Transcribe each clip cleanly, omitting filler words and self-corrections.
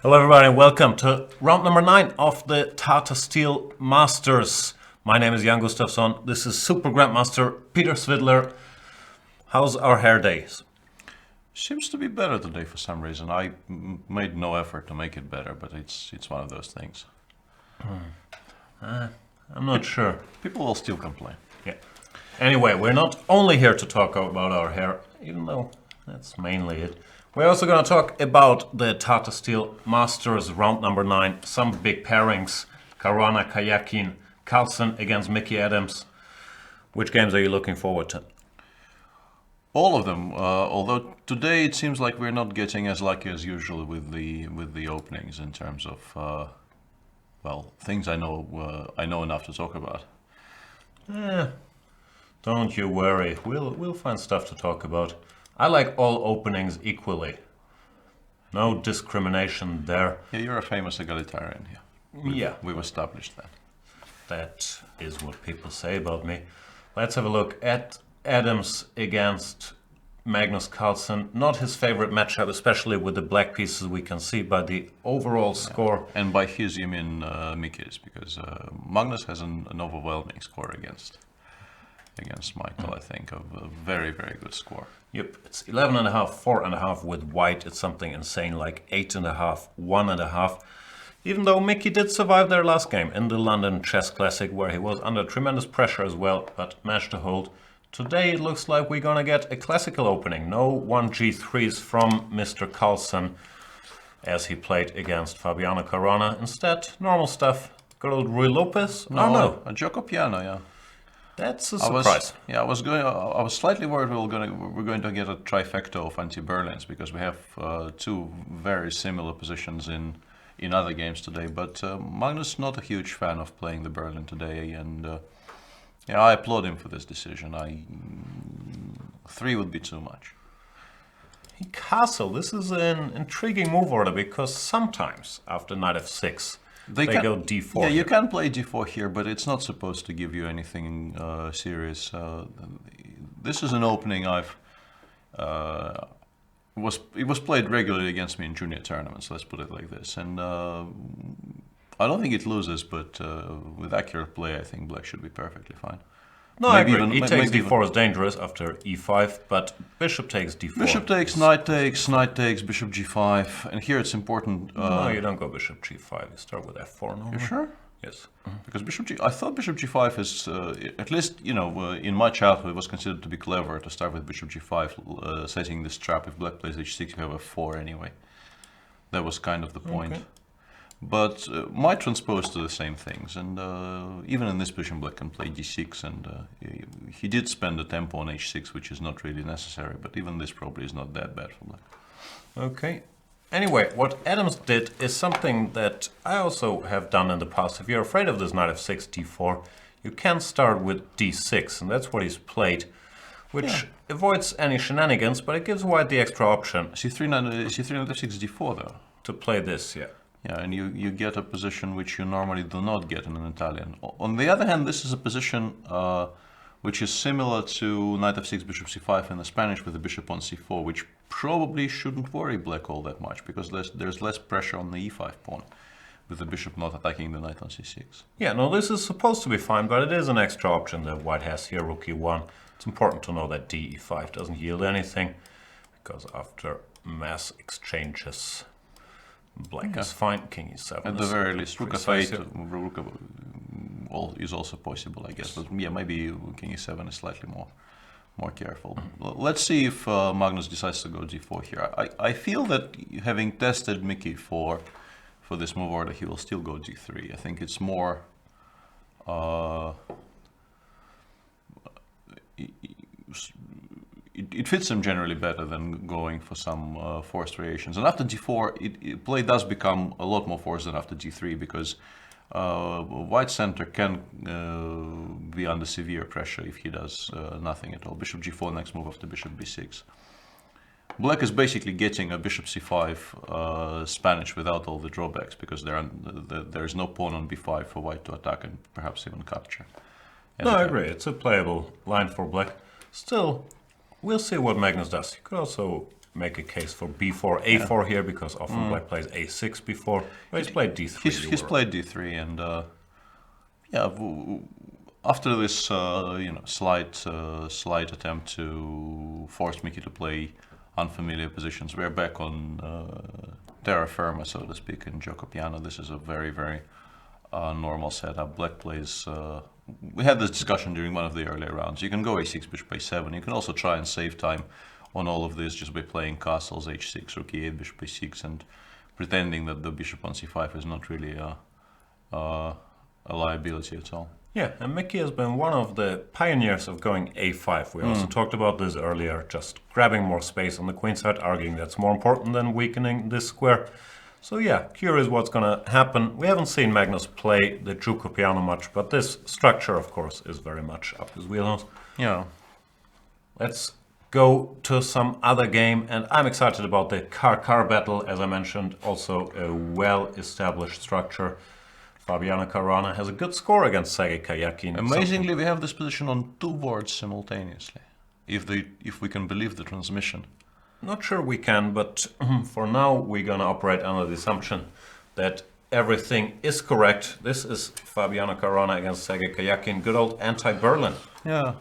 Hello everybody and welcome to round number 9 of the Tata Steel Masters. My name is Gustafsson. This is Super Grandmaster Peter Svidler. How's our hair days? Seems to be better today for some reason. I made no effort to make it better, but it's one of those things. I'm not sure. People will still complain. Yeah. Anyway, we're not only here to talk about our hair, even though that's mainly it. We're also going to talk about the Tata Steel Masters round number 9. Some big pairings. Caruana, Kayakin, Carlsen against Mickey Adams. Which games are you looking forward to? All of them. Although today it seems like we're not getting as lucky as usual with the openings in terms of things I know enough to talk about. Don't you worry. We'll find stuff to talk about. I like all openings equally. No discrimination there. Yeah, you're a famous egalitarian here. We've established that. That is what people say about me. Let's have a look at Adams against Magnus Carlsen. Not his favorite matchup, especially with the black pieces we can see by the overall score. And by his you mean Mickey's, because Magnus has an overwhelming score against Michael, I think, of a very, very good score. Yep, it's 11.5, 4.5 with white. It's something insane like 8.5, 1.5. Even though Mickey did survive their last game in the London Chess Classic, where he was under tremendous pressure as well, but managed to hold. Today it looks like we're gonna get a classical opening. No 1G3s from Mr. Carlsen as he played against Fabiano Caruana. Instead, normal stuff. Good old Rui Lopez? No, a Gioco Piano, yeah. That's a surprise. I was slightly worried we're going to get a trifecta of anti-Berlins because we have two very similar positions in other games today. But Magnus not a huge fan of playing the Berlin today, and I applaud him for this decision. 3 would be too much. Castle. This is an intriguing move order because sometimes after knight f6. They go d4. Yeah, you can play d4 here, but it's not supposed to give you anything serious. This is an opening it was played regularly against me in junior tournaments, let's put it like this. And I don't think it loses, but with accurate play, I think black should be perfectly fine. No, maybe I agree. E takes d4 is dangerous after e5, but bishop takes d4. Bishop takes, knight takes, bishop g5, and here it's important. No, you don't go bishop g5. You start with f4 normally. You sure? Yes. Because I thought bishop g5 is, at least, in my childhood, it was considered to be clever to start with bishop g5, setting this trap. If black plays h6, you have f4 anyway. That was kind of the point. Okay. But might transpose to the same things, and even in this position black can play d6, and he did spend a tempo on h6, which is not really necessary, but even this probably is not that bad for black. Okay. Anyway, what Adams did is something that I also have done in the past. If you're afraid of this knight f6, d4, you can start with d6, and that's what he's played, which avoids any shenanigans, but it gives white the extra option. c3 knight f6 d4 though. To play this, yeah. Yeah, and you get a position which you normally do not get in an Italian. On the other hand, this is a position which is similar to knight f6, bishop c5 in the Spanish with the bishop on c4, which probably shouldn't worry black all that much because there's less pressure on the e5 pawn with the bishop not attacking the knight on c6. Yeah, no, this is supposed to be fine, but it is an extra option that white has here, rook e1. It's important to know that d e5 doesn't yield anything because after mass exchanges, black is fine, king e7. At the very least, rook f8 is also possible, I guess. But yeah, maybe king e7 is slightly more careful. Let's see if Magnus decides to go d4 here. I feel that having tested Mickey for this move order, he will still go d3. I think it's more it fits him generally better than going for some forced variations. And after d4, play does become a lot more forced than after d3 because white center can be under severe pressure if he does nothing at all. Bishop g4, next move after bishop b6. Black is basically getting a bishop c5 Spanish without all the drawbacks because there's no pawn on b5 for white to attack and perhaps even capture. No, I agree. It's a playable line for black. Still, we'll see what Magnus does. He could also make a case for b4, a4 here, because often black plays a6 before. But he's played d3. He's played d3, and yeah, after this slight attempt to force Mickey to play unfamiliar positions, we're back on terra firma, so to speak, in gioco piano. This is a very, very normal setup. Black plays. We had this discussion during one of the earlier rounds. You can go a6, bishop a7. You can also try and save time on all of this just by playing castles, h6, rook e8, bishop a6, and pretending that the bishop on c5 is not really a liability at all. Yeah, and Mickey has been one of the pioneers of going a5. We also talked about this earlier, just grabbing more space on the queen side, arguing that's more important than weakening this square. So yeah, curious what's gonna happen. We haven't seen Magnus play the gioco piano much, but this structure, of course, is very much up his wheelhouse. Yeah. Let's go to some other game, and I'm excited about the car battle. As I mentioned, also a well-established structure. Fabiano Caruana has a good score against Sergei Karyakin. Amazingly, we have this position on two boards simultaneously, if we can believe the transmission. Not sure we can, but for now we're gonna operate under the assumption that everything is correct. This is Fabiano Caruana against Sergei Karyakin, good old anti-Berlin. Yeah.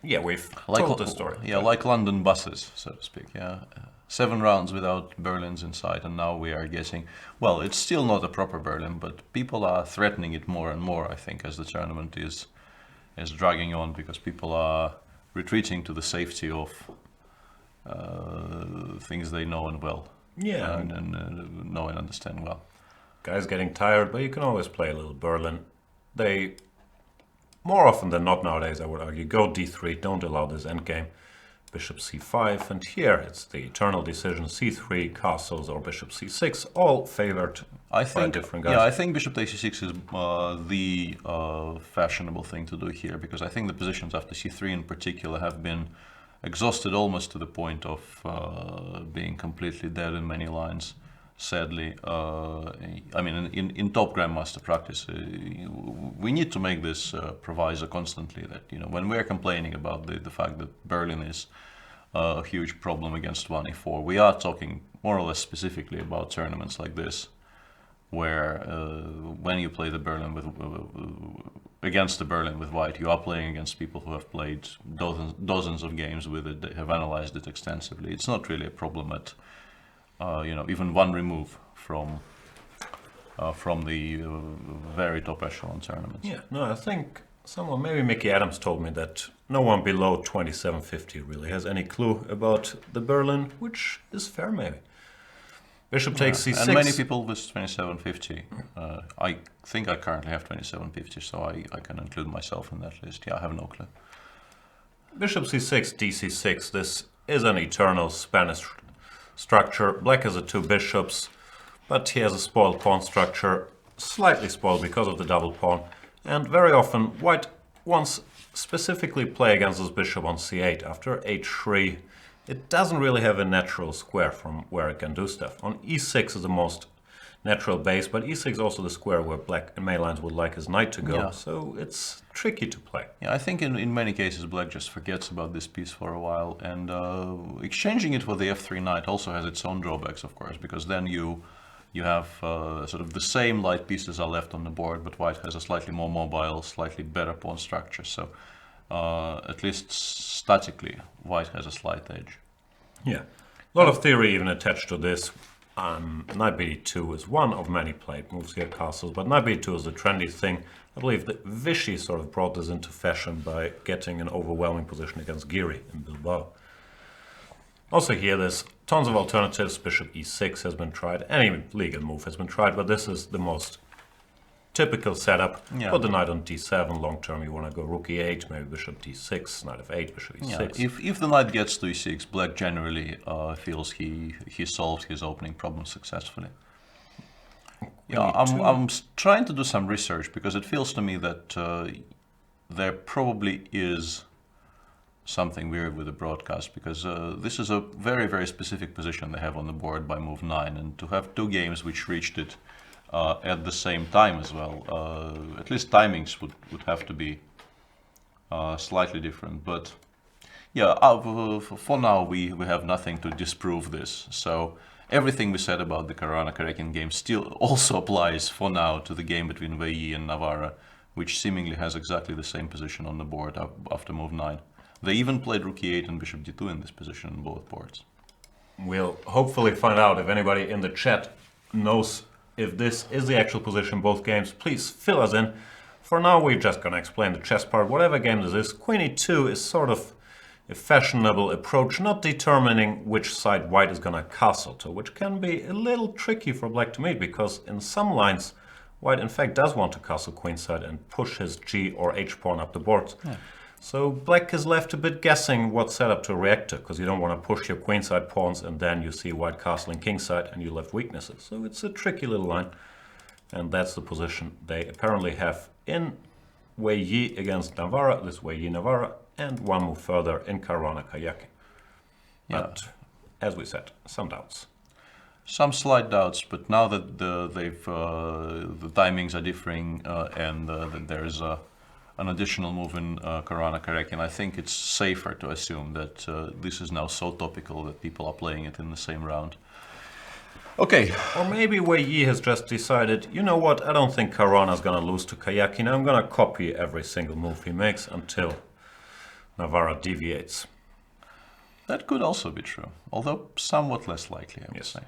Yeah, we've told the story. Yeah, like London buses, so to speak. Yeah, 7 rounds without Berlins in sight, and now we are getting. Well, it's still not a proper Berlin, but people are threatening it more and more, I think, as the tournament is dragging on, because people are retreating to the safety of things they know and well. Yeah, and know and understand well. Guys getting tired, but you can always play a little Berlin. They, more often than not nowadays, I would argue, go d3, don't allow this endgame. Bishop c5, and here it's the eternal decision, c3, castles, or bishop c6, all favored by different guys. Yeah, I think bishop takes c6 is the fashionable thing to do here, because I think the positions after c3 in particular have been exhausted almost to the point of being completely dead in many lines. Sadly, I mean, in top grandmaster practice, we need to make this proviso constantly that, you know, when we're complaining about the fact that Berlin is a huge problem against 1e4, we are talking more or less specifically about tournaments like this, where when you play the Berlin with against the Berlin with white, you are playing against people who have played dozens of games with it, they have analyzed it extensively. It's not really a problem at you know, even one remove from the very top echelon tournaments. Yeah, no, I think someone, maybe Mickey Adams, told me that no one below 2750 really has any clue about the Berlin, which is fair, maybe. Bishop takes c6. And many people with 2750. I think I currently have 2750, so I can include myself in that list. Yeah, I have no clue. Bishop c6, dc6. This is an eternal Spanish structure. Black has the 2 bishops, but he has a spoiled pawn structure, slightly spoiled because of the double pawn. And very often, white wants specifically play against this bishop on c8. After h3, it doesn't really have a natural square from where it can do stuff. On e6 is the most natural base, but e6 is also the square where black and main lines would like his knight to go. Yeah. So it's tricky to play. Yeah, I think in many cases black just forgets about this piece for a while, and exchanging it for the f3 knight also has its own drawbacks, of course, because then you have sort of the same light pieces are left on the board, but white has a slightly more mobile, slightly better pawn structure. So at least statically, white has a slight edge. Yeah, a lot of theory even attached to this. Knight b2 is one of many played moves here, castles, but knight b2 is a trendy thing. I believe that Vichy sort of brought this into fashion by getting an overwhelming position against Giri in Bilbao. Also here there's tons of alternatives. Bishop e6 has been tried, any legal move has been tried, but this is the most typical setup. Yeah. Put the knight on d7, long term you want to go rook e8, maybe bishop d6, knight f8, bishop e6. Yeah. If the knight gets to e6, black generally feels he solved his opening problem successfully. Yeah, I'm trying to do some research, because it feels to me that there probably is something weird with the broadcast, because this is a very, very specific position they have on the board by move 9, and to have 2 games which reached it at the same time as well, at least timings would have to be slightly different. But Yeah, for now we have nothing to disprove this. So everything we said about the Caruana-Karekin game still also applies for now to the game between Wei Yi and Navarra, which seemingly has exactly the same position on the board after move 9. They even played rook e8 and bishop d2 in this position on both boards. We'll hopefully find out if anybody in the chat knows if this is the actual position both games. Please fill us in. For now, we're just going to explain the chess part. Whatever game this is, queen e2 is sort of a fashionable approach, not determining which side white is going to castle to, which can be a little tricky for black to meet, because in some lines, white in fact does want to castle queenside and push his g or h pawn up the board. Yeah. So black is left a bit guessing what setup to react to, because you don't want to push your queenside pawns and then you see white castling kingside and you left weaknesses. So it's a tricky little line, and that's the position they apparently have in Wei Yi against Navarra, this Wei Yi Navarra, and one move further in Caruana-Karekin. Yeah. But as we said, some doubts. Some slight doubts, but now that the timings are differing and that there is an additional move in Caruana-Karekin, I think it's safer to assume that this is now so topical that people are playing it in the same round. Okay. Or maybe Wei Yi has just decided, you know what, I don't think Caruana's gonna lose to Karekin. I'm gonna copy every single move he makes until Navarra deviates. That could also be true, although somewhat less likely, I would say.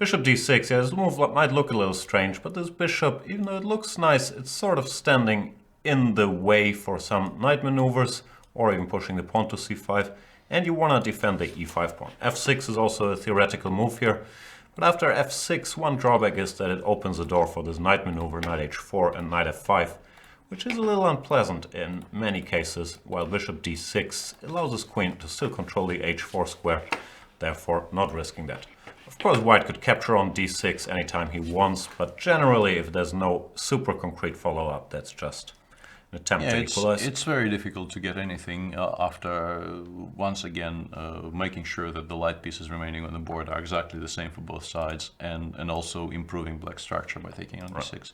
Bishop d6, yeah, this move might look a little strange, but this bishop, even though it looks nice, it's sort of standing in the way for some knight maneuvers, or even pushing the pawn to c5, and you want to defend the e5 pawn. f6 is also a theoretical move here, but after f6, one drawback is that it opens the door for this knight maneuver, knight h4 and knight f5, which is a little unpleasant in many cases, while bishop d6 allows his queen to still control the h4 square, therefore not risking that. Of course, white could capture on d6 anytime he wants, but generally, if there's no super concrete follow-up, that's just an attempt to equalize. It's very difficult to get anything after, once again, making sure that the light pieces remaining on the board are exactly the same for both sides, and also improving black structure by taking on d6.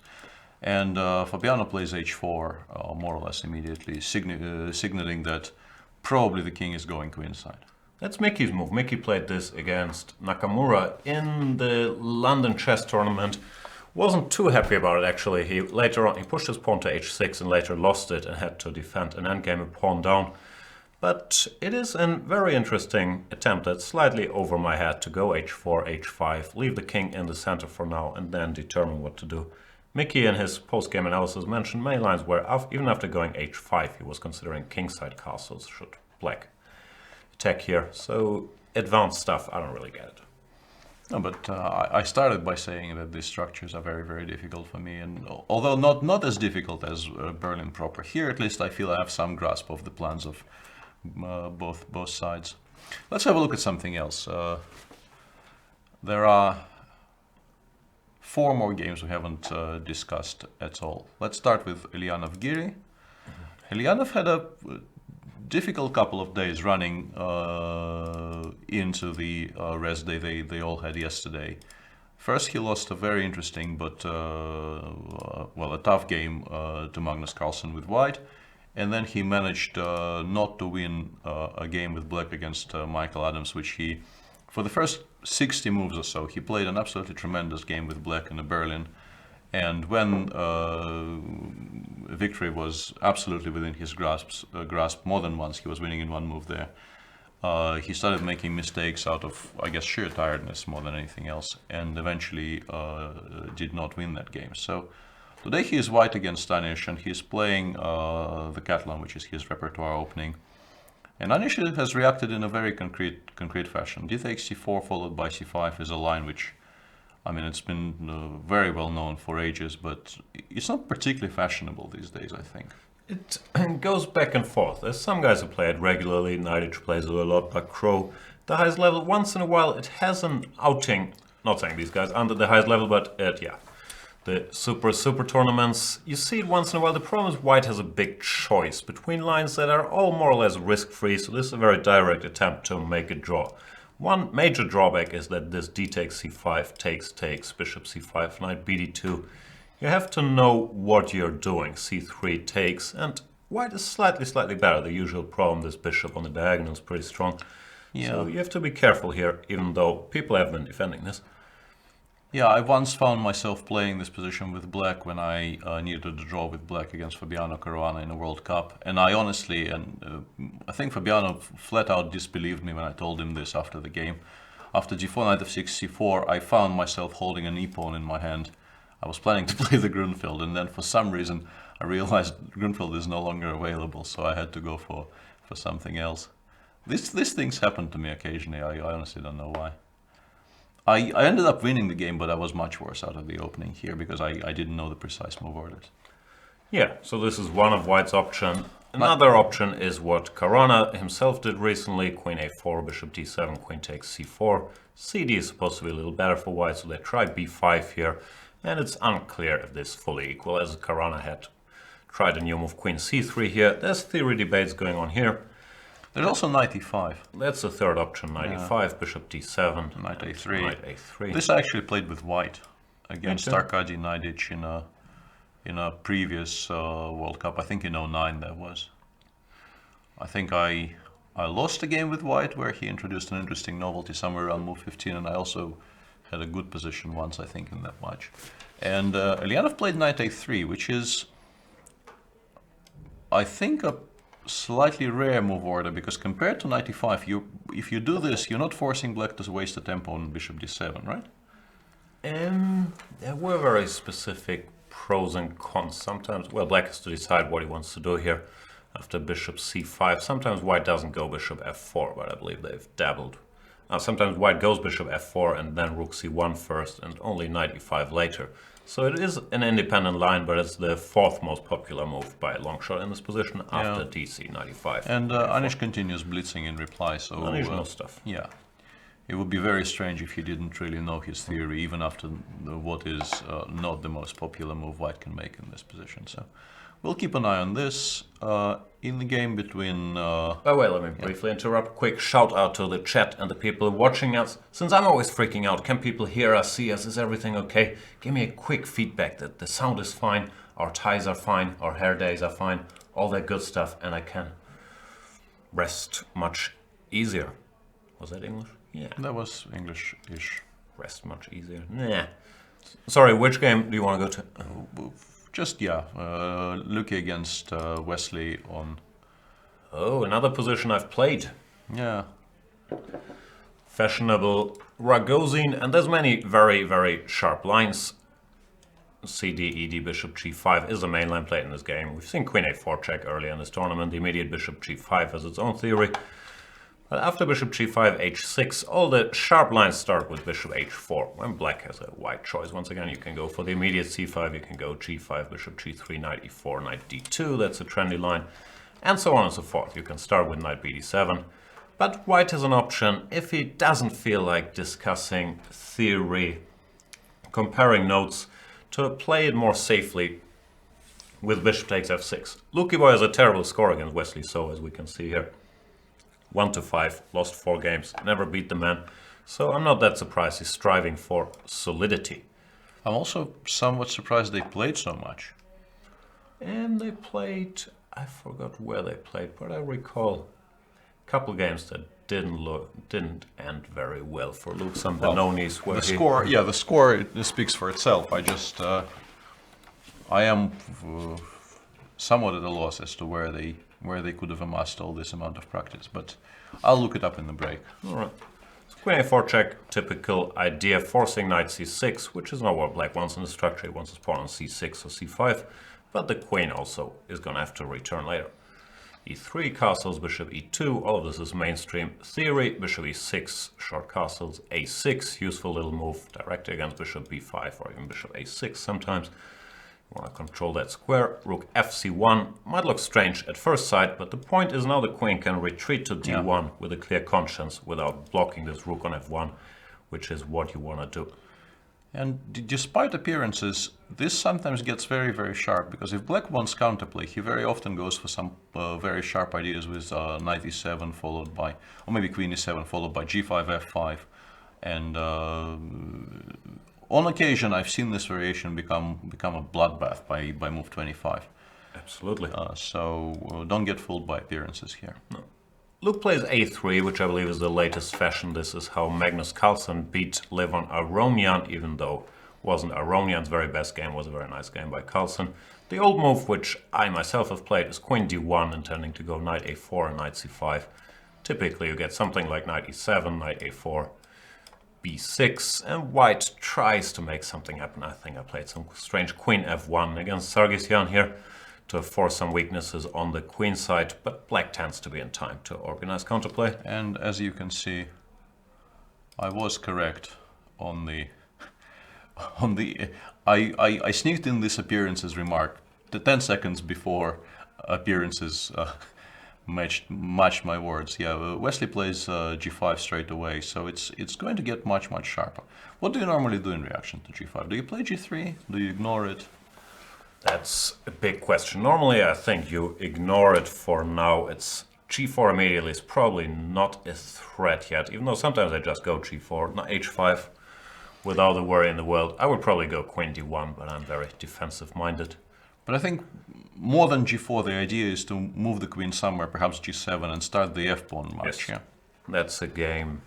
And Fabiano plays h4 more or less immediately, signaling that probably the king is going queenside. That's Mickey's move. Mickey played this against Nakamura in the London chess tournament. Wasn't too happy about it, actually. He later on he pushed his pawn to h6 and later lost it and had to defend an endgame a pawn down. But it is a very interesting attempt that's slightly over my head to go h4, h5, leave the king in the center for now and then determine what to do. Mickey in his post-game analysis mentioned many lines where even after going h5 he was considering kingside castles should black attack here. So advanced stuff, I don't really get it. No, but I started by saying that these structures are very, very difficult for me, and although not as difficult as Berlin proper, here at least I feel I have some grasp of the plans of both sides. Let's have a look at something else. There are 4 more games we haven't discussed at all. Let's start with Elyanov-Giri. Elyanov had a difficult couple of days running into the rest day they all had yesterday. First, he lost a very interesting but well, a tough game to Magnus Carlsen with white, and then he managed not to win a game with black against Michael Adams, which he, for the first 60 moves or so, he played an absolutely tremendous game with black in the Berlin. And when victory was absolutely within his grasp more than once, he was winning in one move there, he started making mistakes out of, I guess, sheer tiredness more than anything else, and eventually did not win that game. So today he is white against Anish, and he's playing the Catalan, which is his repertoire opening. And Anish has reacted in a very concrete fashion. D takes c4 followed by c5 is a line which, I mean, it's been very well known for ages, but it's not particularly fashionable these days, I think. It goes back and forth. There's some guys who play it regularly. Nidich plays it a lot, but Crow, the highest level, once in a while it has an outing. Not saying these guys aren't at the highest level, but yeah. The super tournaments, you see it once in a while. The problem is white has a big choice between lines that are all more or less risk-free, so this is a very direct attempt to make a draw. One major drawback is that this d takes c5, takes, bishop c5, knight bd2. You have to know what you're doing. c3 takes, and white is slightly better. The usual problem, this bishop on the diagonal is pretty strong. Yeah. So you have to be careful here, even though people have been defending this. Yeah, I once found myself playing this position with black when I needed to draw with black against Fabiano Caruana in a World Cup. And I honestly, I think Fabiano flat out disbelieved me when I told him this after the game. After g4, knight f6, c4, I found myself holding an e-pawn in my hand. I was planning to play the Grunfeld, and then for some reason I realized Grunfeld is no longer available, so I had to go for something else. These things happen to me occasionally. I honestly don't know why. I ended up winning the game, but I was much worse out of the opening here because I didn't know the precise move orders. Yeah, so this is one of white's options. Another option is what Caruana himself did recently. Queen a4, bishop d7, queen takes c4. cd is supposed to be a little better for white, so they try b5 here. And it's unclear if this is fully equal, as Caruana had tried a new move, queen c3 here. There's theory debates going on here. There's also knight e5. That's the third option, knight e5, bishop d7, Knight a3. knight a3. This I actually played with white against Okay. Arkady Naiditch in a previous World Cup. I think in '09 that was. I think I lost a game with white where he introduced an interesting novelty somewhere around move 15, and I also had a good position once, I think, in that match. And Elianov played knight a3, which is, I think, a slightly rare move order, because compared to knight e5, if you do this, you're not forcing black to waste a tempo on bishop d7, right? There were very specific pros and cons. Sometimes, well, black has to decide what he wants to do here after bishop c5. Sometimes white doesn't go bishop f4, but I believe they've dabbled. Sometimes white goes bishop f4 and then rook c1 first and only knight e5 later. So it is an independent line, but it's the fourth most popular move by a long shot in this position after dc, knight e5. And Anish continues blitzing in reply, so Anish knows stuff. yeah. It would be very strange if he didn't really know his theory, even after what is not the most popular move white can make in this position. So we'll keep an eye on this. In the game between... Oh wait, let me briefly interrupt. Quick shout out to the chat and the people watching us. Since I'm always freaking out, can people hear us, see us, is everything okay? Give me a quick feedback that the sound is fine, our ties are fine, our hair days are fine, all that good stuff, and I can rest much easier. Was that English? Yeah. That was English-ish. Rest much easier. Nah. Sorry, which game do you want to go to? Just, yeah, Luki against Wesley on... Oh, another position I've played. Yeah. Fashionable Ragozin, and there's many very sharp lines. CD, ED, bishop g5 is the main line played in this game. We've seen queen a4 check earlier in this tournament. The immediate bishop g5 has its own theory. But after bishop g5, h6, all the sharp lines start with bishop h4. When black has a white choice, once again, you can go for the immediate c5, you can go g5, bishop g3, knight e4, knight d2, that's a trendy line, and so on and so forth. You can start with knight bd7, but white has an option if he doesn't feel like discussing theory, comparing notes, to play it more safely with bishop takes f6. Luki Boy has a terrible score against Wesley So, as we can see here. 1-5, lost 4 games, never beat the man. So I'm not that surprised he's striving for solidity. I'm also somewhat surprised they played so much. And they played, I forgot where they played, but I recall a couple games that didn't end very well for Luke. Some Benonis where the score it speaks for itself. I just I am somewhat at a loss as to where they could have amassed all this amount of practice, but I'll look it up in the break. All right. So queen a4 check, typical idea, forcing knight c6, which is not what black wants in the structure. He wants his pawn on c6 or c5, but the queen also is going to have to return later. e3, castles, bishop e2, all of this is mainstream theory. Bishop e6, short castles, a6, useful little move directly against bishop b5 or even bishop a6 sometimes. You want to control that square. Rook fc1 might look strange at first sight, but the point is now the queen can retreat to d1 with a clear conscience without blocking this rook on f1, which is what you want to do. And despite appearances, this sometimes gets very sharp, because if black wants counterplay, he very often goes for some very sharp ideas with knight e7 followed by, or maybe queen e7 followed by g5, f5, and on occasion I've seen this variation become a bloodbath by move 25. Absolutely. So don't get fooled by appearances here. No. Luke plays a3, which I believe is the latest fashion. This is how Magnus Carlsen beat Levon Aronian, even though wasn't Aronian's very best game, was a very nice game by Carlsen. The old move, which I myself have played, is Queen d1, intending to go Knight a4 and Knight c5. Typically you get something like Knight e7, Knight a4, b6, and White tries to make something happen. I think I played some strange Queen f1 against Sargsyan here to force some weaknesses on the queen side, but Black tends to be in time to organize counterplay. And as you can see, I was correct on the I sneaked in this appearances remark the 10 seconds before appearances matched my words. Yeah, Wesley plays g5 straight away, so it's going to get much sharper. What do you normally do in reaction to g5? Do you play g3? Do you ignore it? That's a big question. Normally I think you ignore it for now. It's g4 immediately is probably not a threat yet, even though sometimes I just go g4, not h5 without the worry in the world. I would probably go queen d1, but I'm very defensive minded. But I think more than g4, the idea is to move the queen somewhere, perhaps g7, and start the f-pawn match. Yes. Yeah. That's a game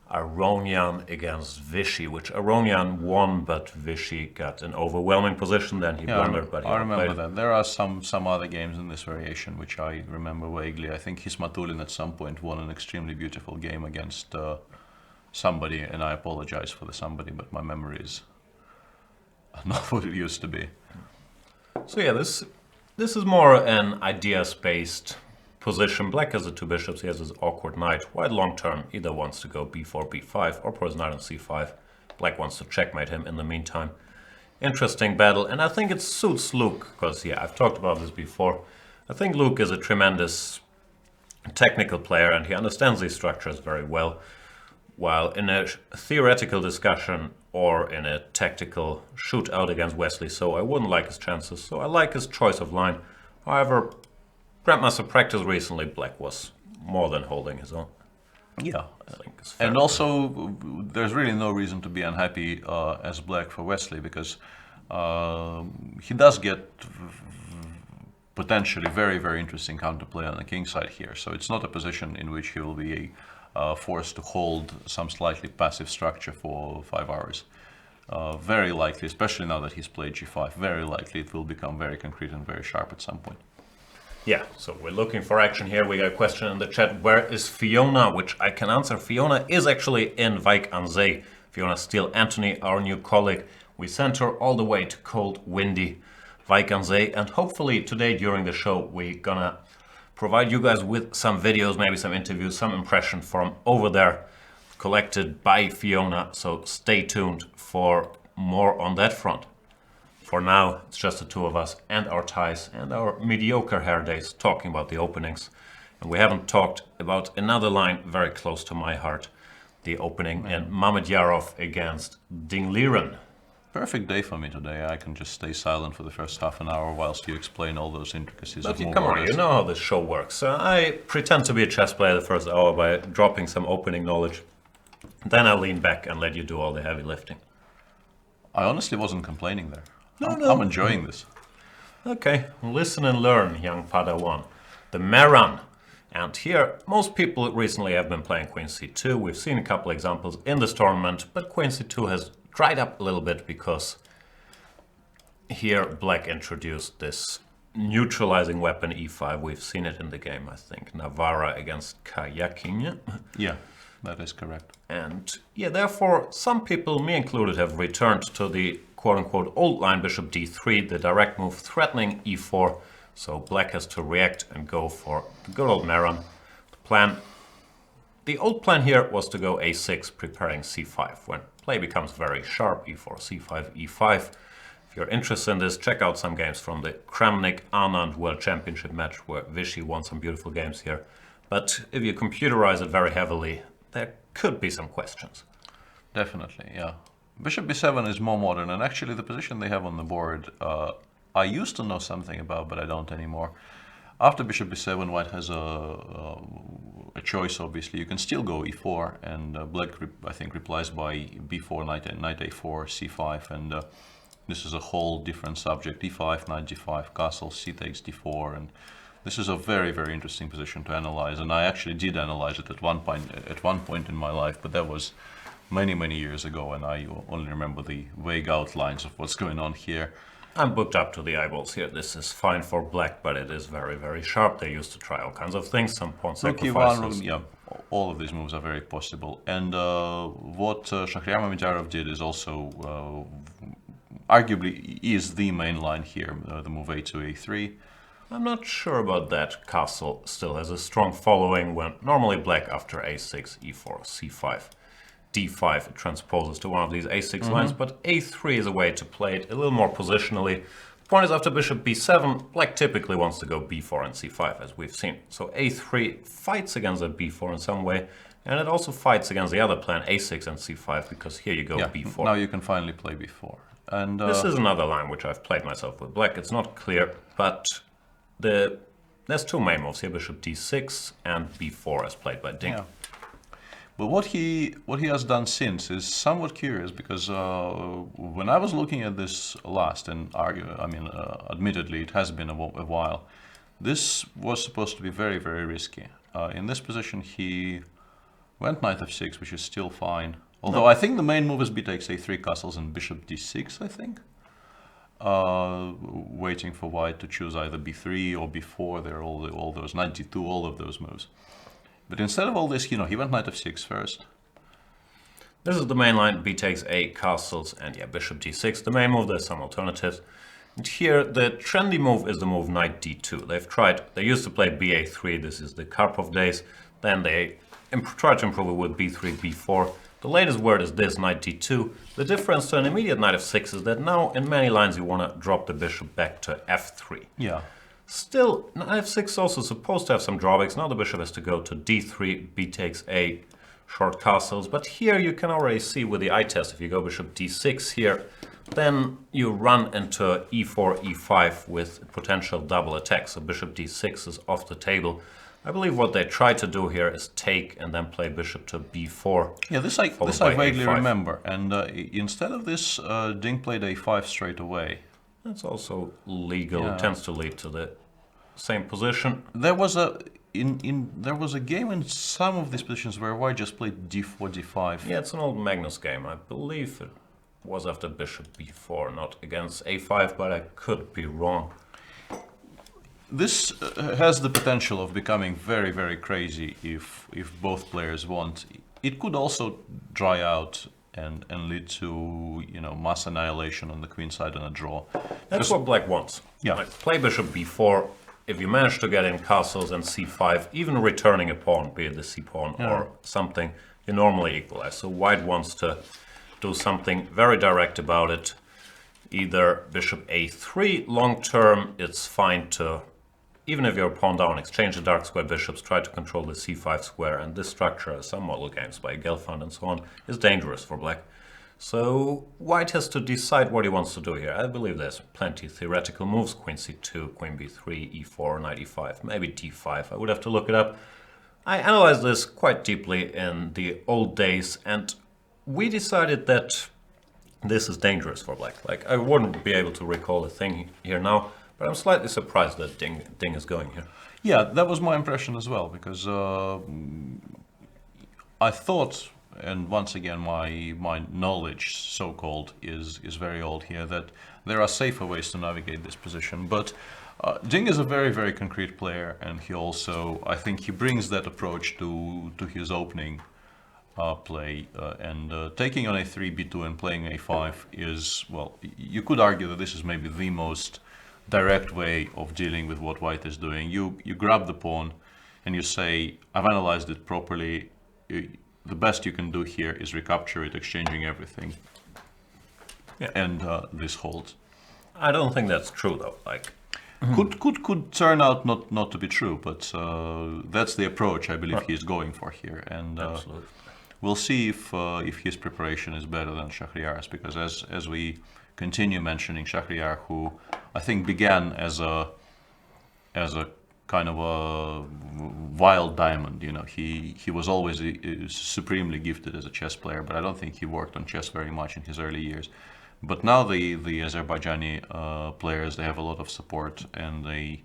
Aronian against Vichy, which Aronian won, but Vichy got an overwhelming position. Then he blundered, but he I remember played. that. There are some other games in this variation which I remember vaguely. I think Hismatulin at some point won an extremely beautiful game against somebody, and I apologize for the somebody, but my memory is not what it used to be. So yeah, this is more an ideas-based position. Black has the two bishops, he has his awkward knight. White long term either wants to go b4, b5, or put his knight on c5. Black wants to checkmate him in the meantime. Interesting battle, and I think it suits Luke, because yeah, I've talked about this before. I think Luke is a tremendous technical player, and he understands these structures very well. While in a theoretical discussion or in a tactical shootout against Wesley, so I wouldn't like his chances. So I like his choice of line. However, Grandmaster practice recently, Black was more than holding his own. Yeah, I think it's fair. and also there's really no reason to be unhappy as Black for Wesley, because he does get potentially very interesting counterplay on the king side here. So it's not a position in which he will be forced to hold some slightly passive structure for 5 hours. Very likely, especially now that he's played g5, very likely it will become very concrete and very sharp at some point. Yeah, so we're looking for action here. We got a question in the chat. Where is Fiona? Which I can answer. Fiona is actually in Wijk aan Zee. Fiona Steele Anthony, our new colleague. We sent her all the way to cold, windy Wijk aan Zee. And hopefully today during the show, we're gonna provide you guys with some videos, maybe some interviews, some impression from over there collected by Fiona. So stay tuned for more on that front. For now, it's just the two of us and our ties and our mediocre hair days talking about the openings. And we haven't talked about another line very close to my heart, the opening in Mamedyarov against Dingliren. Perfect day for me today. I can just stay silent for the first half an hour whilst you explain all those intricacies But of come on, Mogadis. you know how this show works. I pretend to be a chess player the first hour by dropping some opening knowledge. Then I lean back and let you do all the heavy lifting. I honestly wasn't complaining there. No. I'm enjoying this. Okay, listen and learn, young Padawan. The Meran. And here, most people recently have been playing Queen c2. We've seen a couple examples in this tournament, but Queen c2 has dried up a little bit because here Black introduced this neutralizing weapon e5. We've seen it in the game, I think. Navarra against Kayakin. Yeah, that is correct. And yeah, therefore, some people, me included, have returned to the quote-unquote old line bishop d3, the direct move threatening e4. So Black has to react and go for the good old Meran. The old plan here was to go a6, preparing c5. When play becomes very sharp, e4, c5, e5. If you're interested in this, check out some games from the Kramnik-Anand World Championship match, where Vichy won some beautiful games here. But if you computerize it very heavily, there could be some questions. Definitely, yeah. Bishop b7 is more modern, and actually the position they have on the board, I used to know something about, but I don't anymore. After bishop b7, White has a choice, obviously. You can still go e4, and Black, I think, replies by b4, knight a4, c5, and this is a whole different subject. E5, knight g5, castle, c takes d4, and this is a very, very interesting position to analyze. And I actually did analyze it at one point in my life, but that was many, many years ago, and I only remember the vague outlines of what's going on here. I'm booked up to the eyeballs here. This is fine for black, but it is very, very sharp. They used to try all kinds of things, some pawn sacrifices. Yeah, all of these moves are very possible. And what Shahryar Mamedyarov did is also arguably is the main line here, the move a2, a3. I'm not sure about that. Castle still has a strong following when normally black after a6, e4, c5, d5 it transposes to one of these a6 lines, but a3 is a way to play it a little more positionally. The point is after bishop b7, black typically wants to go b4 and c5 as we've seen. So a3 fights against that b4 in some way, and it also fights against the other plan a6 and c5 because here you go b4. Now you can finally play b4. And this is another line which I've played myself with black. It's not clear, but there's two main moves here, bishop d6 and b4 as played by Ding. Yeah. But what he has done since is somewhat curious, because when I was looking at this last, and admittedly it has been a while, this was supposed to be very, very risky. In this position he went knight f6, which is still fine. Although I think the main move is b takes a3 castles and bishop d6, I think. Waiting for white to choose either b3 or b4. There are all those knight d2, all of those moves. But instead of all this, he went knight f6 first. This is the main line, b takes a castles and bishop d6. The main move, there's some alternatives. And here the trendy move is the move knight d2. They used to play ba3, this is the Karpov days. Then they tried to improve it with b3, b4. The latest word is this, knight d2. The difference to an immediate knight f6 is that now in many lines you want to drop the bishop back to f3. Yeah. Still, knight f6 is also supposed to have some drawbacks. Now the bishop has to go to d3, b takes a, short castles. But here you can already see with the eye test, if you go bishop d6 here, then you run into e4, e5 with potential double attack. So bishop d6 is off the table. I believe what they try to do here is take and then play bishop to b4. Yeah, this I vaguely remember. And instead of this, Ding played a5 straight away. That's also legal. It tends to lead to the same position. There was a game in some of these positions where white just played d4, d5. Yeah, it's an old Magnus game. I believe it was after bishop b4, not against a5, but I could be wrong. This has the potential of becoming very, very crazy if both players want. It could also dry out and lead to mass annihilation on the queen side and a draw. That's what black wants. Yeah. Like, play bishop b4. If you manage to get in castles and c5, even returning a pawn, be it the c pawn or something, you normally equalize. So white wants to do something very direct about it. Either bishop a3 long term, it's fine to, even if you're pawn down, exchange the dark square bishops, try to control the c5 square, and this structure, as some model games by Gelfand and so on, is dangerous for black. So white has to decide what he wants to do here. I believe there's plenty of theoretical moves, queen c2, queen b3, e4, knight e5, maybe d5, I would have to look it up. I analyzed this quite deeply in the old days, and we decided that this is dangerous for black. Like, I wouldn't be able to recall a thing here now, but I'm slightly surprised that Ding is going here. Yeah, that was my impression as well, because I thought, and once again my knowledge, so-called, is very old here, that there are safer ways to navigate this position. But Ding is a very, very concrete player, and he also, I think he brings that approach to his opening play. Taking on a3, b2 and playing a5 is, well, you could argue that this is maybe the most direct way of dealing with what white is doing. You grab the pawn and you say, I've analyzed it properly. The best you can do here is recapture it, exchanging everything. Yeah. And this holds. I don't think that's true though. Like, could turn out not to be true, but that's the approach I believe he's going for here. And we'll see if his preparation is better than Shahryar's, because as we continue mentioning Shahryar, who I think began as a kind of a wild diamond, he was always supremely gifted as a chess player, but I don't think he worked on chess very much in his early years. But now the Azerbaijani players, they have a lot of support, and they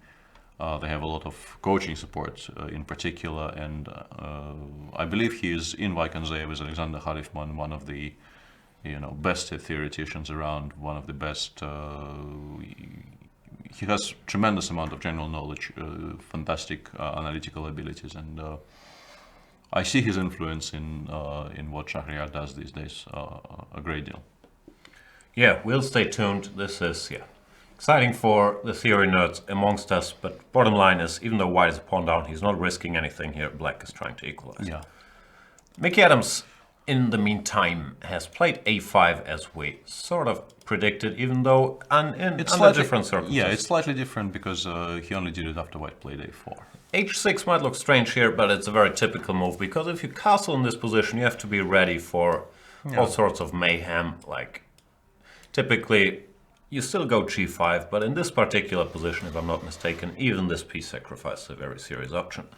have a lot of coaching support in particular, and I believe he is in Vaikanzev with Alexander Harifman, one of the best theoreticians around, one of the best. He has tremendous amount of general knowledge, fantastic analytical abilities, and I see his influence in what Shahryar does these days a great deal. Yeah, we'll stay tuned. This is exciting for the theory nerds amongst us, but bottom line is, even though white is a pawn down, he's not risking anything here. Black is trying to equalize. Yeah. Mickey Adams, in the meantime, has played a5 as we sort of predicted, even though under different circumstances. Yeah, it's slightly different because he only did it after white played a4. h6 might look strange here, but it's a very typical move, because if you castle in this position, you have to be ready for all sorts of mayhem. Like, typically, you still go g5, but in this particular position, if I'm not mistaken, even this piece sacrifice is a very serious option.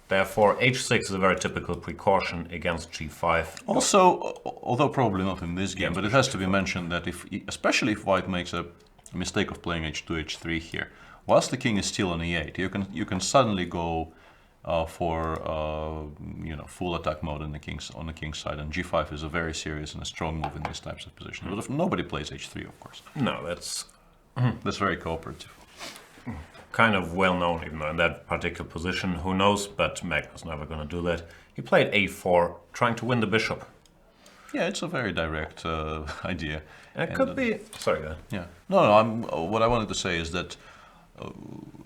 Therefore, h6 is a very typical precaution against g5. Also, although probably not in this game, but it has to be mentioned that especially if white makes a mistake of playing h2, h3 here, whilst the king is still on e8, you can suddenly go for full attack mode on the king's side, and g5 is a very serious and a strong move in these types of positions. But if nobody plays h3, of course. No, that's very cooperative. Kind of well known, even though in that particular position, who knows, but Magnus never going to do that. He played a4, trying to win the bishop. Yeah, it's a very direct idea. And it could be... Sorry, go ahead. Yeah. No, what I wanted to say is that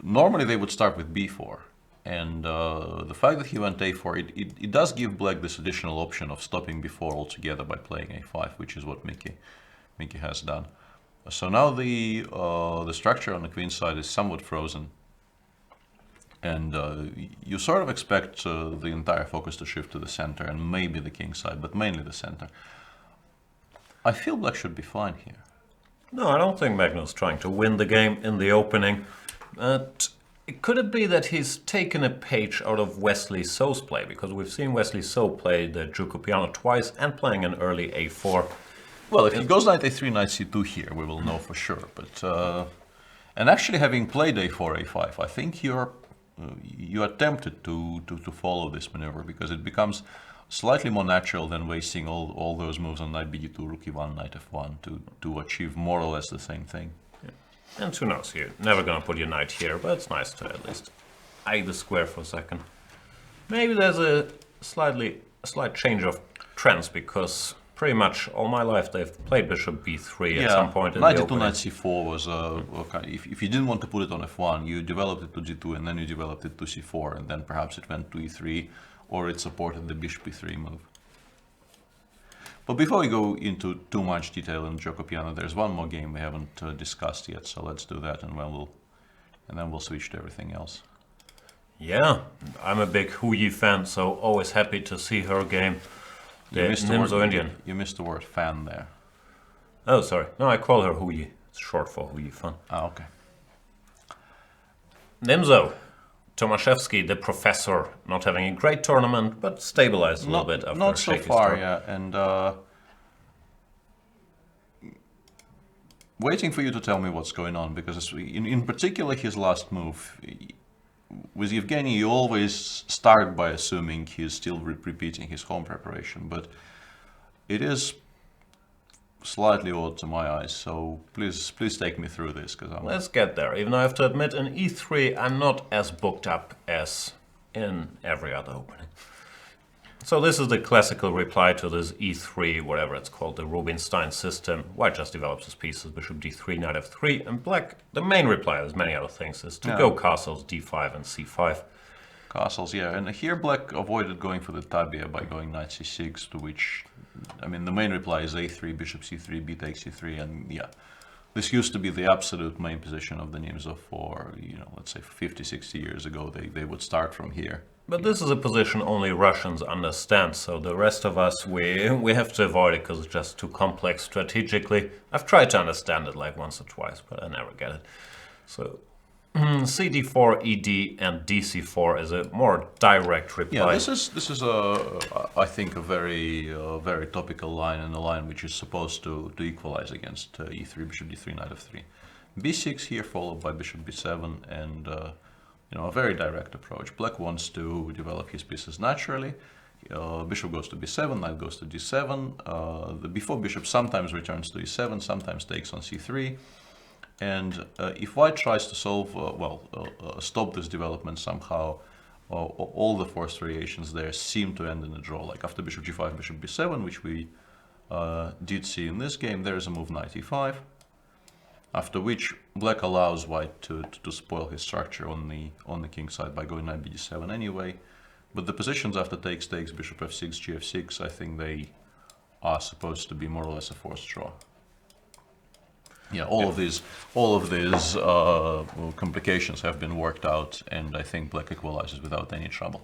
normally they would start with b4, and the fact that he went a4, it does give black this additional option of stopping b4 altogether by playing a5, which is what Mickey has done. So now the structure on the queen side is somewhat frozen, and you sort of expect the entire focus to shift to the center and maybe the king side, but mainly the center. I feel black should be fine here. No, I don't think Magnus is trying to win the game in the opening. Could it be that he's taken a page out of Wesley So's play? Because we've seen Wesley So play the Giuco piano twice and playing an early a4. Well, if he goes knight a3, knight c2 here, we will know for sure. But and actually, having played a4, a5, I think you are tempted to follow this maneuver, because it becomes slightly more natural than wasting all those moves on knight bd2, rook e1, knight f1 to achieve more or less the same thing. Yeah. And who knows, you're never gonna put your knight here, but it's nice to at least eye the square for a second. Maybe there's a slight change of trends, because pretty much all my life they've played bishop b3 at some point in knight the e2, opening. knight c4 was okay. If you didn't want to put it on f1, you developed it to g2, and then you developed it to c4, and then perhaps it went to e3, or it supported the bishop e3 move. But before we go into too much detail in Giuco piano, there's one more game we haven't discussed yet, so let's do that, and then we'll switch to everything else. Yeah, I'm a big Hu Yi fan, so always happy to see her game. The Nimzo Indian. You missed the word fan there. Oh, sorry. No, I call her Hu Yi. It's short for Hu Yi fan. Ah, okay. Nimzo. Tomaszewski, the professor, not having a great tournament, but stabilized a little bit after not a so shaky far, start. yeah. And waiting for you to tell me what's going on, because in particular his last move, with Yevgeny, you always start by assuming he's still repeating his home preparation, but it is slightly odd to my eyes, so please take me through this, because Let's get there. Even though I have to admit, in e3 I'm not as booked up as in every other opening. So this is the classical reply to this e3, whatever it's called, the Rubinstein system. White just develops his pieces, bishop d3, knight f3, and black, the main reply, there's many other things, is to go castles d5 and c5. Castles, yeah, and here black avoided going for the tabia by going knight c6, to which, I mean, the main reply is a3, bishop c3, b takes c3, and yeah, this used to be the absolute main position of the Nimzo for, let's say 50, 60 years ago. They would start from here. But this is a position only Russians understand, so the rest of us, we have to avoid it because it's just too complex strategically. I've tried to understand it like once or twice, but I never get it. So CD4, ED, and DC4 is a more direct reply. Yeah, this is I think a very topical line, and a line which is supposed to equalize against E3, Bishop D3, Knight F3, B6 here, followed by Bishop B7, and a very direct approach. Black wants to develop his pieces naturally. Bishop goes to B7, Knight goes to D7. The B4 bishop sometimes returns to E7, sometimes takes on C3. And if White tries to solve, stop this development somehow, all the forced variations there seem to end in a draw. Like after Bishop G5, Bishop B7, which we did see in this game, there is a move Knight E5. After which Black allows White to spoil his structure on the king side by going Knight BD7 anyway. But the positions after takes, Bishop F6, GF6, I think they are supposed to be more or less a forced draw. Yeah, all of these complications have been worked out, and I think Black equalizes without any trouble.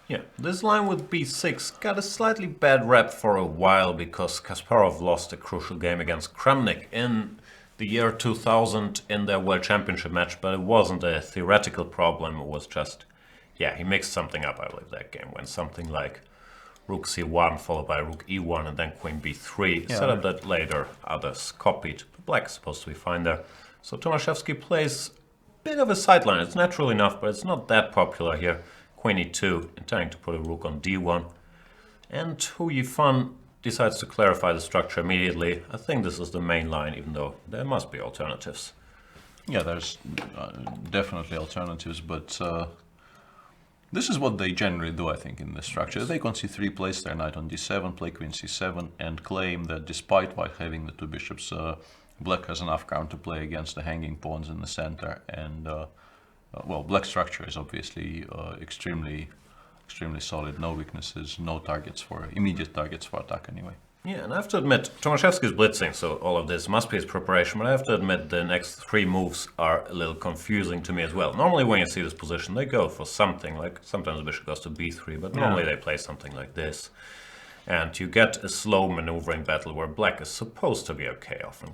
Yeah, this line with B6 got a slightly bad rep for a while because Kasparov lost a crucial game against Kramnik in the year 2000 in their World Championship match, but it wasn't a theoretical problem, it was just, yeah, he mixed something up, I believe, that game, when something like Rook C1 followed by Rook E1 and then Queen B3, set up that later others copied. But Black is supposed to be fine there. So Tomaszewski plays a bit of a sideline. It's natural enough, but it's not that popular here. Queen E2, intending to put a Rook on D1. And Hu Yifan decides to clarify the structure immediately. I think this is the main line, even though there must be alternatives. Yeah, there's definitely alternatives, but this is what they generally do, I think, in this structure. They take on C3, place their knight on D7, play Queen C7, and claim that despite White having the two bishops, Black has enough counterplay against the hanging pawns in the center. And, Black's structure is obviously extremely solid, no weaknesses, no targets immediate targets for attack anyway. Yeah, and I have to admit, Tomaszewski is blitzing, so all of this must be his preparation, but I have to admit the next three moves are a little confusing to me as well. Normally when you see this position, they go for something, like sometimes the bishop goes to b3, but normally they play something like this. And you get a slow maneuvering battle where Black is supposed to be okay often.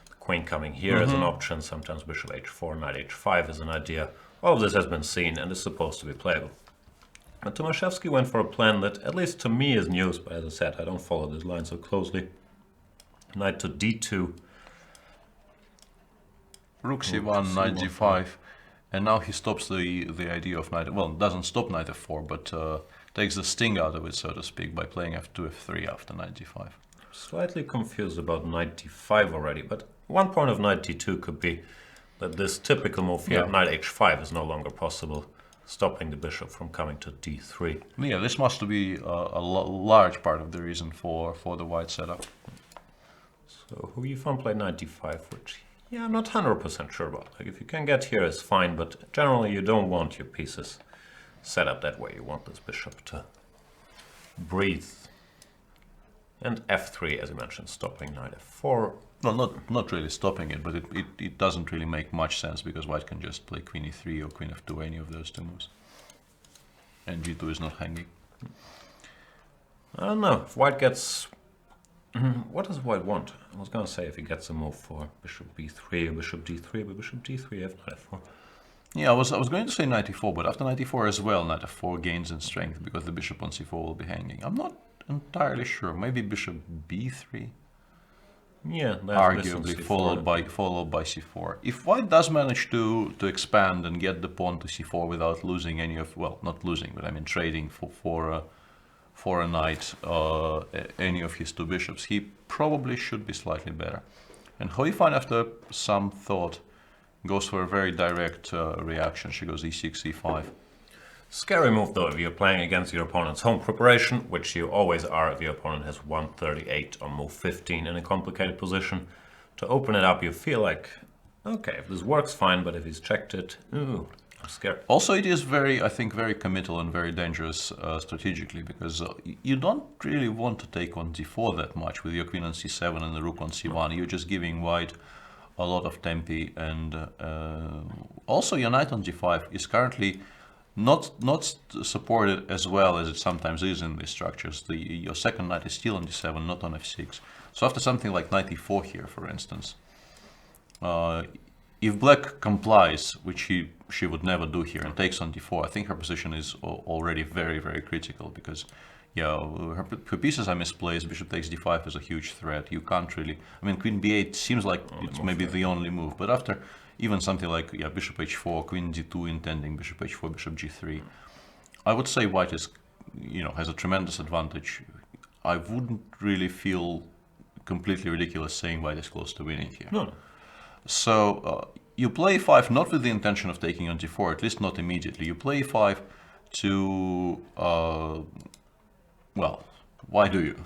The queen coming here is an option, sometimes bishop h4, knight h5 is an idea. All of this has been seen and is supposed to be playable. But Tomaszewski went for a plan that, at least to me, is news, but as I said, I don't follow this line so closely. Knight to d2. Rook c1, knight g5, and now he stops the idea of knight, well, doesn't stop knight f4, but takes the sting out of it, so to speak, by playing f2, f3 after knight g5. Slightly confused about knight d5 already, but one point of knight d2 could be that this typical move here, knight h5, is no longer possible, stopping the bishop from coming to d3. Yeah, this must be a large part of the reason for the white setup. So Hu Yifan played knight d5, which, yeah, I'm not 100% sure about. Like, if you can get here, it's fine, but generally you don't want your pieces set up that way. You want this bishop to breathe. And f3, as you mentioned, stopping knight f4. Well, not really stopping it, but it doesn't really make much sense because White can just play Queen e3 or Queen f2, any of those two moves. And g2 is not hanging. I don't know. If White gets... what does White want? I was going to say if he gets a move for bishop b3 or bishop d3, but bishop d3, f knight f4. Yeah, I was going to say knight e4, but after knight e4 as well, knight f4 gains in strength because the bishop on c4 will be hanging. I'm not entirely sure. Maybe bishop b3. Yeah, arguably followed by c4. If White does manage to expand and get the pawn to c4 without losing any of, well, not losing, but I mean trading for a knight any of his two bishops, he probably should be slightly better. And Hu Yifan, after some thought, goes for a very direct reaction. She goes e6, e5. Scary move though if you're playing against your opponent's home preparation, which you always are if your opponent has 138 on move 15 in a complicated position. To open it up you feel like, okay, if this works fine, but if he's checked it, ooh, I'm scared. Also it is I think very committal and very dangerous strategically, because you don't really want to take on d4 that much with your queen on c7 and the rook on c1. You're just giving White a lot of tempi, and also your knight on g5 is currently not supported as well as it sometimes is in these structures. Your second knight is still on d7, not on f6. So after something like knight e4 here, for instance, if black complies, which she would never do here, and takes on d4, I think her position is already very, very critical because, yeah, her pieces are misplaced. Bishop takes d5 is a huge threat. You can't really. I mean, queen b8 seems like it's maybe the only move, but after even something like bishop h4, queen d2 intending, bishop h4, bishop g3, I would say white is, has a tremendous advantage. I wouldn't really feel completely ridiculous saying white is close to winning here. No. So you play e5 not with the intention of taking on d4, at least not immediately. You play e5 to, well, why do you?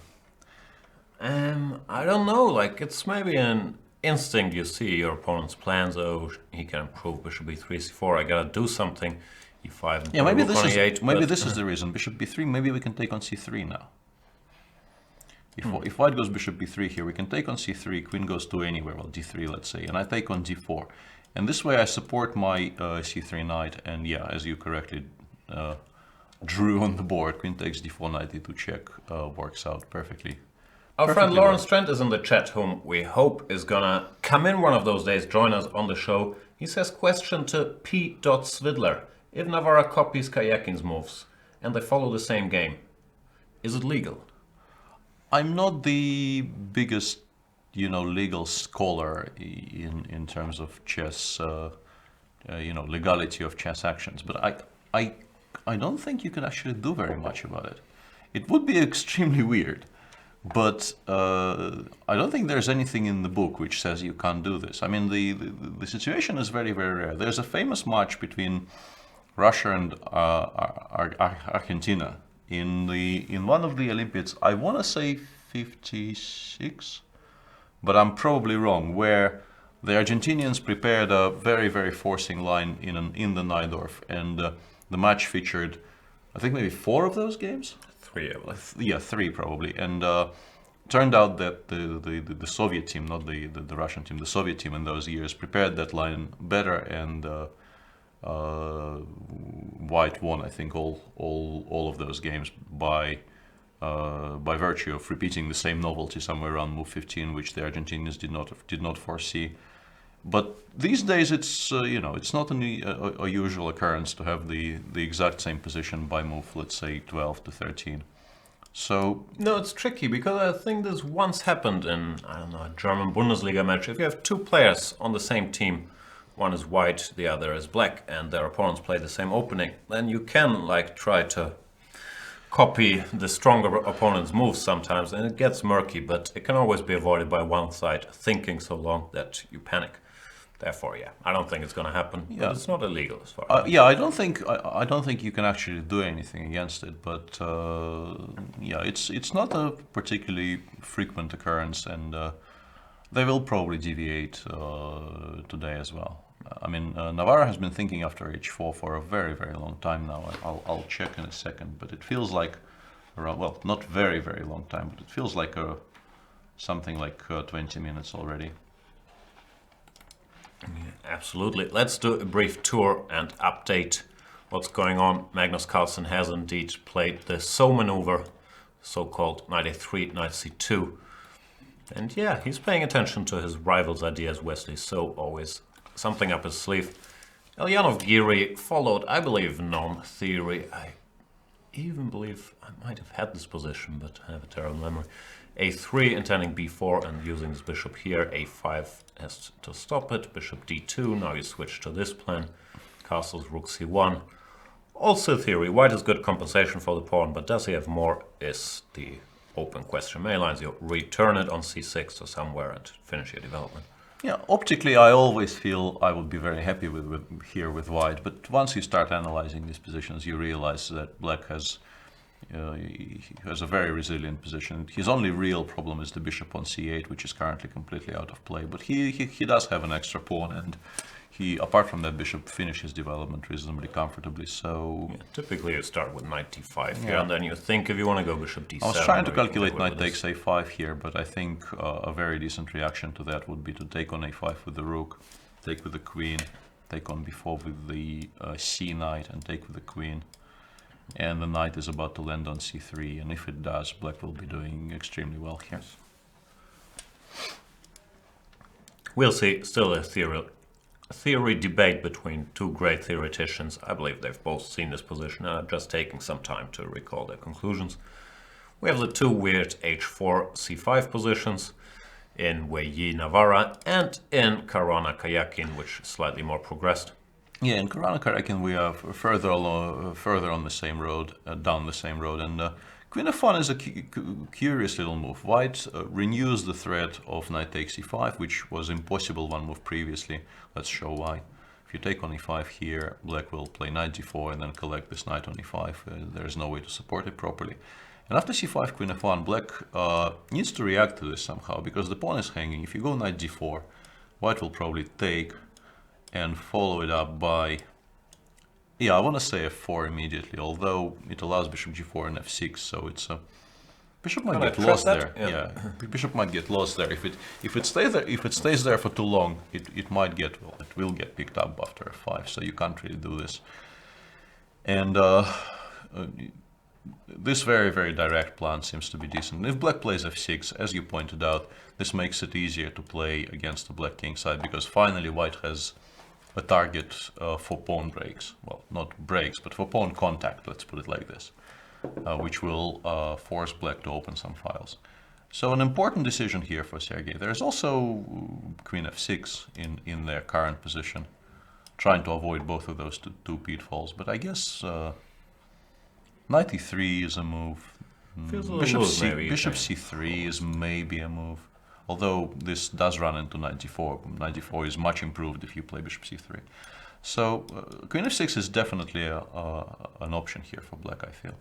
I don't know, like it's maybe an instinct. You see your opponent's plans. Oh, he can improve bishop b3, c4. I gotta do something. e5. Yeah, maybe this is e8, this is the reason. Bishop b3. Maybe we can take on c3 now. If white goes bishop b3 here, we can take on c3. Queen goes to anywhere. Well, d3, let's say, and I take on d4. And this way, I support my c3 knight. And yeah, as you correctly drew on the board, queen takes d4, knight d2 check works out perfectly. Our friend Lawrence Trent is in the chat, whom we hope is gonna come in one of those days, join us on the show. He says, question to P. Svidler. If Navarra copies Kayakin's moves and they follow the same game, is it legal? I'm not the biggest, legal scholar in terms of chess, legality of chess actions, but I don't think you can actually do very much about it. It would be extremely weird. But I don't think there's anything in the book which says you can't do this. I mean, the situation is very, very rare. There's a famous match between Russia and Argentina in one of the Olympiads. I want to say 56, but I'm probably wrong. Where the Argentinians prepared a very, very forcing line in the Najdorf, and the match featured, I think, maybe 4 of those games. 3, I believe. Yeah, 3 probably. And turned out that the Soviet team, not the Russian team, the Soviet team in those years prepared that line better, and white won, I think, all of those games by virtue of repeating the same novelty somewhere around move 15, which the Argentinians did not foresee. But these days, it's it's not a usual occurrence to have the exact same position by move, let's say 12 to 13. So no, it's tricky because I think this once happened in, I don't know, a German Bundesliga match. If you have 2 players on the same team, one is white, the other is black, and their opponents play the same opening, then you can try to copy the stronger opponent's moves sometimes, and it gets murky, but it can always be avoided by one side thinking so long that you panic. Therefore, yeah, I don't think it's going to happen. Yeah. But it's not illegal as far as I don't think you can actually do anything against it. But it's not a particularly frequent occurrence, and they will probably deviate today as well. I mean, Navarra has been thinking after h4 for a very, very long time now. I'll check in a second, but it feels like around, well, not very, very long time, but it feels like something like 20 minutes already. Absolutely. Let's do a brief tour and update what's going on. Magnus Carlsen has indeed played the So maneuver, so-called knight a3, knight c2. And yeah, he's paying attention to his rival's ideas, Wesley So, always something up his sleeve. Elyanov Giri followed, I believe, non-theory. I even believe I might have had this position, but I have a terrible memory. a3 intending b4 and using this bishop here. a5 has to stop it. Bishop d2. Now you switch to this plan. Castles rook c1. Also theory. White is good compensation for the pawn, but does he have more is the open question. Many lines you return it on c6 or somewhere and finish your development. Yeah, optically I always feel I would be very happy with white, but once you start analyzing these positions, you realize that black has a very resilient position. His only real problem is the bishop on c8, which is currently completely out of play. But he does have an extra pawn, and he, apart from that bishop, finishes development reasonably comfortably. So yeah, typically you start with knight d5 here, and then you think if you want to go bishop d7. I was trying to calculate knight takes a5 here, but I think a very decent reaction to that would be to take on a5 with the rook, take with the queen, take on b4 with the c knight, and take with the queen. And the knight is about to land on c3, and if it does, black will be doing extremely well here. We'll see. Still a theory debate between two great theoreticians. I believe they've both seen this position and are just taking some time to recall their conclusions. We have the two weird h4, c5 positions in Wei Yi Navarra and in Caruana Kayakin, which is slightly more progressed. Yeah, in Caruana Karakin we are further on the same road, down the same road, and Queen f1 is a curious little move. White renews the threat of knight takes e5, which was impossible one move previously. Let's show why. If you take on e5 here, black will play knight g4 and then collect this knight on e5. There's no way to support it properly. And after c5, queen f1, black needs to react to this somehow, because the pawn is hanging. If you go knight g4, white will probably take and follow it up by, yeah, I want to say f4 immediately, although it allows bishop g4 and f6, so it's a bishop might get lost there. Yeah, bishop might get lost there. If it stays there for too long, it might get, well, it will get picked up after f5, so you can't really do this. And this very direct plan seems to be decent. If black plays f6, as you pointed out, this makes it easier to play against the black king side, because finally white has a target for pawn breaks. Well, not breaks, but for pawn contact, let's put it like this, which will force black to open some files. So an important decision here for Sergei. There's also queen f6 in their current position, trying to avoid both of those two pitfalls, but I guess knight e3 is a move. Bishop c3 is maybe a move. Although this does run into knight g4. Knight g4 is much improved if you play bishop c3. So queen f6 is definitely an option here for black, I feel.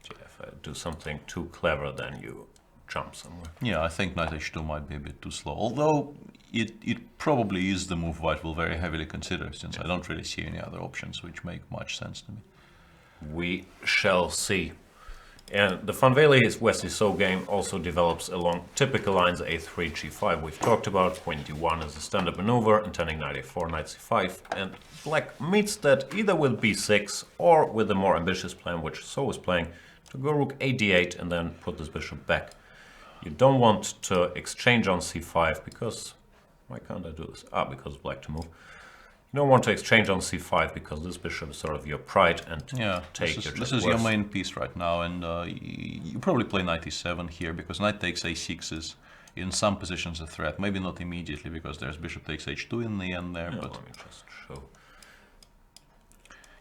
Yeah, if I do something too clever, then you jump somewhere. Yeah, I think knight h2 might be a bit too slow. Although it probably is the move white will very heavily consider, since I don't really see any other options which make much sense to me. We shall see. And the Van Veli's Wesley So game also develops along typical lines a3, g5 we've talked about. Queen d1 is a standard maneuver, intending knight a4, knight c5, and black meets that either with b6 or with a more ambitious plan, which So is playing, to go rook a d8 and then put this bishop back. You don't want to exchange on c5 because... Why can't I do this? Because black to move. You don't want to exchange on c5 because this bishop is sort of your pride and this is your main piece right now, and you probably play knight e7 here because knight takes a6 is in some positions a threat. Maybe not immediately because there's bishop takes h2 in the end there. But let me just show.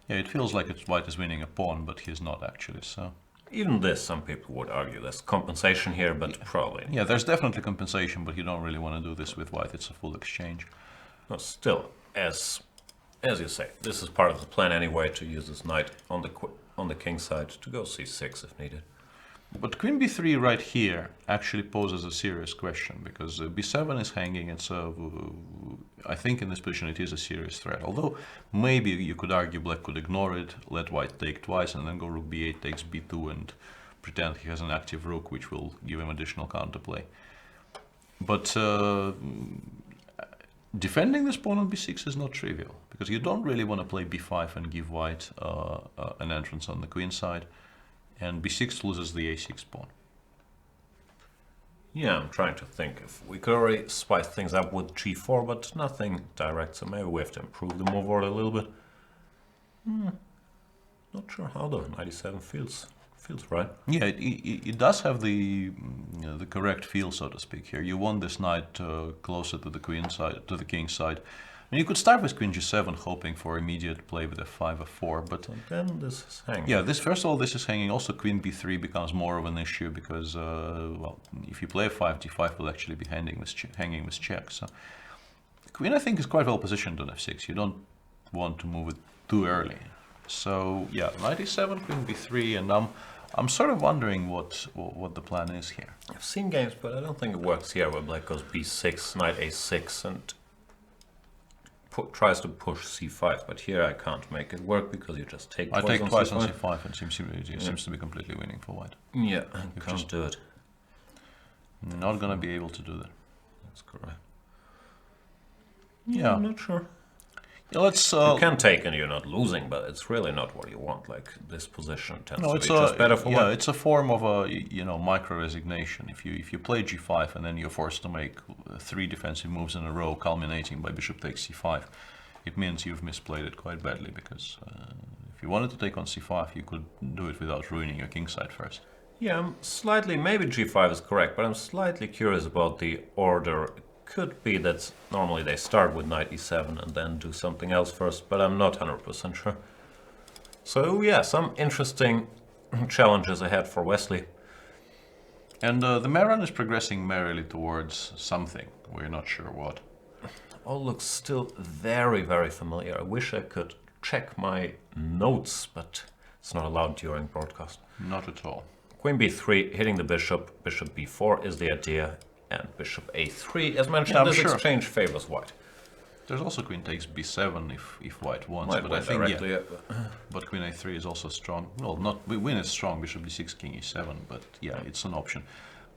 Yeah, it feels like white is winning a pawn, but he's not actually. So even this, some people would argue there's compensation here, but probably. Yeah, there's definitely compensation, but you don't really want to do this with white. It's a full exchange. No, still. As you say, this is part of the plan anyway, to use this knight on the king side to go c6 if needed. But queen b3 right here actually poses a serious question, because b7 is hanging. It's I think in this position it is a serious threat. Although maybe you could argue black could ignore it, let white take twice, and then go rook b8 takes b2 and pretend he has an active rook, which will give him additional counterplay. But defending this pawn on b6 is not trivial, because you don't really want to play b5 and give white an entrance on the queen side, and b6 loses the a6 pawn. Yeah, I'm trying to think if we could already spice things up with g4, but nothing direct, so maybe we have to improve the move order a little bit. Not sure how though. 97 feels right. Yeah, it does have the correct feel, so to speak. Here, you want this knight closer to the queen side, to the king side. And you could start with queen g7, hoping for immediate play with f5, f4. But then this is hanging. Yeah, first of all, this is hanging. Also, queen b3 becomes more of an issue because, well, if you play f5, g5 will actually be hanging this check. So, queen, I think, is quite well positioned on f6. You don't want to move it too early. So, yeah, knight e7, queen b3, and I'm sort of wondering what the plan is here. I've seen games, but I don't think it works here, where black goes b6, knight a6, and tries to push c5. But here I can't make it work because you just take twice on c5. I take twice on c5, and it seems to be completely winning for white. Yeah, I can't do it. Not gonna be able to do that. That's correct. Yeah, I'm not sure. Yeah, let's. You can take and you're not losing, but it's really not what you want. Like this position tends to be just better for yeah, white. it's a form of a micro resignation. If you play g5 and then you're forced to make 3 defensive moves in a row, culminating by bishop takes c5, it means you've misplayed it quite badly. Because if you wanted to take on c5, you could do it without ruining your kingside first. Yeah, I'm slightly, maybe g5 is correct, but I'm slightly curious about the order. Could be that normally they start with knight e7 and then do something else first, but I'm not 100% sure. So yeah, some interesting challenges ahead for Wesley. And the Maran is progressing merrily towards something. We're not sure what. All looks still very, very familiar. I wish I could check my notes, but it's not allowed during broadcast. Not at all. Queen b3, hitting the bishop. Bishop b4 is the idea. And bishop a3, as mentioned, this exchange favors white. There's also queen takes b7 if white wants, Might but win I think directly, but queen a3 is also strong. Well, not win is strong. Bishop d6, king e7, but yeah, it's an option.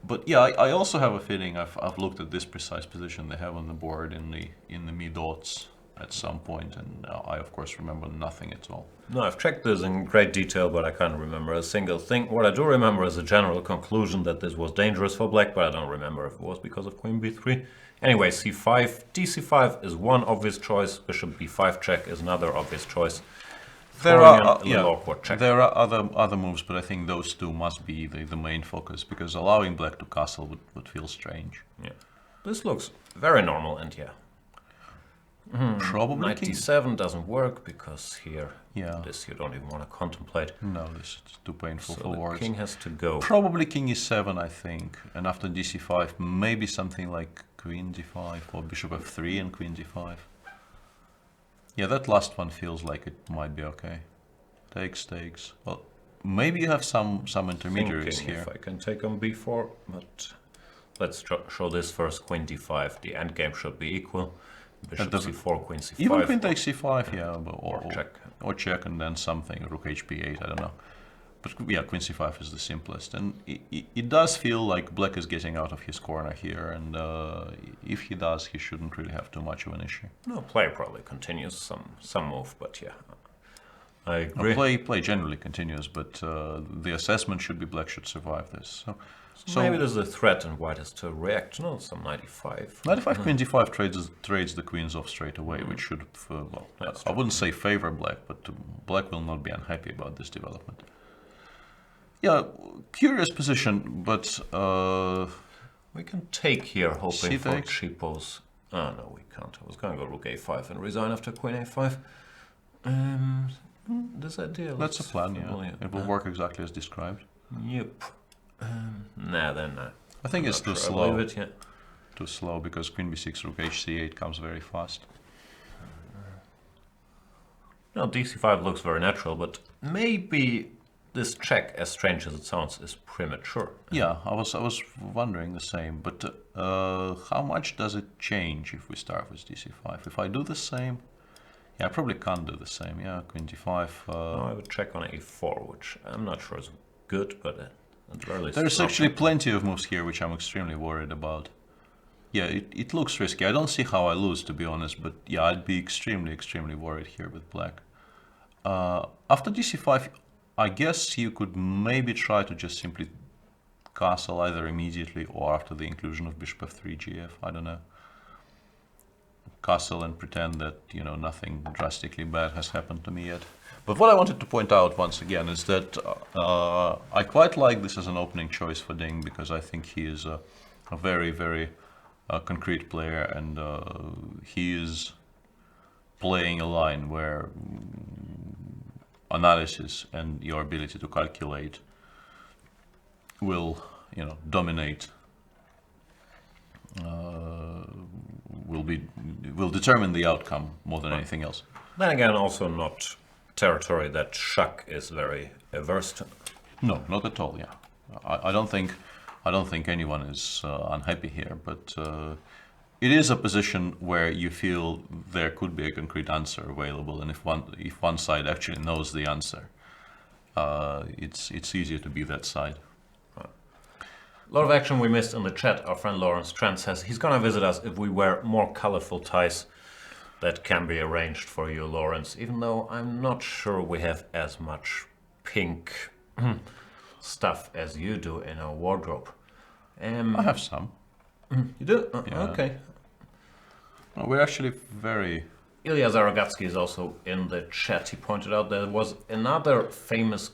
But yeah, I also have a feeling I've looked at this precise position they have on the board in the mid-aughts at some point, and I of course remember nothing at all. No, I've checked this in great detail, but I can't remember a single thing. What I do remember is a general conclusion that this was dangerous for black, but I don't remember if it was because of queen b3. Anyway, c5, dc5 is one obvious choice, bishop b5 check is another obvious choice. There are awkward check. There are other moves, but I think those two must be the main focus, because allowing black to castle would feel strange. Yeah, this looks very normal, and yeah. Probably Knight king d7 doesn't work because here, Yeah. this you don't even want to contemplate. No, this is too painful So for the words. king has to go. Probably king e7, I think, and after dc5, maybe something like queen d5 or bishop f3 and queen d5. Yeah, that last one feels like it might be okay. Takes. Well, maybe you have some intermediaries Thinking here. if I can take on b4, but let's show this first. Queen d5. The endgame should be equal. Bishop c4, queen c5. Even queen takes c5, yeah, or check and then something, rook hp8, I don't know. But yeah, queen c5 is the simplest, and it does feel like black is getting out of his corner here, and if he does, he shouldn't really have too much of an issue. No, play probably continues some move, but yeah, I agree. Play generally continues, but the assessment should be black should survive this. So maybe there's a threat and white has to react. No, some knight e5. Knight e5, queen d5 trades the queens off straight away, which should, well, I wouldn't say favor black, but black will not be unhappy about this development. Yeah, curious position, but we can take here, hoping for takes. cheapos. Oh no, we can't. I was going to go rook a5 and resign after queen a5. This idea. That's a plan, yeah. It will work exactly as described. Yep. Nah, then I think it's too sure slow. I believe it, yeah. Too slow, because queen b6, rook hc8 comes very fast. Now dc5 looks very natural, but maybe this check, as strange as it sounds, is premature. Yeah, I was wondering the same, but how much does it change if we start with dc5? If I do the same, yeah, I probably can't do the same. Yeah, queen d5. No, I would check on a4, which I'm not sure is good, but at the very least There's actually plenty of moves here which I'm extremely worried about. Yeah, it looks risky. I don't see how I lose, to be honest, but yeah, I'd be extremely worried here with black. After dc5, I guess you could maybe try to just simply castle either immediately or after the inclusion of bishop f3 gf, I don't know. Castle and pretend that, nothing drastically bad has happened to me yet. But what I wanted to point out once again is that I quite like this as an opening choice for Ding, because I think he is a very concrete player, and he is playing a line where analysis and your ability to calculate will, dominate. Will determine the outcome more than anything else. Then again, also not territory that Schuck is very averse to. No, not at all. Yeah, I don't think anyone is unhappy here, but it is a position where you feel there could be a concrete answer available, and if one side actually knows the answer, it's easier to be that side. A lot of action we missed in the chat. Our friend Lawrence Trent says he's gonna visit us if we wear more colorful ties. that can be arranged for you, Lawrence, even though I'm not sure we have as much pink stuff as you do in our wardrobe. I have some. You do? Yeah. Okay. No, we're actually very... Ilya Zaragatsky is also in the chat. He pointed out there was another famous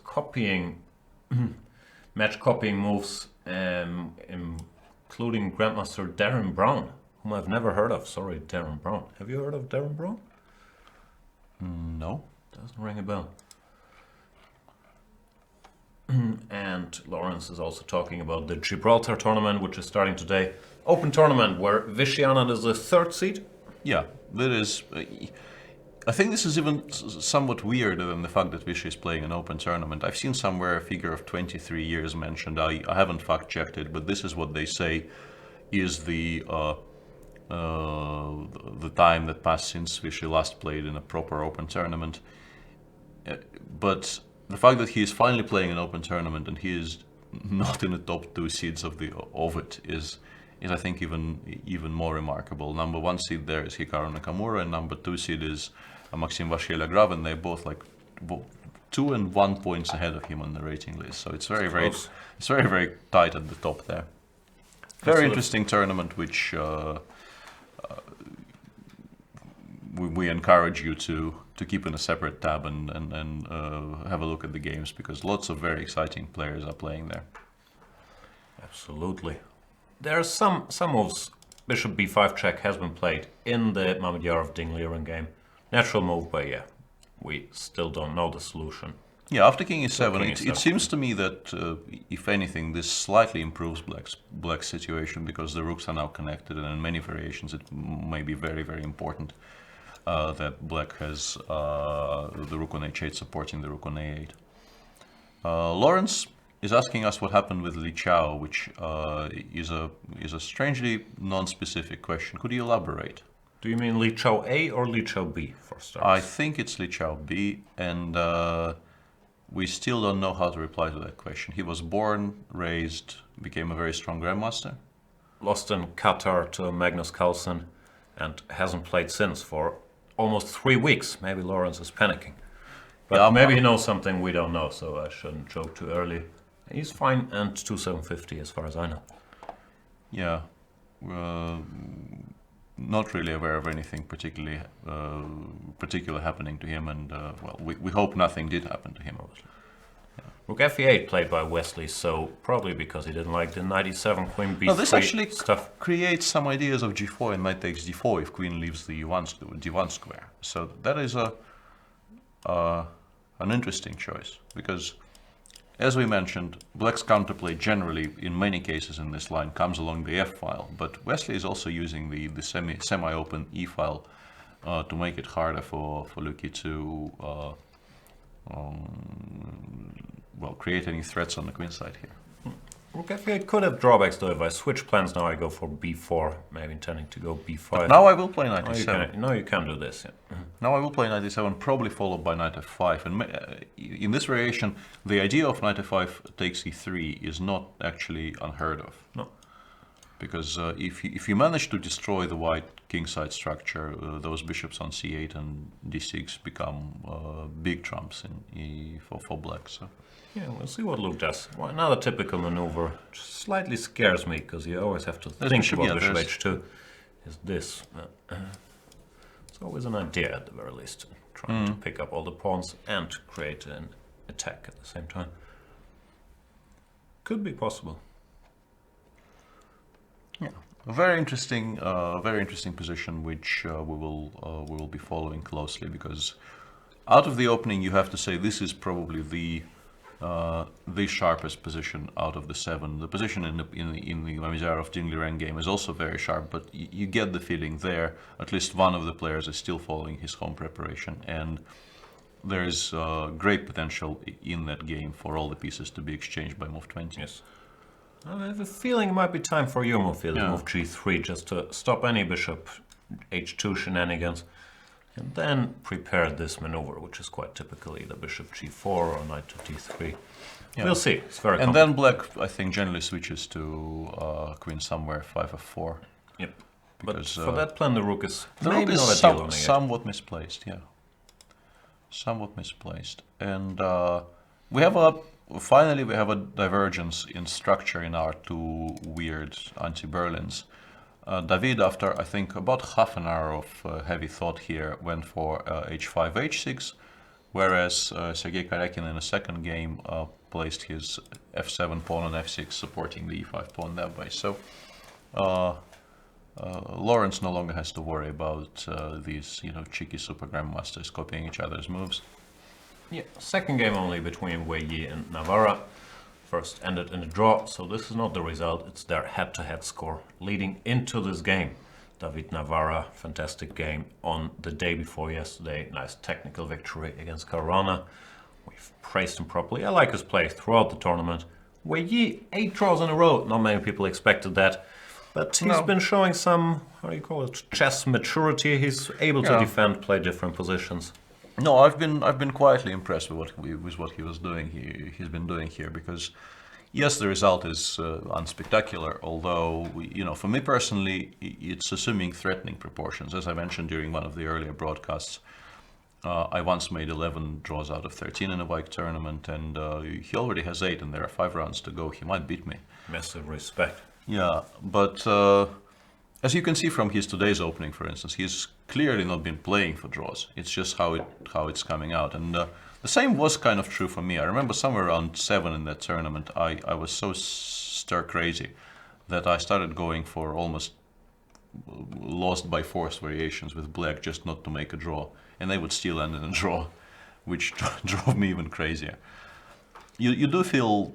match copying moves, including Grandmaster Darren Brown, whom I've never heard of. Sorry, Darren Brown. Have you heard of Darren Brown? No. Doesn't ring a bell. And Lawrence is also talking about the Gibraltar tournament, which is starting today. Open tournament where Vishy Anand is the 3rd seed. Yeah, that is... I think this is even somewhat weirder than the fact that Vishy is playing an open tournament. I've seen somewhere a figure of 23 years mentioned. I haven't fact-checked it, but this is what they say is the time that passed since Vishy last played in a proper open tournament. But the fact that he is finally playing an open tournament and he is not in the top 2 seeds of it is I think even more remarkable. Number 1 seed there is Hikaru Nakamura, and number 2 seed is Maxim Vachier-Lagrave, and they're both like 2 and 1 points ahead of him on the rating list. So it's very tight at the top there. Very interesting tournament, which we encourage you to keep in a separate tab and have a look at the games, because lots of very exciting players are playing there. Absolutely. There are some moves. Bishop b5 check has been played in the Mamedyarov Dingliren game. Natural move, but yeah, we still don't know the solution. Yeah, after king e7, it seems to me that, if anything, this slightly improves Black's situation, because the rooks are now connected, and in many variations it may be very, very important that Black has the rook on h8 supporting the rook on a8. Lawrence is asking us what happened with Li Chao, which is a strangely non-specific question. Could you elaborate? Do you mean Li Chao A or Li Chao B for starters? I think it's Li Chao B, and we still don't know how to reply to that question. He was born, raised, became a very strong grandmaster. Lost in Qatar to Magnus Carlsen and hasn't played since for almost 3 weeks. Maybe Lawrence is panicking. But yeah, maybe he knows something we don't know, so I shouldn't joke too early. He's fine, and 2750 as far as I know. Yeah. Not really aware of anything particular happening to him, and well, we hope nothing did happen to him, obviously. Yeah. Rook f8 played by Wesley, so probably because he didn't like the knight e7, queen b3 this actually stuff. Creates some ideas of g4 and knight takes d4 if queen leaves the d1 square. So that is an interesting choice, because, as we mentioned, Black's counterplay generally, in many cases in this line, comes along the f-file, but Wesley is also using the semi-open e-file to make it harder for Luki to well, create any threats on the queen side here. Rook f8 could have drawbacks though. If I switch plans now, I go for b4, maybe intending to go b5. But now I will play knight e7. No, you can do this. Yeah. Now I will play knight e7, probably followed by knight f5. And in this variation, the idea of knight f5 takes e3 is not actually unheard of. No. Because if you manage to destroy the white kingside structure, those bishops on c8 and d6 become big trumps for Black. So. Yeah, we'll see what Luke does. Well, another typical maneuver, which slightly scares me, because you always have to think about bishop h2, is this. It's always an idea, at the very least, trying to pick up all the pawns and create an attack at the same time. Could be possible. Yeah, a very interesting position, which we will be following closely, because out of the opening, you have to say this is probably the sharpest position out of the 7. The position in the Mamedyarov Dingliren game is also very sharp, but you get the feeling there at least one of the players is still following his home preparation, and there is great potential in that game for all the pieces to be exchanged by move 20. Yes. I have a feeling it might be time for your move here, move g3, just to stop any bishop h2 shenanigans. And then prepare this maneuver, which is quite typical, either bishop g4 or knight to d3. Yeah. We'll see. It's very then Black, I think, generally switches to queen somewhere 5 f4. Yep. But for that plan, the rook is the maybe rook not is ideal on the edge. somewhat misplaced, yeah. Somewhat misplaced. And we have a finally we have a divergence in structure in our two weird anti-Berlins. David, after I think about half an hour of heavy thought here, went for h5, h6, whereas Sergei Karyakin in the second game placed his f7 pawn on f6, supporting the e5 pawn that way. So Lawrence no longer has to worry about these, cheeky super grandmasters copying each other's moves. Yeah, second game only between Wei Yi and Navarra. First ended in a draw, so this is not the result, it's their head-to-head score leading into this game. David Navarra, fantastic game on the day before yesterday, nice technical victory against Caruana. We've praised him properly, I like his play throughout the tournament. Wei Yi, 8 draws in a row, not many people expected that. But he's been showing some, chess maturity, he's able to defend, play different positions. No, I've been quietly impressed with what he was doing. He's been doing here because, yes, the result is unspectacular. Although, for me personally, it's assuming threatening proportions. As I mentioned during one of the earlier broadcasts, I once made 11 draws out of 13 in a bike tournament, and he already has 8, and there are 5 rounds to go. He might beat me. Massive respect. Yeah, but as you can see from his today's opening, for instance, he's clearly not been playing for draws. It's just how it's coming out. And the same was kind of true for me. I remember somewhere around 7 in that tournament, I was so stir crazy that I started going for almost lost by force variations with black just not to make a draw. And they would still end in a draw, which drove me even crazier. You do feel...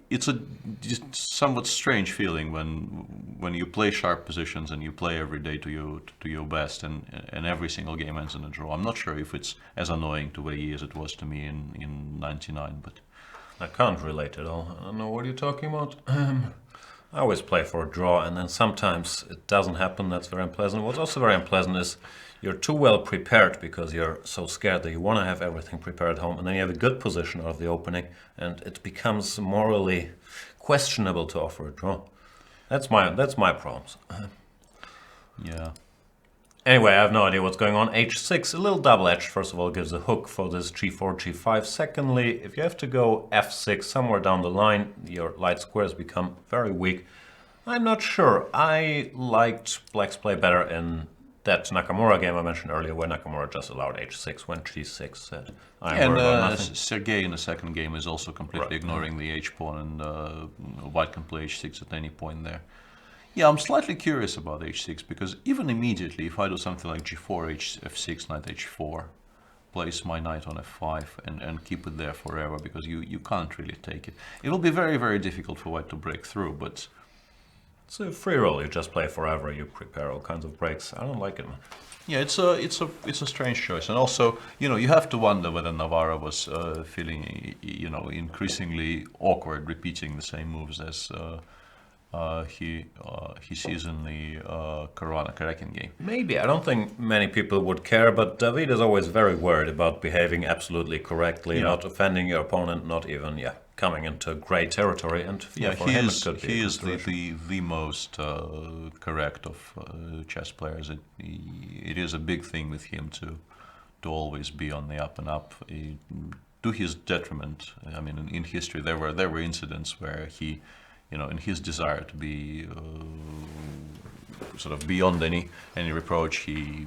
It's a just somewhat strange feeling when you play sharp positions and you play every day to your best, and every single game ends in a draw. I'm not sure if it's as annoying to Wei Yi as it was to me in '99, but I can't relate at all. I don't know what you're talking about. I always play for a draw, and then sometimes it doesn't happen. That's very unpleasant. What's also very unpleasant is you're too well prepared because you're so scared that you want to have everything prepared at home, and then you have a good position out of the opening, and it becomes morally questionable to offer a draw. That's my problems. yeah. Anyway, I have no idea what's going on. h6, a little double-edged. First of all, gives a hook for this g4, g5. Secondly, if you have to go f6 somewhere down the line, your light squares become very weak. I'm not sure. I liked Black's play better in that Nakamura game I mentioned earlier, where Nakamura just allowed h6 when g6 said, I'm worried about nothing. Sergei in the second game is also completely ignoring the h-pawn, and white can play h6 at any point there. Yeah, I'm slightly curious about h6, because even immediately, if I do something like g4, f6, knight h4, place my knight on f5 and keep it there forever, because you can't really take it. It will be very, very difficult for white to break through, but... It's a free roll, you just play forever, you prepare all kinds of breaks. I don't like it, man. Yeah, it's a strange choice, and also, you have to wonder whether Navarra was feeling, increasingly awkward repeating the same moves as he sees in the Karyakin game. Maybe. I don't think many people would care, but David is always very worried about behaving absolutely correctly, not offending your opponent, not even, coming into grey territory. And for him it could be. He is the most correct of chess players. It is a big thing with him to always be on the up and up. To his detriment, I mean, in history there were incidents where he, in his desire to be sort of beyond any reproach, he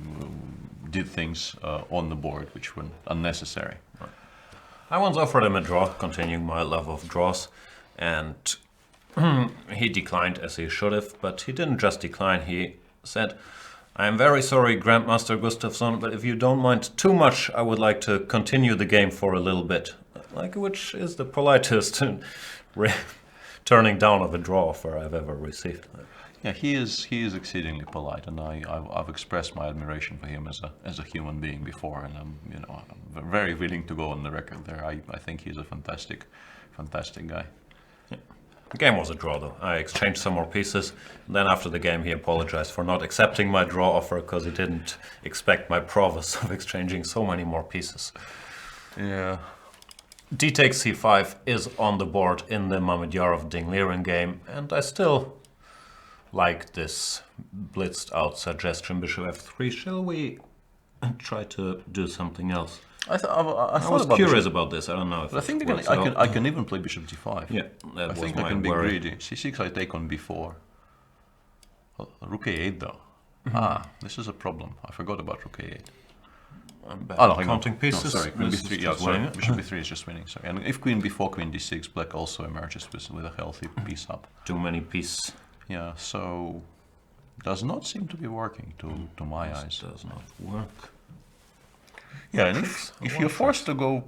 did things on the board which were unnecessary. Right. I once offered him a draw, continuing my love of draws, and he declined, as he should have, but he didn't just decline, he said, I am very sorry, Grandmaster Gustafsson, but if you don't mind too much, I would like to continue the game for a little bit. Which is the politest turning down of a draw offer I've ever received. Yeah, he is exceedingly polite, and I've expressed my admiration for him as a human being before, and I'm very willing to go on the record there. I think he's a fantastic guy. Yeah. The game was a draw, though. I exchanged some more pieces, and then after the game he apologized for not accepting my draw offer because he didn't expect my prowess of exchanging so many more pieces. Yeah. D takes c5 is on the board in the Mamedyarov Dinglirin game, and I still like this blitzed out suggestion, bishop f3. Shall we try to do something else? I thought was about curious bishop, about this. I don't know if but I think it I works can, out. I can even play bishop d5. Yeah, that I was think my I can be worry. greedy. c6 I take on b4. Oh, rook a8 though. This is a problem. I forgot about rook a8. I'm bad Oh, at no, counting no, pieces. sorry, queen This b3. is Yeah, just sorry, winning it. bishop b3 is just winning. Sorry, and if queen b4, queen d6, black also emerges with a healthy piece up. Too many pieces. Yeah, so does not seem to be working to my eyes. Does not work. Yeah, and Tricks. if you're forced to go,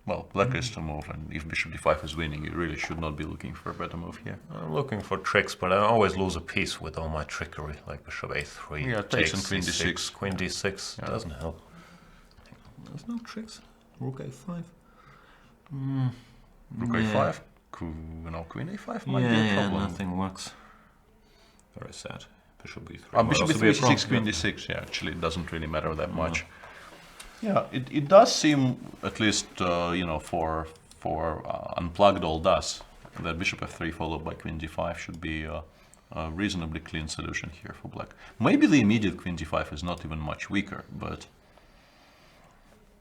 well, black is to move, and if bishop d5 is winning, you really should not be looking for a better move here. I'm looking for tricks, but I always lose a piece with all my trickery, like bishop a3. Yeah, takes and queen c6, d6. Queen d6 doesn't help. There's no tricks. Rook a5. Rook a5, no, queen a5 might be a problem. Nothing works. Very sad. Bishop b3. Bishop might also b3, be a c6, queen problem. d6. Yeah, actually, it doesn't really matter that much. Yeah, it does seem, at least for unplugged all does, that bishop f3 followed by queen d5 should be a reasonably clean solution here for black. Maybe the immediate queen d5 is not even much weaker, but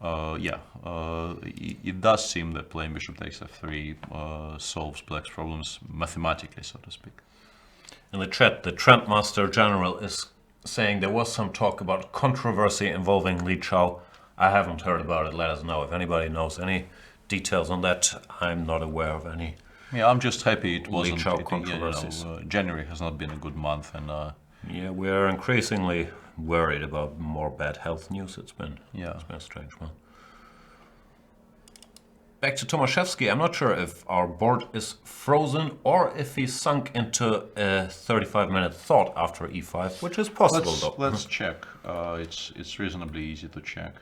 it does seem that playing bishop takes f3 solves black's problems mathematically, so to speak. In the chat, the Trendmaster General is saying there was some talk about controversy involving Li Chao. I haven't heard about it. Let us know if anybody knows any details on that. I'm not aware of any. Yeah, I'm just happy it wasn't. Chao controversies. January has not been a good month, and Yeah, we're increasingly worried about more bad health news. It's been a strange one. Back to Tomaszewski. I'm not sure if our board is frozen or if he sunk into a 35-minute thought after e5, which is possible though. Let's check. It's reasonably easy to check.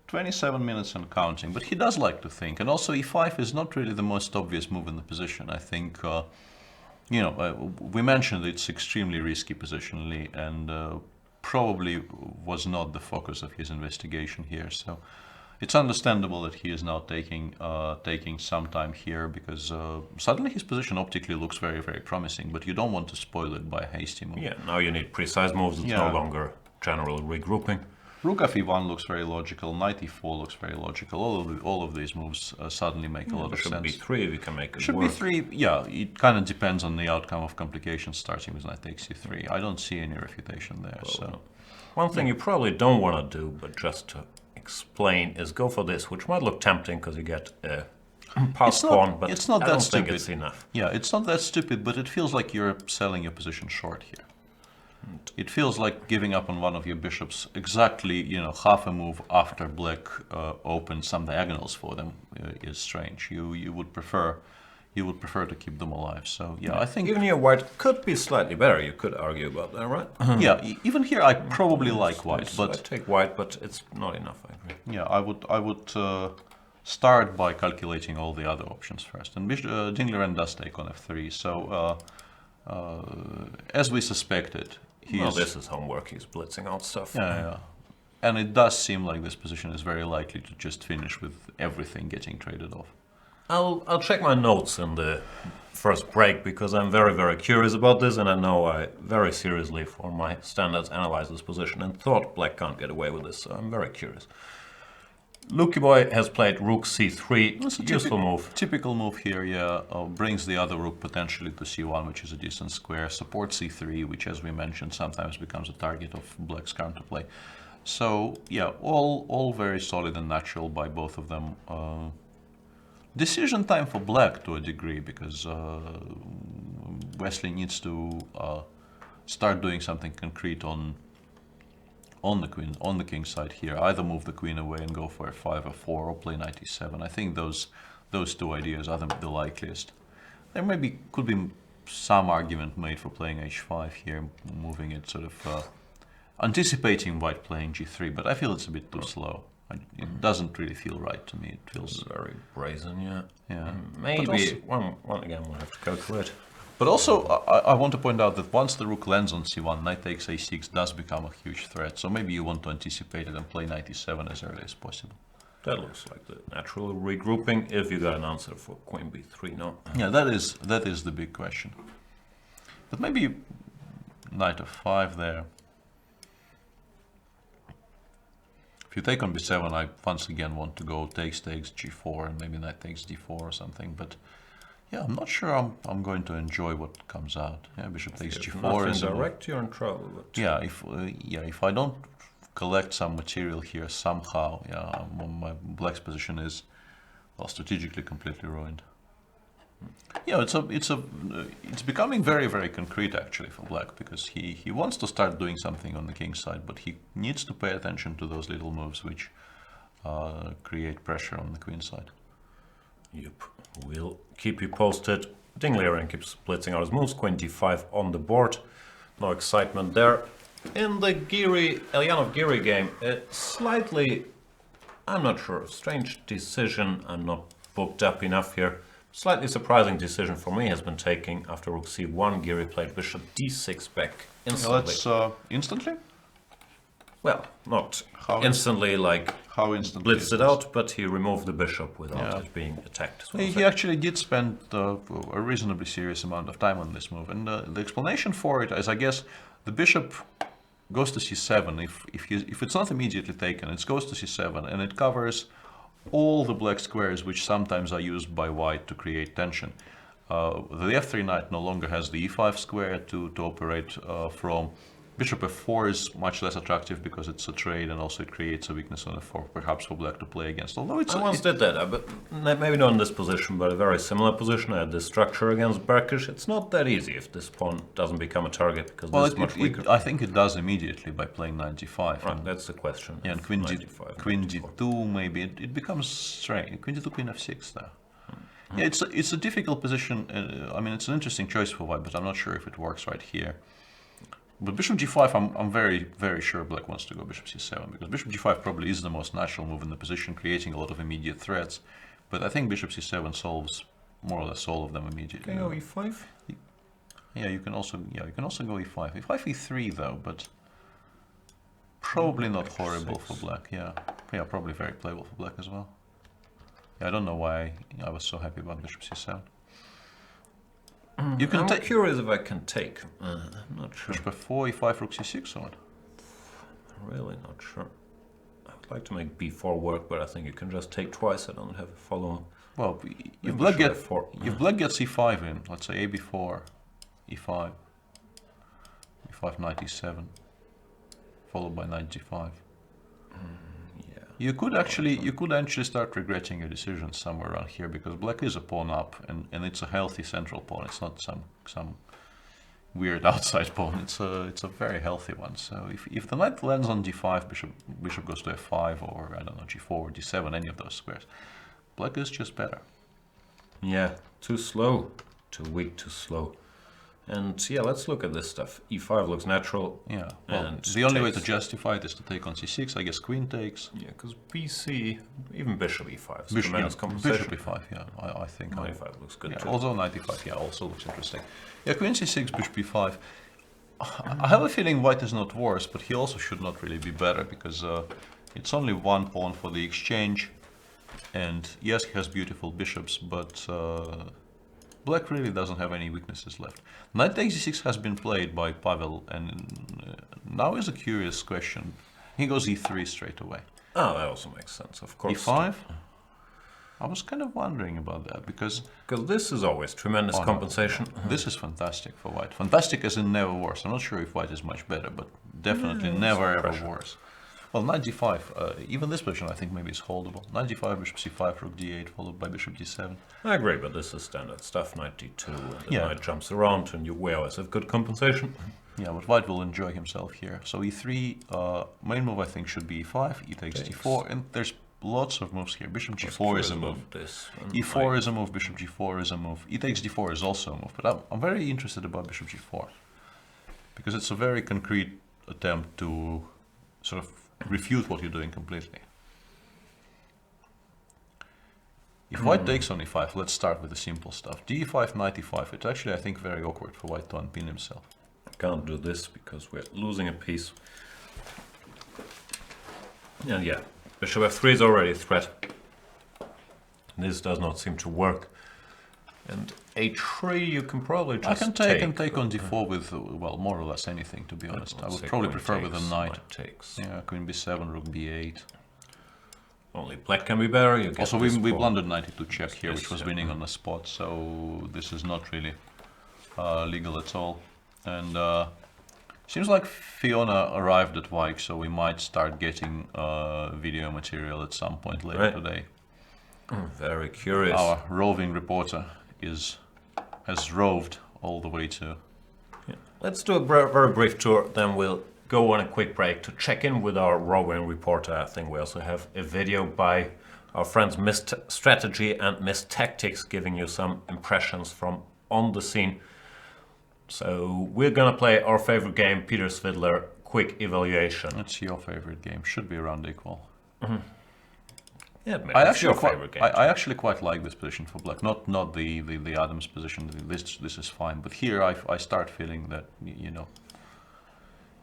27 minutes and counting, but he does like to think, and also e5 is not really the most obvious move in the position. I think, we mentioned it's extremely risky positionally, and probably was not the focus of his investigation here. So it's understandable that he is now taking some time here, because suddenly his position optically looks very, very promising, but you don't want to spoil it by a hasty move. Yeah, now you need precise moves. It's no longer general regrouping. Rook f1 looks very logical, knight e4 looks very logical. All of these moves suddenly make a lot of sense. Bishop b3, we can make it Bishop work. b3, yeah, it kind of depends on the outcome of complications, starting with knight takes c3. I don't see any refutation there. So one thing you probably don't want to do, but just to explain, is go for this, which might look tempting because you get a pass pawn, but it's not I that don't stupid. think it's enough. Yeah, it's not that stupid, but it feels like you're selling your position short here. It feels like giving up on one of your bishops exactly, half a move after black opens some diagonals for them is strange. You would prefer to keep them alive. So yeah, I think even here white could be slightly better. You could argue about that, right? Yeah, even here I probably like white, but I take white, but it's not enough. I agree. Yeah, I would start by calculating all the other options first. And Dingleren does take on f3. So as we suspected. This is homework. He's blitzing out stuff. Yeah. And it does seem like this position is very likely to just finish with everything getting traded off. I'll check my notes in the first break, because I'm very, very curious about this, and I know I very seriously, for my standards, analyzed this position and thought black can't get away with this, so I'm very curious. Lucky Boy has played rook c3. That's a useful move. Typical move here, yeah. Brings the other rook potentially to c1, which is a decent square. Supports c3, which, as we mentioned, sometimes becomes a target of black's counterplay. So, yeah, all very solid and natural by both of them. Decision time for black to a degree, because Wesley needs to start doing something concrete on the king side here. Either move the queen away and go for f5 or 4, or play knight e7. I think those two ideas are the likeliest. There maybe could be some argument made for playing h5 here, moving it sort of anticipating white playing g3, but I feel it's a bit too slow. It doesn't really feel right to me. It feels very brazen, yeah. Yeah. Maybe one again we'll have to calculate. But also, I want to point out that once the rook lands on c1, knight takes a6 does become a huge threat. So maybe you want to anticipate it and play knight e7 as early as possible. That looks like the natural regrouping, if you got an answer for queen b3, no? Yeah, that is the big question. But maybe knight f5 there. If you take on b7, I once again want to go takes g4 and maybe knight takes d4 or something. But yeah, I'm not sure I'm going to enjoy what comes out. Yeah, bishop takes g4 is direct, you're in trouble. But yeah, if I don't collect some material here somehow, yeah, my black's position is, well, strategically completely ruined. Yeah, it's becoming very, very concrete actually for black, because he wants to start doing something on the king side, but he needs to pay attention to those little moves which create pressure on the queen side. Yep, we'll keep you posted. Dinglieren keeps blitzing out his moves. Queen d5 on the board. No excitement there. In the Elyanov Giri game, slightly, I'm not sure, strange decision. I'm not booked up enough here. Slightly surprising decision for me has been taken after rook c1. Giri played bishop d6 back instantly. Let's instantly? Well, not instantly, like how instantly blitzed it out, but he removed the bishop without it being attacked. He actually did spend a reasonably serious amount of time on this move, and the explanation for it is, I guess, the bishop goes to c7. If it's not immediately taken, it goes to c7, and it covers all the black squares which sometimes are used by white to create tension. The f3 knight no longer has the e5 square to operate from. Bishop f4 is much less attractive because it's a trade, and also it creates a weakness on f4, perhaps for black to play against. Although I once did that, but maybe not in this position, but a very similar position. I had this structure against Berkish. It's not that easy if this pawn doesn't become a target, because this is much weaker. I think it does immediately by playing knight g5. Right, that's the question. Yeah, and queen g2 maybe it becomes strange. Queen d2, queen f6 there. Yeah, it's a difficult position. I mean, it's an interesting choice for white, but I'm not sure if it works right here. But bishop g5, I'm very, very sure black wants to go bishop c7, because bishop g5 probably is the most natural move in the position, creating a lot of immediate threats. But I think bishop c7 solves more or less all of them immediately. Can you go e5? Yeah, you can also go e5. e5, e3 though, but probably not horrible for black. Yeah, probably very playable for black as well. Yeah, I don't know why I was so happy about bishop c7. You can I'm curious if I can take. I'm not sure. Bishop f4, e5, rook c6 or what? Really not sure. I would like to make b4 work, but I think you can just take twice. I don't have a follow. Well, if black gets e5 in, let's say a b4, e5, e5, knight e7, followed by knight g5. You could actually start regretting your decisions somewhere around here, because black is a pawn up, and it's a healthy central pawn. It's not some weird outside pawn. It's a very healthy one. So if the knight lands on d5, bishop goes to f5, or I don't know, g4 or d7, any of those squares, black is just better. Yeah, too slow, too weak, too slow. And yeah, let's look at this stuff. e5 looks natural. Yeah, well, and the only way to justify it is to take on c6. I guess queen takes. Yeah, because bc, even bishop e5 is tremendous compensation. Bishop e5, yeah, I think. Knight e5 looks good too. Also knight e5, yeah, also looks interesting. Yeah, queen c6, bishop e5. I have a feeling white is not worse, but he also should not really be better, because it's only one pawn for the exchange. And yes, he has beautiful bishops, but black really doesn't have any weaknesses left. Knight takes d6 has been played by Pavel, and now is a curious question. He goes e3 straight away. Oh, that also makes sense, of course. e5? I was kind of wondering about that, because this is always tremendous compensation. This is fantastic for white. Fantastic as in never worse. I'm not sure if white is much better, but definitely never ever worse. Well, knight g5, even this position I think maybe is holdable. Knight g5, bishop c5, rook d8, followed by bishop d7. I agree, but this is standard stuff. Knight d2, and the knight jumps around, and we always have good compensation. Yeah, but white will enjoy himself here. So e3, main move I think should be e5, e takes d4, and there's lots of moves here. Bishop g4 is a move. e4 is a move, bishop g4 is a move. E takes d4 is also a move, but I'm very interested about bishop g4, because it's a very concrete attempt to sort of refute what you're doing completely. If white takes on e5, let's start with the simple stuff. d5, knight e5. It's actually, I think, very awkward for white to unpin himself. I can't do this because we're losing a piece. And yeah, bishop f3 is already a threat. This does not seem to work. And a3 you can probably just I can take on d4 with, well, more or less anything, to be honest. I let's would say probably queen prefer with a takes, knight. takes. Yeah, queen b7, rook b8. Only black can be better. You get Also, this we pawn. blundered knight e2 check here, Yes, which was yeah. winning on the spot, so this is not really legal at all. And seems like Fiona arrived at Wyke, so we might start getting video material at some point later today. Very curious. Our roving reporter has roved all the way to... Yeah. Let's do a very brief tour, then we'll go on a quick break to check in with our roving reporter. I think we also have a video by our friends Miss Strategy and Miss Tactics giving you some impressions from on the scene. So we're gonna play our favorite game, Peter Svidler, quick evaluation. It's your favorite game, should be around equal. Yeah, maybe it's your favorite game. I actually quite like this position for black. Not the Adams position. This is fine, but here I start feeling that, you know,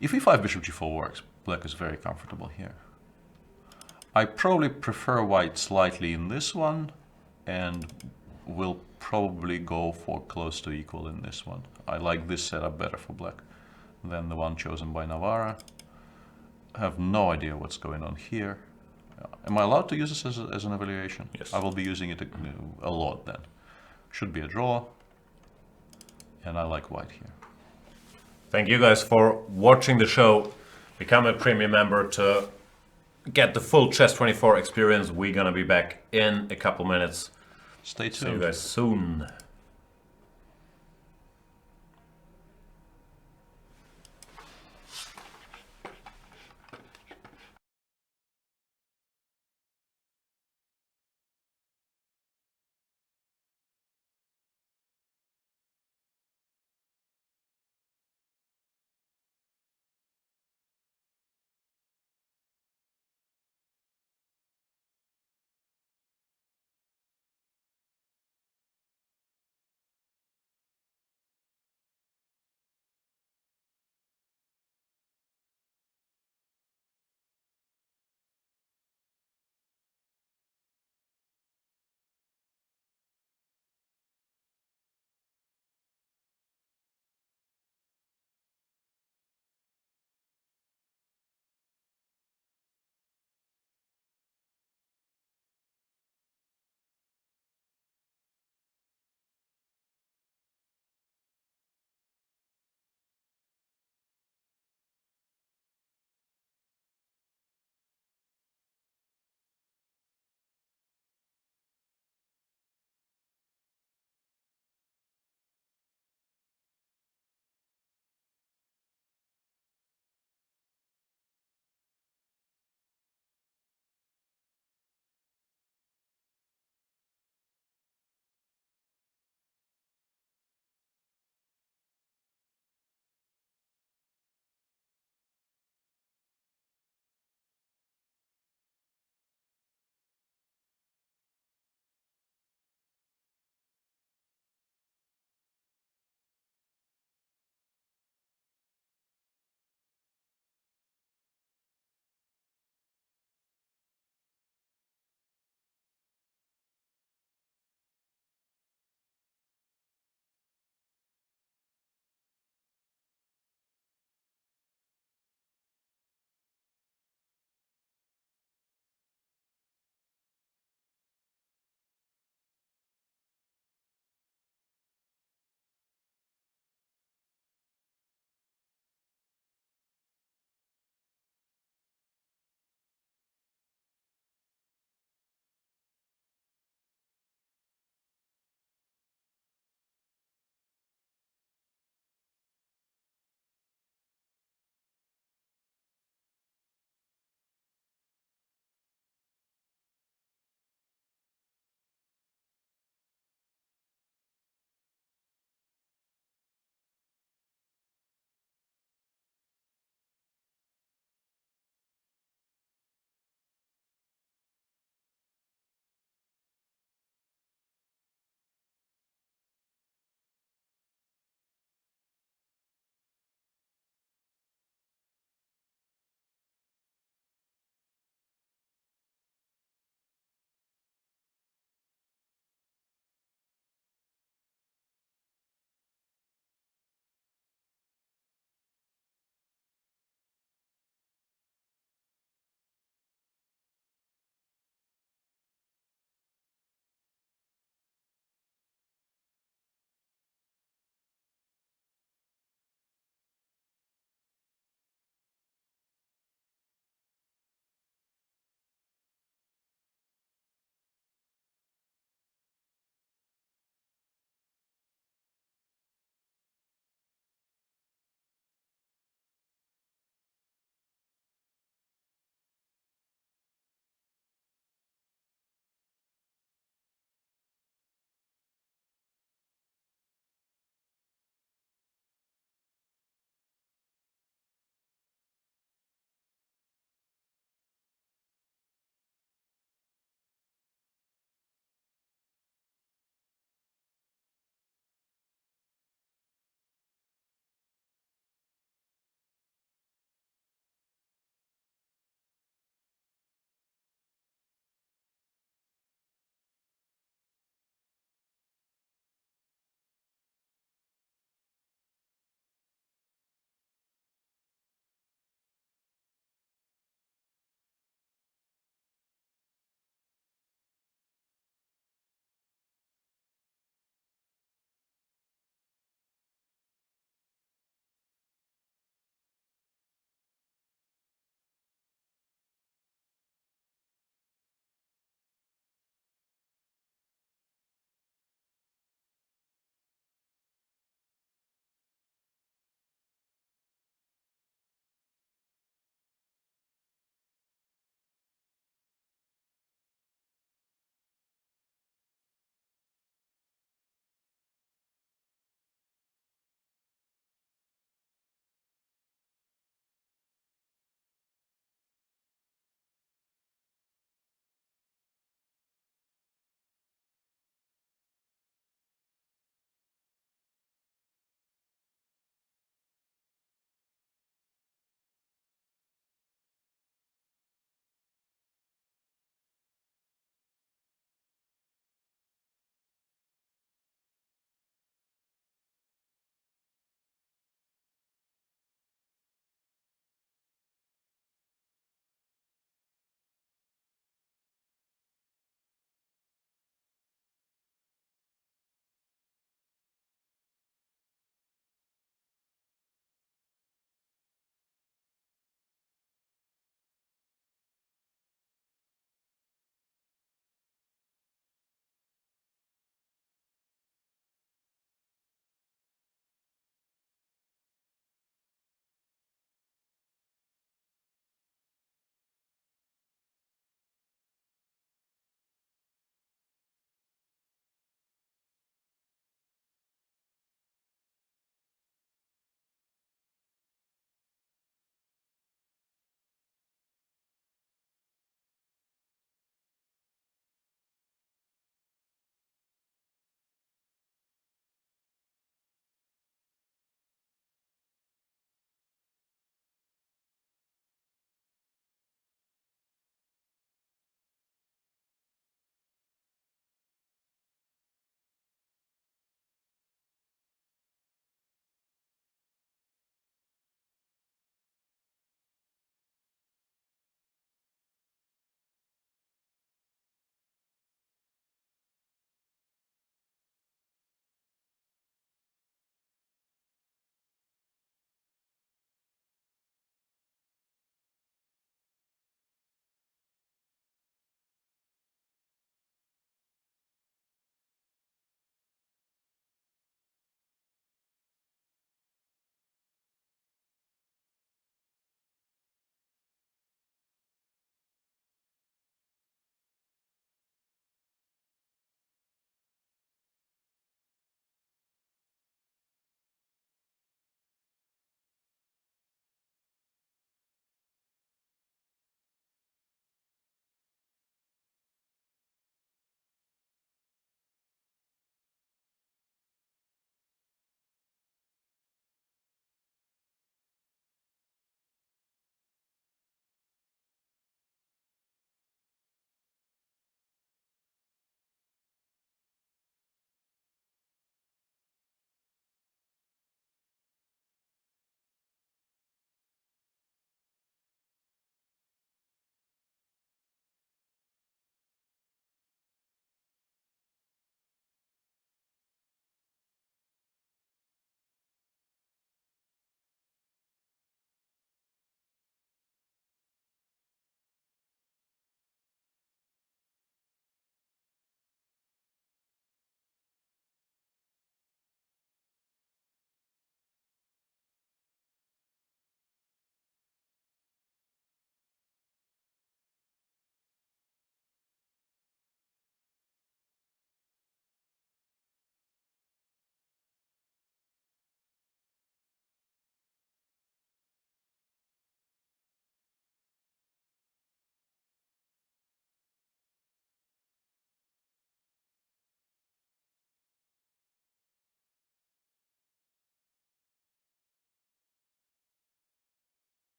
if e5 bishop g4 works, black is very comfortable here. I probably prefer white slightly in this one, and will probably go for close to equal in this one. I like this setup better for black than the one chosen by Navarra. I have no idea what's going on here. Am I allowed to use this as an evaluation? Yes. I will be using it a lot then. Should be a draw. And I like white here. Thank you guys for watching the show. Become a premium member to get the full Chess24 experience. We're gonna be back in a couple minutes. Stay tuned. See you guys soon.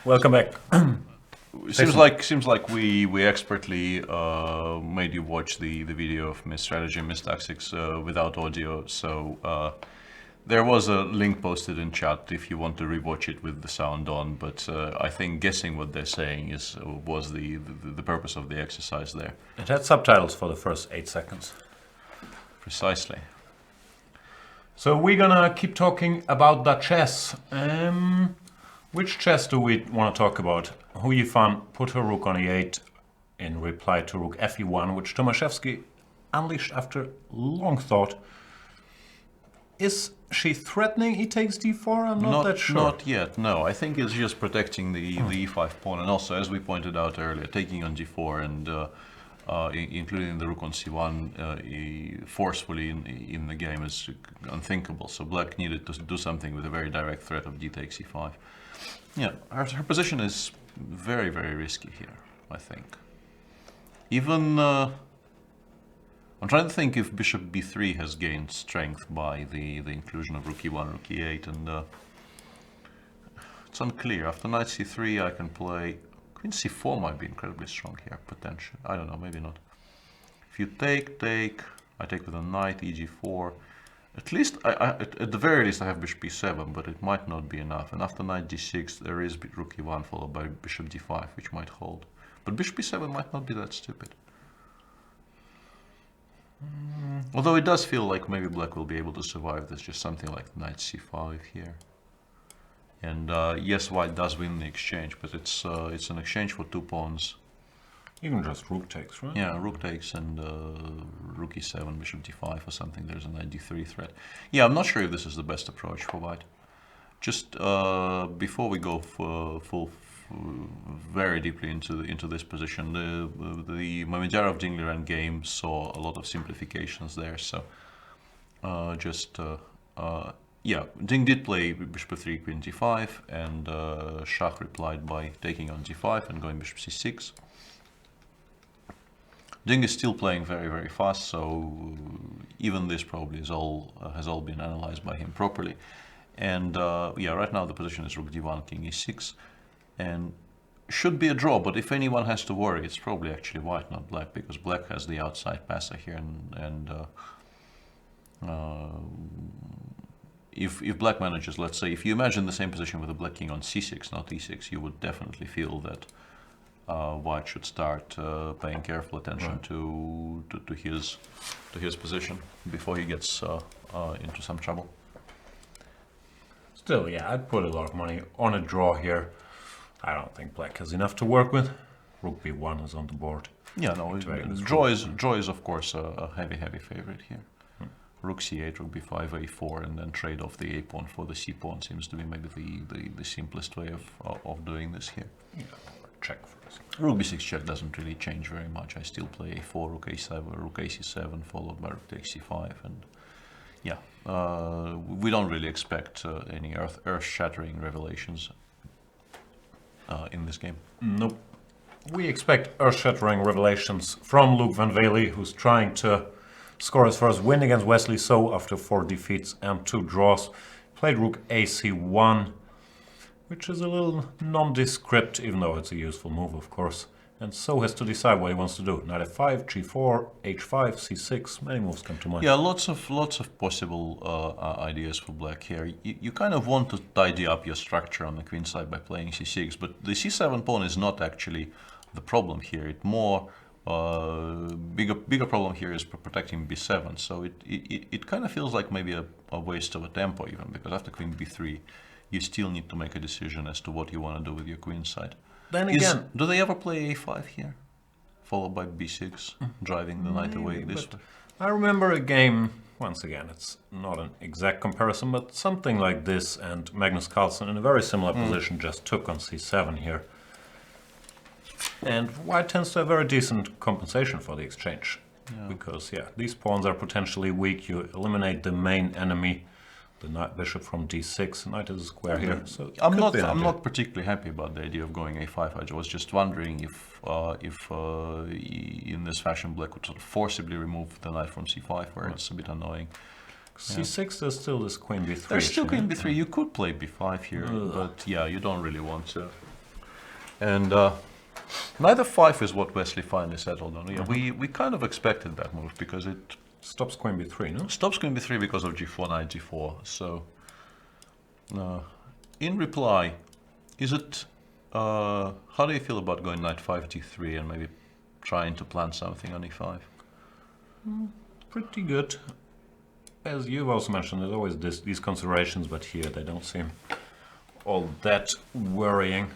Welcome back. Seems like we expertly made you watch the video of Miss Strategy and Miss Tactics without audio. So there was a link posted in chat if you want to rewatch it with the sound on. But I think guessing what they're saying was the purpose of the exercise there. It had subtitles for the first 8 seconds. Precisely. So we're gonna keep talking about the chess. Which chess do we want to talk about? Hu Yifan put her rook on e8 in reply to rook fe1, which Tomaszewski unleashed after long thought. Is she threatening he takes d4? I'm not that sure. Not yet, no. I think it's just protecting the e5 pawn, and also, as we pointed out earlier, taking on g4 and including the rook on c1 forcefully in the game is unthinkable. So black needed to do something with a very direct threat of d takes e5. Yeah, her position is very, very risky here, I think. Even, I'm trying to think if bishop b3 has gained strength by the inclusion of rook e1, rook e8, and it's unclear. After knight c3 I can play, queen c4 might be incredibly strong here, potentially. I don't know, maybe not. If you take, I take with a knight, eg4. At least, at the very least, I have bishop b7, but it might not be enough. And after knight d6, there is rook e1 followed by bishop d5, which might hold. But bishop b7 might not be that stupid. Although it does feel like maybe black will be able to survive this, just something like knight c5 here. And yes, white does win the exchange, but it's an exchange for 2 pawns. Even just rook takes, right? Yeah, rook takes and rook e7, bishop d5 or something. There's a knight d3 threat. Yeah, I'm not sure if this is the best approach for white. Just before we go very deeply into this position, the Mamedyarov-Dingler game saw a lot of simplifications there. So yeah, Ding did play bishop 3 queen d5, and Shah replied by taking on g5 and going bishop c6. Ding is still playing very, very fast, so even this probably has all been analyzed by him properly. And yeah, right now the position is rook d1, king e6, and should be a draw. But if anyone has to worry, it's probably actually white, not black, because black has the outside passer here, and if black manages, let's say, if you imagine the same position with a black king on c6, not e6, you would definitely feel that white should start paying careful attention to his position before he gets into some trouble. Still, yeah, I'd put a lot of money on a draw here. I don't think black has enough to work with. Rook b1 is on the board. Yeah, no, draw is of course a heavy favorite here. Rook c8, rook b5, a4, and then trade off the a pawn for the c pawn seems to be maybe the simplest way of doing this here. Yeah, check first. Rook b6 check doesn't really change very much. I still play a4, rook a7, rook ac7, followed by rook takes c5, and yeah, we don't really expect any earth-shattering revelations in this game. Nope. We expect earth-shattering revelations from Luke Van Velde, who's trying to score his first win against Wesley So after 4 defeats and 2 draws. Played rook ac1, which is a little nondescript, even though it's a useful move, of course. And So has to decide what he wants to do. Knight f5, g4, h5, c6. Many moves come to mind. Yeah, lots of possible ideas for black here. You kind of want to tidy up your structure on the queen side by playing c6, but the c7 pawn is not actually the problem here. It more bigger problem here is protecting b7. So it kind of feels like maybe a waste of a tempo even, because after queen b3, you still need to make a decision as to what you want to do with your queen side. Then again, do they ever play a5 here, followed by b6, driving the knight away this way? I remember a game, once again, it's not an exact comparison, but something like this, and Magnus Carlsen in a very similar position just took on c7 here. And white tends to have very decent compensation for the exchange. Yeah. Because, yeah, these pawns are potentially weak. You eliminate the main enemy, the knight bishop from d6. Knight is a square here. So I'm not particularly happy about the idea of going a5. I was just wondering if in this fashion black would sort of forcibly remove the knight from c5, where it's a bit annoying. c6, there's still this queen b3. There's still queen b3. You could play b5 here, but yeah, you don't really want to. And knight f5 is what Wesley finally settled on. Yeah, we kind of expected that move because it Stops queen b3, no? stops queen b3 because of g4, knight g4. So, in reply, is it... how do you feel about going knight 5 g3 and maybe trying to plant something on e5? Pretty good. As you've also mentioned, there's always these considerations, but here they don't seem all that worrying.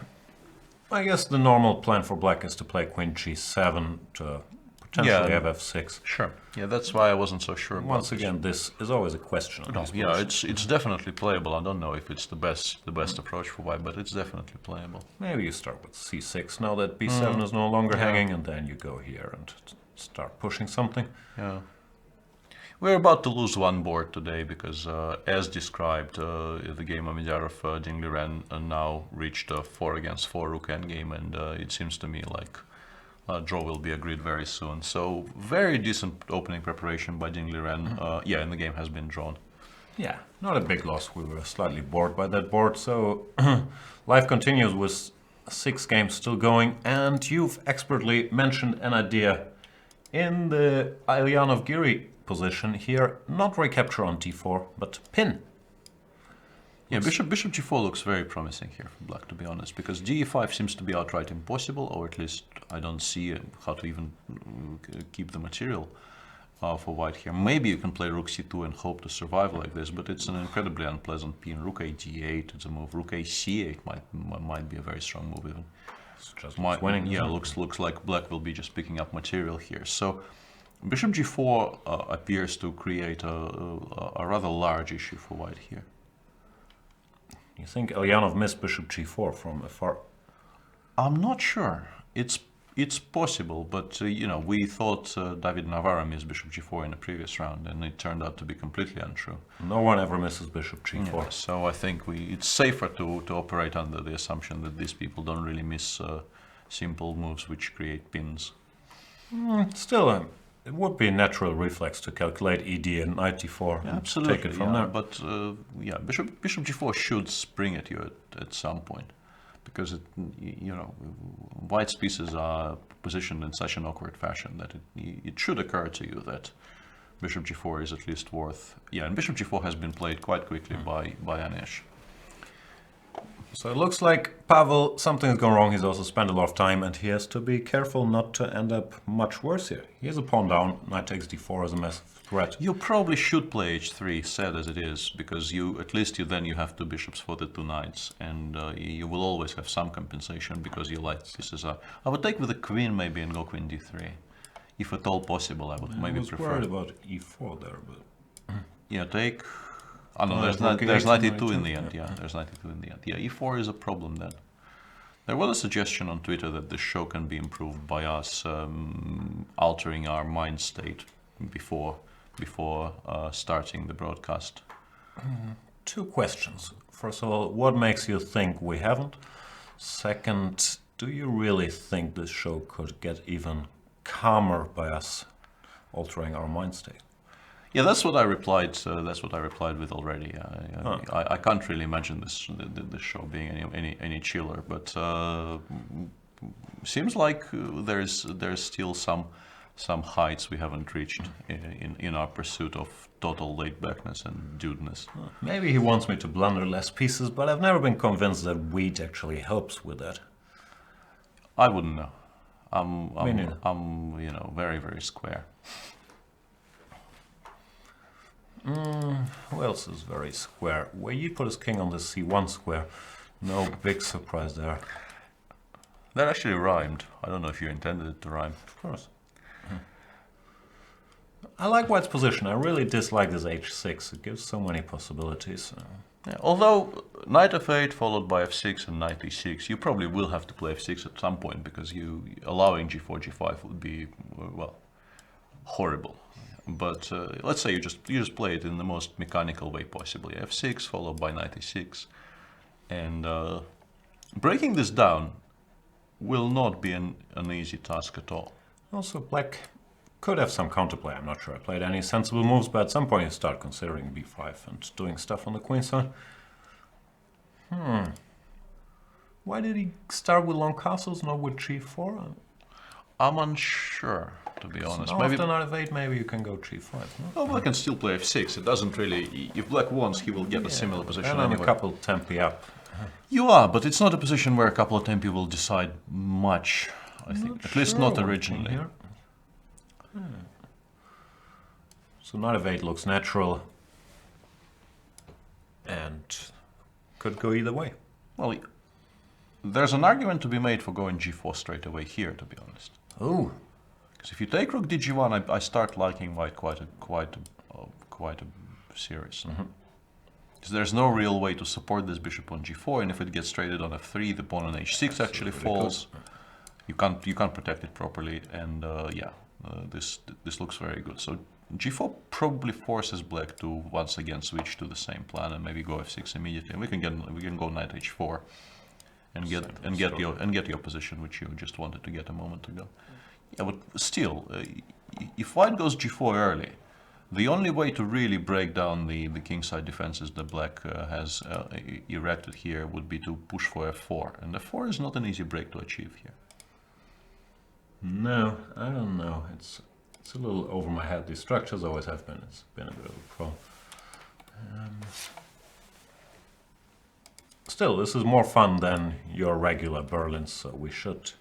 I guess the normal plan for black is to play queen g7 to potentially have f6. Sure. Yeah, that's why I wasn't so sure about Once again, this is always a question. No, yeah, it's definitely playable. I don't know if it's the best approach for white, but it's definitely playable. Maybe you start with c6 now that b7 is no longer hanging, and then you go here and start pushing something. Yeah. We're about to lose one board today because, as described, the game Amidyarov Dingliren now reached a 4 against 4 rook endgame, and it seems to me like draw will be agreed very soon. So very decent opening preparation by Dingliren. Yeah, and the game has been drawn. Yeah, not a big loss. We were slightly bored by that board, so life continues with 6 games still going, and you've expertly mentioned an idea in the Ilyanov Giri position here, not recapture on d4, but pin. Yeah, bishop g4 looks very promising here for black, to be honest, because ge5 seems to be outright impossible, or at least I don't see how to even keep the material for white here. Maybe you can play rook c2 and hope to survive like this, but it's an incredibly unpleasant pin. Rook a g8 is a move. Rook a c8 might be a very strong move even. It's just winning. Yeah, looks like black will be just picking up material here. So bishop g4 appears to create a rather large issue for white here. You think Ilyanov missed bishop g4 from afar? I'm not sure. It's possible, but you know, we thought David Navarro missed bishop g4 in the previous round, and it turned out to be completely untrue. No one ever misses bishop g4. Yeah, so I think it's safer to operate under the assumption that these people don't really miss simple moves which create pins. Still, it would be a natural reflex to calculate ED and knight d4 and absolutely, take it from there. But yeah, bishop g4 should spring at you at some point, because you know, white's pieces are positioned in such an awkward fashion that it should occur to you that bishop g4 is at least worth. Yeah, and bishop g4 has been played quite quickly by Anesh. So it looks like Pavel, something's gone wrong. He's also spent a lot of time, and he has to be careful not to end up much worse here. He has a pawn down, knight takes d4 as a massive threat. You probably should play h3, sad as it is, because at least you have 2 bishops for the 2 knights, and you will always have some compensation because your light pieces are... I would take with the queen maybe and go queen d3. If at all possible, I would maybe prefer... I was worried about e4 there, but... Yeah, take... Oh no, there's knight e2 in the end, yeah, there's knight e2 in the end. Yeah, e4 is a problem then. There was a suggestion on Twitter that the show can be improved by us altering our mind state before starting the broadcast. 2 questions. First of all, what makes you think we haven't? Second, do you really think this show could get even calmer by us altering our mind state? Yeah, that's what I replied. That's what I replied with already. I can't really imagine this show being any chiller, but seems like there's still some heights we haven't reached in our pursuit of total laid-backness and dudeness. Maybe he wants me to blunder less pieces, but I've never been convinced that wheat actually helps with that. I wouldn't know. Me neither. I'm you know, very, very square. Who else is very square? Where you put his king on the c1 square. No big surprise there. That actually rhymed. I don't know if you intended it to rhyme. Of course. I like white's position. I really dislike this h6. It gives so many possibilities. Yeah, although knight f8 followed by f6 and knight e6, you probably will have to play f6 at some point, because allowing g4, g5 would be, well, horrible. But let's say you just play it in the most mechanical way possible. f6 followed by knight e6, and breaking this down will not be an easy task at all. Also, black could have some counterplay. I'm not sure I played any sensible moves, but at some point you start considering b5 and doing stuff on the queen side. Why did he start with long castles, not with g4? I'm unsure, to be honest. Now Maybe after knight of 8, maybe you can go g5. No? oh, Black can still play f6. It doesn't really. If Black wants, he will get a similar position And I'm anyway. a couple tempi up. You are, but it's not a position where a couple of tempi will decide much. I think, at least not originally. Here. So knight of 8 looks natural, and could go either way. Well, there's an argument to be made for going g4 straight away here, to be honest. Oh, Because if you take rook dg1, I start liking white quite a series. Because there's no real way to support this bishop on g4, and if it gets traded on f3, the pawn on h6 actually falls. You can't protect it properly, and this looks very good. So g4 probably forces Black to once again switch to the same plan and maybe go f6 immediately, and we can go knight h4 and get the opposition which you just wanted to get a moment ago. Yeah, but still, if white goes g4 early, the only way to really break down the kingside defenses that Black has erected here would be to push for f4, and f4 is not an easy break to achieve here. no, I don't know. It's a little over my head. These structures always have been. It's been a bit of a problem. Still, this is more fun than your regular Berlins, so we should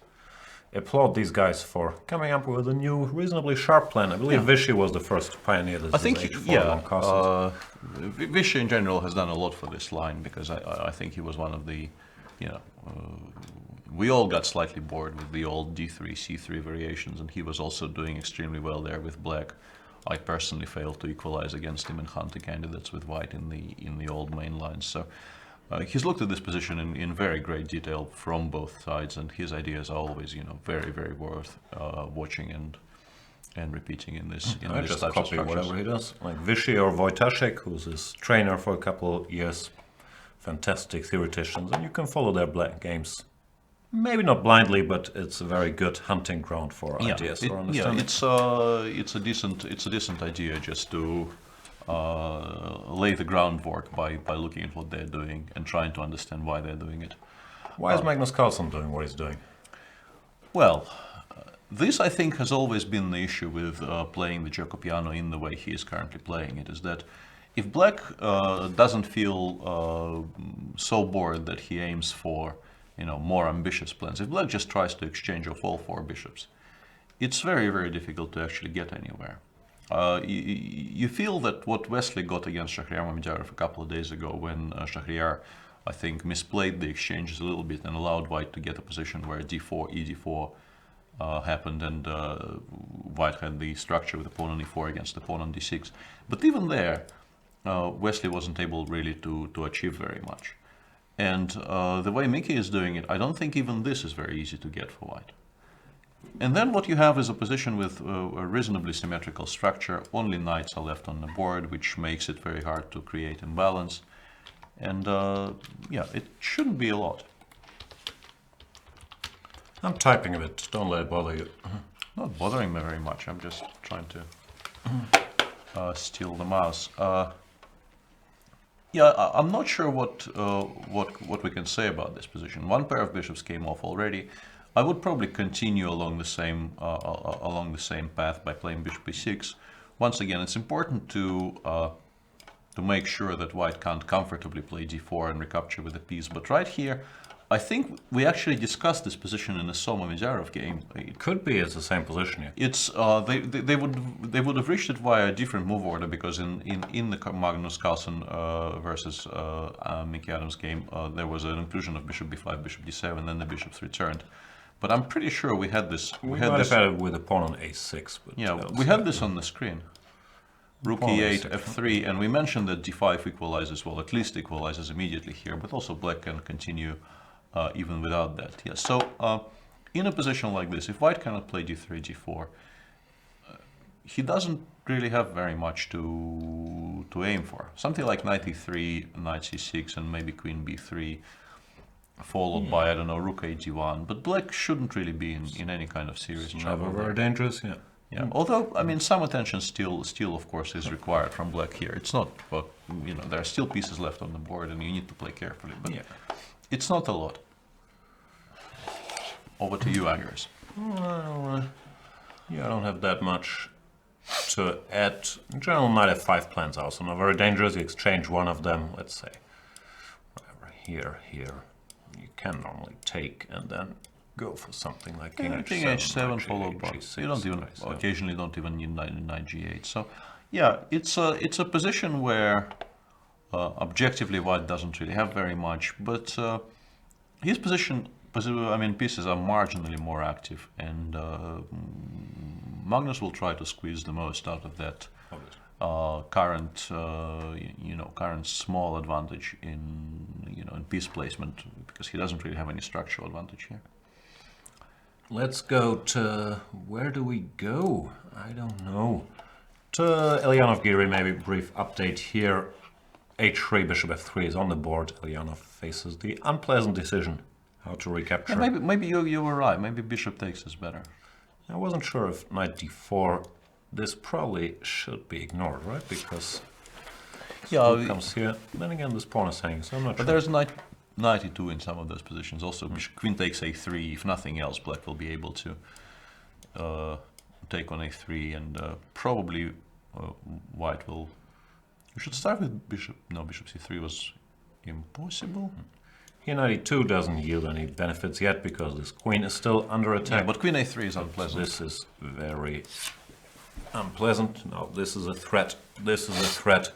applaud these guys for coming up with a new, reasonably sharp plan. I believe Vichy was the first to pioneer this. I think, long castles. Vichy in general has done a lot for this line, because I think he was one of the, we all got slightly bored with the old d3, c3 variations, and he was also doing extremely well there with Black. I personally failed to equalize against him and hunt the candidates with white in the old main lines. So he's looked at this position in very great detail from both sides, and his ideas are always, very, very worth watching and repeating in this. I just copy whatever he does, like Vichy or Wojtaszek, who's his trainer for a couple of years. Fantastic theoreticians, and you can follow their games. Maybe not blindly, but it's a very good hunting ground for ideas or understanding. It's a decent idea just to lay the groundwork by looking at what they're doing and trying to understand why they're doing it. Why is Magnus Carlsen doing what he's doing? Well, this I think has always been the issue with playing the Giocopiano in the way he is currently playing it, is that if Black doesn't feel so bored that he aims for more ambitious plans, if Black just tries to exchange off all 4 bishops, it's very, very difficult to actually get anywhere. You feel that what Wesley got against Shahryar Mamedov a couple of days ago, when Shahryar, I think, misplayed the exchanges a little bit and allowed white to get a position where d4, e4 happened, and white had the structure with the pawn on e4 against the pawn on d6. But even there, Wesley wasn't able really to achieve very much. And the way Mickey is doing it, I don't think even this is very easy to get for white. And then what you have is a position with a reasonably symmetrical structure. Only knights are left on the board, which makes it very hard to create imbalance. And it shouldn't be a lot. I'm typing a bit, don't let it bother you. Not bothering me very much, I'm just trying to steal the mouse. I'm not sure what we can say about this position. One pair of bishops came off already. I would probably continue along the same path by playing bishop e6. Once again, it's important to make sure that white can't comfortably play d4 and recapture with a piece. But right here, I think we actually discussed this position in a Mamedov game. It could be it's the same position here. It's they would have reached it via a different move order, because in the Magnus Carlsen versus Mickey Adams game, there was an inclusion of bishop b5, bishop d7, then the bishops returned. But I'm pretty sure we had this. We might have had it with a pawn on a6. But yeah, we had this on the screen. Rook e8, f3, and we mentioned that d5 equalizes, well, at least equalizes immediately here, but also Black can continue even without that. Yeah. So in a position like this, if white cannot play d3, d4, he doesn't really have very much to aim for. Something like knight e3, knight c6, and maybe queen b3. Followed by, I don't know, rook a1, but Black shouldn't really be in any kind of serious trouble. Never very dangerous, yeah. Yeah, although, I mean, some attention still of course, is required from Black here. It's not, but, there are still pieces left on the board, and you need to play carefully, but it's not a lot. Over to you, Agris. Well, yeah, I don't have that much to add. In general, knight f5 plans are also not very dangerous. You exchange one of them, let's say, whatever, here. You can normally take and then go for something like king h7, King h7 knight followed by g6, you don't even knight c7. occasionally don't even need knight g8. So yeah, it's a position where objectively white doesn't really have very much, but his position, I mean, pieces are marginally more active, and Magnus will try to squeeze the most out of that current, current small advantage in, in piece placement, because he doesn't really have any structural advantage here. Let's go to, where do we go? I don't know. To Elyanov Giri, maybe brief update here. h3, bishop f3 is on the board. Elyanov faces the unpleasant decision how to recapture. Yeah, maybe you were right. Maybe bishop takes is better. I wasn't sure if knight d4, this probably should be ignored, right? Because yeah, comes here. Then again, this pawn is hanging, so I'm not but sure. there's knight e2 in some of those positions. Also, queen takes a3. If nothing else, black will be able to take on a3, and probably white will. We should start with bishop. No, bishop c3 was impossible. Here knight e2 doesn't yield any benefits yet because this queen is still under attack. Yeah, but queen a3 is unpleasant. This is very unpleasant. No, this is a threat. This is a threat.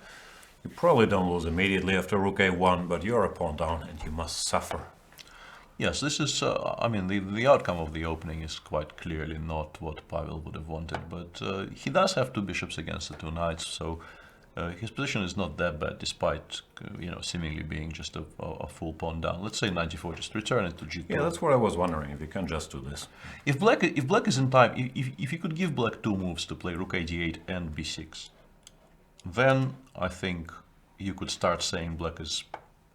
You probably don't lose immediately after rook a1, but you're a pawn down and you must suffer. Yes, this is, I mean, the outcome of the opening is quite clearly not what Pavel would have wanted, but he does have two bishops against the two knights, so his position is not that bad, despite, seemingly being just a full pawn down. Let's say knight g4, just return it to g2. Yeah, that's what I was wondering, if you can just do this. If black is in time, if you could give black two moves to play rook a d8 and b6, then I think you could start saying black is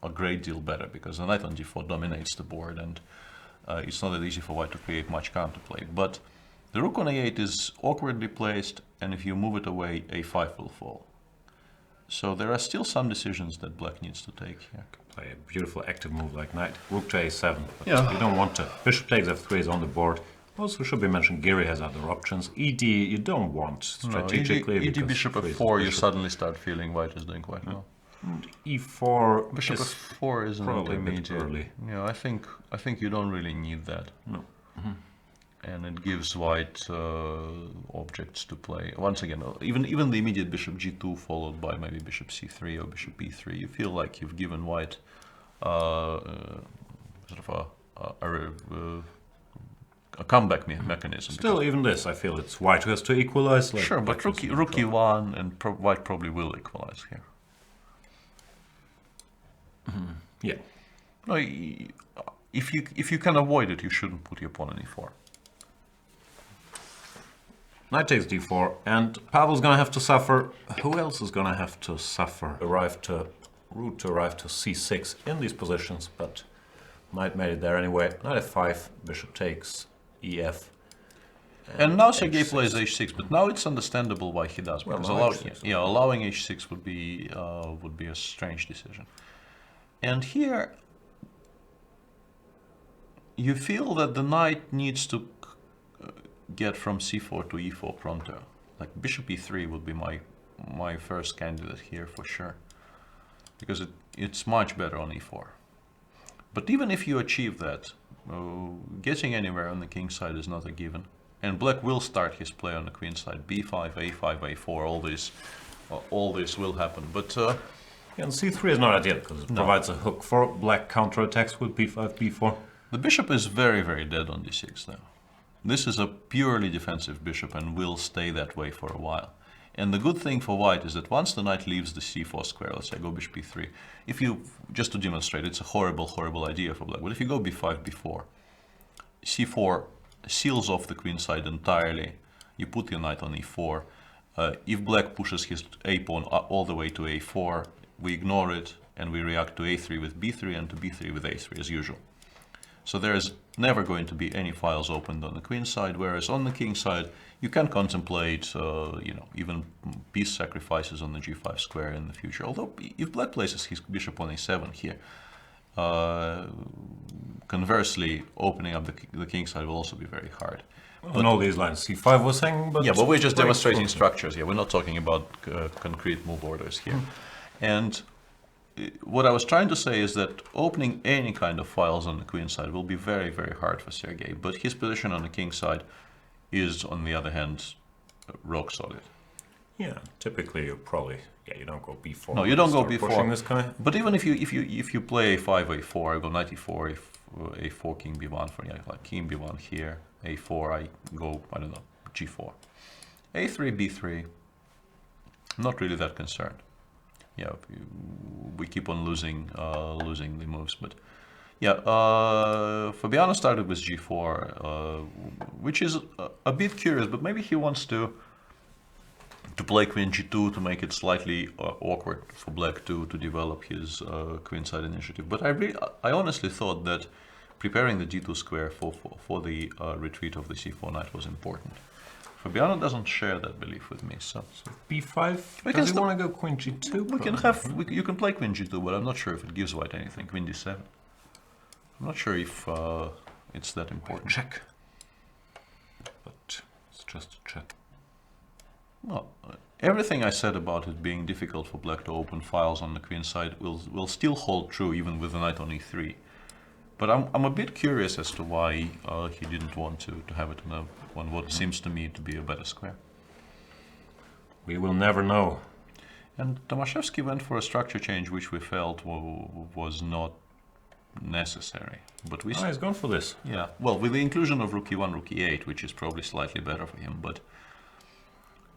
a great deal better, because the knight on d4 dominates the board, and it's not that easy for white to create much counterplay. But the rook on a8 is awkwardly placed, and if you move it away, a5 will fall. So there are still some decisions that black needs to take here. Play a beautiful active move like knight, rook to a7, but Yeah. you don't want to. Bishop takes f3 is on the board. Also should be mentioned, Giri has other options. ED you don't want strategically. No, ED because bishop f4, you suddenly start feeling white is doing quite well. e4 Bishop is f4 isn't probably a bit immediate. early. Yeah, I think you don't really need that. No. And it gives white objects to play. Once again, even the immediate bishop g2 followed by maybe bishop c3 or bishop e3, you feel like you've given white sort of a comeback mechanism. Still, even this, I feel it's white who has to equalize. Like Sure, but black has no rook problem. e1 and white probably will equalize here. Yeah. No, if you can avoid it, you shouldn't put your pawn on e4. Knight takes d4, and Pavel's gonna have to suffer. Who else is gonna have to suffer? Arrive to c6 in these positions, but knight made it there anyway. Knight f5, bishop takes, ef. And now Sergei h6. plays h6, but now it's understandable why he does, because now h6. allowing h6 would be a strange decision. And here you feel that the knight needs to get from c4 to e4 pronto. Like bishop e3 would be my first candidate here for sure, because it's much better on e4. But even if you achieve that, getting anywhere on the king side is not a given. And black will start his play on the queen side. b5, a5, a4, all this will happen. But And c3 is not ideal because it provides a hook for black counterattacks with b5, b4. the bishop is very, very dead on d6 now. This is a purely defensive bishop and will stay that way for a while. And the good thing for white is that once the knight leaves the c4 square, let's say go bishop b3, if you, just to demonstrate, it's a horrible, horrible idea for black, but if you go b5, b4, c4 seals off the queen side entirely, you put your knight on e4, if black pushes his a-pawn all the way to a4, we ignore it and we react to a3 with b3 and to b3 with a3 as usual. So there is never going to be any files opened on the queen side, whereas on the king side you can contemplate, even piece sacrifices on the g5 square in the future. Although if black places his bishop on a7 here, Conversely, opening up the king side will also be very hard. On all these lines, c5 was hanging, but... Yeah, but we're just great demonstrating solution. structures. Yeah, we're not talking about concrete move orders here. And what I was trying to say is that opening any kind of files on the queen side will be very, very hard for Sergei. But his position on the king side is, on the other hand, rock solid. Yeah, typically you probably... Yeah, you don't go b4. No, you don't go Start b4. pushing this guy. But even if you play a5, a4, I go knight e4, a4, king b1 for like king b1 here, a4, I go, I don't know, g4, a3, b3. I'm not really that concerned. Yeah, we keep on losing the moves, but yeah, Fabiano started with g4, which is a bit curious, but maybe he wants to play queen g2 to make it slightly awkward for black to develop his queenside initiative. But I honestly thought that preparing the g2 square for the retreat of the c4 knight was important. Fabiano doesn't share that belief with me, so b5? We Does can he want to go queen g2? we can have you can play queen g2, but I'm not sure if it gives white anything. Queen d7. I'm not sure if it's that important. Check. But it's just a check. Well, everything I said about it being difficult for black to open files on the queen side will still hold true even with the knight on e3. But I'm a bit curious as to why he didn't want to have it on what seems to me to be a better square. We will never know. And Tomaszewski went for a structure change which we felt was not necessary. But we He's gone for this. yeah, well, with the inclusion of rook e1, rook e8, which is probably slightly better for him, but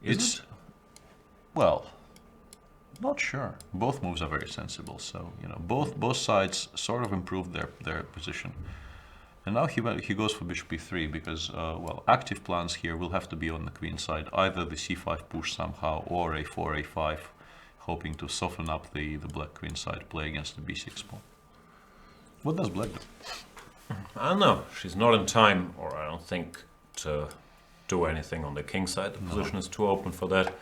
Is it? well, not sure. Both moves are very sensible, so you know both sides sort of improved their position. And now he goes for bishop e3 because well, active plans here will have to be on the queen side, either the c5 push somehow or a4, a5, hoping to soften up the black queen side play against the b6 pawn. What does black do? I don't know. She's not in time, or I don't think, to do anything on the king side. The position is too open for that.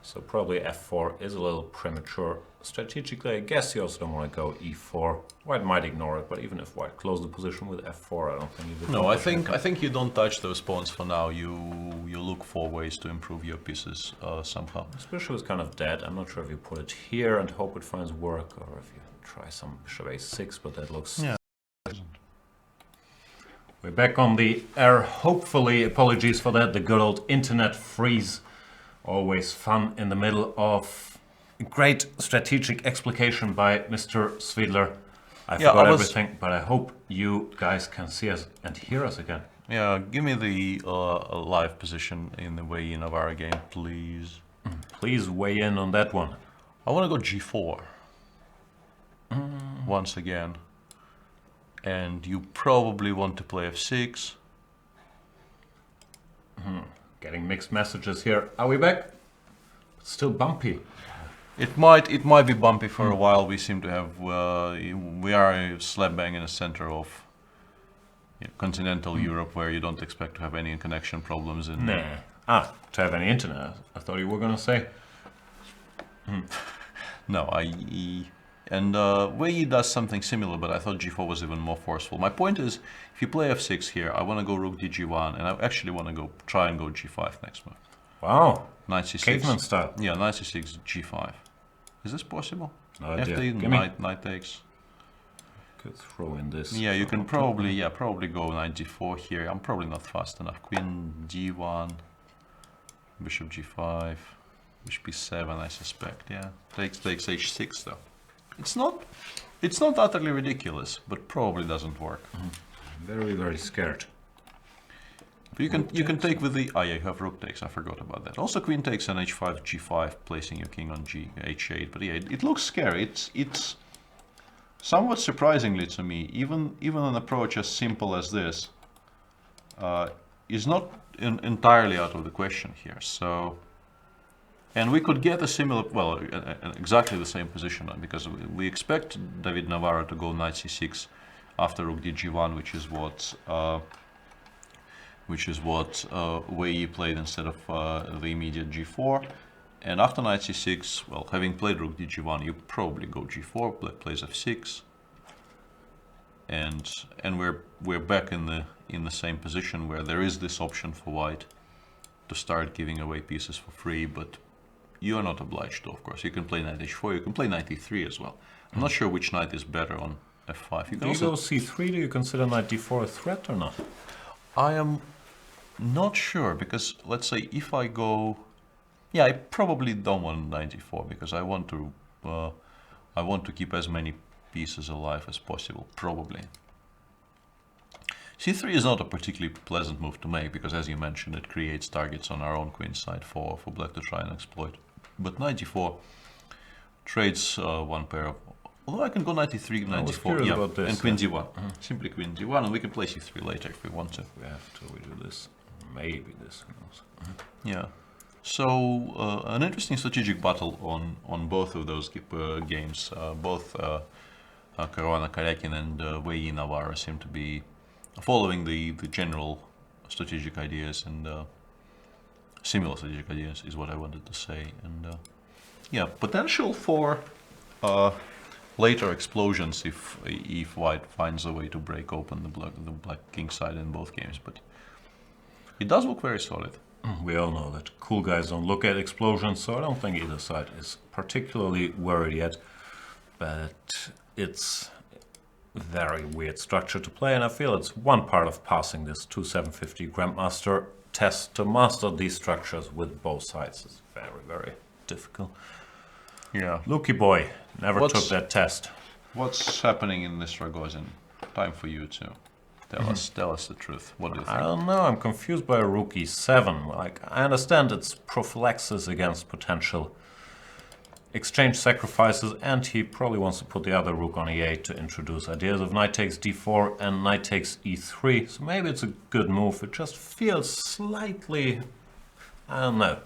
So probably f4 is a little premature. Strategically, I guess you also don't want to go e4. White might ignore it, but even if white closed the position with f4, I don't think you would. No, I think you don't touch those pawns for now. You look for ways to improve your pieces somehow. This bishop is kind of dead. I'm not sure if you put it here and hope it finds work, or if you try some bishop a6, but that looks... Yeah. We're back on the air, hopefully. Apologies for that, the good old internet freeze. Always fun in the middle of a great strategic explication by Mr. Svidler. I forgot everything, but I hope you guys can see us and hear us again. Yeah, give me the live position in the weigh-in of our game, please. Please weigh in on that one. I want to go g4 once again. And you probably want to play f6. Getting mixed messages here. Are we back? Still bumpy. It might be bumpy for a while. We seem to have we are slap bang in the center of continental Europe, where you don't expect to have any connection problems. In Nah. To have any internet. I thought you were gonna say. No, and Wei does something similar, but I thought g4 was even more forceful. My point is, if you play f6 here, I want to go rook dg1, and I actually want to try and go g5 next move. Wow. Knight c6. Caveman style. Yeah, knight c6, g5. Is this possible? No idea. FD, knight takes. Could throw in this. Yeah, you can probably go knight g4 here. I'm probably not fast enough. Queen d1, bishop g5, bishop b7, I suspect. Yeah, takes h6 though. It's not utterly ridiculous, but probably doesn't work. Very, very scared. But you can take with the yeah, you have rook takes. I forgot about that. Also, queen takes on h5, g5, placing your king on h8. But yeah, it looks scary. It's somewhat surprisingly to me, even an approach as simple as this is not entirely out of the question here. So. And we could get a similar, well, exactly the same position, because we expect David Navarro to go knight c6 after rook dg1, which is what Wei played instead of the immediate g4. And after knight c6, well, having played rook dg1, you probably go g4, plays f6. and we're back in the same position where there is this option for white to start giving away pieces for free, but you are not obliged to, of course. You can play knight h4, you can play knight e3 as well. I'm not sure which knight is better on f5. Do you go c3? Do you consider knight d4 a threat or not? I am not sure, because let's say if I go... Yeah, I probably don't want knight d4, because I want to keep as many pieces alive as possible, probably. c3 is not a particularly pleasant move to make, because as you mentioned, it creates targets on our own queen side for black to try and exploit. But knight d4 trades one pair of... Although I can go knight e3, knight d4, yeah, about this, and queen d1. Simply queen d1, and we can play c3 later if we want to. We have to, we do this. Maybe this, who knows. Yeah. So, an interesting strategic battle on both of those games. Both Caruana Karyakin and Wei Navarro seem to be following the general strategic ideas, and similar strategic ideas is what I wanted to say. And yeah, potential for later explosions if white finds a way to break open the black king side in both games, but it does look very solid. We all know that cool guys don't look at explosions, so I don't think either side is particularly worried yet. But it's a very weird structure to play, and I feel it's one part of passing this 2750 Grandmaster test to master these structures with both sides. It's very, very difficult. Yeah. Lukey boy never took that test. What's happening in this Rogozin? Time for you to tell us the truth. What do you think? I don't know, I'm confused by rook e7. Like, I understand it's prophylaxis against potential exchange sacrifices, and he probably wants to put the other rook on e8 to introduce ideas of knight takes d4 and knight takes e3. So maybe it's a good move. It just feels slightly, I don't know.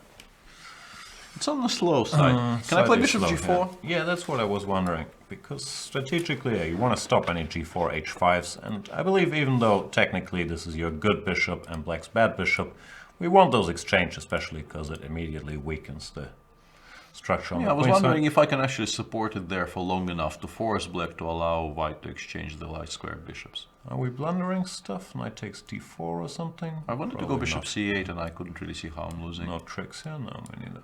It's on the slow side. Can I play bishop slow, g4? Yeah, that's what I was wondering. Because strategically, you want to stop any g4, h5s. And I believe even though technically this is your good bishop and black's bad bishop, we want those exchange, especially because it immediately weakens the structure on the I was queen wondering side. if I can actually support it there for long enough to force black to allow white to exchange the light square bishops. Are we blundering stuff? Knight takes d4 or something? I wanted to go Probably bishop not. c8 and I couldn't really see how I'm losing. No tricks here? No, me neither.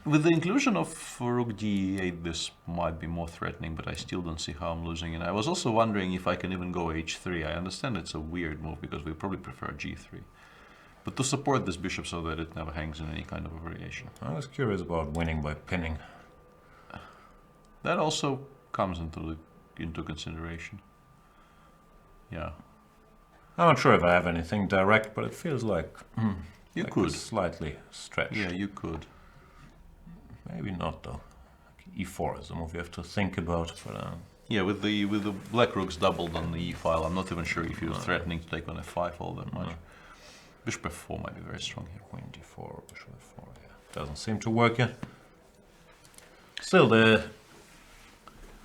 With the inclusion of rook d8, this might be more threatening, but I still don't see how I'm losing. And I was also wondering if I can even go h3. I understand it's a weird move because we probably prefer g3. But to support this bishop so that it never hangs in any kind of a variation. I was curious about winning by pinning. That also comes into consideration. Yeah. I'm not sure if I have anything direct, but it feels like You like could. it's slightly stretched. Yeah, you could. Maybe not though. Like e4 is a move you have to think about, but Yeah, with the black rooks doubled on the e file, I'm not even sure if you're threatening to take on f5 all that much. Bishop f4 might be very strong here. queen d4, bishop f4, yeah. Doesn't seem to work yet. Still, the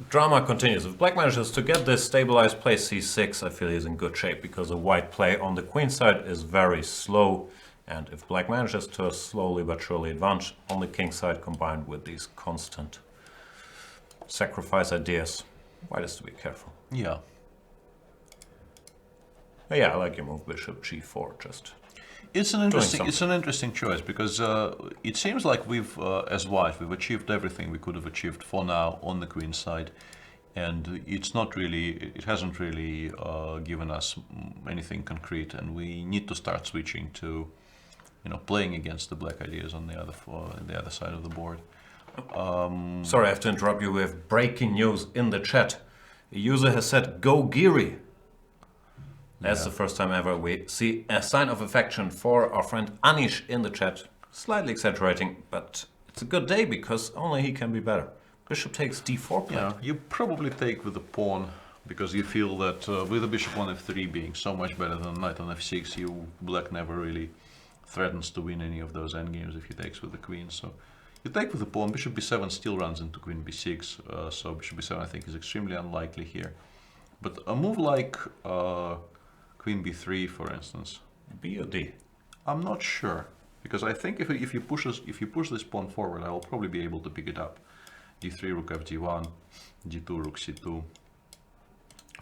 drama continues. If black manages to get this stabilized play c6, I feel he's in good shape because the white play on the queen side is very slow. And if black manages to slowly but surely advance on the king side combined with these constant sacrifice ideas, white has to be careful. Yeah. But yeah, I like your move, bishop g4, just... It's an interesting choice because it seems like we've, as white, we've achieved everything we could have achieved for now on the queen side, and it hasn't really given us anything concrete, and we need to start switching to, playing against the black ideas on the other side of the board. Sorry, I have to interrupt you. We have breaking news in the chat. A user has said, "Go Geary." That's the first time ever we see a sign of affection for our friend Anish in the chat. Slightly exaggerating, but it's a good day because only he can be better. Bishop takes d4 play. Yeah, you probably take with the pawn because you feel that with the bishop on f3 being so much better than knight on f6, black never really threatens to win any of those endgames if he takes with the queen. So you take with the pawn. Bishop b7 still runs into queen b6, so bishop b7 I think is extremely unlikely here. But a move like queen b3, for instance. B or D? I'm not sure, because I think if you push this pawn forward, I will probably be able to pick it up. d3 rook f g1, g2 rook c2,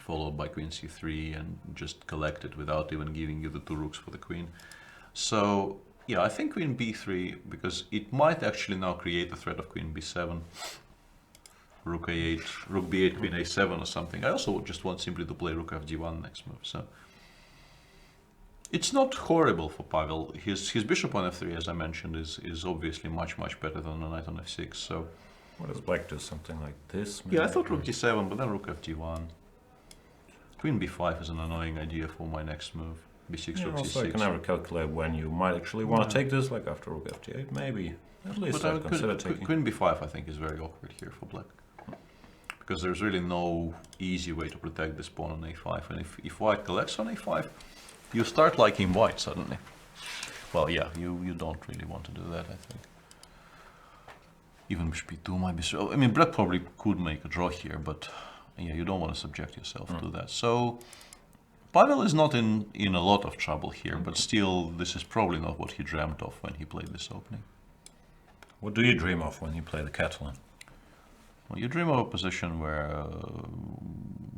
followed by queen c3, and just collect it without even giving you the 2 rooks for the queen. So yeah, I think queen b3, because it might actually now create the threat of queen b7, rook a8, rook b8, queen a7 or something. I also just want simply to play rook fd1 next move. So it's not horrible for Pavel. His bishop on f3, as I mentioned, is obviously much better than the knight on f6. So what does black do? Something like this? Maybe? yeah, I thought rook d7, but then rook fd1. Queen b5 is an annoying idea for my next move. b6, rook also c6. you can never calculate when you might actually want to take this, like after rook fd8, maybe. At least I'd consider taking. Queen b5 I think is very awkward here for black. Because there's really no easy way to protect this pawn on a5. And if white collects on a5, you start liking white suddenly. Well, yeah, you don't really want to do that, I think. Even bishop b2 might be so. I mean, black probably could make a draw here, but yeah, you don't want to subject yourself to that. So Pavel is not in a lot of trouble here, but still, this is probably not what he dreamt of when he played this opening. What do you dream of when you play the Catalan? Well, you dream of a position where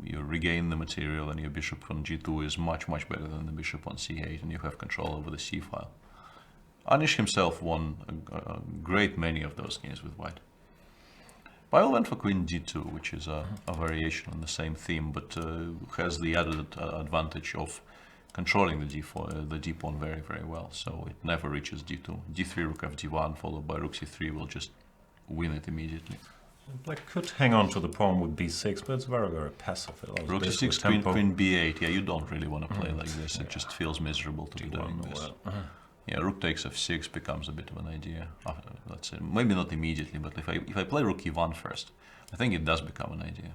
you regain the material and your bishop on g2 is much better than the bishop on c8, and you have control over the c file. Anish himself won a great many of those games with white. Pavel went for queen d2, which is a variation on the same theme, but has the added advantage of controlling the d pawn very well, so it never reaches d2. d3, rook fd1, followed by rook c3 will just win it immediately. Black could hang on to the pawn with b6, but it's very passive. Rook c6, queen b8. Yeah, you don't really want to play like this. It just feels miserable to be doing this. Yeah, rook takes f6 becomes a bit of an idea. Let's say maybe not immediately, but if I play rook e1 first, I think it does become an idea.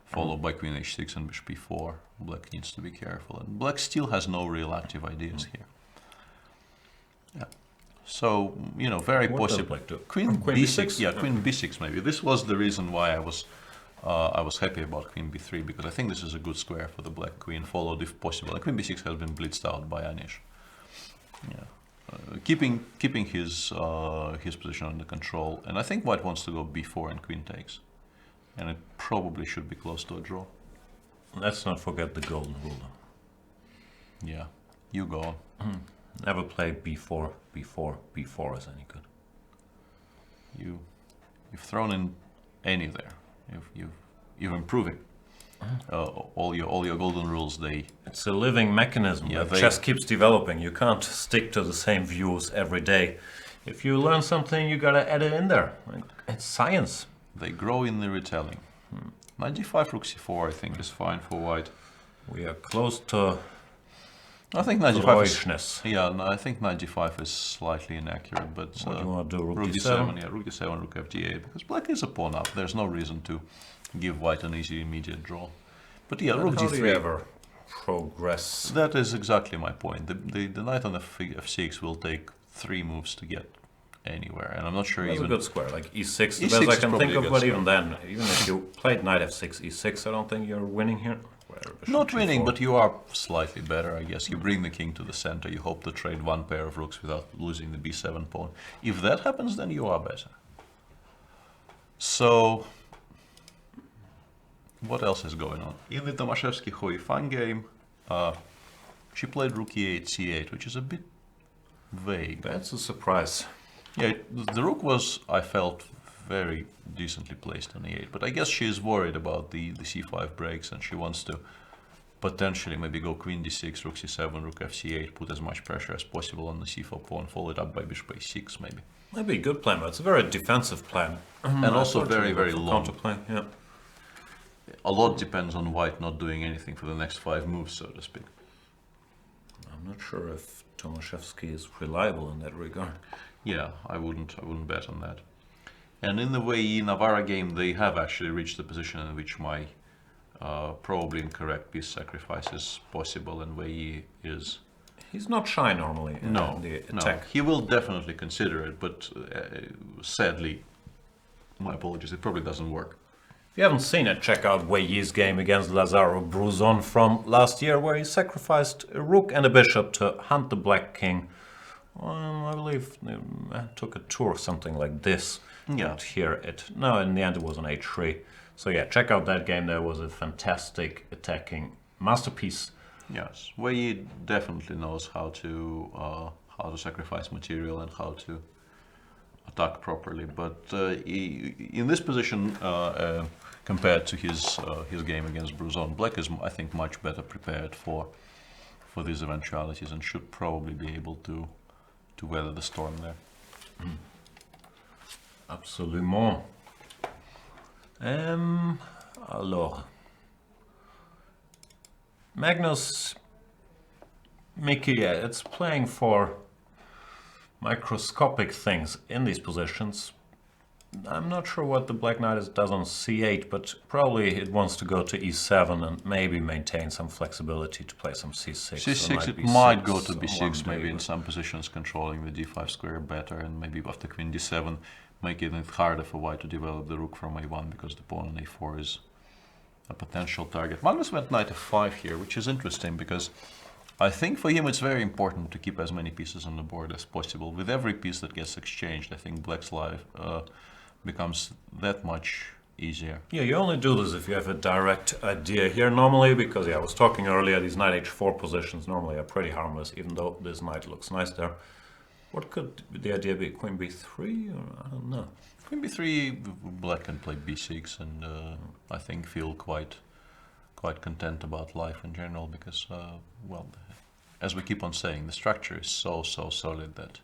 Followed by queen h6 and bishop e4. Black needs to be careful, and black still has no real active ideas here. Yeah. So, you know, very possible. Queen b6, yeah, queen b6 maybe. This was the reason why I was happy about queen b3, because I think this is a good square for the black queen, followed if possible. And queen b6 has been blitzed out by Anish. Yeah, keeping his position under control, and I think white wants to go b4 and queen takes, and it probably should be close to a draw. Let's not forget the golden rule. Yeah, you go on. Never play b4 is any good. You've thrown in any there. You're improving. All your golden rules. It's a living mechanism. Yeah, chess keeps developing. You can't stick to the same views every day. If you learn something, you gotta add it in there. It's science. They grow in the retelling. Knight d5, rook c4, I think is fine for white. We are close to. I think knight d5 is, yeah, no, I think knight d5 is slightly inaccurate, but what do you want to do? Rook d7, yeah, rook d7, rook fd8, because black is a pawn up. There's no reason to give white an easy immediate draw. But yeah, rook how d3. Do you ever progress? That is exactly my point. The knight on f6 will take 3 moves to get anywhere, and I'm not sure That's even. a good square, like e6, the best I can think of. But even then, even if you played knight f6, e6, I don't think you're winning here. Not winning, but you are slightly better, I guess. You bring the king to the center, you hope to trade 1 pair of rooks without losing the b7 pawn. If that happens, then you are better. So, what else is going on? In the Tomaszewski Hoi Fan game, she played rook e8, c8, which is a bit vague. That's a surprise. Yeah, the rook was, I felt, very decently placed on e8, but I guess she is worried about the c5 breaks, and she wants to potentially maybe go queen d6, rook c7, rook fc8, put as much pressure as possible on the c4 pawn, follow it up by bishop a6 maybe. That'd be a good plan, but it's a very defensive plan. And also very long. Counterplay, yeah. A lot depends on white not doing anything for the next 5 moves, so to speak. I'm not sure if Tomaszewski is reliable in that regard. Yeah, I wouldn't bet on that. And in the Wei Navarra game, they have actually reached the position in which my probably incorrect piece sacrifice is possible, and Wei is. He's not shy normally in the attack. No, he will definitely consider it, but sadly, my apologies, it probably doesn't work. If you haven't seen it, check out Wei Yi's game against Lazaro Bruzon from last year, where he sacrificed a rook and a bishop to hunt the black king. I believe took a tour, something like this. Yeah. And here it. No, in the end it was on h3. So yeah, check out that game. There was a fantastic attacking masterpiece. Yes, Wei definitely knows how to sacrifice material and how to attack properly. But in this position, compared to his game against Bruzon, Black is, I think, much better prepared for these eventualities and should probably be able to weather the storm there. Absolument. Alors, Magnus, Mickey, yeah, it's playing for microscopic things in these positions. I'm not sure what the Black Knight does on c8, but probably it wants to go to e7 and maybe maintain some flexibility to play some c6. c6, it might go to b6, maybe in some positions controlling the d5 square better, and maybe after queen d7, making it harder for white to develop the rook from a1 because the pawn on a4 is a potential target. Magnus went knight f5 here, which is interesting because I think for him it's very important to keep as many pieces on the board as possible. With every piece that gets exchanged, I think Black's life becomes that much easier. Yeah, you only do this if you have a direct idea here normally, because I was talking earlier, these knight h4 positions normally are pretty harmless, even though this knight looks nice there. What could the idea be? Queen b3? Or I don't know. Queen b3, Black can play b6 and I think feel quite content about life in general because, well, as we keep on saying, the structure is so solid that...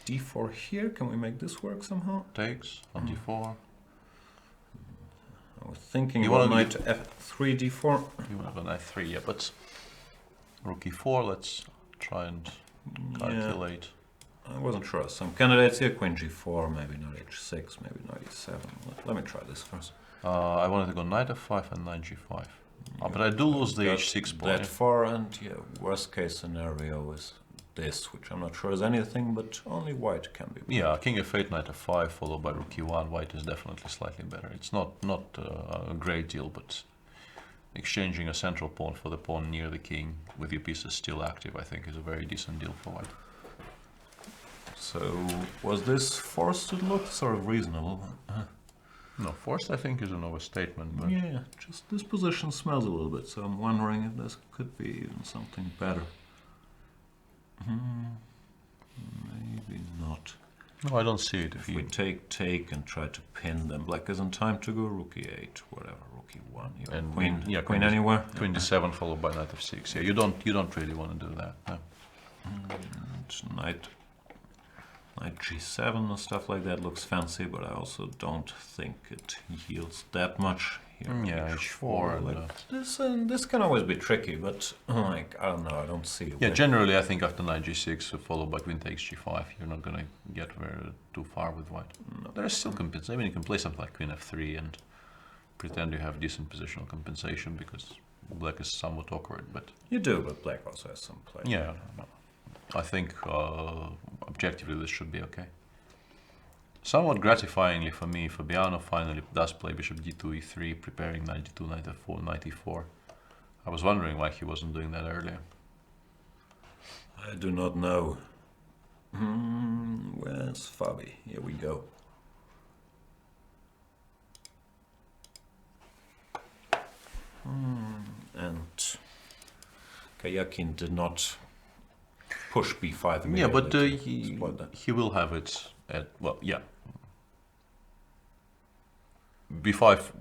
d4 here, can we make this work somehow? Takes on d4. I was thinking about knight to f3, d4. You have a knight 3, yeah, but rook e4, let's try and calculate. Yeah. I wasn't sure. Some candidates here, queen g4, maybe knight h6, maybe knight e7. Let me try this first. I wanted to go knight f5 and knight g5. But I do lose the h6 pawn. That far, and yeah, worst case scenario is this, which I'm not sure is anything, but only white can be. Yeah, king f8, knight f5, followed by rook e1. White is definitely slightly better. It's not a great deal, but exchanging a central pawn for the pawn near the king with your pieces still active, I think, is a very decent deal for white. So, was this forced? It looked sort of reasonable. No, forced I think is an overstatement. But yeah, just this position smells a little bit, so I'm wondering if this could be even something better. Maybe not. No, I don't see it. If we take and try to pin, then Black isn't time to go rook e8, whatever, rook e1, and queen anywhere. Queen d7 followed by knight f6. Yeah, you don't really want to do that. No. Knight g7 and stuff like that looks fancy, but I also don't think it yields that much here. Yeah, h4. Like this can always be tricky, but like I don't know, I don't see it. Yeah, generally I think after knight g6 followed by queen takes g5, you're not gonna get too far with white. No. There is still compensation. I mean, you can play something like queen f3 and pretend you have decent positional compensation because Black is somewhat awkward, but you do, but Black also has some play. Yeah, no. I think objectively this should be okay. Somewhat gratifyingly for me, Fabiano finally does play bishop d2, e3, preparing knight d2, knight f4, knight e4. I was wondering why he wasn't doing that earlier. I do not know. Where's Fabi? Here we go. And Kayakin did not push b5 immediately. Yeah, but he will have it at, well, yeah. b5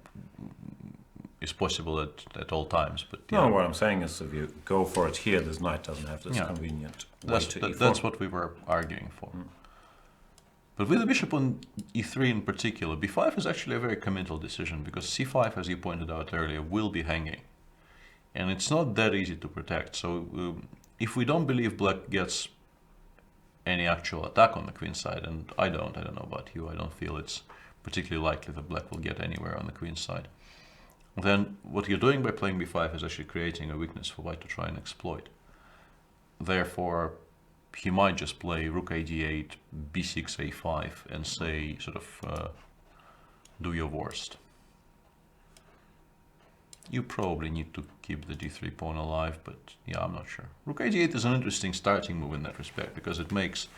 is possible at all times, but... Yeah. No, what I'm saying is if you go for it here, this knight doesn't have this convenient way to e4. That's what we were arguing for. But with the bishop on e3 in particular, b5 is actually a very committal decision because c5, as you pointed out earlier, will be hanging. And it's not that easy to protect. So if we don't believe Black gets any actual attack on the queen side, and I don't know about you, I don't feel it's particularly likely that Black will get anywhere on the queen side, then what you're doing by playing b5 is actually creating a weakness for white to try and exploit. Therefore, he might just play rook a d8, b6, a5, and say, sort of, do your worst. You probably need to keep the d3 pawn alive, but yeah, I'm not sure. Rook a d8 is an interesting starting move in that respect, because it makes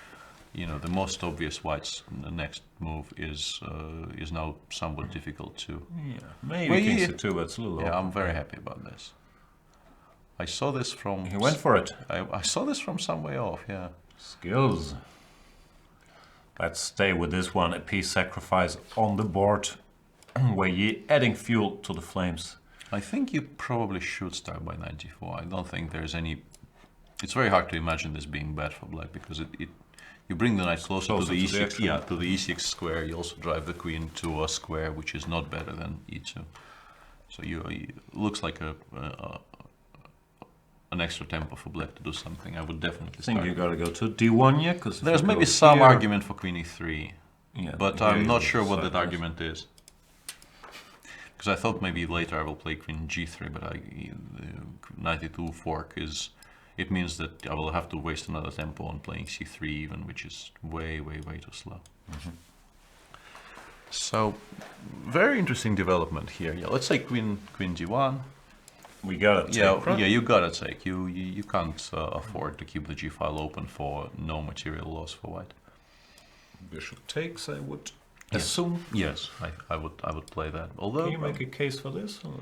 you know, the most obvious white's next move is now somewhat difficult to. Yeah, maybe Well, king yeah. c2, but it's a little Yeah, open. I'm very happy about this. I saw this from. He went for it. I saw this from some way off. Yeah. Skills. Let's stay with this one. A piece sacrifice on the board. Where you adding fuel to the flames. I think you probably should start by 94. I don't think there's any. It's very hard to imagine this being bad for black because you bring the knight closer to the e6. Yeah, to the e6 square. You also drive the queen to a square, which is not better than e2. So it looks like an extra tempo for black to do something. I would definitely. I think you gotta go to d1 here because there's maybe some argument for queen e3, yeah, but I'm not sure what that argument is. Because I thought maybe later I will play queen g3, but knight e2 fork is. It means that I will have to waste another tempo on playing c3 even, which is way, way, way too slow. So, very interesting development here. Yeah, let's say queen g1. We gotta take. Yeah, you gotta take. You can't afford to keep the g file open for no material loss for white. Bishop takes, I would assume. Yes, I would play that. Although, can you make a case for this? Or?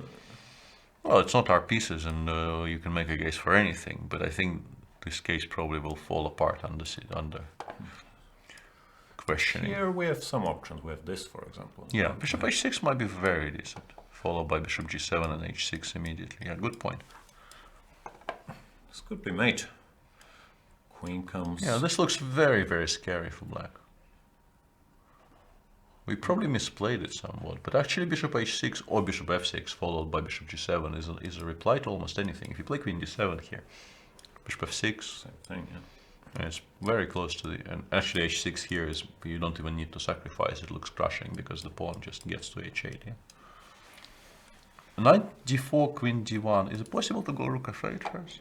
Well, it's not our pieces, and you can make a case for anything. But I think this case probably will fall apart under questioning. Here we have some options. We have this, for example. Yeah, bishop h6 might be very decent, followed by bishop g7 and h6 immediately. Yeah, good point. This could be mate. Queen comes. Yeah, this looks very, very scary for black. We probably misplayed it somewhat, but actually bishop h6 or bishop f6 followed by bishop g7 is a reply to almost anything. If you play queen d7 here, bishop f6, same thing, yeah. And it's very close to the. And actually h6 here is, you don't even need to sacrifice, it looks crushing because the pawn just gets to h8, yeah. Knight d4, queen d1. Is it possible to go rook f8 first?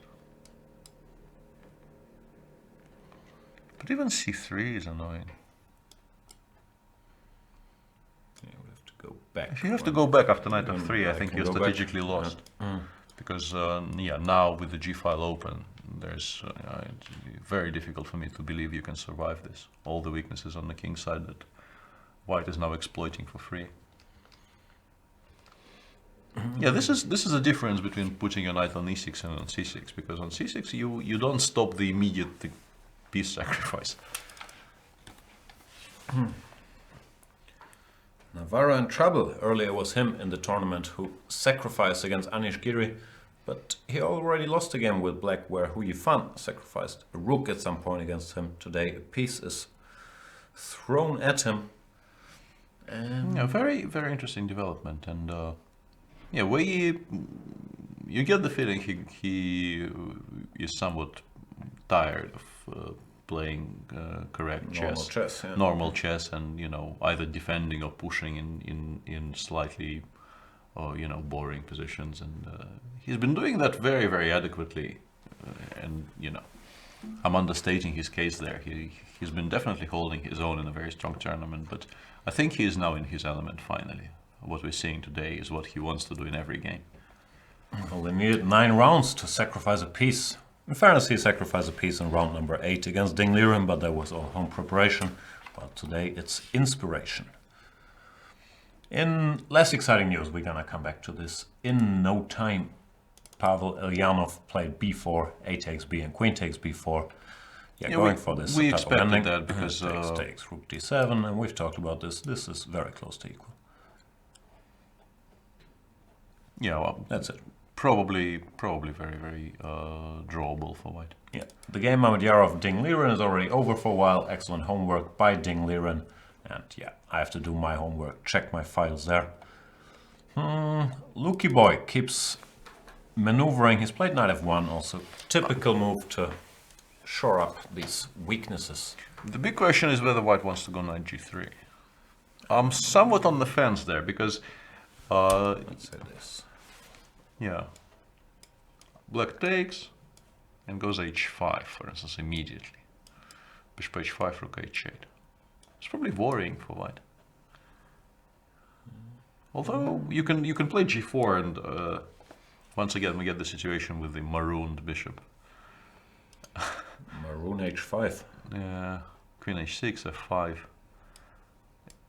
But even c3 is annoying. Go back. If you have to go back after knight f3, I think you're strategically lost. Because yeah, now with the g file open, there's it's very difficult for me to believe you can survive this. All the weaknesses on the king side that white is now exploiting for free. Yeah, this is a difference between putting your knight on e6 and on c6, because on c6 you don't stop the immediate piece sacrifice. Navarro in trouble. Earlier was him in the tournament who sacrificed against Anish Giri, but he already lost a game with black where Hu Yifan sacrificed a rook at some point against him. Today a piece is thrown at him. And yeah, very, very interesting development, and yeah, you get the feeling he is somewhat tired of playing correct chess, yeah. Normal chess, and either defending or pushing in slightly boring positions, and he's been doing that very, very adequately, and I'm understating his case there. He's been definitely holding his own in a very strong tournament, but I think he is now in his element finally. What we're seeing today is what he wants to do in every game. Well, they needed 9 rounds to sacrifice a piece. In fairness, he sacrificed a piece in round number 8 against Ding Liren, but that was all home preparation. But today it's inspiration. In less exciting news, we're gonna come back to this in no time. Pavel Ilyanov played b4, a takes b, and queen takes b4. Yeah, going for this. We type of expected ending. that because takes rook d7, and we've talked about this. This is very close to equal. Yeah, well, That's it. Probably very, very drawable for white. Yeah, the game Mamedyarov Ding Liren is already over for a while. Excellent homework by Ding Liren. And yeah, I have to do my homework, check my files there. Lucky Boy keeps maneuvering. He's played knight f1, also typical move to shore up these weaknesses. The big question is whether white wants to go knight g3. I'm somewhat on the fence there because Let's say this. Yeah, black takes and goes h5, for instance, immediately. Bishop h5, rook h8. It's probably worrying for white. Although you can play g4, and once again we get the situation with the marooned bishop. Maroon h5. Yeah, Queen h6, f5.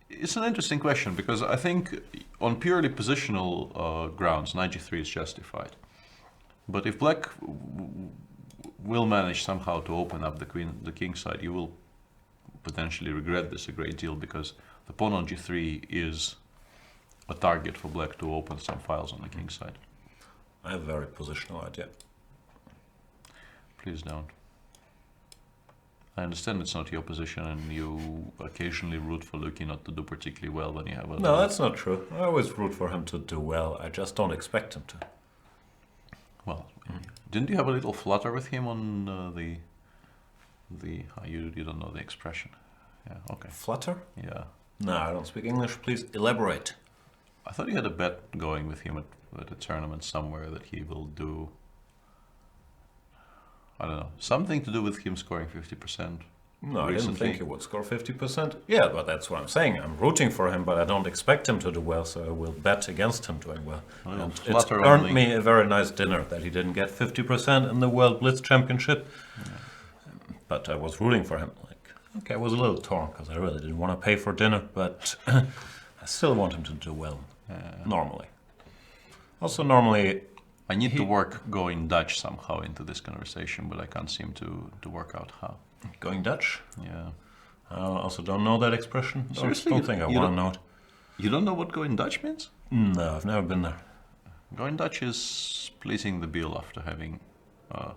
It's an interesting question because I think on purely positional grounds, knight g3 is justified. But if black will manage somehow to open up the king side, you will potentially regret this a great deal because the pawn on g3 is a target for black to open some files on the king side. I have a very positional idea. Please don't. I understand it's not your position and you occasionally root for Luki not to do particularly well when you have a... No, that's not true. I always root for him to do well. I just don't expect him to. Well, didn't you have a little flutter with him on you don't know the expression. Yeah, okay. Flutter? Yeah. No, I don't speak English. Please elaborate. I thought you had a bet going with him at a tournament somewhere that he will do... I don't know, something to do with him scoring 50%. No, I didn't recently. think he would score 50%. Yeah, but that's what I'm saying. I'm rooting for him, but I don't expect him to do well, so I will bet against him doing well. Well, And it's flutter earned only. me a very nice dinner that he didn't get 50% in the World Blitz Championship. Yeah. But I was rooting for him. Like, okay, I was a little torn because I really didn't want to pay for dinner, but I still want him to do well, normally. Also, normally... I need to work going Dutch somehow into this conversation, but I can't seem to work out how. Going Dutch? Yeah. I also don't know that expression. Seriously? Don't think I You want to don't- know it. You don't know what going Dutch means? No, I've never been there. Going Dutch is splitting the bill after having a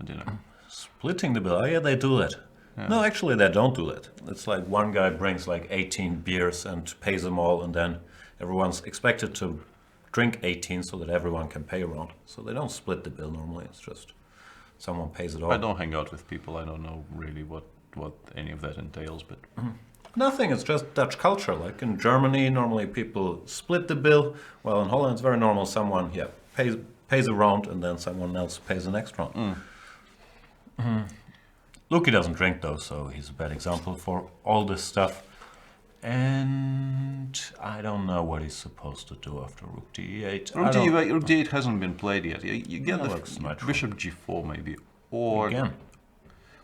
dinner. Splitting the bill. Oh, yeah, they do that. Yeah. No, actually, they don't do that. It's like one guy brings like 18 beers and pays them all, and then everyone's expected to drink 18 so that everyone can pay around. So they don't split the bill normally. It's just someone pays it all. I don't hang out with people. I don't know really what any of that entails, but Nothing. It's just Dutch culture. Like in Germany, normally people split the bill. Well, in Holland, it's very normal. Someone, pays a round, and then someone else pays the next round. Luki doesn't drink though, so he's a bad example for all this stuff. And I don't know what he's supposed to do after Rook D8. Rook D8 hasn't been played yet. You get That the looks natural. Bishop G4 maybe, or Again.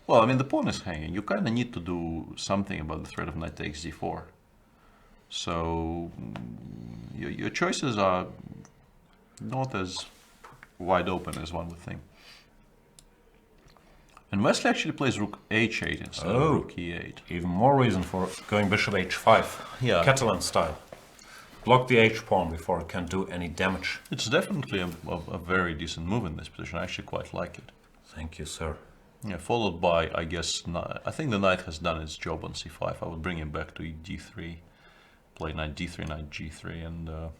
well, I mean the pawn is hanging. You kind of need to do something about the threat of knight takes D4. So your choices are not as wide open as one would think. And Wesley actually plays Rook H8 instead of Rook E8. Even more reason for going Bishop H5. Yeah. Catalan style. Block the H pawn before it can do any damage. It's definitely a very decent move in this position. I actually quite like it. Thank you, sir. Yeah, followed by, I guess, I think the knight has done its job on C5. I would bring him back to D3, play knight D3, knight G3, and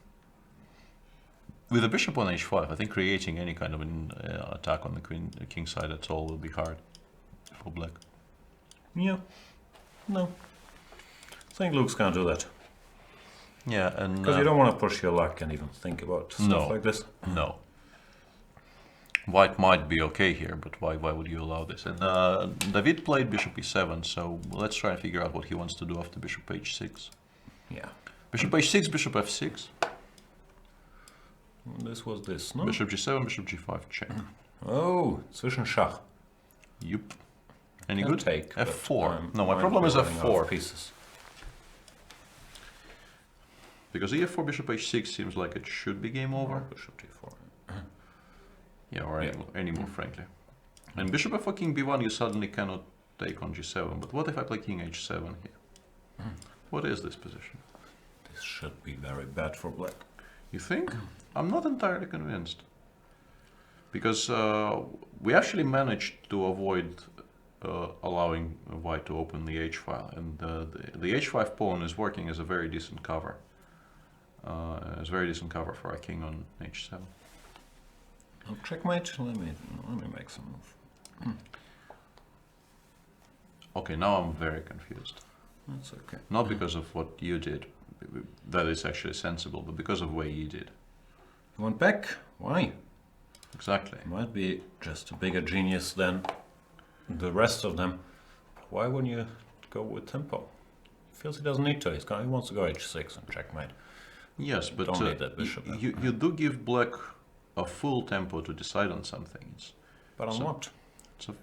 with the bishop on H5, I think creating any kind of an attack on the king side at all will be hard for black. Yeah. No. I think Luke's gonna do that. Yeah, and Because you don't want to push your luck and even think about stuff like this. No. White might be okay here, but why would you allow this? And David played bishop e7, so let's try and figure out what he wants to do after bishop h6. Yeah. Bishop h6, bishop f6, This was this, no? bishop g7, bishop g5, check. Oh, Zwischenschach. Yup. Any Can good? take, but f4. No, my might problem be is running out of f4. Pieces. Because e4, bishop h6 seems like it should be game over. Bishop d4. Yeah, or Yeah. any more, frankly. And bishop f4, king b1, you suddenly cannot take on g7. But what if I play king h7 here? What is this position? This should be very bad for black. You think? I'm not entirely convinced. Because we actually managed to avoid allowing white to open the h-file. And the h5 pawn is working as a very decent cover. As a very decent cover for a king on h7. Oh, checkmate. Let me make some move. Okay, now I'm very confused. That's okay. Not because of what you did, that is actually sensible, but because of the way you did. You went back? Why? Exactly. Might be just a bigger genius than the rest of them. Why wouldn't you go with tempo? He feels he doesn't need to. He wants to go h6 and checkmate. Yes, but Don't need that bishop. you do give black a full tempo to decide on some things. But on So- what? It's a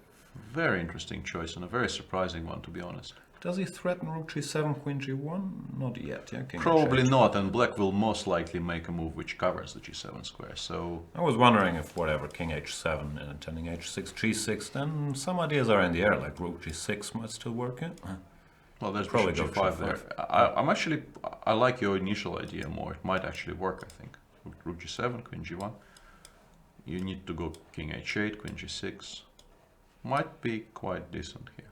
Very interesting choice and a very surprising one, to be honest. Does he threaten rook g7, queen g1? Not yet, yeah? King Probably h8. not, and black will most likely make a move which covers the g7 square, so... I was wondering if whatever, king h7 and intending h6, g6, then some ideas are in the air, like rook g6 might still work, yeah? Well, there's Probably bishop go g5 there. I like your initial idea more. It might actually work, I think. Rook g7, queen g1. You need to go king h8, queen g6. Might be quite decent here.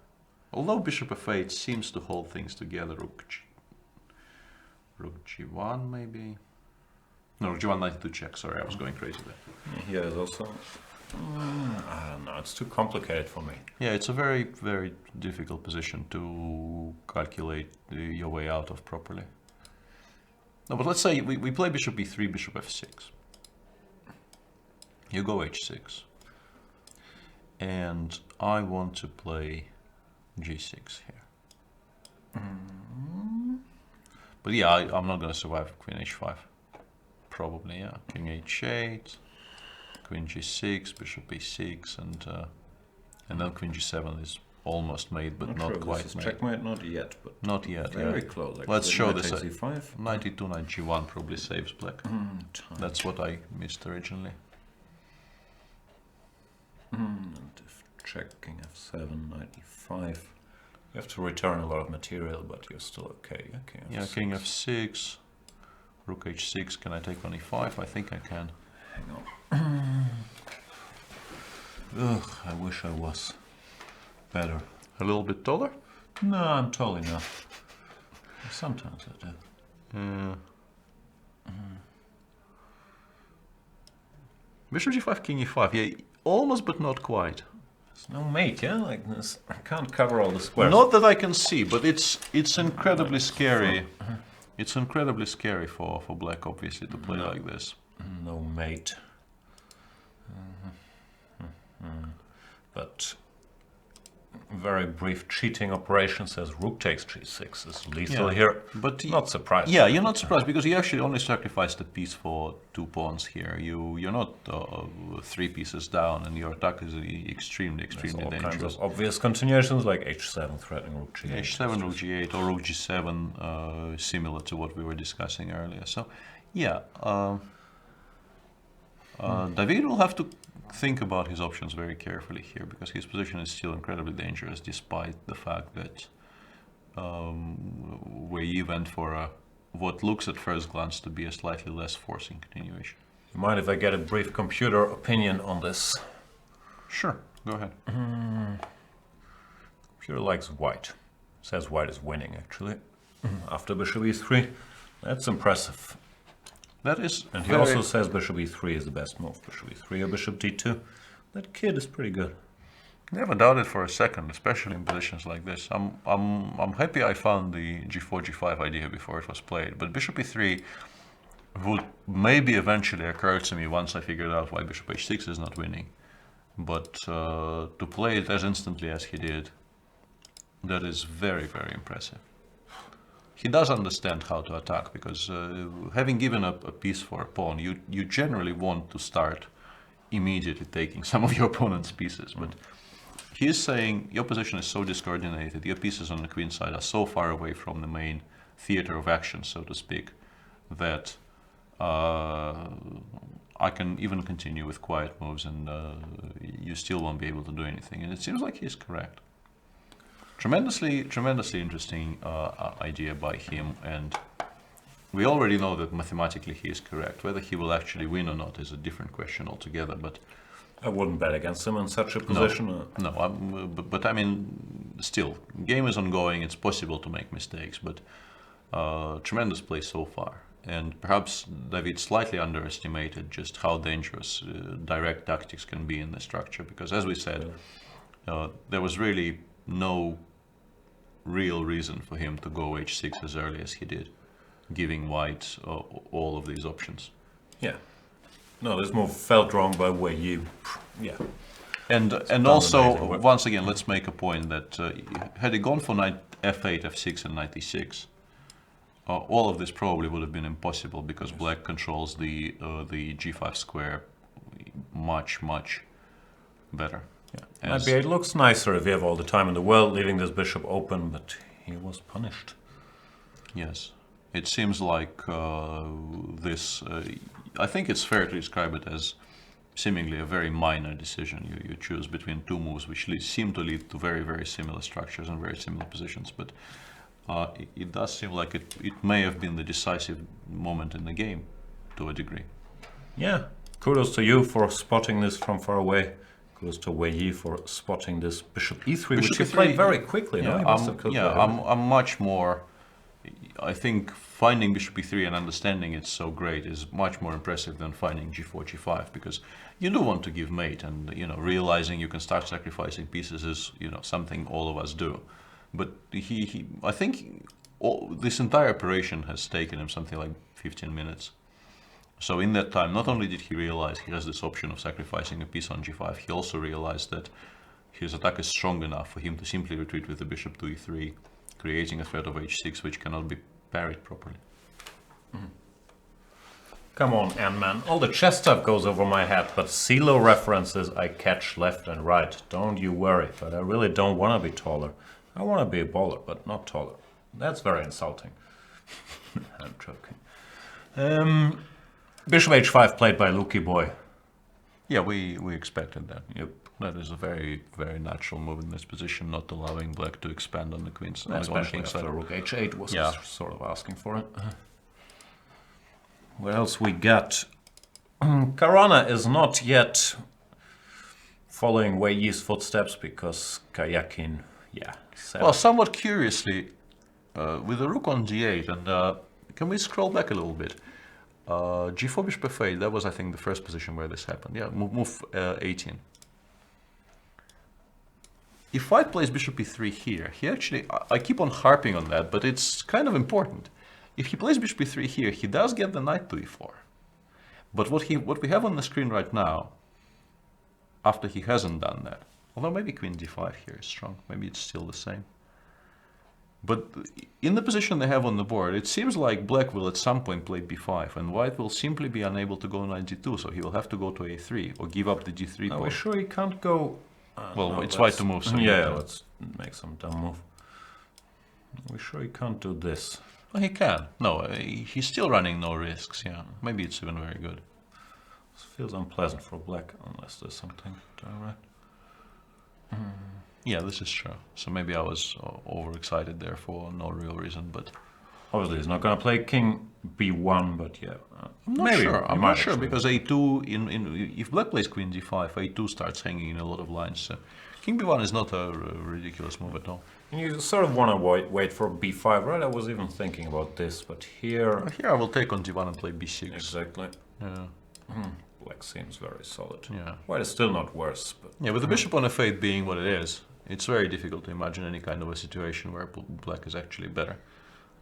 Although bishop f8 seems to hold things together. Rook g1 maybe. No, rook g1 knight to check. Sorry, I was going crazy there. Here is also... I don't know, it's too complicated for me. Yeah, it's a very, very difficult position to calculate your way out of properly. No, but let's say we play bishop b3, bishop f6. You go h6. And I want to play g6 here. But yeah, I'm not going to survive queen h5. Probably, yeah. King h8, queen g6, bishop b6, and then queen g7 is almost made, but not quite this is made. checkmate, not yet, but not yet. very Yeah. close. Actually. Let's show Knight this. takes e5. 92 knight g1 probably saves black. That's what I missed originally. And if check, king f7, knight e5. You have to return a lot of material, but you're still okay. Yeah, King f6, rook h6. Can I take on e5? I think I can. Hang on. Ugh, I wish I was better. A little bit taller? No, I'm tall enough. Sometimes I do. Bishop g5, king e5. Yeah, almost, but not quite. There's no mate, yeah? Like this, I can't cover all the squares. Not that I can see, but it's incredibly scary. It's incredibly scary for black, obviously, to play like this. No mate. But very brief cheating operation says rook takes g6 is lethal here. But not surprised. Yeah, you're not surprised because you actually only sacrificed a piece for 2 pawns here. You're not 3 pieces down, and your attack is extremely dangerous. Kinds of obvious continuations like h7 threatening rook g8. h7, rook g8, or rook g7, similar to what we were discussing earlier. So, yeah, David will have to think about his options very carefully here because his position is still incredibly dangerous despite the fact that we went for what looks at first glance to be a slightly less forcing continuation. You mind if I get a brief computer opinion on this? Sure, go ahead. Computer likes white. Says white is winning actually. After bishop e3. That's impressive. That is, and he also says bishop e3 is the best move. Bishop e3 or bishop d2. That kid is pretty good. Never doubted for a second, especially in positions like this. I'm happy I found the g4, g5 idea before it was played, but bishop e3 would maybe eventually occur to me once I figured out why bishop h6 is not winning. But to play it as instantly as he did, that is very, very impressive. He does understand how to attack because having given up a piece for a pawn, you generally want to start immediately taking some of your opponent's pieces. But he is saying your position is so discoordinated, your pieces on the queen side are so far away from the main theater of action, so to speak, that I can even continue with quiet moves and you still won't be able to do anything. And it seems like he's correct. Tremendously interesting idea by him, and we already know that mathematically he is correct. Whether he will actually win or not is a different question altogether. But I wouldn't bet against him in such a position. But I mean, still, game is ongoing. It's possible to make mistakes, but tremendous play so far. And perhaps David slightly underestimated just how dangerous direct tactics can be in the structure, because as we said, there was really no real reason for him to go h6 as early as he did, giving white all of these options. Yeah. No, this move felt wrong by way you... Yeah. And also, once again, let's make a point that had he gone for knight f8, f6 and knight e6, all of this probably would have been impossible because black controls the g5 square much better. Yeah. Maybe it looks nicer if you have all the time in the world, leaving this bishop open, but he was punished. Yes. It seems like this... I think it's fair to describe it as seemingly a very minor decision. You choose between two moves which seem to lead to very, very similar structures and very similar positions, but it does seem like it may have been the decisive moment in the game to a degree. Yeah, kudos to you for spotting this from far away. Kudos to Wei Yi for spotting this bishop e3, which he played very quickly. Yeah, no? I'm much more... I think finding bishop e3 and understanding it so great is much more impressive than finding g4, g5, because you do want to give mate, and realizing you can start sacrificing pieces is something all of us do. But I think this entire operation has taken him something like 15 minutes. So in that time, not only did he realize he has this option of sacrificing a piece on g5, he also realized that his attack is strong enough for him to simply retreat with the bishop to e3, creating a threat of h6 which cannot be parried properly. Come on, Ant-Man. All the chess stuff goes over my head, but CeeLo references I catch left and right. Don't you worry, but I really don't want to be taller. I want to be a bowler, but not taller. That's very insulting. I'm joking. Bishop h5 played by Luki Boy. Yeah, we expected that. Yep. That is a very, very natural move in this position, not allowing black to expand on the queen's side. Especially after rook h8 was sort of asking for it. What else we got? Karana is not yet following Wei Yi's footsteps because Kayakin, well, somewhat curiously, with the rook on g8, and can we scroll back a little bit? g4 bishop f8, that was, I think, the first position where this happened. Yeah, move 18. If white plays bishop e3 here, he actually, I keep on harping on that, but it's kind of important. If he plays bishop e3 here, he does get the knight to e4. But what we have on the screen right now, after he hasn't done that, although maybe queen d5 here is strong, maybe it's still the same. But in the position they have on the board, it seems like black will at some point play b5, and white will simply be unable to go knight g2, so he will have to go to a3, or give up the g3 Are pawn. we sure he can't go... well, no, it's white to move, so let's make some dumb move. Are we sure he can't do this? Well, he can. No, he's still running no risks, yeah. Maybe it's even very good. This feels unpleasant for black, unless there's something direct. Yeah, this is true. So maybe I was overexcited there for no real reason, but... Obviously, he's not going to play king b1, but yeah. I'm not sure. I'm not sure, because a2, if black plays queen d5, a2 starts hanging in a lot of lines. So king b1 is not a ridiculous move at all. And you sort of want to wait for b5, right? I was even thinking about this, but here... Here I will take on d1 and play b6. Exactly. Yeah. Black seems very solid. Yeah. White is still not worse, but... Yeah, with the bishop on f8 being what it is, it's very difficult to imagine any kind of a situation where black is actually better.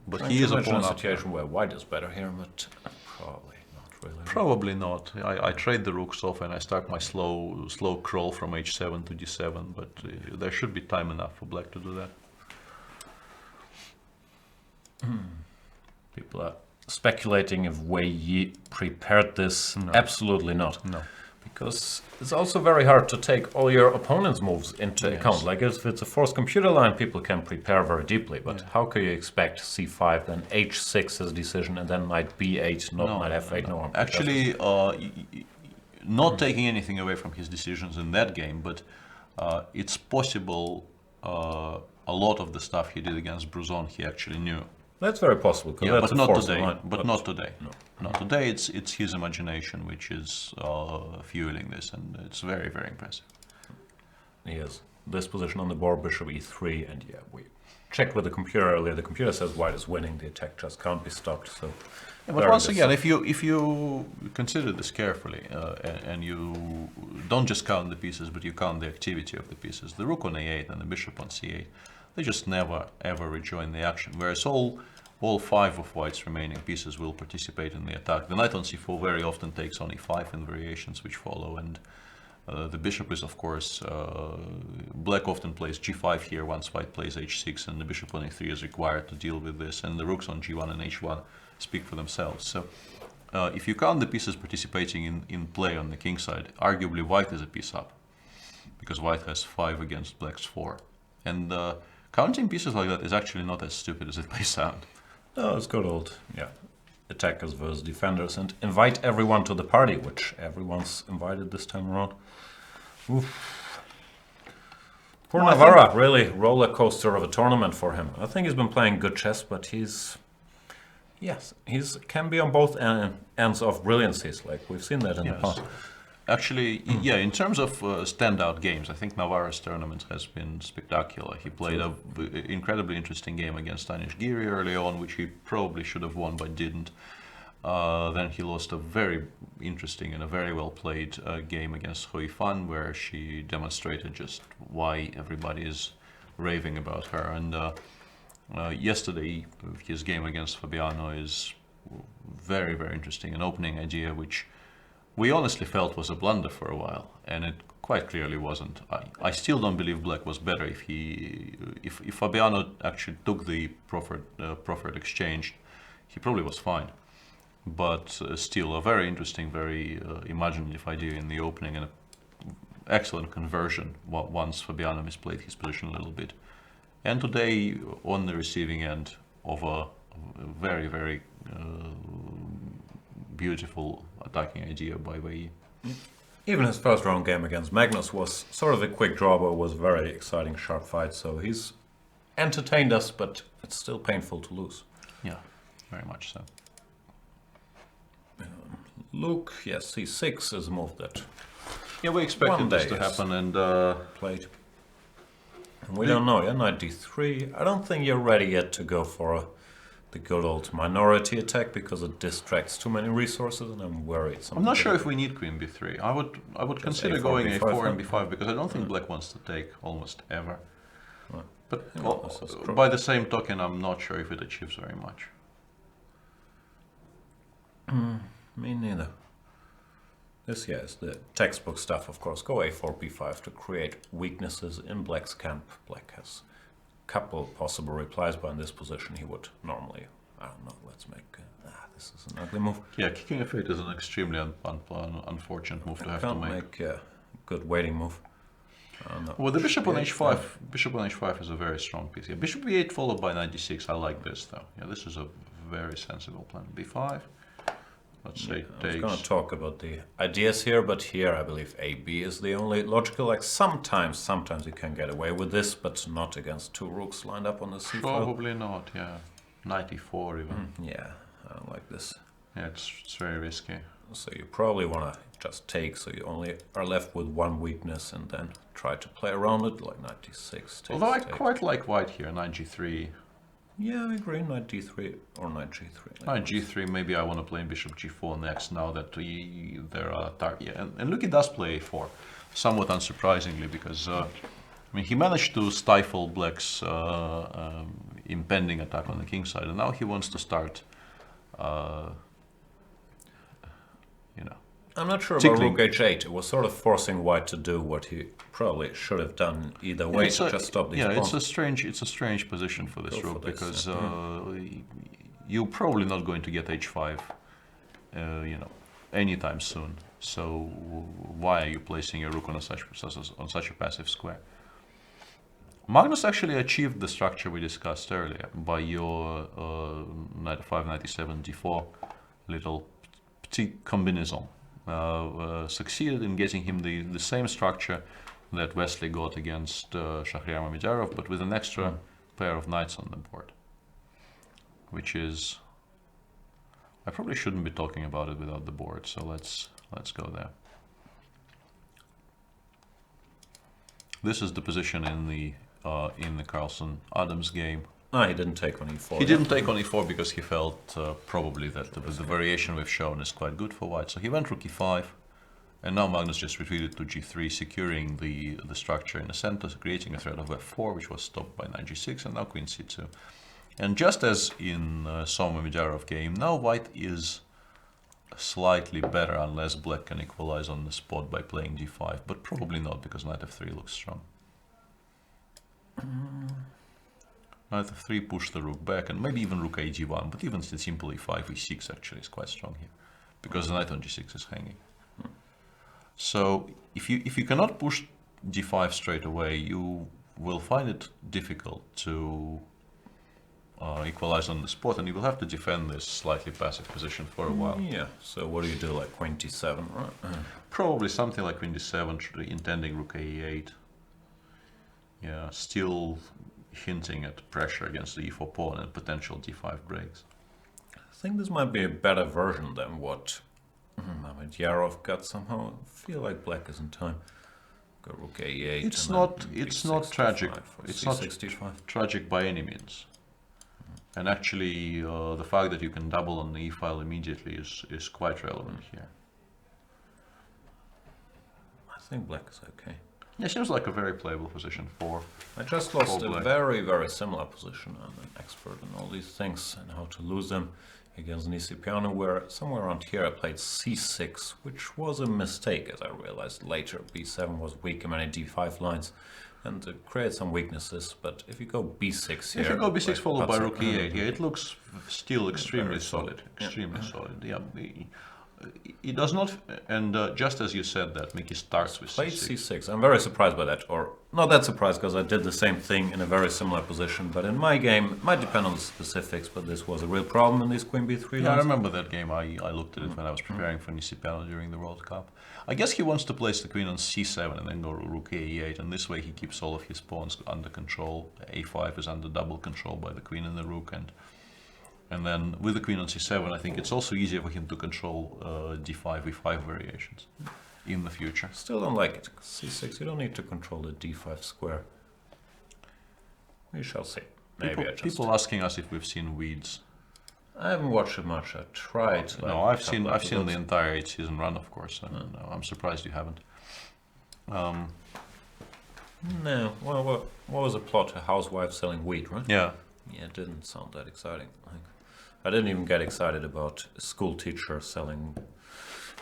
But he is a pawn up situation where white is better here, but probably not really. Probably not. I trade the rooks off and I start my slow crawl from h7 to d7, but there should be time enough for black to do that. People are speculating if Wei Yi prepared this. No. Absolutely not. No. Because it's also very hard to take all your opponent's moves into account. Like if it's a forced computer line, people can prepare very deeply. But how can you expect c5, then h6 as decision, and then knight b8, not knight f8? No. Actually, not taking anything away from his decisions in that game, but it's possible a lot of the stuff he did against Bruzon he actually knew. That's very possible. Yeah, but not today. But not today. No. Not today. It's his imagination which is fueling this, and it's very, very impressive. Yes, this position on the board, bishop e3, and yeah, we checked with the computer earlier. The computer says white is winning. The attack just can't be stopped. So, yeah, but once again, if you consider this carefully and you don't just count the pieces, but you count the activity of the pieces, the rook on a8 and the bishop on c8, they just never ever rejoin the action. Whereas all five of white's remaining pieces will participate in the attack. The knight on c4 very often takes on e5 in variations which follow, and the bishop is, of course, black often plays g5 here once white plays h6, and the bishop on e3 is required to deal with this, and the rooks on g1 and h1 speak for themselves. So if you count the pieces participating in play on the king side, arguably white is a piece up. because white has 5 against black's 4. And counting pieces like that is actually not as stupid as it may sound. No, it's good old, attackers versus defenders, and invite everyone to the party, which everyone's invited this time around. Oof. Poor Navarra, really roller coaster of a tournament for him. I think he's been playing good chess, but he's can be on both ends of brilliancies, like we've seen that in the past. Actually, in terms of standout games, I think Navarra's tournament has been spectacular. He played an incredibly interesting game against Anish Giri early on, which he probably should have won but didn't. Then he lost a very interesting and a very well played game against Hui Fan, where she demonstrated just why everybody is raving about her. And yesterday, his game against Fabiano is very, very interesting. An opening idea which we honestly felt was a blunder for a while, and it quite clearly wasn't. I still don't believe black was better if Fabiano actually took the proffered exchange. He probably was fine, but still a very interesting, very imaginative idea in the opening, and an excellent conversion once Fabiano misplayed his position a little bit. And today, on the receiving end of a very, very beautiful attacking idea by Wei. Even his first round game against Magnus was sort of a quick draw, but was a very exciting, sharp fight. So he's entertained us, but it's still painful to lose. Yeah, very much so. Luke, yes, C6 is a move that we expected this to happen, and played. And we don't know, knight d3. I don't think you're ready yet to go for the good old minority attack, because it distracts too many resources, and I'm worried. I'm not sure if we need queen b3. I would consider A4, going B5, a4 and b5, because I don't think black wants to take almost ever. Right. But by the same token, I'm not sure if it achieves very much. Me neither. This, is the textbook stuff, of course. Go a4, b5 to create weaknesses in black's camp. Black has a couple possible replies, but in this position he would normally, I don't know, let's make, this is an ugly move. Yeah, kicking f8 is an extremely unfortunate move to have to make. A good waiting move. Well, the bishop on h5, bishop on h5 is a very strong piece. Yeah, bishop b8 followed by knight d6. I like this though. Yeah, this is a very sensible plan. b5. Let's say I was going to talk about the ideas here, but here I believe AB is the only logical. Like sometimes you can get away with this, but not against two rooks lined up on the c file. Probably not. Yeah, knight e4 even. Yeah, I don't like this. Yeah, it's very risky. So you probably want to just take, so you only are left with one weakness, and then try to play around it, like knight d6. Although I quite like white here, knight g3. Yeah, I agree, knight d3 or knight g3. Knight g3, maybe I want to play bishop g4 next, now that there are target. Yeah, and Luki does play a4, somewhat unsurprisingly, because I mean, he managed to stifle black's impending attack on the king side, and now he wants to start, I'm not sure about rook h8. It was sort of forcing white to do what he probably should have done either way, to just stop these pawns. It's a strange position for this rook, because you're probably not going to get h5, anytime soon. So why are you placing your rook on such a passive square? Magnus actually achieved the structure we discussed earlier by your knight f5, knight e7, d4 little petit combinaison. Succeeded in getting him the same structure that Wesley got against Shahryar Mamedov, but with an extra pair of knights on the board, which is, I probably shouldn't be talking about it without the board, so let's go there. This is the position in the Carlsen-Adams game. No, he didn't take on e4. He didn't take on e4 because he felt probably that the variation we've shown is quite good for white. So he went rook e5, and now Magnus just retreated to g3, securing the structure in the center, creating a threat of f4, which was stopped by knight g6, and now queen c2. And just as in Soma Mijarov game, now white is slightly better unless black can equalize on the spot by playing d5, but probably not, because knight f3 looks strong. Knight f3 push the rook back, and maybe even rook ag1, but even simple e5, e6 actually is quite strong here, because the knight on g6 is hanging. So if you cannot push d5 straight away, you will find it difficult to equalize on the spot, and you will have to defend this slightly passive position for a while. Yeah, so what do you do, like queen d7, right? Probably something like queen d7, intending rook a8. Yeah, still hinting at pressure against the e4 pawn and potential d5 breaks. I think this might be a better version than what Yarov got somehow. I feel like black is in time. Go rook a8. It's and not. then It's b6 not tragic. d5 or It's c6 not d5. tragic by any means. And actually, the fact that you can double on the e file immediately is quite relevant here. I think black is okay. Yeah, seems like a very playable position for. I just lost a black. very, very similar position. I'm an expert in all these things and how to lose them against Nisipiano, where somewhere around here I played c6, which was a mistake, as I realized later. b7 was weak in many d5 lines and it created some weaknesses, but if you go b6 here... If you go b6 like followed by Patzer- rook e8, yeah, it looks still extremely very solid. solid. Extremely solid. Yeah, it does not, and just as you said that, Mickey starts with Played c6. c6. I'm very surprised by that, or not that surprised because I did the same thing in a very similar position, but in my game, it might depend on the specifics, but this was a real problem in these queen b3 Yeah, I lines. remember that game. I looked at it when I was preparing for Nisipiano during the World Cup. I guess he wants to place the queen on c7 and then go rook a8, and this way he keeps all of his pawns under control. a5 is under double control by the queen and the rook, and then with the queen on c7, I think it's also easier for him to control d5, e5 variations in the future. Still don't like it. c6, you don't need to control the d5 square. We shall see. Maybe People asking us if we've seen Weeds. I haven't watched it much. I tried. No, I've seen the entire 8-season run, of course, and I'm surprised you haven't. No. Well, what was the plot? A housewife selling wheat, right? Yeah. Yeah, it didn't sound that exciting. I didn't even get excited about a school teacher selling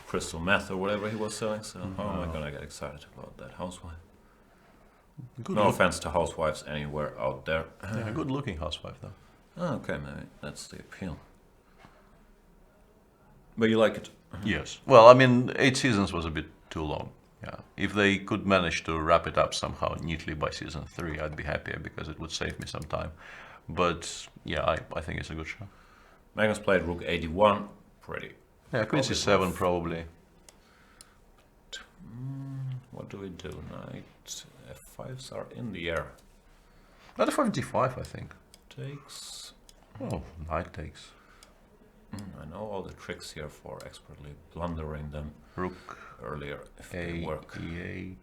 crystal meth or whatever he was selling, so how am I going to get excited about that housewife? No offense to housewives anywhere out there. Yeah, good looking housewife though. Oh, okay, maybe that's the appeal. But you like it? Yes. Well, I mean, 8 seasons was a bit too long. Yeah. If they could manage to wrap it up somehow neatly by season 3, I'd be happier because it would save me some time. But yeah, I think it's a good show. Magnus played rook 81. Pretty. Yeah, queen c7 probably. What do we do? Knight f5s are in the air. Knight f5 d5, I think. Takes. Oh, knight takes. I know all the tricks here for expertly blundering them Rook earlier if they work. e8.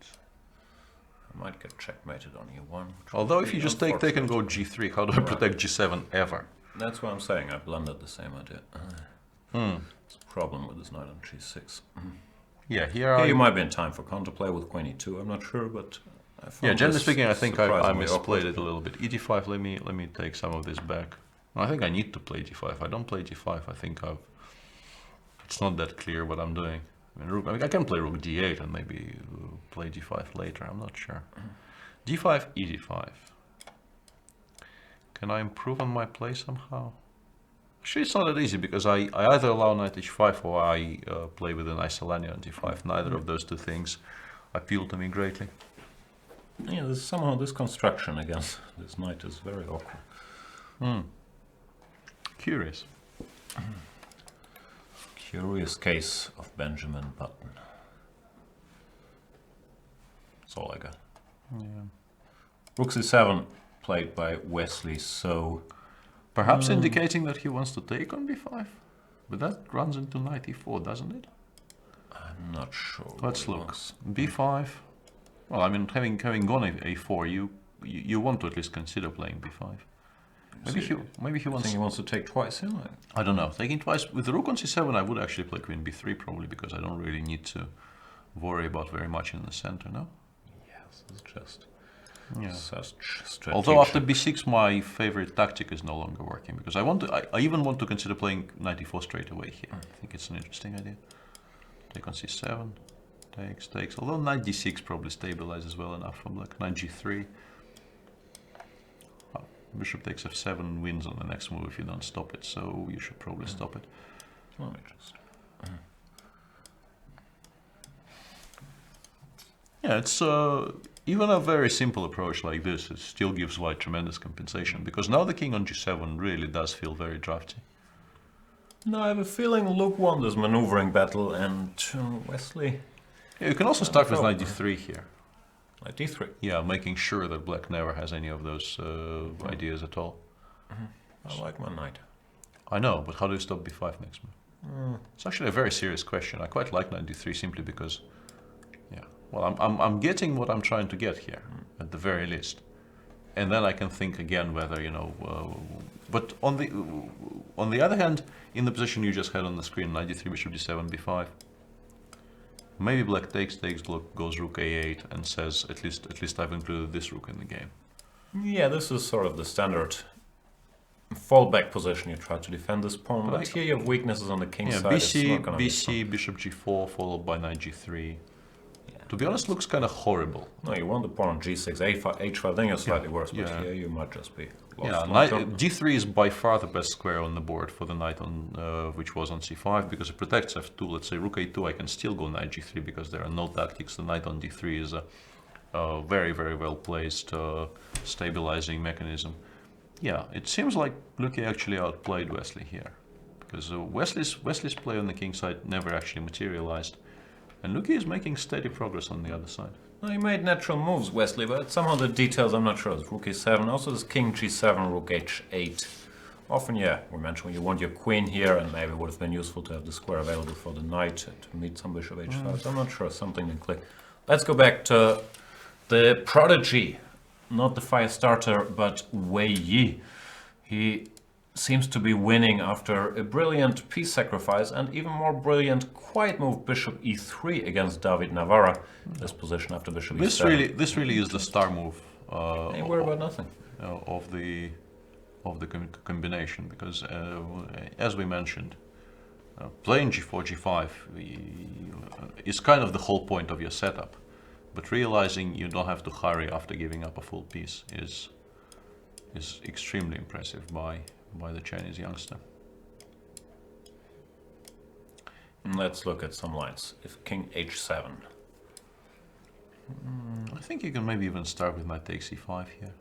I might get checkmated on e1. Although if you just take and go g3, how do I protect g7 ever? That's what I'm saying. I blundered the same idea. It's a problem with this knight on g6. Yeah, Here you might be in time for counterplay with queen e2. I'm not sure, but I found yeah, generally this speaking, I think I surprisingly misplayed awkward. it a little bit. e5. Let me take some of this back. I think I need to play g5. If I don't play g5, I think it's not that clear what I'm doing. I mean, I can play rook d8 and maybe play g5 later. I'm not sure. d5, e5. Can I improve on my play somehow? Actually, it's not that easy because I either allow knight h5 or I play with an Isolani on d5. Neither of those two things appeal to me greatly. Yeah, somehow this construction against this knight is very awkward. Curious. Curious case of Benjamin Button. That's all I got. Yeah. Rook c7 played by Wesley, so Perhaps indicating that he wants to take on b5. But that runs into knight e4, doesn't it? I'm not sure. Let's what it look. was. b5. Well, I mean, having gone a4, you want to at least consider playing b5. Maybe he I think wants. he wants to take twice. Yeah, I don't know. Taking twice with the rook on c7, I would actually play queen b3 probably because I don't really need to worry about very much in the center. No. yes, it's just Yeah. such strategy. Although after b6, my favorite tactic is no longer working because I even want to consider playing knight e4 straight away here. I think it's an interesting idea. Take on c7, takes. Although knight d6 probably stabilizes well enough for black. Knight g3. Well, bishop takes f7 wins on the next move if you don't stop it. So you should probably stop it. Let me just. Yeah, it's even a very simple approach like this, it still gives white tremendous compensation, because now the king on g7 really does feel very drafty. No, I have a feeling Luke won this maneuvering battle, and Wesley... Yeah, you can also start with knight d3 here. Knight d3. Yeah, making sure that black never has any of those ideas at all. I like my knight. I know, but how do you stop b5 next move? It's actually a very serious question. I quite like knight d3 simply because, yeah, well, I'm getting what I'm trying to get here, at the very least. And then I can think again whether, you know, but on the other hand, in the position you just had on the screen, knight d3, bishop d7, b5, maybe black takes, goes rook a8 and says, at least I've included this rook in the game. Yeah, this is sort of the standard fallback position. You try to defend this pawn, but here you have weaknesses on the king side. BC, bishop g4, followed by knight g3. Yeah. To be honest, looks kind of horrible. No, you want the pawn on g6, a5, h5, then you're slightly worse, but here you might just be lost. Yeah, d3 is by far the best square on the board for the knight on which was on c5, because it protects f2. Let's say rook a2, I can still go knight g3 because there are no tactics. The knight on d3 is a very, very well placed stabilizing mechanism. Yeah, it seems like Luki actually outplayed Wesley here, because Wesley's play on the king side never actually materialized, and Luki is making steady progress on the other side. Well, he made natural moves, Wesley, but somehow the details I'm not sure. It's rook e7, also this king g7, rook h8. Often, yeah, we mentioned you want your queen here, and maybe it would have been useful to have the square available for the knight to meet some bishop h5. So I'm not sure, something didn't click. Let's go back to the prodigy. Not the fire starter, but Wei Yi. He seems to be winning after a brilliant piece sacrifice and even more brilliant quiet move bishop e3 against David Navarra. This position after bishop e7. This really is the star move. Ain't worry about nothing. Of the combination, because as we mentioned, playing g4, g5 is kind of the whole point of your setup. But realizing you don't have to hurry after giving up a full piece is extremely impressive by the Chinese youngster. Let's look at some lines. If king h7. I think you can maybe even start with knight takes e5 here,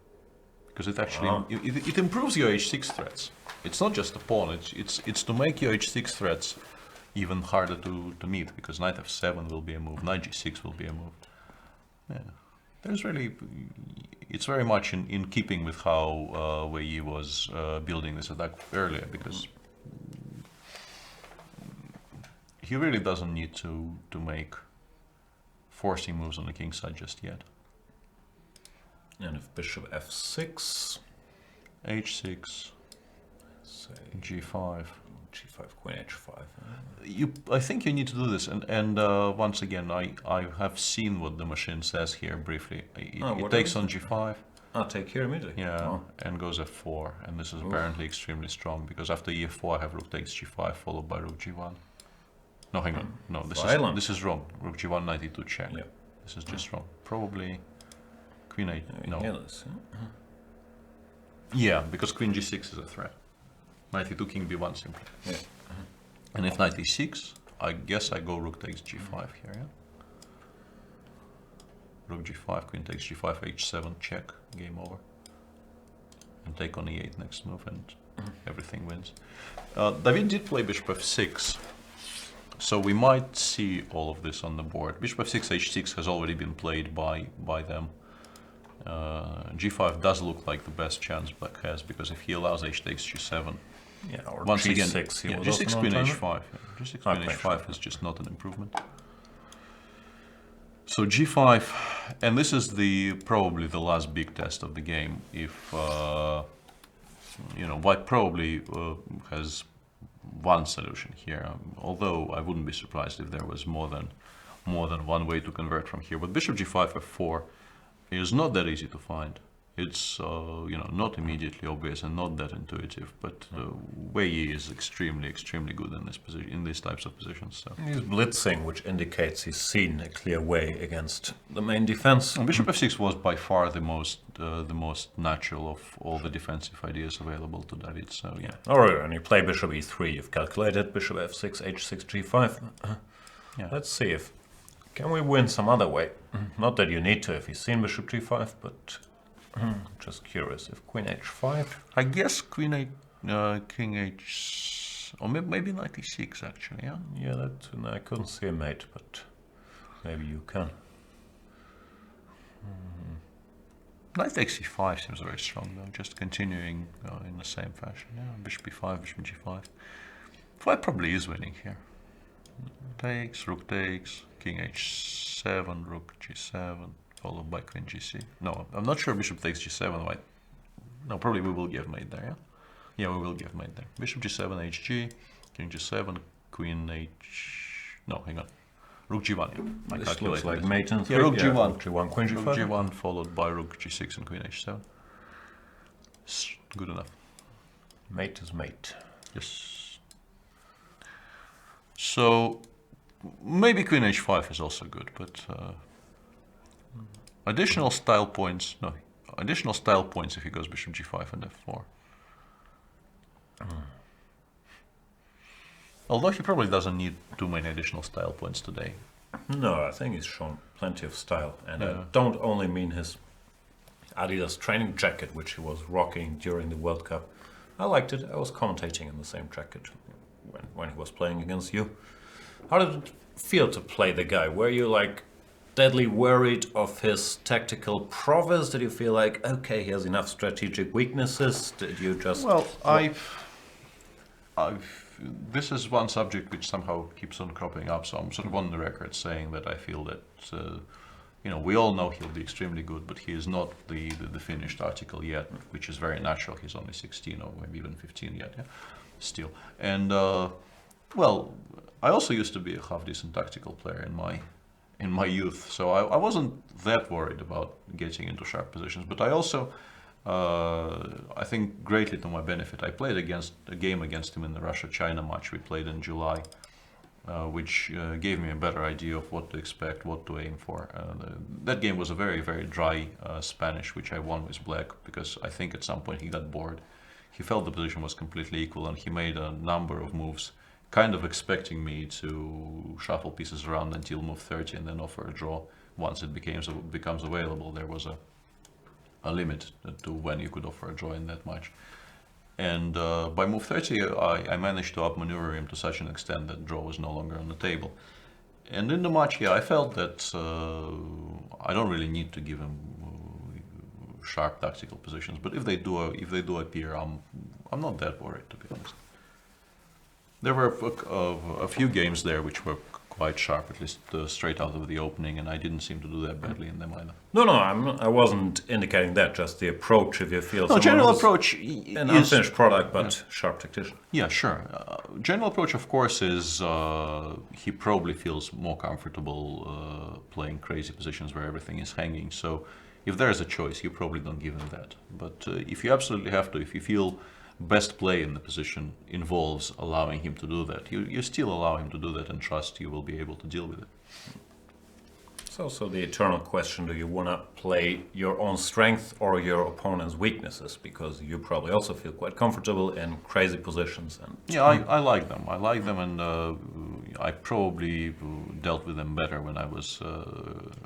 because it actually it improves your h6 threats. It's not just a pawn. It's to make your h6 threats even harder to meet, because knight f7 will be a move, knight g6 will be a move. Yeah, there's really, it's very much in keeping with how Wei Yi was building this attack earlier, because he really doesn't need to make forcing moves on the king side just yet. And if bishop f6, h6, say g5. g5, queen h5. I think you need to do this, and once again, I have seen what the machine says here briefly. It takes on g5. I'll take here immediately. Yeah, and goes f4, and this is apparently extremely strong, because after e4 I have rook takes g5 followed by rook g1. No, hang on. No, this is wrong. Rook g1, knight e2 check. Yeah. This is just wrong. Probably queen a8. No. Yeah, because queen g6 is a threat. Knight e2, king b1 simply. Yeah. And if knight e6, I guess I go rook takes g5 here, yeah? Rook g5, queen takes g5, h7, check, game over. And take on e8 next move, and everything wins. David did play bishop f6, so we might see all of this on the board. Bishop f6, h6 has already been played by them. g5 does look like the best chance black has, because if he allows h takes g7, yeah, or once g6, again, g6 queen h5. G6 queen h5 is just not an improvement. So g5, and this is probably the last big test of the game. If you know, white probably has one solution here, although I wouldn't be surprised if there was more than one way to convert from here. But bishop g5, f4 is not that easy to find. It's you know, not immediately obvious and not that intuitive, but Wei Yi is extremely good in this position, in these types of positions. So. He's blitzing, which indicates he's seen a clear way against the main defense. And bishop f6 was by far the most natural of all the defensive ideas available to David. So yeah. Or when you play bishop e3, you've calculated bishop f6, h6, g5. Yeah. Let's see if Can we win some other way? Not that you need to if you've seen bishop g5, but just curious. If queen h5... I guess queen king h... or maybe knight e6 actually, yeah? Yeah, no, I couldn't see a mate, but maybe you can. Knight takes e5 seems very strong though, just continuing in the same fashion. Yeah, bishop b5, bishop g5. White probably is winning here. Takes, rook takes, king h7, rook g7, followed by queen g6. No, I'm not sure bishop takes g7, white. No, probably we will give mate there, yeah? Yeah, we will give mate there. Bishop g7, hg, king g7, queen h... No, hang on. Rook g1, yeah. This looks like mate in 3. Yeah, rook g1. Rook g1, queen g5. Rook g1 followed by rook g6 and queen h7. Good enough. Mate is mate. Yes. So maybe queen h5 is also good, but additional style points. No, additional style points if he goes bishop g5 and f4. Although he probably doesn't need too many additional style points today. No, I think he's shown plenty of style, and I don't only mean his Adidas training jacket, which he was rocking during the World Cup. I liked it. I was commentating in the same jacket when he was playing against you. How did it feel to play the guy? Were you like deadly worried of his tactical prowess? Did you feel like, okay, he has enough strategic weaknesses? Did you just... Well, this is one subject which somehow keeps on cropping up, so I'm sort of on the record saying that I feel that, you know, we all know he'll be extremely good, but he is not the finished article yet, which is very natural. He's only 16 or maybe even 15 yet, yeah, still. And, well, I also used to be a half-decent tactical player in my youth, so I wasn't that worried about getting into sharp positions, but I also... I think greatly to my benefit. I played a game against him in the Russia-China match we played in July, which gave me a better idea of what to expect, what to aim for. That game was a very, very dry Spanish, which I won with black, because I think at some point he got bored. He felt the position was completely equal, and he made a number of moves, kind of expecting me to shuffle pieces around until move 30 and then offer a draw. Once it becomes available, there was a limit to when you could offer a draw in that match. And by move 30, I managed to outmaneuver him to such an extent that draw was no longer on the table. And in the match, yeah, I felt that I don't really need to give him sharp tactical positions, but if they do appear, I'm not that worried, to be honest. There were a few games there which were quite sharp, at least straight out of the opening, and I didn't seem to do that badly in them either. No, I wasn't indicating that, just the approach, if you feel... No, general approach an unfinished product, but sharp tactician. Yeah, sure. General approach, of course, is he probably feels more comfortable playing crazy positions where everything is hanging, so if there's a choice, you probably don't give him that. But if you absolutely have to, if you feel best play in the position involves allowing him to do that, you still allow him to do that and trust you will be able to deal with it. It's also the eternal question, do you want to play your own strength or your opponent's weaknesses? Because you probably also feel quite comfortable in crazy positions. And yeah, I like them. I like them, and I probably dealt with them better when I was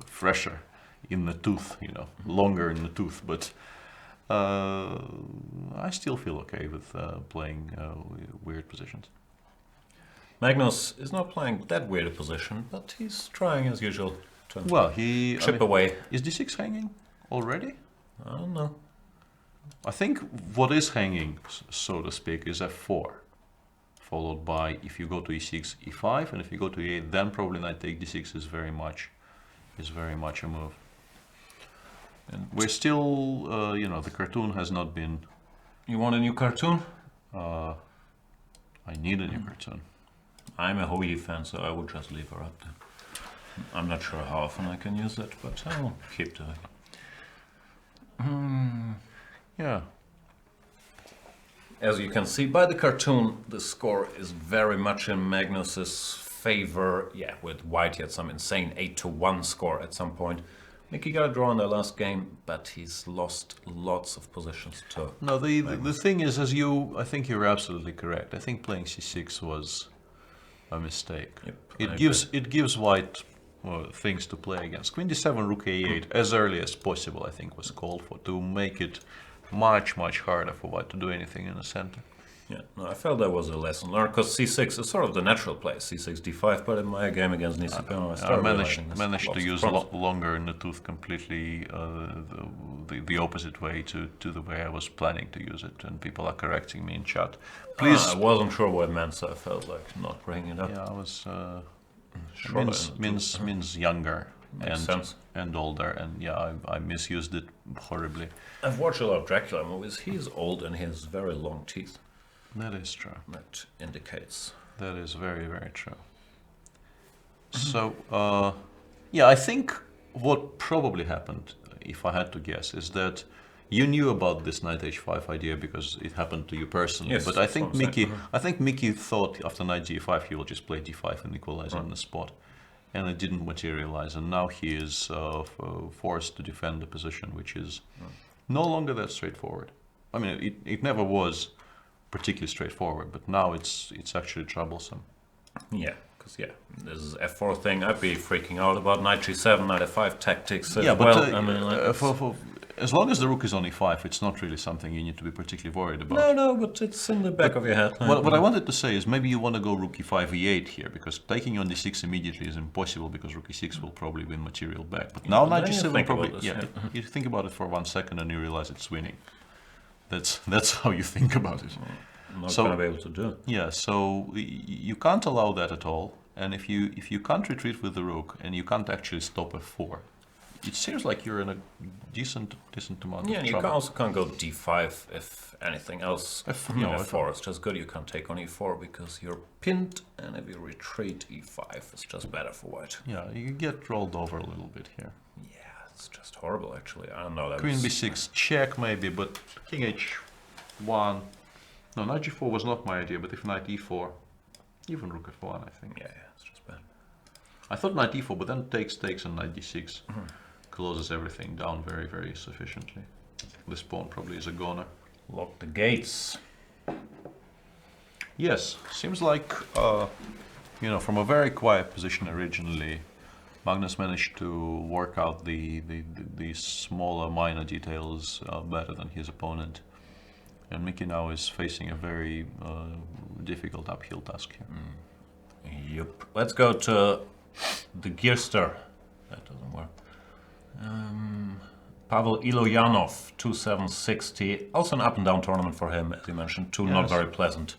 fresher in the tooth, you know, longer in the tooth, but I still feel okay with playing weird positions. Magnus is not playing that weird a position, but he's trying as usual to chip away. Is d6 hanging already? I don't know. I think what is hanging, so to speak, is f4, followed by, if you go to e6, e5, and if you go to e8, then probably knight take d6 is very much a move. And we're still, you know, the cartoon has not been... You want a new cartoon? I need a new cartoon. I'm a Hoi fan, so I would just leave her up there. I'm not sure how often I can use it, but I'll keep doing it. Yeah. As you can see by the cartoon, the score is very much in Magnus's favor. Yeah, with white he had some insane 8-1 score at some point. Mickey got a draw in the last game, but he's lost lots of positions too. No, the thing is, I think you're absolutely correct. I think playing c6 was a mistake. Yep, it gives white things to play against. Queen d7, rook a8, as early as possible, I think, was called for, to make it much harder for white to do anything in the center. Yeah, no, I felt that was a lesson learned, because c6 is sort of the natural play, c6, d5, but in my game against Nishikano, I managed to use longer in the tooth completely the opposite way to the way I was planning to use it, and people are correcting me in chat. Please. I wasn't sure what it meant, so I felt like not bringing it up. Yeah, I was Shorter means younger Makes sense. and older, and yeah, I misused it horribly. I've watched a lot of Dracula movies. He's old and he has very long teeth. That is true. That indicates. That is very true. So, yeah, I think what probably happened, if I had to guess, is that you knew about this knight h5 idea because it happened to you personally. Yes, but I think I think Mickey thought after knight g5 he will just play d5 and equalize on the spot, and it didn't materialize. And now he is forced to defend the position, which is no longer that straightforward. I mean, it never was particularly straightforward, but now it's actually troublesome. Yeah, because this is f4 thing. I'd be freaking out about knight g7, knight f5 tactics. Yeah, but well, I mean, like as long as the rook is on e5, it's not really something you need to be particularly worried about. No, but it's in the back of your head. What I wanted to say is maybe you want to go rook e5, e8 here, because taking on d6 immediately is impossible, because rook e6 will probably win material back. But now knight g7 probably, you think about it for 1 second and you realize it's winning. That's how you think about it. Not going to be able to do it. Yeah, so you can't allow that at all. And if you can't retreat with the rook and you can't actually stop f4, it seems like you're in a decent amount of trouble. Yeah, you also can't go d5 if anything else. F4 is just good. You can't take on e4 because you're pinned, and if you retreat, e5 is just better for white. Yeah, you get rolled over a little bit here. Yeah, it's just horrible, actually. I don't know. Queen b6 check maybe, but king h1. No, knight g4 was not my idea, but if knight e4, even rook f1, I think. Yeah, it's just bad. I thought knight e4, but then takes, and knight d6 closes everything down very sufficiently. This pawn probably is a goner. Lock the gates. Yes, seems like, from a very quiet position originally, Magnus managed to work out the smaller minor details better than his opponent. And Mickey now is facing a very difficult uphill task here. Yep. Let's go to the Gearster. That doesn't work. Pavel Iloyanov, 2760. Also an up and down tournament for him, as you mentioned. Two not very pleasant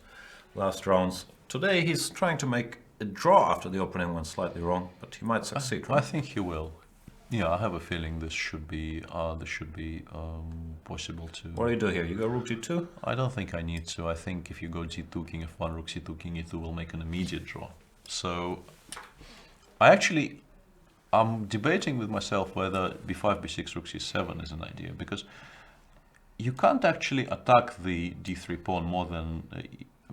last rounds. Today he's trying to make a draw after the opening went slightly wrong, but he might succeed. I think he will. Yeah, I have a feeling this should be possible to. What do you do here? You go rook g2? I don't think I need to. I think if you go g2, king f1, rook c2, king e2 will make an immediate draw. So I'm debating with myself whether b5, b6, rook c7 is an idea, because you can't actually attack the d3 pawn more than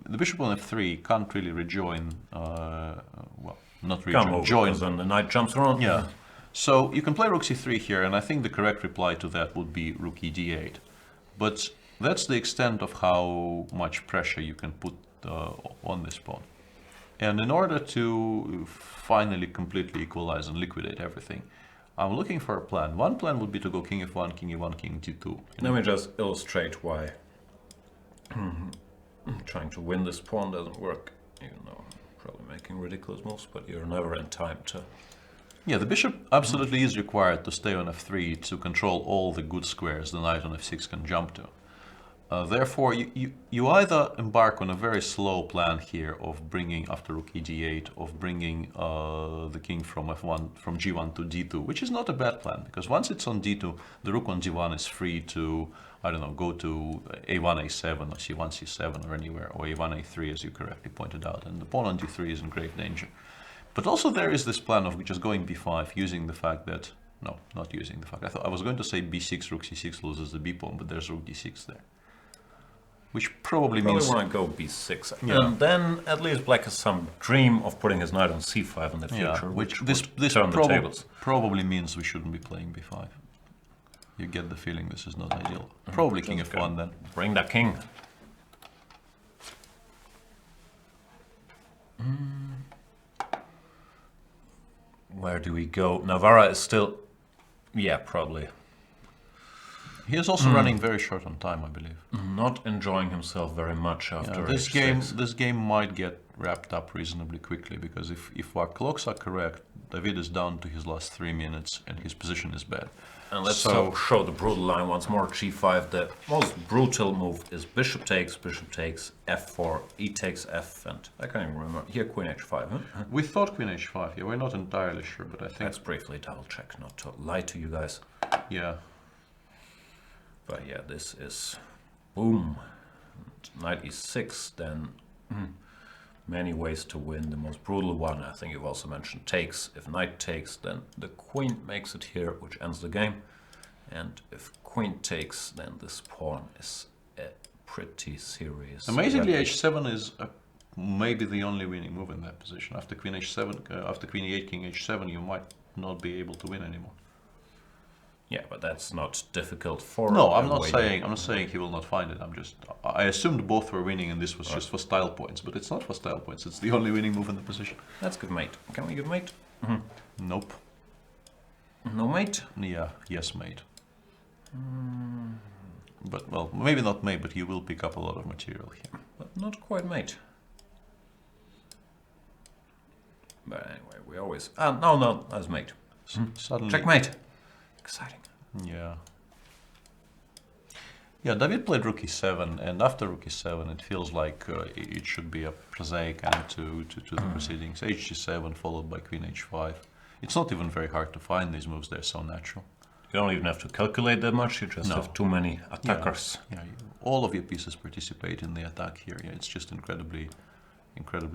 the bishop on f3 can't really rejoin. Not rejoin. Join. Then the knight jumps around. Yeah. So you can play rook c3 here, and I think the correct reply to that would be rook e d8. But that's the extent of how much pressure you can put on this pawn. And in order to finally completely equalize and liquidate everything, I'm looking for a plan. One plan would be to go king f1, king e1, king d2. Let me just illustrate why trying to win this pawn doesn't work. Even though I'm probably making ridiculous moves, but you're never in time to... Yeah, the bishop absolutely is required to stay on f3 to control all the good squares the knight on f6 can jump to. Therefore, you either embark on a very slow plan here of bringing, after rook e d8, of bringing the king from f1, from g1 to d2, which is not a bad plan, because once it's on d2, the rook on d1 is free to, I don't know, go to a1, a7, or c1, c7, or anywhere, or a1, a3, as you correctly pointed out, and the pawn on d3 is in grave danger. But also there is this plan of just going b5, using the fact that, no, not using the fact, I was going to say b6, rook c6 loses the b pawn, but there's rook d6 there. Which probably means... want to go b6. Yeah. And then at least Black has some dream of putting his knight on c5 in the future, yeah, which this turn the tables. Probably means we shouldn't be playing b5. You get the feeling this is not ideal. Probably king f1 then. Bring the king. Where do we go? Navarra is still... Yeah, probably. He is also running very short on time, I believe. Not enjoying himself very much after This H6. this game might get wrapped up reasonably quickly, because if our clocks are correct, David is down to his last 3 minutes and his position is bad. And let's show the brutal line once more. G5, the most brutal move is bishop takes, f4, e takes f, and I can't even remember. Here, queen h5, huh? We thought queen h5, yeah, we're not entirely sure, but I think... Let's briefly double check, not to lie to you guys. Yeah. But yeah, this is boom. Knight e6, then many ways to win. The most brutal one, I think you've also mentioned, takes. If knight takes, then the queen makes it here, which ends the game. And if queen takes, then this pawn is a pretty serious... Amazingly, h7 is maybe the only winning move in that position. After queen h7, after queen e8, king h7, you might not be able to win anymore. Yeah, but that's not difficult for... No, I'm not saying he will not find it. I assumed both were winning and this was just for style points, but it's not for style points. It's the only winning move in the position. Let's give mate. Can we give mate? Nope. No mate? Yeah, yes mate. But, well, maybe not mate, but you will pick up a lot of material here. But not quite mate. But anyway, we always... no, that's mate. Suddenly... Checkmate! Exciting. Yeah. Yeah, David played rook e7, and after rook e7 it feels like it should be a prosaic end to the proceedings. Hg7 followed by queen h5. It's not even very hard to find these moves, they're so natural. You don't even have to calculate that much, you just have too many attackers. Yeah, all of your pieces participate in the attack here. Yeah, it's just incredibly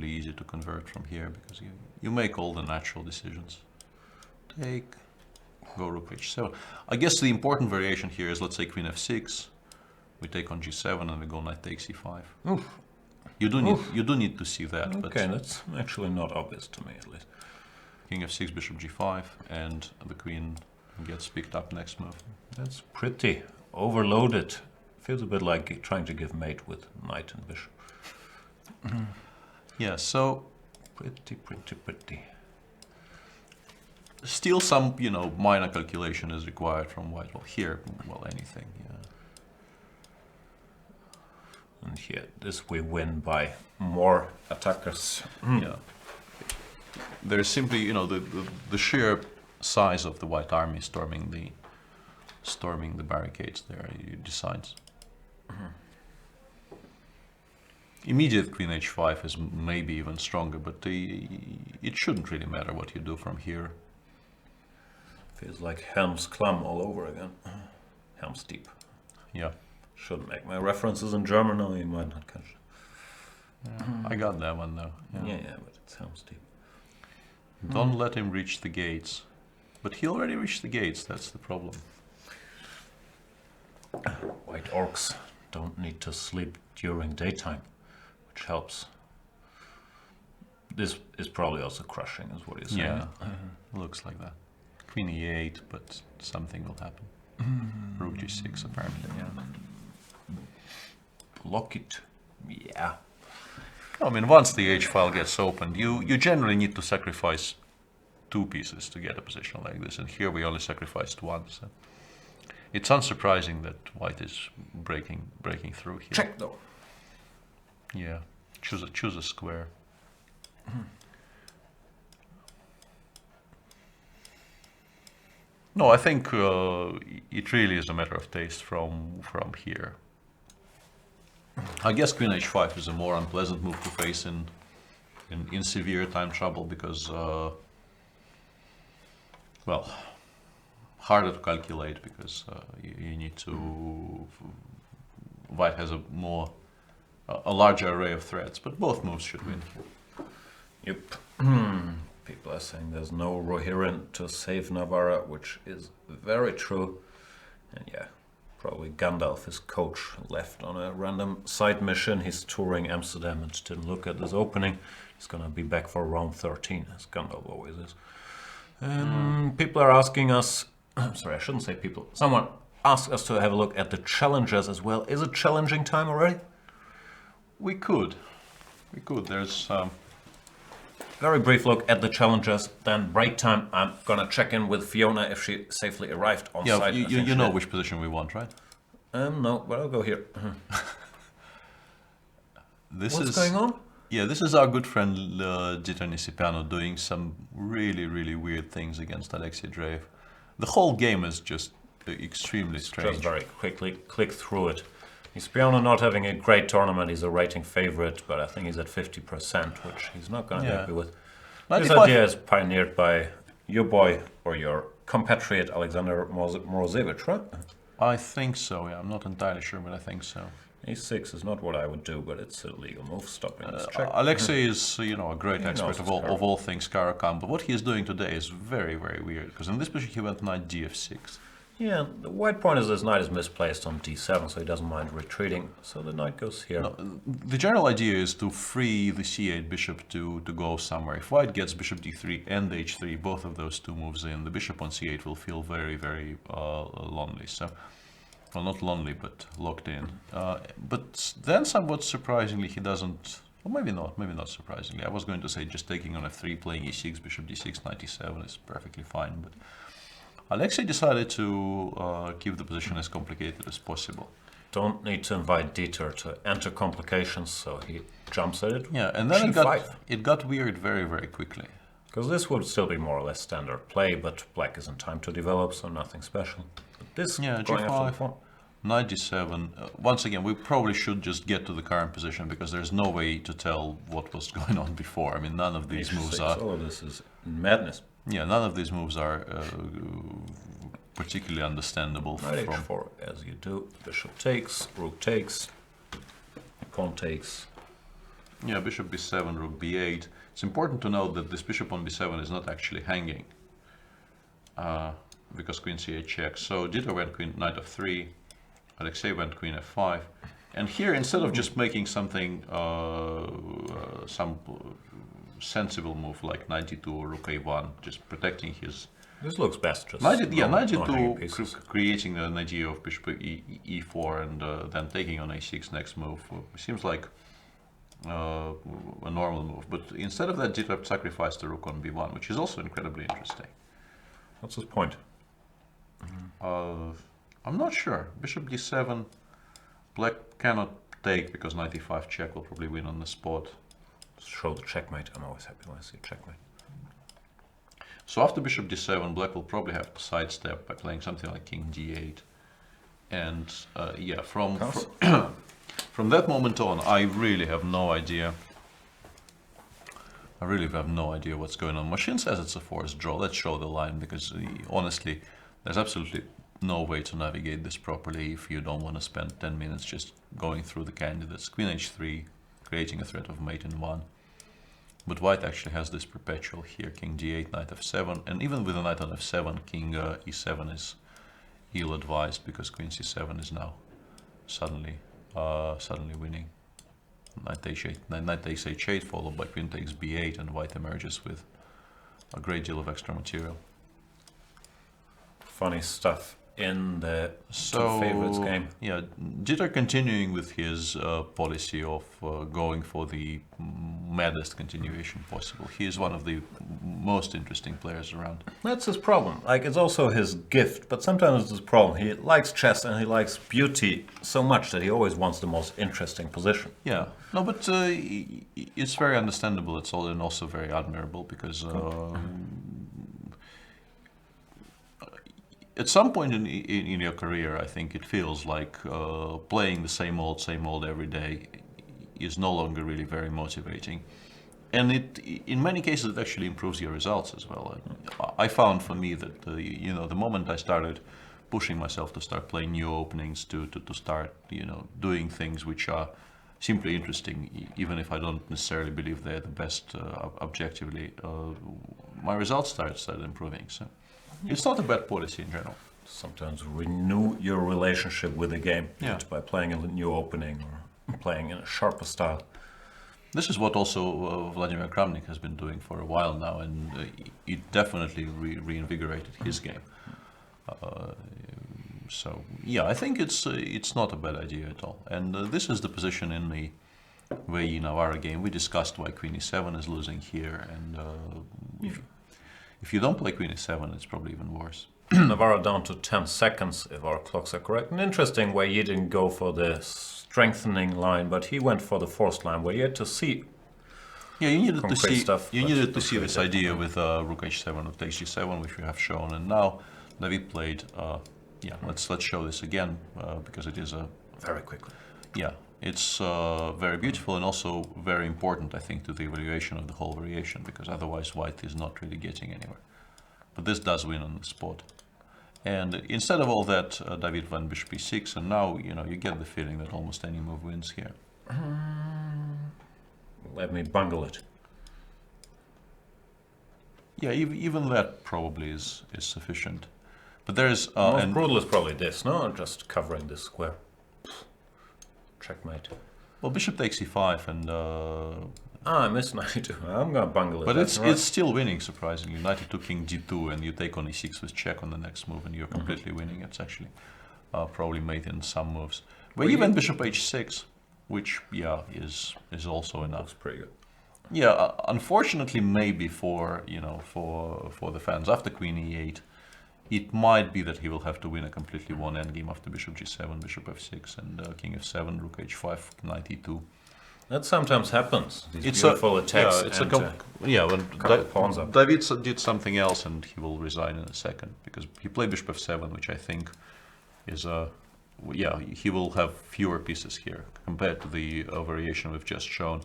easy to convert from here, because you make all the natural decisions. Take... Go rook h7. I guess the important variation here is, let's say queen f6, we take on g7 and we go knight takes e5. Oof. You do need to see that. Okay, that's actually not obvious to me, at least. King f6, bishop g5, and the queen gets picked up next move. That's pretty overloaded. Feels a bit like trying to give mate with knight and bishop. Yeah, so Pretty. Still some, minor calculation is required from white. Well, here, anything, yeah. And here, this we win by more attackers. Yeah. There's simply, the sheer size of the white army storming the barricades there. You decide. Immediate queen h5 is maybe even stronger, but it shouldn't really matter what you do from here. Feels like Helm's Klamm all over again. Helm's Deep. Yeah. Should make my references in German, no, you might not catch it. I got that one though. Yeah, but it's Helm's Deep. Don't let him reach the gates. But he already reached the gates, that's the problem. White orcs don't need to sleep during daytime, which helps. This is probably also crushing, is what you're saying. Yeah, looks like that. Queen e8, but something will happen. Rook g6 apparently, yeah. Block it. Yeah. I mean, once the h-file gets opened, you generally need to sacrifice 2 pieces to get a position like this, and here we only sacrificed 1. So it's unsurprising that white is breaking through here. Check though. Yeah, choose a square. No, I think it really is a matter of taste from here. I guess queen h5 is a more unpleasant move to face in severe time trouble, because, well, harder to calculate, because you need to... White has a larger array of threats, but both moves should win here. Yep. People are saying there's no Rohirrim to save Navarra, which is very true. And yeah, probably Gandalf, his coach, left on a random side mission. He's touring Amsterdam and didn't look at this opening. He's gonna be back for round 13, as Gandalf always is. People are asking us, sorry, I shouldn't say people. Someone asked us to have a look at the challenges as well. Is it challenging time already? We could. There's Very brief look at the challengers, then break time. I'm gonna check in with Fiona if she safely arrived on Yeah, site. you know which position we want, right? No, but I'll go here. What's Is going on? Yeah, this is our good friend Dieter Nisipano doing some really, really weird things against Alexei Dreyev. The whole game is just extremely strange. Just very quickly click through it. Nispiano not having a great tournament. He's a rating favorite, but I think he's at 50%, which he's not going to be happy with. This idea is pioneered by your boy or your compatriot Alexander Morozevich, right? I think so, yeah. I'm not entirely sure, but I think so. A6 is not what I would do, but it's a legal move, stopping this check. Alexei is, a great expert of all things Caro-Kann, but what he is doing today is very, very weird, because in this position he went knight df6. Yeah, the white point is this knight is misplaced on d7, so he doesn't mind retreating. So the knight goes here. No, the general idea is to free the c8 bishop to go somewhere. If white gets bishop d3 and h3, both of those two moves in, the bishop on c8 will feel very, very lonely. So, well, not lonely, but locked in. But then, somewhat surprisingly, he doesn't. Well, maybe not surprisingly. I was going to say just taking on f3, playing e6, bishop d6, knight e7 is perfectly fine, but Alexei decided to keep the position as complicated as possible. Don't need to invite Dieter to enter complications, so he jumps at it. Yeah, and then it got weird very, very quickly. Because this would still be more or less standard play, but black isn't time to develop, so nothing special. But this g5, knight d7. Once again, we probably should just get to the current position, because there's no way to tell what was going on before. I mean, none of these moves are... All of this is madness. Yeah, none of these moves are particularly understandable. Knight h4, as you do. Bishop takes, rook takes, pawn takes. Yeah, bishop b7, rook b8. It's important to note that this bishop on b7 is not actually hanging, because queen c8 checks. So Dieter went queen, knight f3, Alexei went queen f5, and here instead of just making something, some sensible move like knight d2 or rook a1, just protecting his... This looks best. Just knight d2 creating an idea of bishop e4 and then taking on a6 next move. Seems like a normal move, but instead of that, Dieter sacrificed the rook on b1, which is also incredibly interesting. What's his point? I'm not sure. Bishop d7, black cannot take because knight e5 check will probably win on the spot. Show the checkmate. I'm always happy when I see checkmate. So after bishop d7, black will probably have to sidestep by playing something like king d8. And yeah, from that moment on, I really have no idea. I really have no idea what's going on. Machine says it's a forced draw. Let's show the line, because honestly, there's absolutely no way to navigate this properly if you don't want to spend 10 minutes just going through the candidates. Queen h3, creating a threat of mate in 1. But white actually has this perpetual here, king d8, knight f7, and even with a knight on f7, king e7 is ill-advised, because queen c7 is now suddenly winning. Knight takes h8, followed by queen takes b8, and white emerges with a great deal of extra material. Funny stuff in the two favorites game. Yeah, Dieter continuing with his policy of going for the maddest continuation possible. He is one of the most interesting players around. That's his problem. Like, it's also his gift, but sometimes it's his problem. He likes chess and he likes beauty so much that he always wants the most interesting position. Yeah, no, but it's very understandable. It's all and also very admirable, because at some point in your career, I think it feels like playing the same old every day is no longer really very motivating. And in many cases, it actually improves your results as well. I found for me that, the moment I started pushing myself to start playing new openings, to start, doing things which are simply interesting, even if I don't necessarily believe they're the best objectively, my results started improving. So. It's not a bad policy in general. Sometimes renew your relationship with the game by playing a new opening or playing in a sharper style. This is what also Vladimir Kramnik has been doing for a while now, and it definitely reinvigorated his game. So yeah, I think it's not a bad idea at all. And this is the position in the Wei Navarro game. We discussed why Queen e7 is losing here, and if you don't play Queen e7, it's probably even worse. Navarro down to 10 seconds, if our clocks are correct. An interesting way, he didn't go for the strengthening line, but he went for the forced line, where you had to see. Yeah, you needed to see stuff, you but needed to that's see really this idea with Rook h7 or takes g7, which we have shown, and now David played. Yeah, let's show this again because it is a Very quickly. yeah, it's very beautiful and also very important, I think, to the evaluation of the whole variation, because otherwise White is not really getting anywhere. But this does win on the spot. And instead of all that, David won bishop e6, and now you get the feeling that almost any move wins here. Let me bungle it. Yeah, even that probably is sufficient. But there is Most brutal is probably this, no? Just covering this square. Checkmate. well, bishop takes e5, and I missed knight e2. I'm gonna bungle it. but that's right. it's still winning, surprisingly. Knight e2, king g2, and you take on e6 with check on the next move, and you're completely winning. It's actually probably made in some moves. But even bishop h6, which is also enough. Looks pretty good. Yeah, unfortunately, maybe for for the fans, after queen e8, it might be that he will have to win a completely one endgame after bishop g7, bishop f6, and king f7, rook h5, knight e2. That sometimes happens. These It's beautiful attacks. Yeah, it's and, when couple pawns up. David did something else, and he will resign in a second because he played bishop f7, which I think is he will have fewer pieces here compared to the variation we've just shown.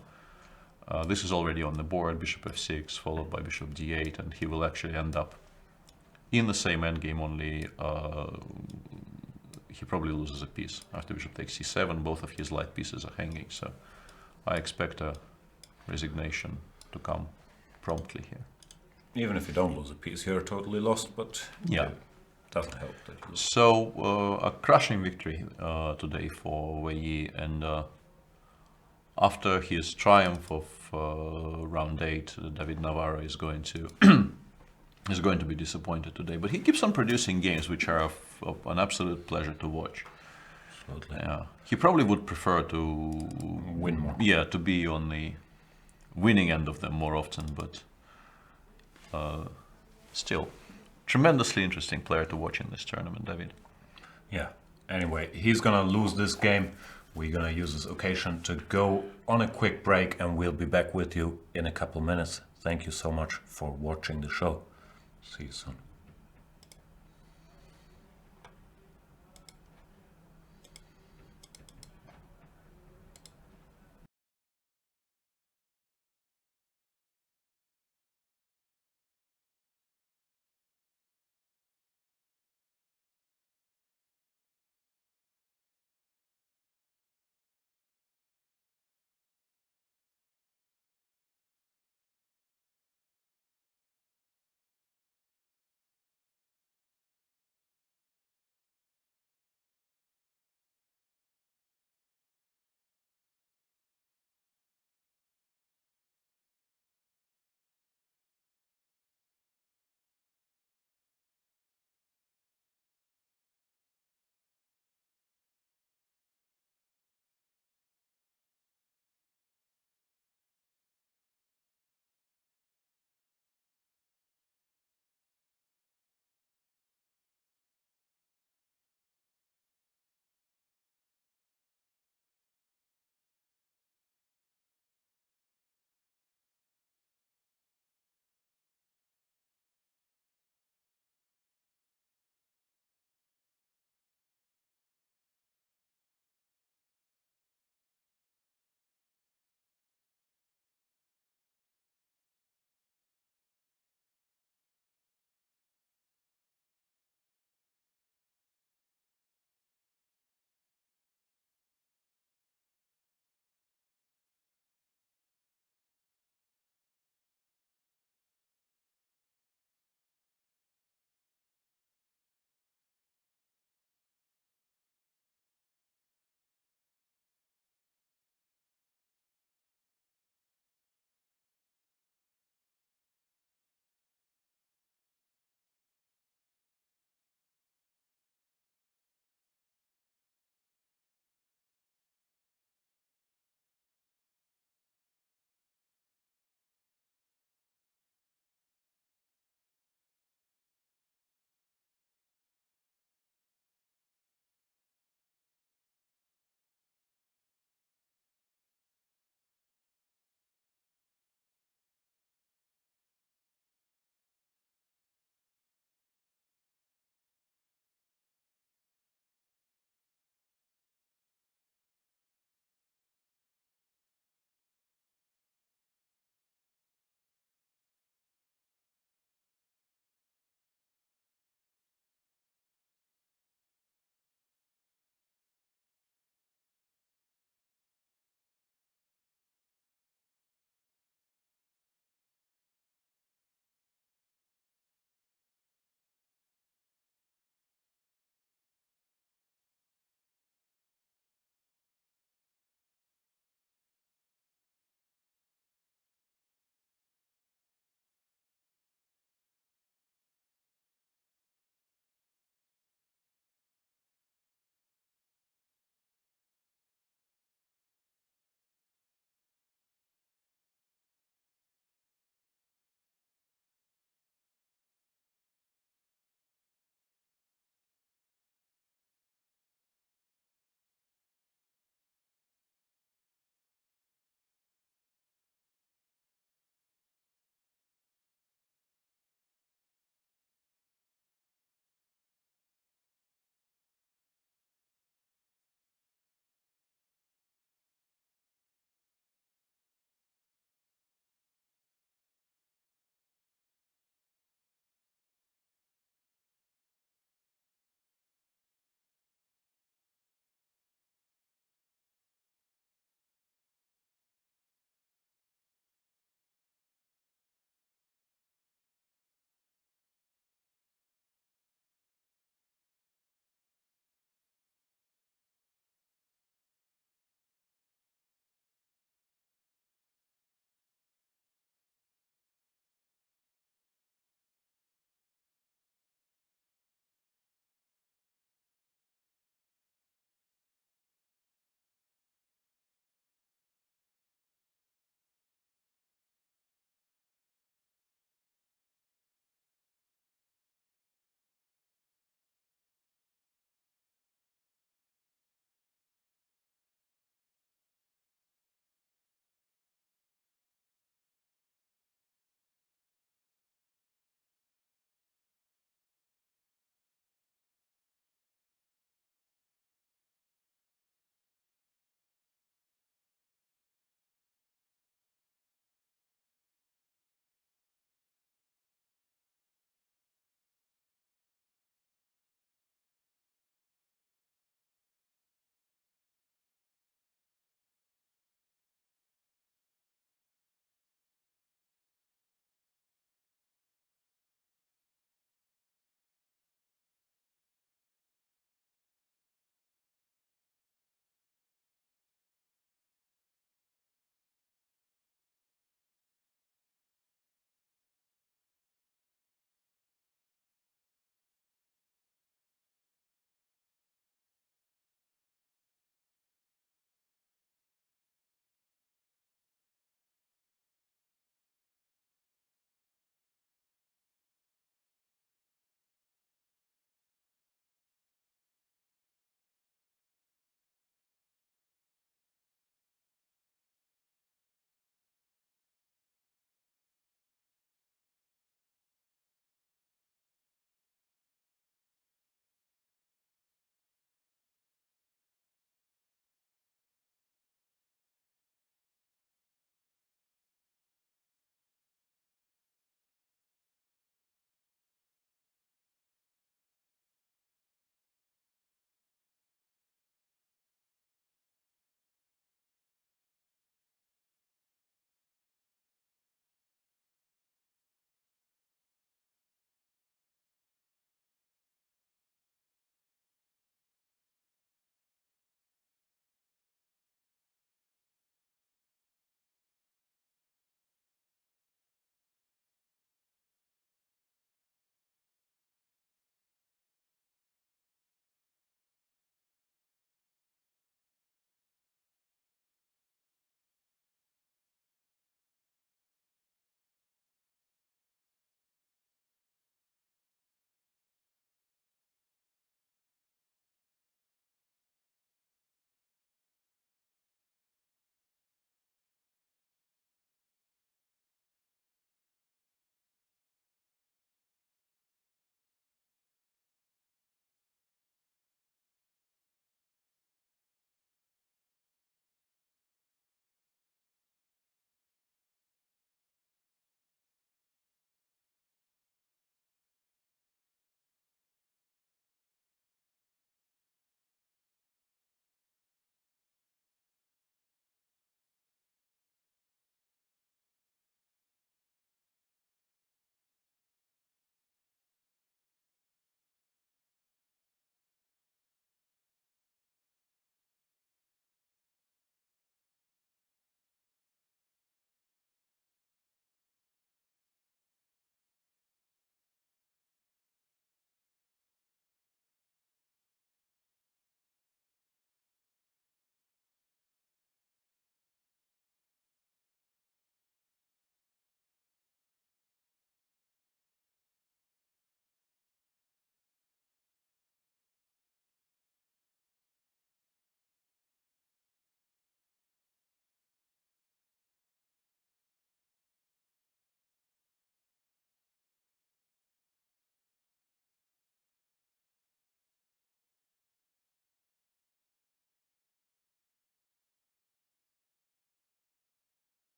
This is already on the board, bishop f6, followed by bishop d8, and he will actually end up in the same endgame, only he probably loses a piece. After bishop takes c7, both of his light pieces are hanging, so I expect a resignation to come promptly here. Even if you don't lose a piece, you're totally lost, but Yeah. it doesn't help that you lose. So a crushing victory today for Wei Yi, and after his triumph of round 8, David Navarro is going to is going to be disappointed today. But he keeps on producing games which are of an absolute pleasure to watch. Absolutely. Yeah, he probably would prefer to Win more. Yeah, to be on the winning end of them more often, but still, tremendously interesting player to watch in this tournament, David. Yeah. Anyway, he's gonna lose this game. We're gonna use this occasion to go on a quick break, and we'll be back with you in a couple minutes. Thank you so much for watching the show. See you soon.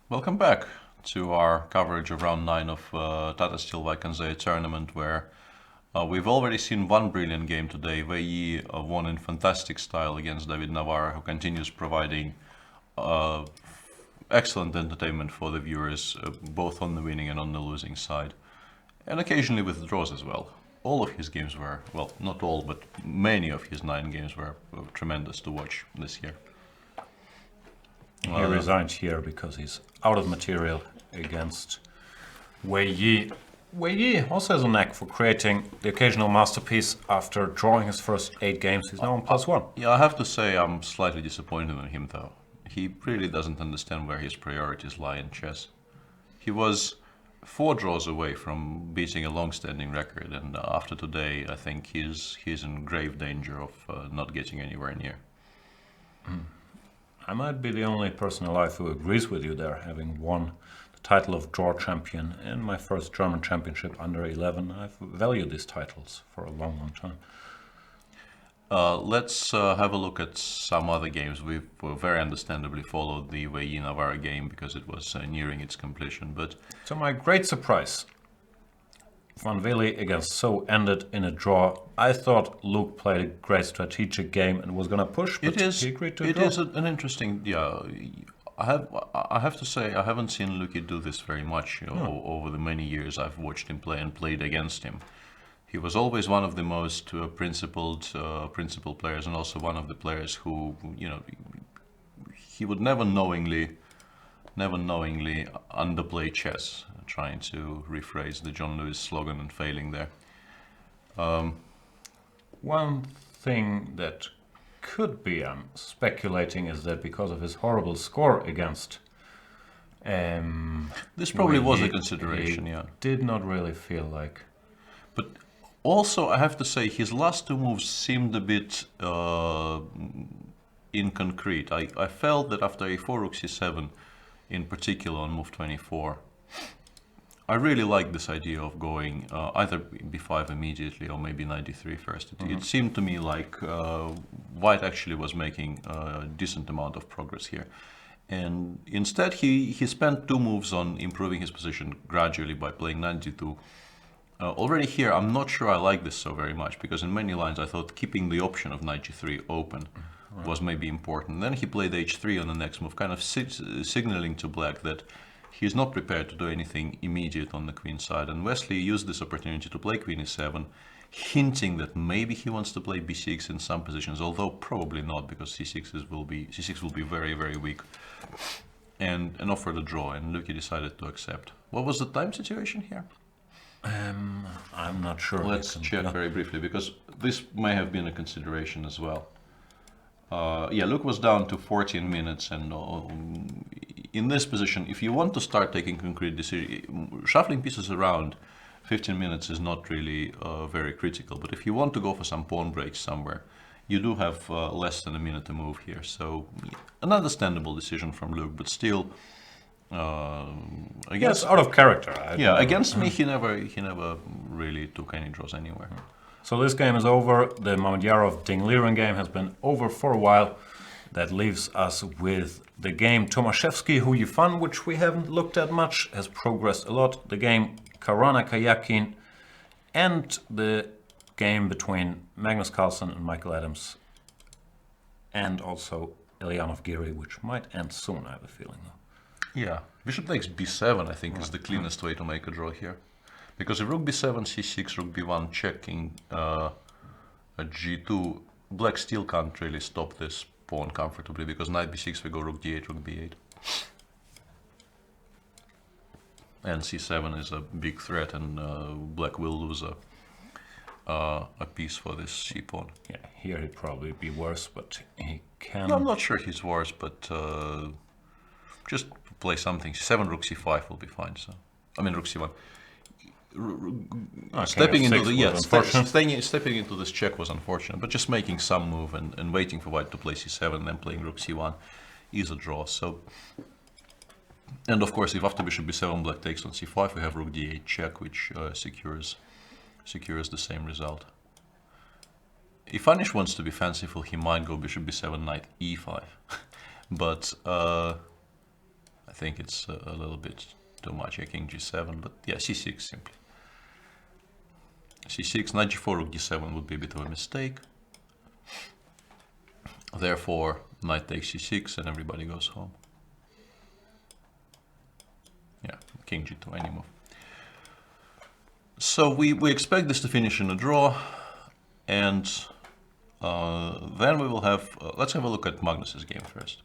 Welcome back to our coverage of round 9 of Tata Steel Vaikanzei tournament, where we've already seen one brilliant game today. Wei Yi won in fantastic style against David Navarre, who continues providing uh, excellent entertainment for the viewers, both on the winning and on the losing side, and occasionally with draws as well. All of his games were, well, not all, but many of his 9 games were tremendous to watch this year. He resigned here because he's out of material against Wei Yi. Wei Yi also has a knack for creating the occasional masterpiece after drawing his first 8 games. He's now on +1. Yeah, I have to say I'm slightly disappointed in him though. He really doesn't understand where his priorities lie in chess. He was 4 draws away from beating a long-standing record, and after today, I think he's in grave danger of not getting anywhere near. I might be the only person alive who agrees with you there, having won the title of draw champion in my first German championship under 11. I've valued these titles for a long, long time. Let's have a look at some other games. We've very understandably followed the Wei Yi Navarre game because it was nearing its completion, but To my great surprise, Van Willy against So ended in a draw. I thought Luke played a great strategic game and was going to push, but he agreed to it draw. is an interesting, yeah. I have to say I haven't seen Luki do this very much over the many years I've watched him play and played against him. He was always one of the most principled players, and also one of the players who, he would never knowingly underplay chess, trying to rephrase the John Lewis slogan and failing there. One thing that could be, I'm speculating, is that because of his horrible score against This probably was a he consideration, yeah. did not really feel like... But also, I have to say, his last 2 moves seemed a bit inconcrete. I felt that after a4 rook c7, in particular on move 24, I really liked this idea of going either b5 immediately or maybe knight d3 first. It seemed to me like White actually was making a decent amount of progress here. And instead he spent 2 moves on improving his position gradually by playing knight d2. Already here, I'm not sure I like this so very much, because in many lines I thought keeping the option of knight g3 open was maybe important. Then he played h3 on the next move, kind of signaling to black that he's not prepared to do anything immediate on the queen side. And Wesley used this opportunity to play queen e7, hinting that maybe he wants to play b6 in some positions, although probably not, because c6 will be very, very weak, and offered a draw, and Luki decided to accept. What was the time situation here? I'm not sure. Let's check very briefly, because this may have been a consideration as well. Yeah, Luke was down to 14 minutes, and in this position, if you want to start taking concrete decisions, shuffling pieces around 15 minutes is not really very critical. But if you want to go for some pawn breaks somewhere, you do have less than a minute to move here. So an understandable decision from Luke, but still, Yes, out of character. Against me, he never really took any draws anywhere. So this game is over. The Mamedyarov Dingliren game has been over for a while. That leaves us with the game Tomaszewski Who You Fun, which we haven't looked at much, has progressed a lot. The game Karana Kayakin, and the game between Magnus Carlsen and Michael Adams, and also Ilyanov Giri, which might end soon, I have a feeling. Yeah, bishop takes b7, I think, is the cleanest way to make a draw here. Because if rook b7, c6, rook b1, checking a g2, black still can't really stop this pawn comfortably, because knight b6, we go rook d8, rook b8. And c7 is a big threat, and black will lose a piece for this c-pawn. Yeah, here he'd probably be worse, but he can... No, I'm not sure he's worse, but just play something. c7, rook c5 will be fine. So, I mean, rook c1. Stepping into the stepping into this check was unfortunate, but just making some move and waiting for White to play c7 and then playing rook c1 is a draw. So, and of course, if after bishop b7 black takes on c5, we have rook d8 check, which secures the same result. If Anish wants to be fanciful, he might go bishop b7 knight e5, but I think it's a little bit too much. King g7, but yeah, c6 simply. c6, knight g4, rook d7 would be a bit of a mistake. Therefore, knight takes c6 and everybody goes home. Yeah, king g2, any move. So we expect this to finish in a draw, and then we will have, let's have a look at Magnus's game first.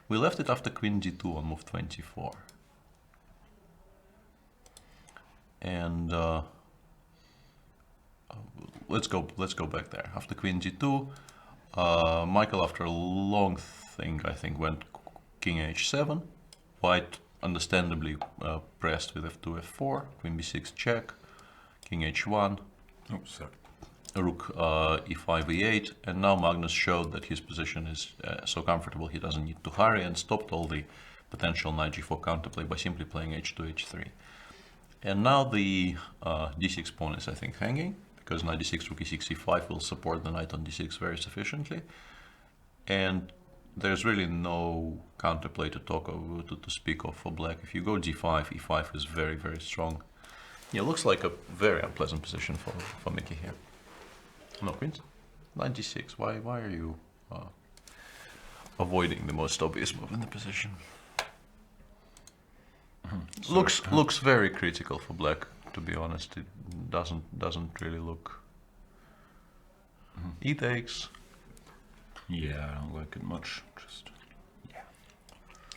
We left it after queen d2 on move 24. And let's go back there. After queen g2, Michael, after a long thing, I think, went king h7. White understandably pressed with f2, f4, queen b6 check, king h1, rook e5, e8, and now Magnus showed that his position is so comfortable he doesn't need to hurry, and stopped all the potential knight g4 counterplay by simply playing h2, h3. And now the d6 pawn is, I think, hanging, because knight d6, rook e6, e5 will support the knight on d6 very sufficiently. And there's really no counterplay to speak of for black. If you go g5, e5 is very, very strong. Yeah, looks like a very unpleasant position for Mickey here. No queens. Knight g6. Why are you avoiding the most obvious move in the position? Looks very critical for black, to be honest. It doesn't really look. E takes. Yeah, I don't like it much. Just yeah.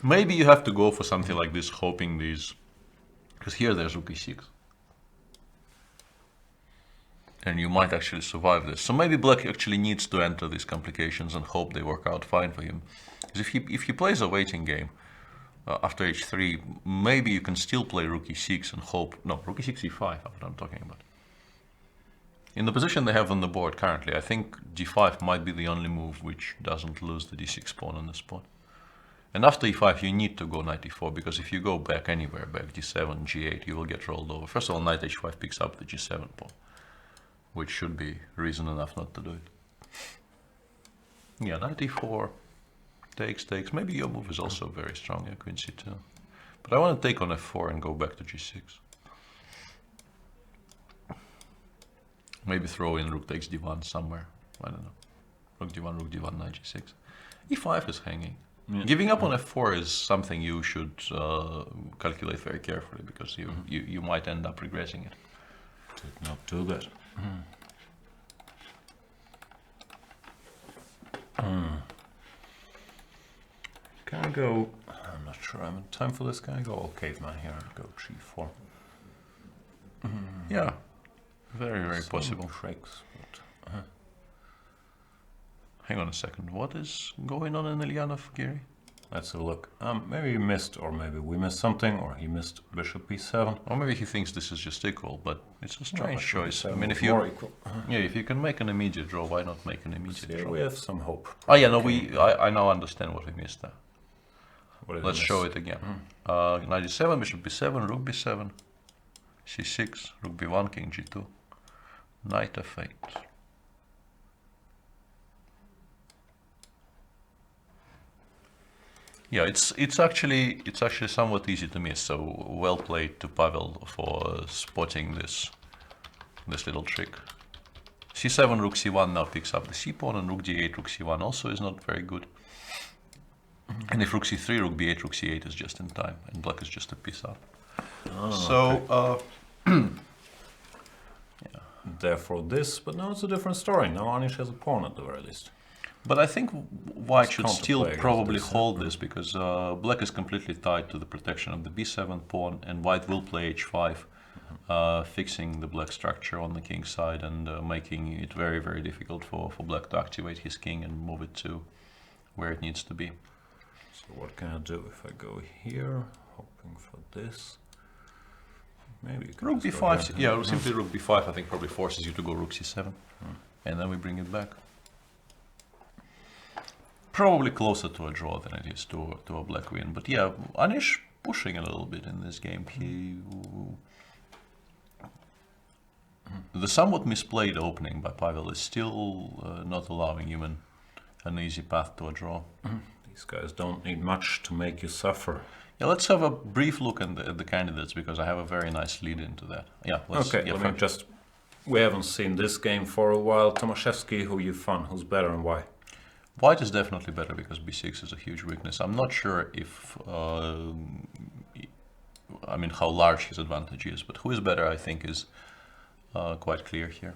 Maybe you have to go for something like this, hoping these, because here there's rook e6, and you might actually survive this. So maybe black actually needs to enter these complications and hope they work out fine for him. Because if he plays a waiting game after h3, maybe you can still play rook e6 and hope. No, rook e6, e5. What I'm talking about. In the position they have on the board currently, I think g5 might be the only move which doesn't lose the d6 pawn on the spot. And after e5 you need to go knight e4, because if you go back anywhere, back g7, g8, you will get rolled over. First of all, knight h5 picks up the g7 pawn, which should be reason enough not to do it. Yeah, knight e4, takes. Maybe your move is also very strong, yeah, queen c2. But I want to take on f4 and go back to g6. Maybe throw in rook takes d1 somewhere. I don't know. Rook d1, knight g6. e5 is hanging. Yeah. Giving up on f4 is something you should calculate very carefully, because you might end up regretting it. Did not do that. Can I go? I'm not sure I'm in time for this. Can I go all caveman here and go g4? Yeah. Very, very possible. Tricks, but, hang on a second. What is going on in Ilyanov, Gary? Let's have a look. Maybe he missed, or maybe we missed something, or he missed bishop b7. Or maybe he thinks this is just equal, but it's a strange choice. I mean, if you can make an immediate draw, why not make an immediate draw? We have some hope. Oh yeah, no, I now understand what we missed there. Let's show it again. Knight d7, bishop b7, rook b7, c6, rook b1, king g2. Knight f8. Yeah, it's actually somewhat easy to miss. So well played to Pavel for spotting this little trick. c7, rook c1 now picks up the c pawn, and rook d8, rook c1 also is not very good. And if rook c3, rook b8, rook c8 is just in time, and black is just a piece up. So. Okay. Therefore this, but now it's a different story. Now Anish has a pawn at the very least. But I think white should still probably hold this, because black is completely tied to the protection of the b7 pawn, and white will play h5, fixing the black structure on the king side and making it very, very difficult for black to activate his king and move it to where it needs to be. So what can I do if I go here, hoping for this? Maybe rook b5, yeah, simply rook b5 I think probably forces you to go rook c7, and then we bring it back. Probably closer to a draw than it is to a black win, but yeah, Anish pushing a little bit in this game. The somewhat misplayed opening by Pavel is still not allowing him an easy path to a draw. These guys don't need much to make you suffer. Yeah, let's have a brief look at the candidates, because I have a very nice lead into that. Yeah, Okay, let me just... We haven't seen this game for a while. Tomaszewski, who you fun? Who's better and why? White is definitely better because b6 is a huge weakness. I'm not sure if... I mean, how large his advantage is, but who is better, I think, is quite clear here.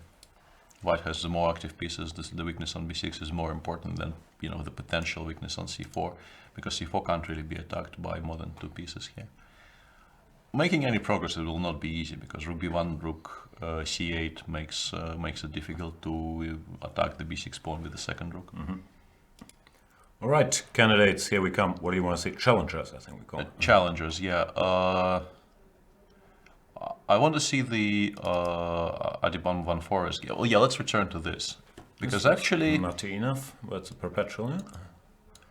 White has the more active pieces. The weakness on b6 is more important than, you know, the potential weakness on c4, because c4 can't really be attacked by more than 2 pieces here. Making any progress, it will not be easy, because rook b1, rook c8 makes it difficult to attack the b6 pawn with the second rook. All right, candidates, here we come. What do you want to see? Challengers, I think we call it. Challengers, yeah. I want to see the Adibon Van Forest. Well, yeah, let's return to this, because actually not enough, but it's a perpetual. Yeah?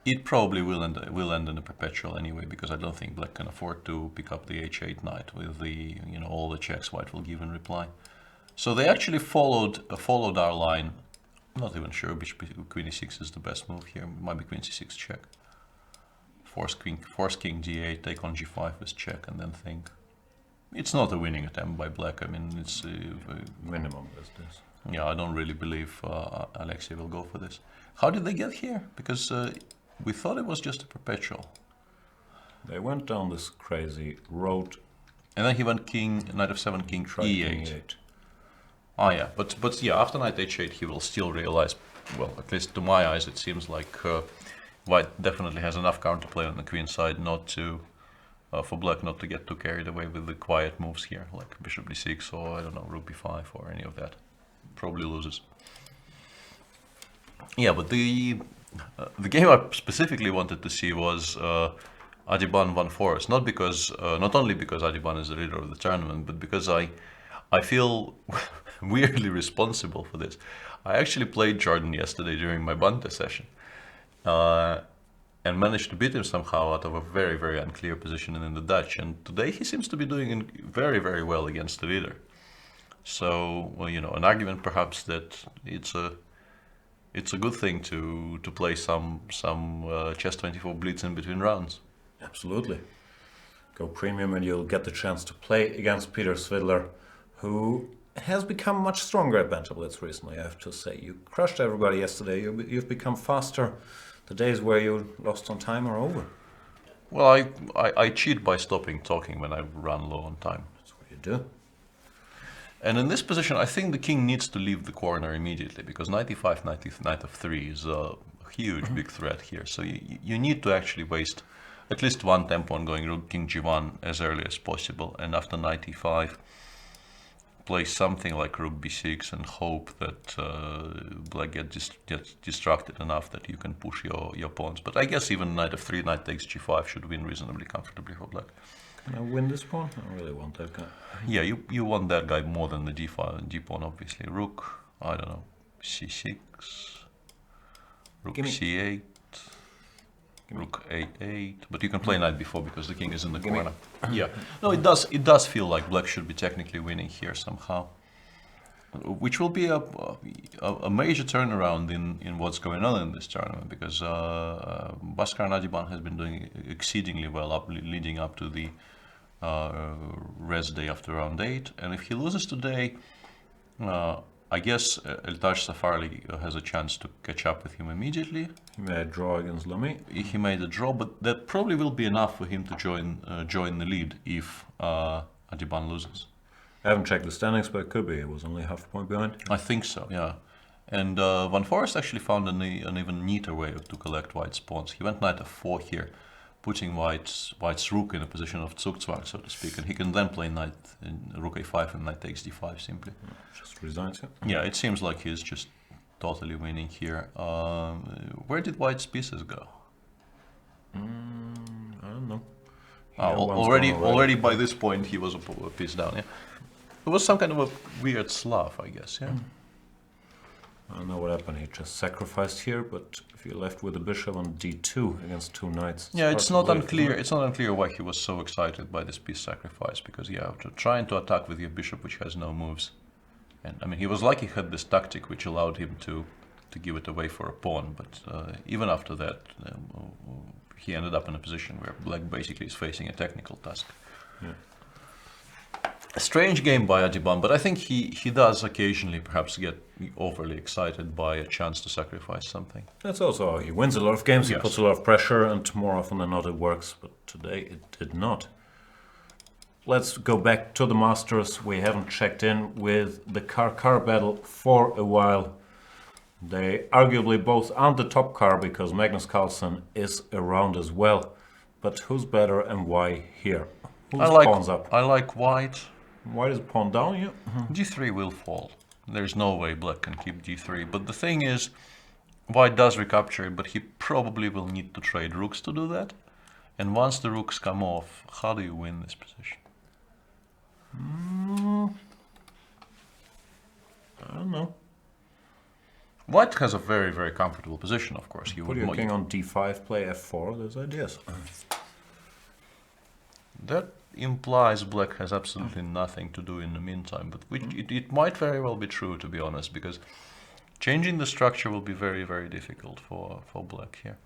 It probably will end in a perpetual anyway, because I don't think black can afford to pick up the h8 knight with the, you know, all the checks white will give in reply. So they actually followed our line. I'm not even sure which queen e6 is the best move here. It might be queen c6 check. Force king d8, take on g5 with check, and then think. It's not a winning attempt by black. I mean, it's minimum is this. Yeah, I don't really believe Alexei will go for this. How did they get here? Because we thought it was just a perpetual. They went down this crazy road. And then he went king, knight f7, king e8. King e8. Ah, yeah, but yeah, after knight h8 he will still realize, well, at least to my eyes, it seems like white definitely has enough counterplay on the queen side not to, for black not to get too carried away with the quiet moves here, like bishop d6 or, I don't know, rook b5 or any of that. Probably loses. Yeah, but the game I specifically wanted to see was Adibon Van Forest, not only because Adibon is the leader of the tournament, but because I feel weirdly responsible for this. I actually played Jordan yesterday during my Bante session and managed to beat him somehow out of a very, very unclear position in the Dutch. And today he seems to be doing very, very well against the leader. So, well, you know, an argument perhaps that it's a good thing to play some chess24 blitz in between rounds. Absolutely. Go premium and you'll get the chance to play against Peter Svidler, who has become much stronger at Bante Blitz recently, I have to say. You crushed everybody yesterday. You've become faster. The days where you lost on time are over. Well, I cheat by stopping talking when I run low on time. That's what you do. And in this position, I think the king needs to leave the corner immediately, because knight e5, knight f3 is a huge, big threat here. So you need to actually waste at least one tempo on going rook king g1 as early as possible, and after knight e5, play something like rook b6 and hope that black gets distracted enough that you can push your pawns. But I guess even knight f3, knight takes g5 should win reasonably comfortably for black. Can I win this pawn? I really want that guy. Yeah, you want that guy more than the g pawn, obviously. Rook, I don't know, c6, rook c8, rook a8, but you can play knight b4 because the king is in the corner. Yeah, no, it does feel like black should be technically winning here somehow, which will be a major turnaround in what's going on in this tournament, because Bhaskar Adibon has been doing exceedingly well leading up to the rest day after round 8, and if he loses today, I guess Eltaj Safarli has a chance to catch up with him immediately. He made a draw against Lamy. He made a draw, but that probably will be enough for him to join the lead if Adibon loses. I haven't checked the standings, but it could be. It was only half a point behind. I think so, yeah. And Van Forest actually found an even neater way to collect white's pawns. He went knight f4 here, putting white's rook in a position of Zugzwang, so to speak, and he can then play knight in rook a5 and knight takes d5 simply. Just resigns it. Yeah, it seems like he's just totally winning here. Where did white's pieces go? I don't know. Already by this point he was a piece down. Yeah, it was some kind of a weird Slav, I guess. Yeah. I don't know what happened. He just sacrificed here, but if you're left with a bishop on d2 against two knights, yeah, it's not unclear. It's not unclear why he was so excited by this piece sacrifice, because yeah, trying to attack with your bishop which has no moves, and I mean he was lucky he had this tactic which allowed him to to give it away for a pawn. But even after that, he ended up in a position where black basically is facing a technical task. Yeah. A strange game by Adhiban, but I think he does occasionally perhaps get overly excited by a chance to sacrifice something. That's also how he wins a lot of games. He Yes. puts a lot of pressure, and more often than not it works. But today it did not. Let's go back to the Masters. We haven't checked in with the car battle for a while. They arguably both aren't the top car because Magnus Carlsen is around as well. But who's better and why here? Who's pawns up? I like white. White is pawn down, yeah? G3 will fall. There's no way black can keep G3. But the thing is, white does recapture it, but he probably will need to trade rooks to do that. And once the rooks come off, how do you win this position? I don't know. White has a very, very comfortable position, of course. Put your king on d5, play f4, there's ideas. That implies black has absolutely nothing to do in the meantime, but it might very well be true, to be honest, because changing the structure will be very, very difficult for black here.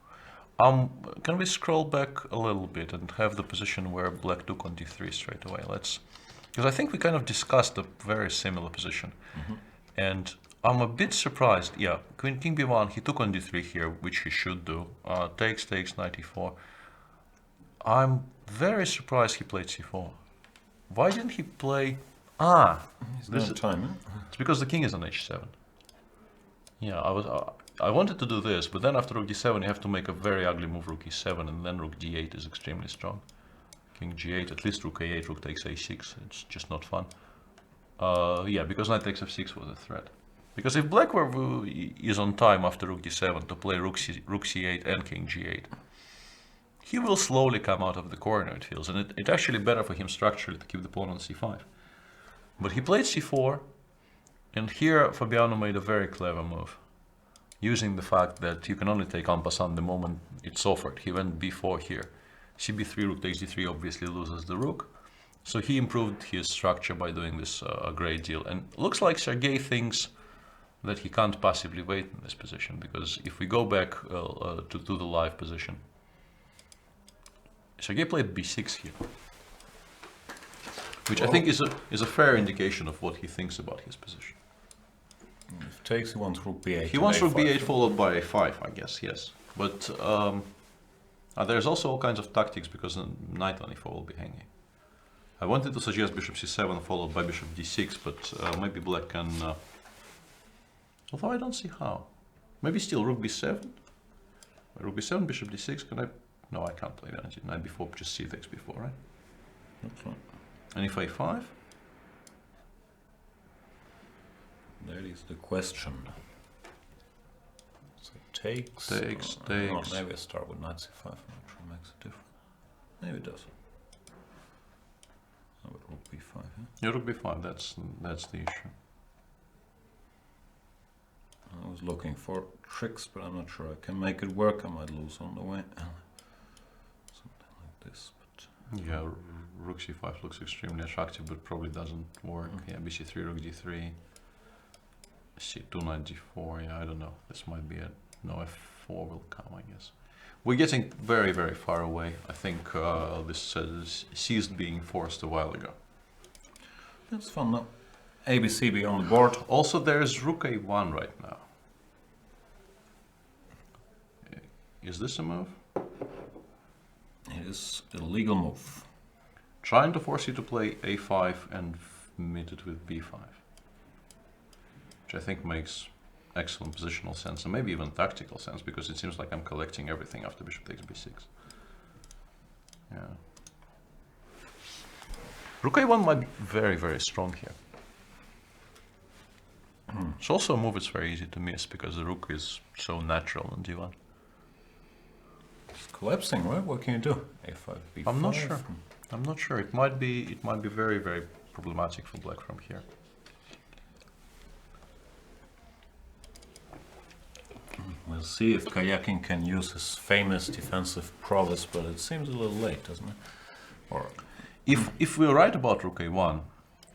Can we scroll back a little bit and have the position where black took on d3 straight away? Because I think we kind of discussed a very similar position. And I'm a bit surprised. Yeah, Queen King b1, he took on d3 here, which he should do. Takes, knight e4. I'm very surprised he played c4. Why didn't he play... This is time, huh? It's because the king is on h7. Yeah, I wanted to do this, but then after rook d7 you have to make a very ugly move, rook e7, and then rook d8 is extremely strong. King g8, at least rook a8, rook takes a6, it's just not fun. Yeah, because knight takes f6 was a threat. Because if black is on time after rook d7 to play rook c8 and king g8, he will slowly come out of the corner, it feels, and it's actually better for him structurally to keep the pawn on c5. But he played c4, and here Fabiano made a very clever move, using the fact that you can only take en passant the moment it's offered. He went b4 here. cb3, rook takes d3 obviously loses the rook. So he improved his structure by doing this a great deal. And looks like Sergei thinks that he can't passively wait in this position, because if we go back to the live position, Sergei played b6 here, which I think is a fair indication of what he thinks about his position. If takes, he wants rook b8. He wants rook b8 followed by a5, I guess, yes. But there's also all kinds of tactics, because knight on e4 will be hanging. I wanted to suggest bishop c7 followed by bishop d6, but maybe black can... although I don't see how. Maybe still rook b7? Rook b7, bishop d6, can I... No, I can't play that. Knight b4, just c takes b4, right? That's right. And if a5? That is the question. So takes... Takes. Maybe I start with knight c5, I'm not sure it makes a difference. Maybe it does. How about rook b5, yeah? Yeah, rook b5, that's the issue. I was looking for tricks, but I'm not sure I can make it work. I might lose on the way. Something like this, but... Yeah, rook c5 looks extremely attractive, but probably doesn't work. Yeah, bc3, rook d3, c2, knight g4, yeah, I don't know. This might be it. No, f4 will come, I guess. We're getting very, very far away. I think this ceased being forced a while ago. That's fun now. ABCB on the board. Also, there's rook a1 right now. Is this a move? It is a legal move. Trying to force you to play a5 and meet it with b5. Which I think makes excellent positional sense, and maybe even tactical sense, because it seems like I'm collecting everything after bishop takes b6. Yeah. Rook a1 might be very, very strong here. It's also a move it's very easy to miss, because the rook is so natural on d1. It's collapsing, right? What can you do? a5, b5? I'm not sure. I'm not sure. It might be very, very problematic for black from here. We'll see if Kayakin can use his famous defensive prowess, but it seems a little late, doesn't it? Or if we're right about rook a1,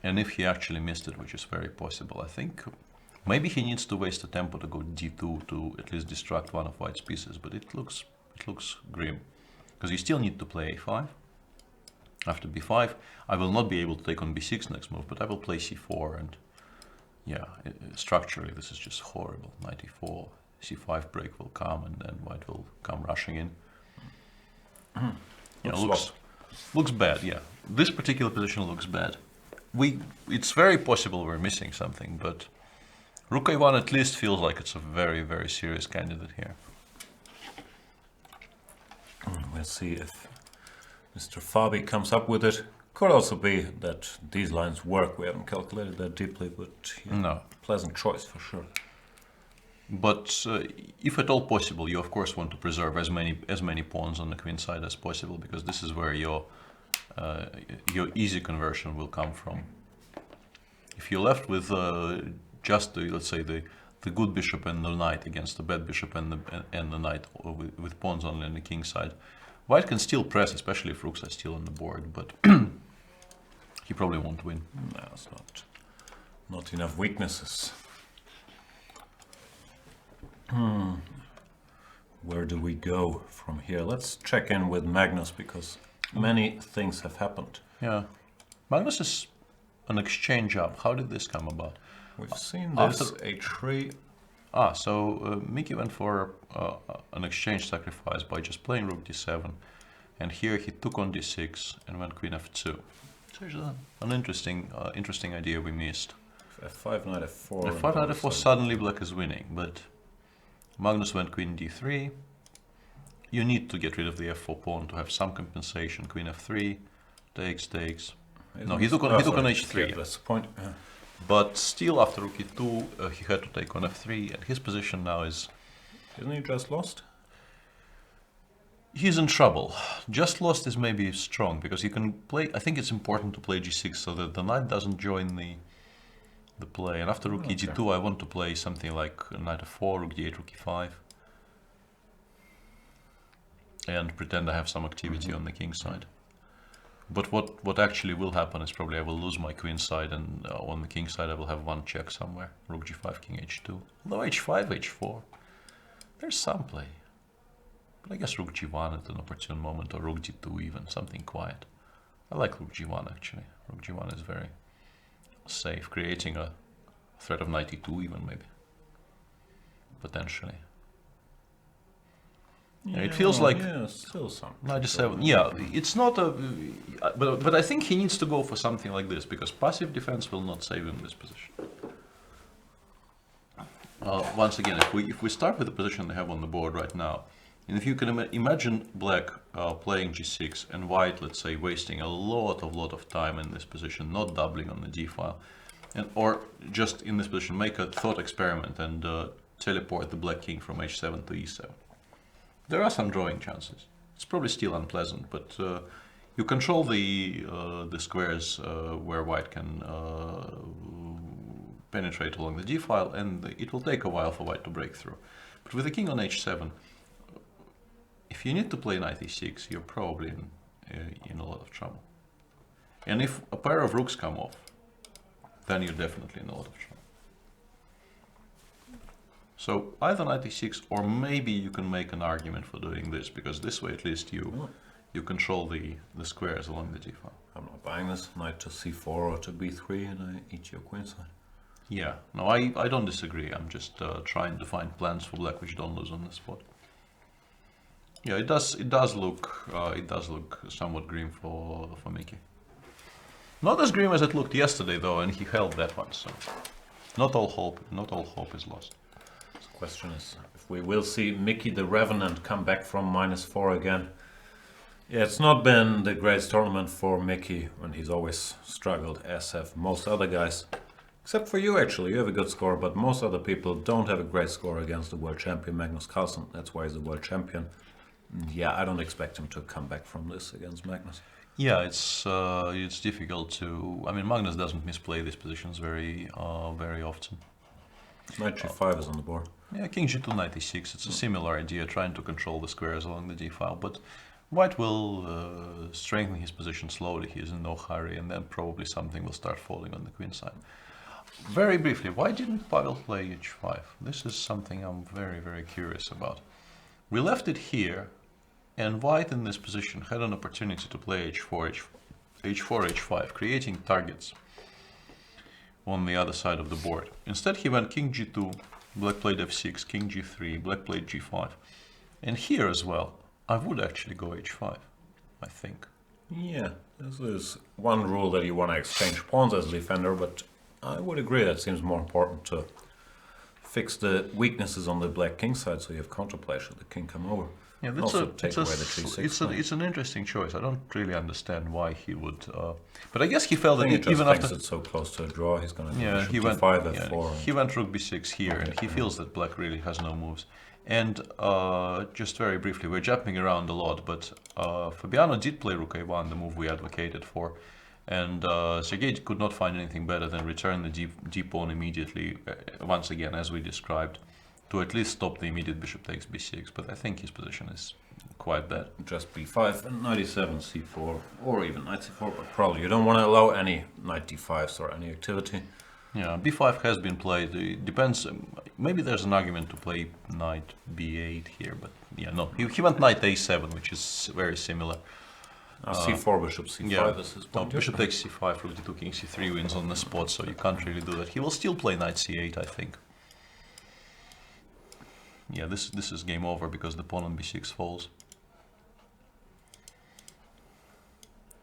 and if he actually missed it, which is very possible, I think Maybe he needs to waste a tempo to go d2 to at least distract one of white's pieces, but it looks grim. Because you still need to play a5. After b5, I will not be able to take on b6 next move, but I will play c4, and yeah, structurally this is just horrible. Knight e4, c5 break will come, and then white will come rushing in. Yeah, looks bad, yeah. This particular position looks bad. It's very possible we're missing something, but rook a1 at least feels like it's a very, very serious candidate here. We'll see if Mr. Fabi comes up with it. Could also be that these lines work. We haven't calculated that deeply, but yeah, No. pleasant choice for sure. But if at all possible, you of course want to preserve as many pawns on the queen side as possible, because this is where your easy conversion will come from. If you're left with just let's say the good bishop and the knight against the bad bishop and the knight with pawns only on the king side, white can still press, especially if rooks are still on the board, but he probably won't win. No, it's not enough weaknesses. Where do we go from here? Let's check in with Magnus, because many things have happened. Yeah, Magnus is an exchange up. How did this come about? We've seen this h3. So Mickey went for an exchange sacrifice by just playing rook d7, and here he took on d6 and went queen f2. So it's an interesting idea we missed. f5, knight f4. F5, knight f4, suddenly black is winning, but Magnus went queen d3. You need to get rid of the f4 pawn to have some compensation. Queen f3, takes. No, he took on h3. That's the point. But still, after rook e2, he had to take on f3, and his position now is... Isn't he just lost? He's in trouble. Just lost is maybe strong, because you can play... I think it's important to play g6 so that the knight doesn't join the play. And after rook e2, I want to play something like knight f4, rook d8, rook e5. And pretend I have some activity on the king side. But what actually will happen is probably I will lose my queen side, and on the king side I will have one check somewhere. Rook g5, king h2. Although h5, h4. There's some play. But I guess rook g1 at an opportune moment, or rook d2 even, something quiet. I like rook g1 actually. Rook g1 is very safe, creating a threat of knight e2 even, maybe. Potentially. Yeah, it feels like still some. Knight e7. Yeah, it's not a. But I think he needs to go for something like this, because passive defense will not save him this position. Once again, if we start with the position they have on the board right now, and if you can imagine black playing g6 and white, let's say, wasting a lot of time in this position, not doubling on the d file, or just in this position make a thought experiment and teleport the black king from h7 to e7. There are some drawing chances. It's probably still unpleasant, but you control the squares where white can penetrate along the d file, and it will take a while for white to break through. But with the king on h7, if you need to play knight e6, you're probably in a lot of trouble. And if a pair of rooks come off, then you're definitely in a lot of trouble. So either knight e6, or maybe you can make an argument for doing this, because this way at least you control the squares along the d file. I'm not buying this. Knight to c4 or to b3, and I eat your queen side. Yeah, no, I don't disagree. I'm just trying to find plans for black which don't lose on the spot. Yeah, it does look somewhat grim for Mickey. Not as grim as it looked yesterday though, and he held that one. So not all hope is lost. The question is if we will see Mickey the Revenant come back from -4 again. Yeah, it's not been the greatest tournament for Mickey, and he's always struggled, as have most other guys. Except for you, actually. You have a good score, but most other people don't have a great score against the world champion Magnus Carlsen. That's why he's the world champion. Yeah, I don't expect him to come back from this against Magnus. Yeah, it's difficult to... I mean, Magnus doesn't misplay these positions very often. Knight g5 is on the board. Yeah, king g2, knight e6. It's a similar idea, trying to control the squares along the d file. But white will strengthen his position slowly. He is in no hurry, and then probably something will start falling on the queen side. Very briefly, why didn't Pavel play h5? This is something I'm very, very curious about. We left it here, and white in this position had an opportunity to play h4, h5, creating targets on the other side of the board. Instead he went king g2, black played f6, king g3, black played g5. And here as well, I would actually go h5, I think. Yeah, this is one rule that you want to exchange pawns as a defender, but I would agree that seems more important to fix the weaknesses on the black king side so you have counterplay should the king come over. Yeah, And also take away the g6. it's an interesting choice. I don't really understand why he would, but I guess he felt I that think he just even thinks after it's so close to a draw, he's going to do yeah, bishop he went d5, yeah, f4. he went rook b6 here, and he feels that black really has no moves. And just very briefly, we're jumping around a lot, but Fabiano did play rook a1, the move we advocated for, and Sergei could not find anything better than return the d pawn immediately, once again, as we described, to at least stop the immediate bishop takes b6. But I think his position is quite bad. Just b5 and knight e7, c4, or even knight c4, but probably you don't want to allow any knight d5s or any activity. Yeah, b5 has been played. It depends. Maybe there's an argument to play knight b8 here, but yeah, no. He went knight a7, which is very similar. c4, bishop c5, Yeah, this is no, bishop takes c5, rook d2, king c3 wins on the spot, so you can't really do that. He will still play knight c8, I think. Yeah, this is game over because the pawn on b6 falls.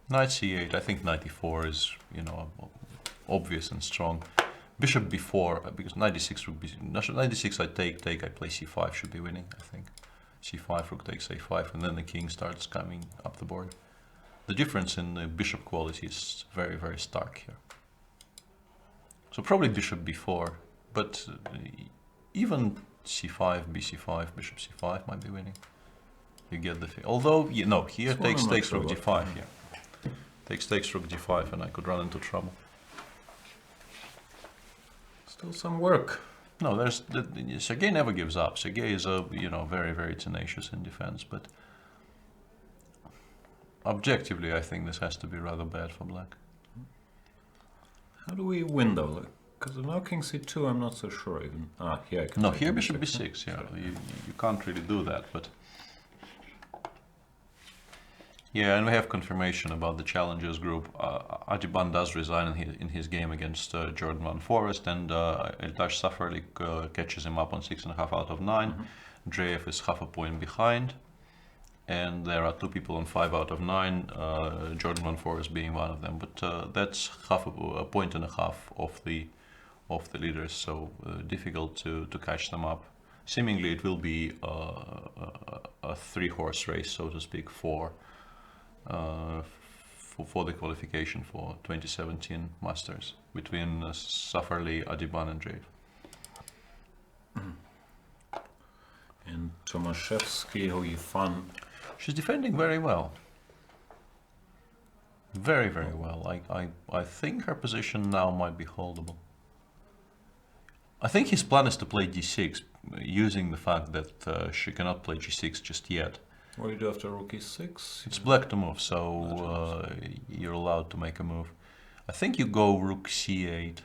Knight c8, I think knight e4 is, you know, obvious and strong. Bishop b4, because knight d6, rook b6, knight d6 I take, I play c5, should be winning, I think. c5, rook takes a5, and then the king starts coming up the board. The difference in the bishop quality is very, very stark here. So probably bishop b4, but even c5, bc5, bishop c5 might be winning. You get the although, you know, here takes rook d5 here. Takes rook d5, and I could run into trouble. Still some work. No, Sergei never gives up. Sergei is very, very tenacious in defense, but objectively, I think this has to be rather bad for black. How do we win though? Because now king c2, I'm not so sure even. Here I can. No, here bishop b6. Yeah, you can't really do that, but. Yeah, and we have confirmation about the challengers group. Adiban does resign in his game against Jordan Van Forest, and Eltash Safarlik catches him up on 6.5 out of 9. JF is half a point behind, and there are 2 people on 5 out of 9, Jordan Van Forest being one of them. But that's half a point and a half of the leaders, so difficult to catch them up. Seemingly, it will be a 3-horse race, so to speak, for the qualification for 2017 Masters between Safarli, Adiban and Jade. And Tomaszewski, who you fun. She's defending very well. Very, very well. I think her position now might be holdable. I think his plan is to play d6, using the fact that she cannot play g6 just yet. What do you do after rook e6? It's black to move, so you're allowed to make a move. I think you go rook c8,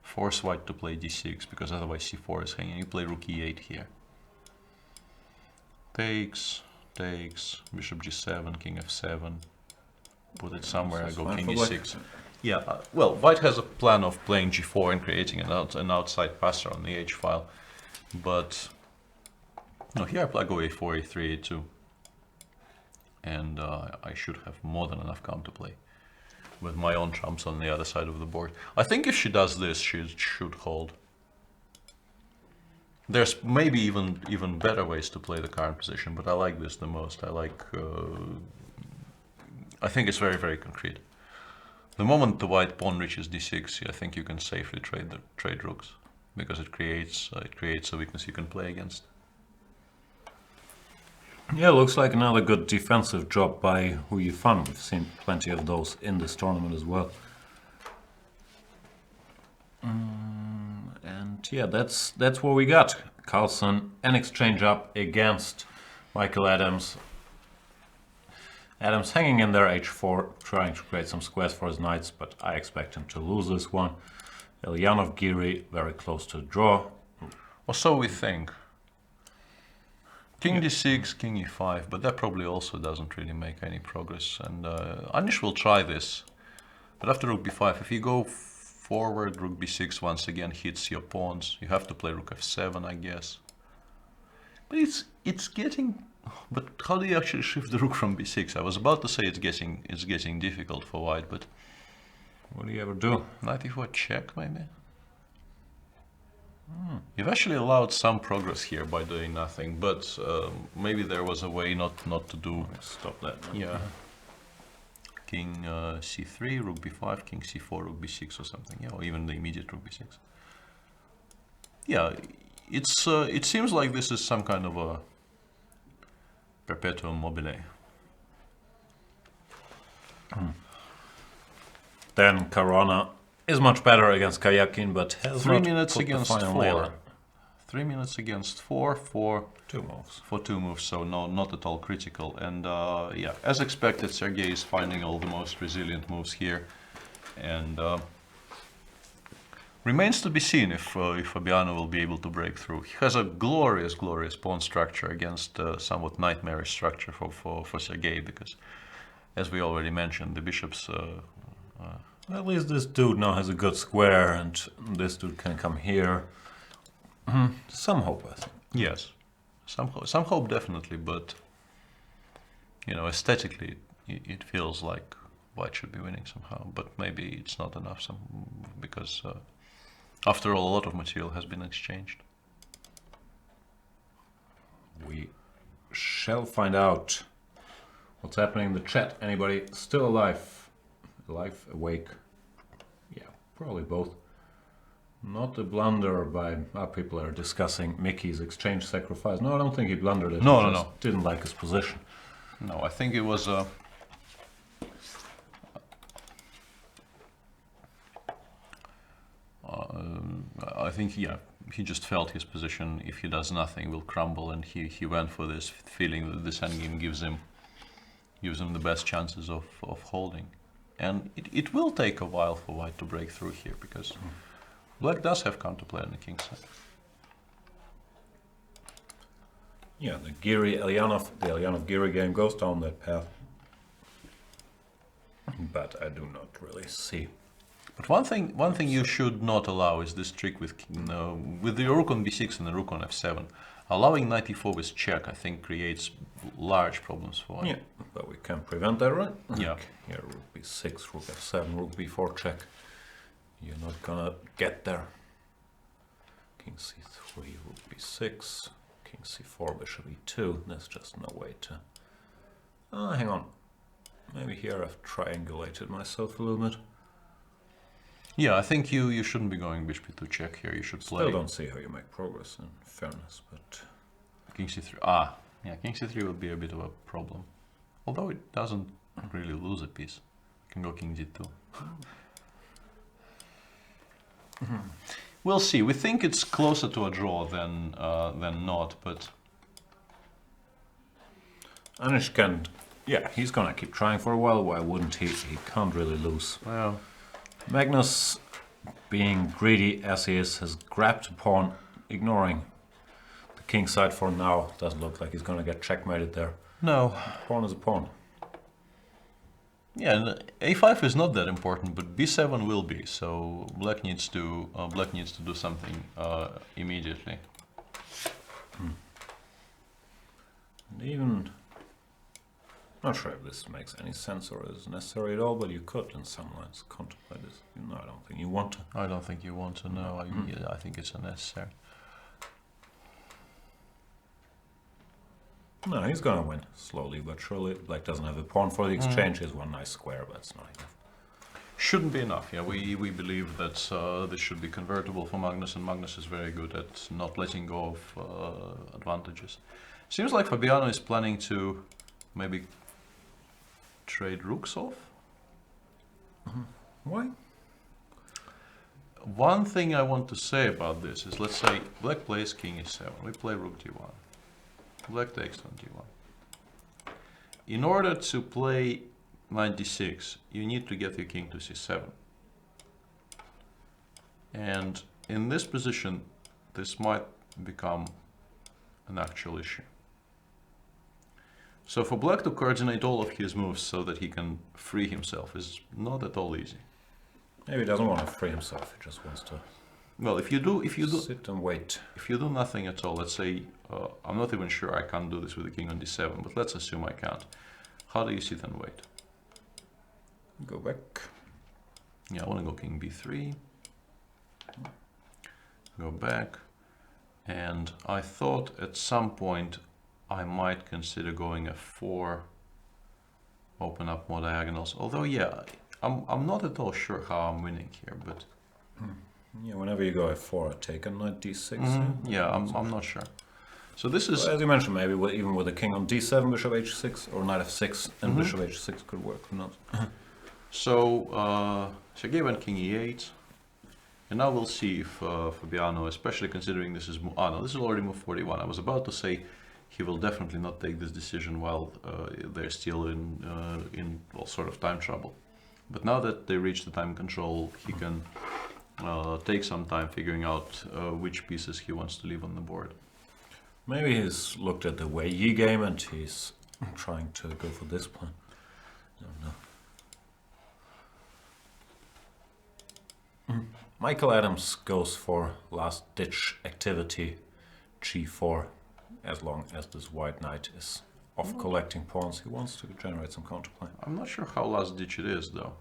force white to play d6, because otherwise c4 is hanging. You play rook e8 here. Takes, bishop g7, king f7. Put it somewhere, I go king e6. Yeah, well, white has a plan of playing g4 and creating an outside passer on the h file. But, no, here I go a4, a3, a2. And I should have more than enough counterplay with my own trumps on the other side of the board. I think if she does this, she should hold. There's maybe even better ways to play the current position, but I like this the most. I think it's very, very concrete. The moment the white pawn reaches d6, I think you can safely trade rooks, because it creates a weakness you can play against. Yeah, looks like another good defensive job by Hu Yifan. We've seen plenty of those in this tournament as well. And yeah, that's what we got. Carlsen, an exchange up against Michael Adams. Adams hanging in there h4, trying to create some squares for his knights, but I expect him to lose this one. Elyanov Giri very close to draw. Or so we think. King d6, king e5, but that probably also doesn't really make any progress. And Anish will try this. But after rook b5, if you go forward, rook b6 once again hits your pawns. You have to play rook f7, I guess. But it's getting... But how do you actually shift the rook from b6? I was about to say it's getting difficult for white, but... What do you ever do? Knight e4 check, maybe? You've actually allowed some progress here by doing nothing, but maybe there was a way not to do... Stop that. Yeah. King c3, rook b5, king c4, rook b6 or something. Yeah, or even the immediate rook b6. Yeah, it seems like this is some kind of a perpetuum mobile. Then Corona is much better against Kayakin, but has 3 not minutes put the against final nail 4. in. 3 minutes against 4 for 2 moves. For 2 moves, so no, not at all critical. And yeah, as expected, Sergei is finding all the most resilient moves here. And remains to be seen if Fabiano will be able to break through. He has a glorious, glorious pawn structure against somewhat nightmarish structure for Sergei, because, as we already mentioned, the bishops... At least this dude now has a good square, and this dude can come here. Some hope, I think. Yes, some hope definitely, but you know, aesthetically it feels like white should be winning somehow. But maybe it's not enough, because after all, a lot of material has been exchanged. We shall find out what's happening in the chat. Anybody still alive? Alive, awake? Yeah, probably both. Not a blunder by... people are discussing Mickey's exchange sacrifice. No, I don't think he blundered it. No, he just didn't like his position. No, I think it was I think, yeah, he just felt his position, if he does nothing, will crumble, and he went for this, feeling that this endgame gives him the best chances of holding. And it will take a while for white to break through here, because black does have counterplay on the king side. Yeah, the Elyanov-Giri game goes down that path. But I do not really see. But one thing you should not allow is this trick with the rook on b6 and the rook on f7. Allowing knight e4 with check, I think, creates large problems for him. Yeah, but we can prevent that, right? Yeah. Here, rook b6, rook f7, rook b4 check. You're not gonna get there. King c3, rook b6, king c4, bishop e2. There's just no way to... hang on. Maybe here I've triangulated myself a little bit. Yeah, I think you shouldn't be going bishop e2 check here. You should play... Still don't see how you make progress, in fairness, but... King c3. Yeah, king c3 would be a bit of a problem. Although it doesn't really lose a piece. You can go king d2. We'll see. We think it's closer to a draw than not, but... Anish can... Yeah, he's gonna keep trying for a while. Why wouldn't he? He can't really lose. Well... Magnus, being greedy as he is, has grabbed a pawn, ignoring the king side for now. Doesn't look like he's gonna get checkmated there. No. Pawn is a pawn. Yeah, and a5 is not that important, but b7 will be. So black needs to do something immediately. And even, not sure if this makes any sense or is necessary at all, but you could, in some lines, contemplate this. No, I don't think you want to. I don't think you want to. No, I think it's unnecessary. No, he's gonna win slowly but surely. Black doesn't have a pawn for the exchange. He has one nice square, but it's not enough. Shouldn't be enough. Yeah, we believe that this should be convertible for Magnus, and Magnus is very good at not letting go of advantages. Seems like Fabiano is planning to maybe trade rooks off. Why? One thing I want to say about this is, let's say black plays king e7, we play rook d1, black takes on d1. In order to play knight d6, you need to get your king to c7. And in this position, this might become an actual issue. So for black to coordinate all of his moves so that he can free himself is not at all easy. Maybe he doesn't want to free himself, he just wants to Well, if you do sit and wait. If you do nothing at all, let's say, I'm not even sure I can't do this with the king on d7, but let's assume I can't. How do you sit and wait? Go back. Yeah, I want to go king b3. Go back. And I thought at some point I might consider going f4, open up more diagonals. Although, yeah, I'm not at all sure how I'm winning here, but... Yeah, whenever you go f4, I take a knight d6. Yeah, I'm not sure. So this is... Well, as you mentioned, maybe even with the king on d7, bishop h6, or knight f6 and bishop h6 could work, who knows? So, Sergei went king e8. And now we'll see if Fabiano, especially considering this is... no, this is already move 41. I was about to say he will definitely not take this decision while they're still in well, sort of time trouble. But now that they reach the time control, he can take some time figuring out which pieces he wants to leave on the board. Maybe he's looked at the Wei Yi game and he's trying to go for this plan. I don't know. Michael Adams goes for last-ditch activity, g4. As long as this white knight is off collecting pawns, he wants to generate some counterplay. I'm not sure how last ditch it is, though.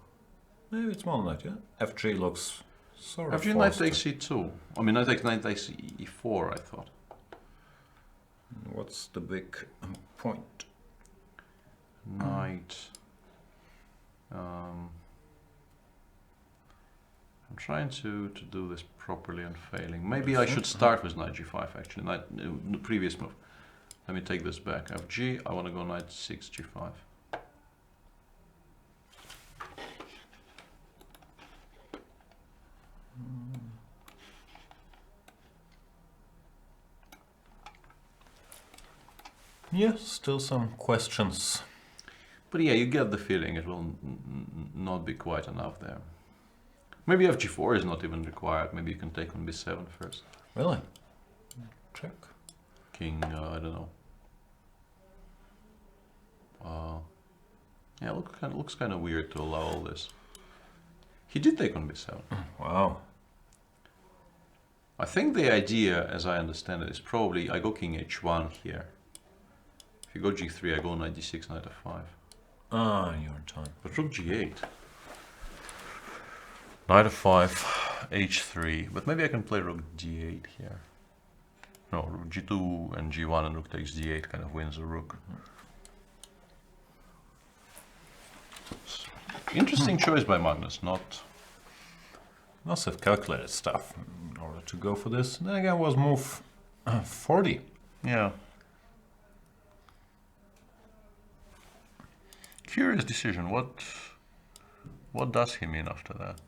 Maybe it's one knight, yeah? FG looks sort of FG knight takes e2. I mean, knight takes e4, I thought. What's the big point? Knight. I'm trying to do this properly and failing. Maybe I should start with knight g5 actually. The previous move. Let me take this back. Fg. I want to go knight 6 g5. Yeah, still some questions. But yeah, you get the feeling it will not be quite enough there. Maybe fg4 is not even required. Maybe you can take on b7 first. Really? Check. King, I don't know. Yeah, looks kind of weird to allow all this. He did take on b7. Wow. I think the idea, as I understand it, is probably I go king h1 here. If you go g3, I go knight d6, knight f5. Ah, you're in time. But rook g8. Knight f5, h3. But maybe I can play rook d8 here. No, rook g2 and g1 and rook takes d8 kind of wins the rook. Interesting choice by Magnus, not... Must have calculated stuff in order to go for this. Then again was move 40. Yeah. Curious decision. What does he mean after that?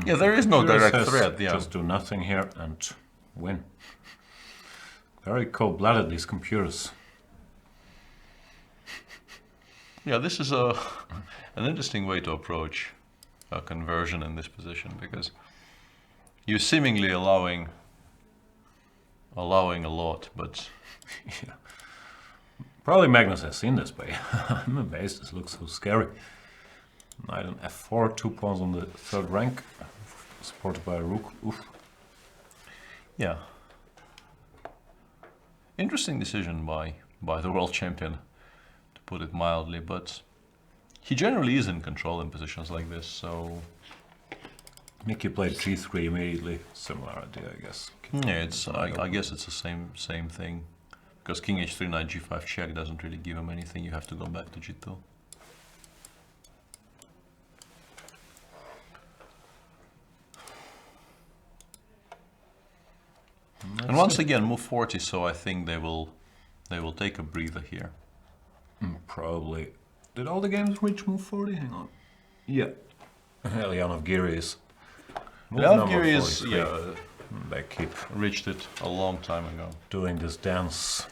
Yeah, there is no direct threat. Yeah. Just do nothing here and win. Very cold-blooded, these computers. Yeah, this is an interesting way to approach a conversion in this position, because you're seemingly allowing a lot, but Yeah. Probably Magnus has seen this, but I'm amazed. This looks so scary. Knight on f4, 2 pawns on the third rank, supported by a rook. Oof. yeah. Interesting decision by the world champion, to put it mildly, but he generally is in control in positions like this, so... Mickey played g3 immediately. Similar idea, I guess. Yeah, it's I guess it's the same thing, because king h3, knight g5 check doesn't really give him anything. You have to go back to g2. And once again, move 40, so I think they will take a breather here. Probably. Did all the games reach move 40? Hang on. Yeah. Elianov Giri is Move Love number Gear is 43. yeah, They keep reached it a long time ago. doing this dance.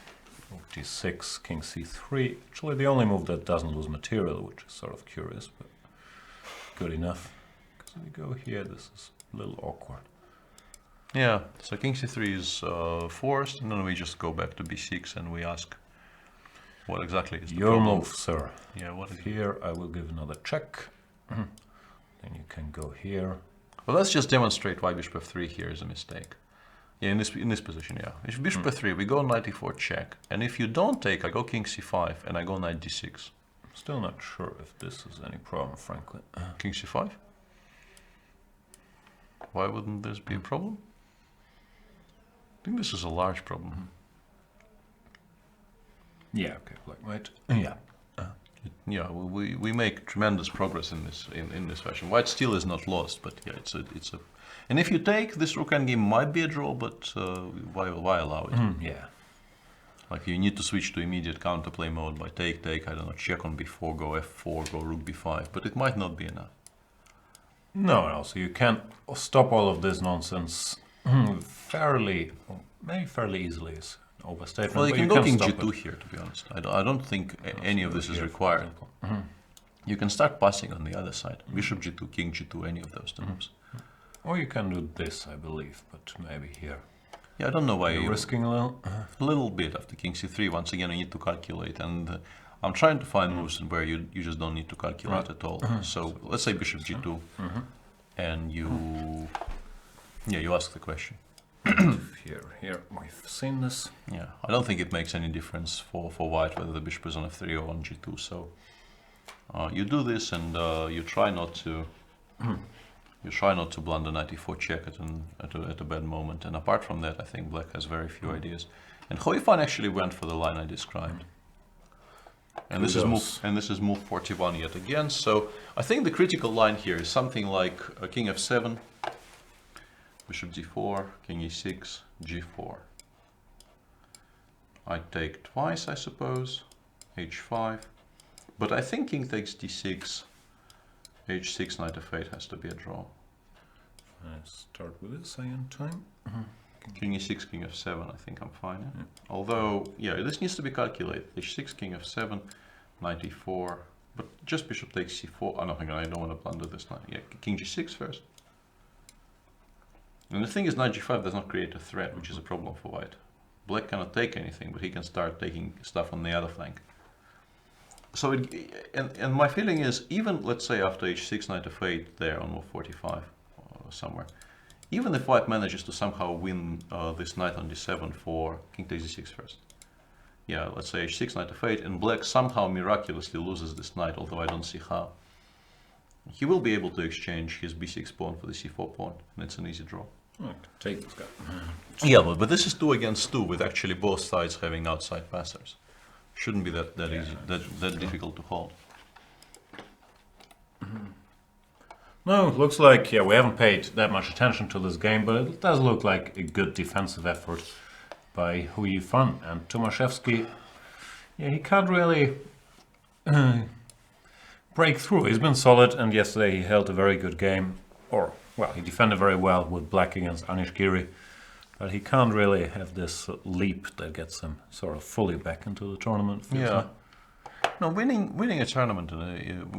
D6, king c3. Actually, the only move that doesn't lose material, which is sort of curious, but good enough. Because we go here, this is a little awkward. Yeah, so king c3 is forced, and then we just go back to b6 and we ask what exactly is the Your problem. move, sir. Yeah, what is Here I will give another check. Then you can go here. Well, let's just demonstrate why bishop f3 here is a mistake. Yeah, in this position, yeah. If bishop f3, we go knight e4 check, and if you don't take, I go king c5 and I go knight d6. Still not sure if this is any problem, frankly. King c5? Why wouldn't this be a problem? I think this is a large problem. Yeah, okay, black, white. Yeah. Yeah, we make tremendous progress in this fashion. White still is not lost, but yeah, it's a. And if you take, this rook endgame might be a draw, but why allow it? Yeah. Like you need to switch to immediate counterplay mode by take, I don't know, check on b4, go f4, go rook b5, but it might not be enough. No, and also you can stop all of this nonsense fairly easily. Is an overstatement. Well, you but can go king stop g2 it. here, to be honest. I don't think any of this is Here, for required. example. You can start passing on the other side. Bishop g2, king g2, any of those two moves. Or you can do this, I believe, but maybe here. Yeah, I don't know why You're risking a little. a little bit after king c3. Once again, I need to calculate, and I'm trying to find moves where you just don't need to calculate at all. So let's say bishop g2, and you ask the question. Here, we've seen this. Yeah, I don't think it makes any difference for white whether the bishop is on f3 or on g2. So you do this, and you try not to. You try not to blunder knight e4 check at a bad moment. And apart from that, I think black has very few ideas. And Hoifan actually went for the line I described. And this is move 41 yet again. So I think the critical line here is something like king f7, bishop d4, king e6, g4. I take twice, I suppose, h5. But I think king takes d6, h6, knight f8 has to be a draw. I start with this, I end time. King e6, king f7, I think I'm fine. Yeah? Although, yeah, this needs to be calculated. h6, king f7, knight e4, but just bishop takes c4. Oh, no, hang on, I don't want to blunder this knight. Yeah, king g6 first. And the thing is, knight g5 does not create a threat, which is a problem for white. Black cannot take anything, but he can start taking stuff on the other flank. So, and my feeling is, even, let's say, after h6, knight f8, there on move 45, somewhere, even if white manages to somehow win this knight on d7 for king takes d6 first. Yeah, let's say h6, knight f8, and black somehow miraculously loses this knight, although I don't see how. He will be able to exchange his b6 pawn for the c4 pawn, and it's an easy draw. Oh, I can take this guy. Yeah, but this is 2 against 2, with actually both sides having outside passers. Shouldn't be that easy, that difficult to hold. No, it looks like, yeah, we haven't paid that much attention to this game, but it does look like a good defensive effort by Hoifan. And Tomaszewski, yeah, he can't really break through. He's been solid, and yesterday he held a very good game. Or, well, he defended very well with black against Anish Giri. But he can't really have this leap that gets him sort of fully back into the tournament. Yeah. No, winning a tournament,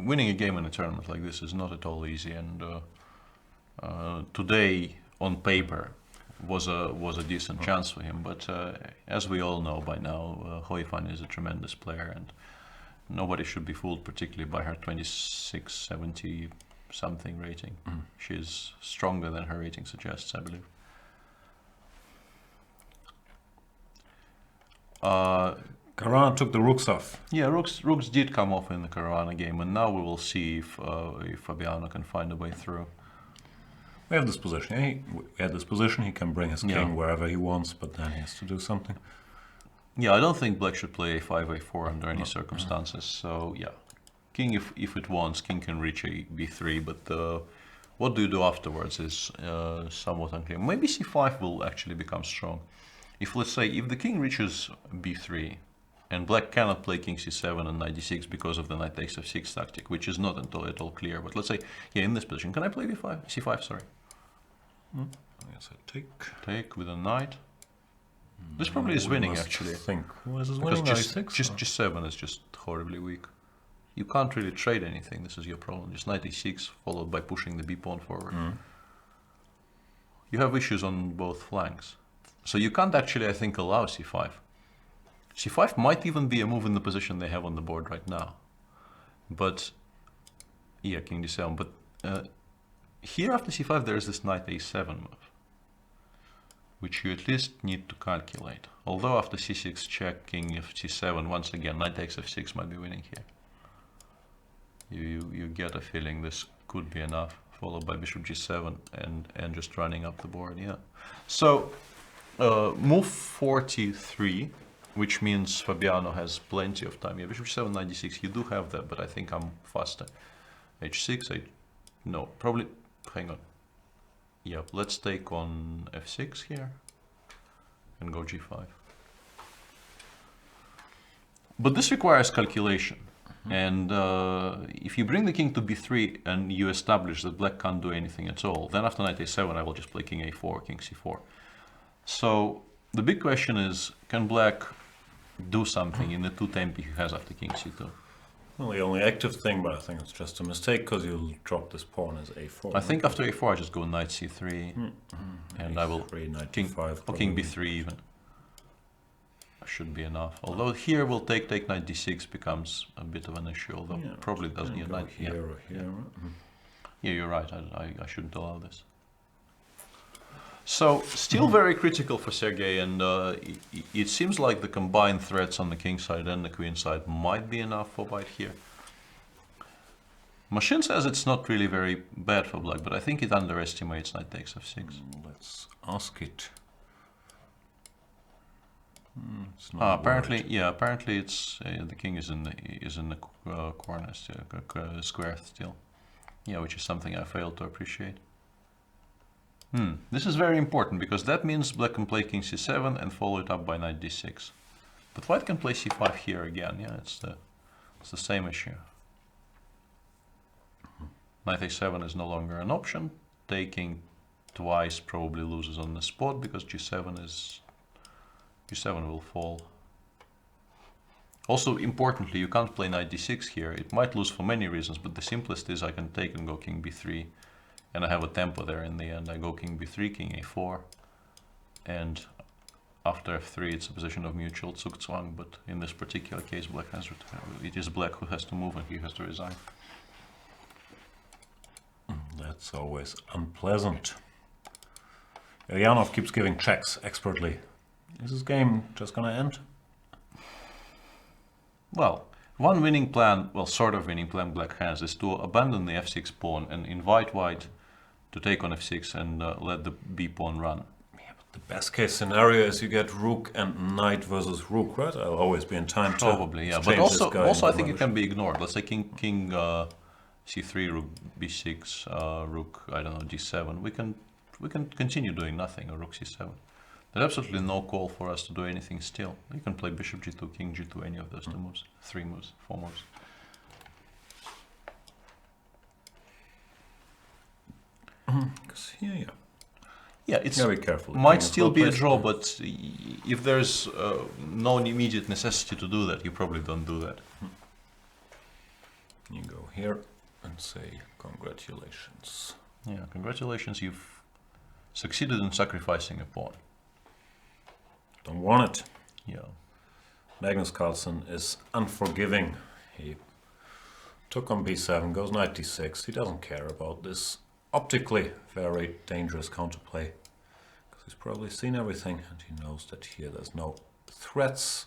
winning a game in a tournament like this is not at all easy. And today, on paper, was a decent chance for him. But as we all know by now, Hoifan is a tremendous player, and nobody should be fooled, particularly by her 2670 something rating. She's stronger than her rating suggests, I believe. Caruana took the rooks off. Yeah, rooks did come off in the Caruana game, and now we will see if Fabiano can find a way through. We have this position. We had this position. He can bring his king wherever he wants, but then he has to do something. Yeah, I don't think black should play a5, a4 under any circumstances. So yeah, king if it wants, king can reach a b3, but what do you do afterwards is somewhat unclear. Maybe c5 will actually become strong. If, let's say, if the king reaches b3, and black cannot play king c7 and knight d6 because of the knight takes f6 tactic, which is not at all clear. But let's say, yeah, in this position, can I play b5? c5, sorry. I guess I take. Take with a knight. This probably is winning, actually. I think. Who is this Because winning? just G7 is just horribly weak. You can't really trade anything. This is your problem. Just knight e6 followed by pushing the b pawn forward. You have issues on both flanks. So you can't actually, I think, allow c5. c5 might even be a move in the position they have on the board right now. But, yeah, king d7. But here after c5 there is this knight a7 move, which you at least need to calculate. Although after c6 check, king f7, once again, knight takes f6 might be winning here. You get a feeling this could be enough, followed by bishop g7 and just running up the board, yeah. So, move 43, which means Fabiano has plenty of time. Yeah, bishop g7, knight d6, you do have that, but I think I'm faster. h6, no, probably, hang on. Yeah, let's take on f6 here and go g5. But this requires calculation. And if you bring the king to b3 and you establish that black can't do anything at all, then after knight a7 I will just play king a4, king c4. So the big question is, can black do something in the two tempi he has after king c2? Well, the only active thing, but I think it's just a mistake because you'll drop this pawn as a4. I think after a4 I just go knight c3 and I will king b3 even. Should be enough. Although here we'll take knight d6 becomes a bit of an issue, although probably doesn't need knight here. Or here. Yeah, you're right. I shouldn't allow this. So still very critical for Sergei, and it seems like the combined threats on the king side and the queen side might be enough for white here. Machine says it's not really very bad for black, but I think it underestimates knight takes f6. Let's ask it. It's not apparently, yeah. Apparently, it's the king is in the corner still, square still. Yeah, which is something I failed to appreciate. This is very important because that means black can play king c7 and follow it up by knight d6. But white can play c5 here again. Yeah, it's the same issue. Knight a7 is no longer an option. Taking twice probably loses on the spot because g7 will fall. Also, importantly, you can't play knight d6 here. It might lose for many reasons, but the simplest is I can take and go king b3, and I have a tempo there in the end. I go king b3, king a4, and after f3 it's a position of mutual zugzwang, but in this particular case it is black who has to move and he has to resign. That's always unpleasant. Ilyanov keeps giving checks expertly. Is this game just gonna end? Well, one winning plan, well, sort of winning plan black has is to abandon the f6 pawn and invite white to take on f6 and let the b pawn run. Yeah, but the best case scenario is you get rook and knight versus rook, right? I'll always be in time to probably, yeah. But also I think it can be ignored. Let's say king c3, rook b6, rook, I don't know, g7. We can continue doing nothing, or rook c7. There's absolutely no call for us to do anything still. You can play bishop g2, king g2, any of those two moves, 3 moves, 4 moves. Because here, yeah, it's very careful. Might still be a draw, but if there's no immediate necessity to do that, you probably don't do that. You go here and say congratulations. Yeah, congratulations, you've succeeded in sacrificing a pawn. Don't want it. Yeah. Magnus Carlsen is unforgiving. He took on b7, goes knight d6. He doesn't care about this optically very dangerous counterplay because he's probably seen everything and he knows that here there's no threats.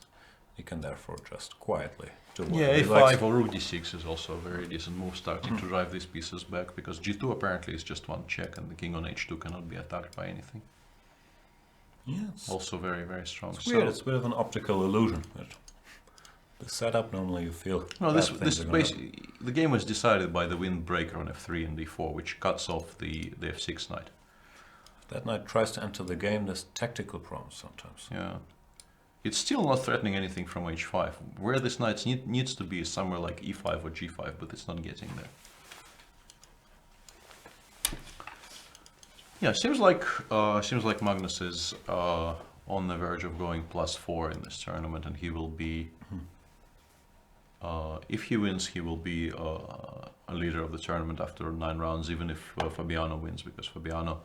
He can therefore just quietly do what he a5 likes. or rook d6 is also a very decent move, starting to drive these pieces back, because g2 apparently is just one check and the king on h2 cannot be attacked by anything. Yeah, also very, very strong. It's weird. It's a bit of an optical illusion. The setup, normally you feel. No, this basically the game was decided by the windbreaker on f3 and d4, which cuts off the f6 knight. That knight tries to enter the game. There's tactical problems sometimes. Yeah, it's still not threatening anything from h5. Where this knight needs to be is somewhere like e5 or g5, but it's not getting there. Yeah, seems like Magnus is on the verge of going +4 in this tournament, and he will be. If he wins, he will be a leader of the tournament after 9 rounds, even if Fabiano wins, because Fabiano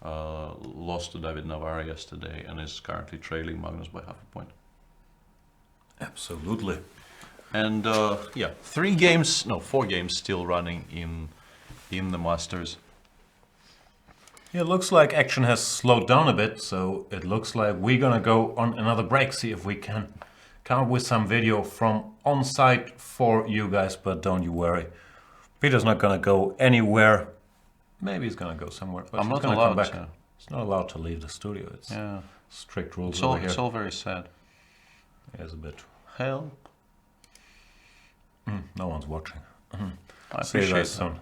lost to David Navarre yesterday and is currently trailing Magnus by half a point. Absolutely. And yeah, 4 games still running in the Masters. Yeah, it looks like action has slowed down a bit, so it looks like we're gonna go on another break, see if we can come up with some video from on site for you guys, but don't you worry. Peter's not gonna go anywhere. Maybe he's gonna go somewhere, but I'm he's not gonna allowed come back. to. He's not allowed to leave the studio. It's Yeah, strict rules it's over here. it's all very sad. It's a bit. Help. No one's watching. I See you appreciate guys that. soon.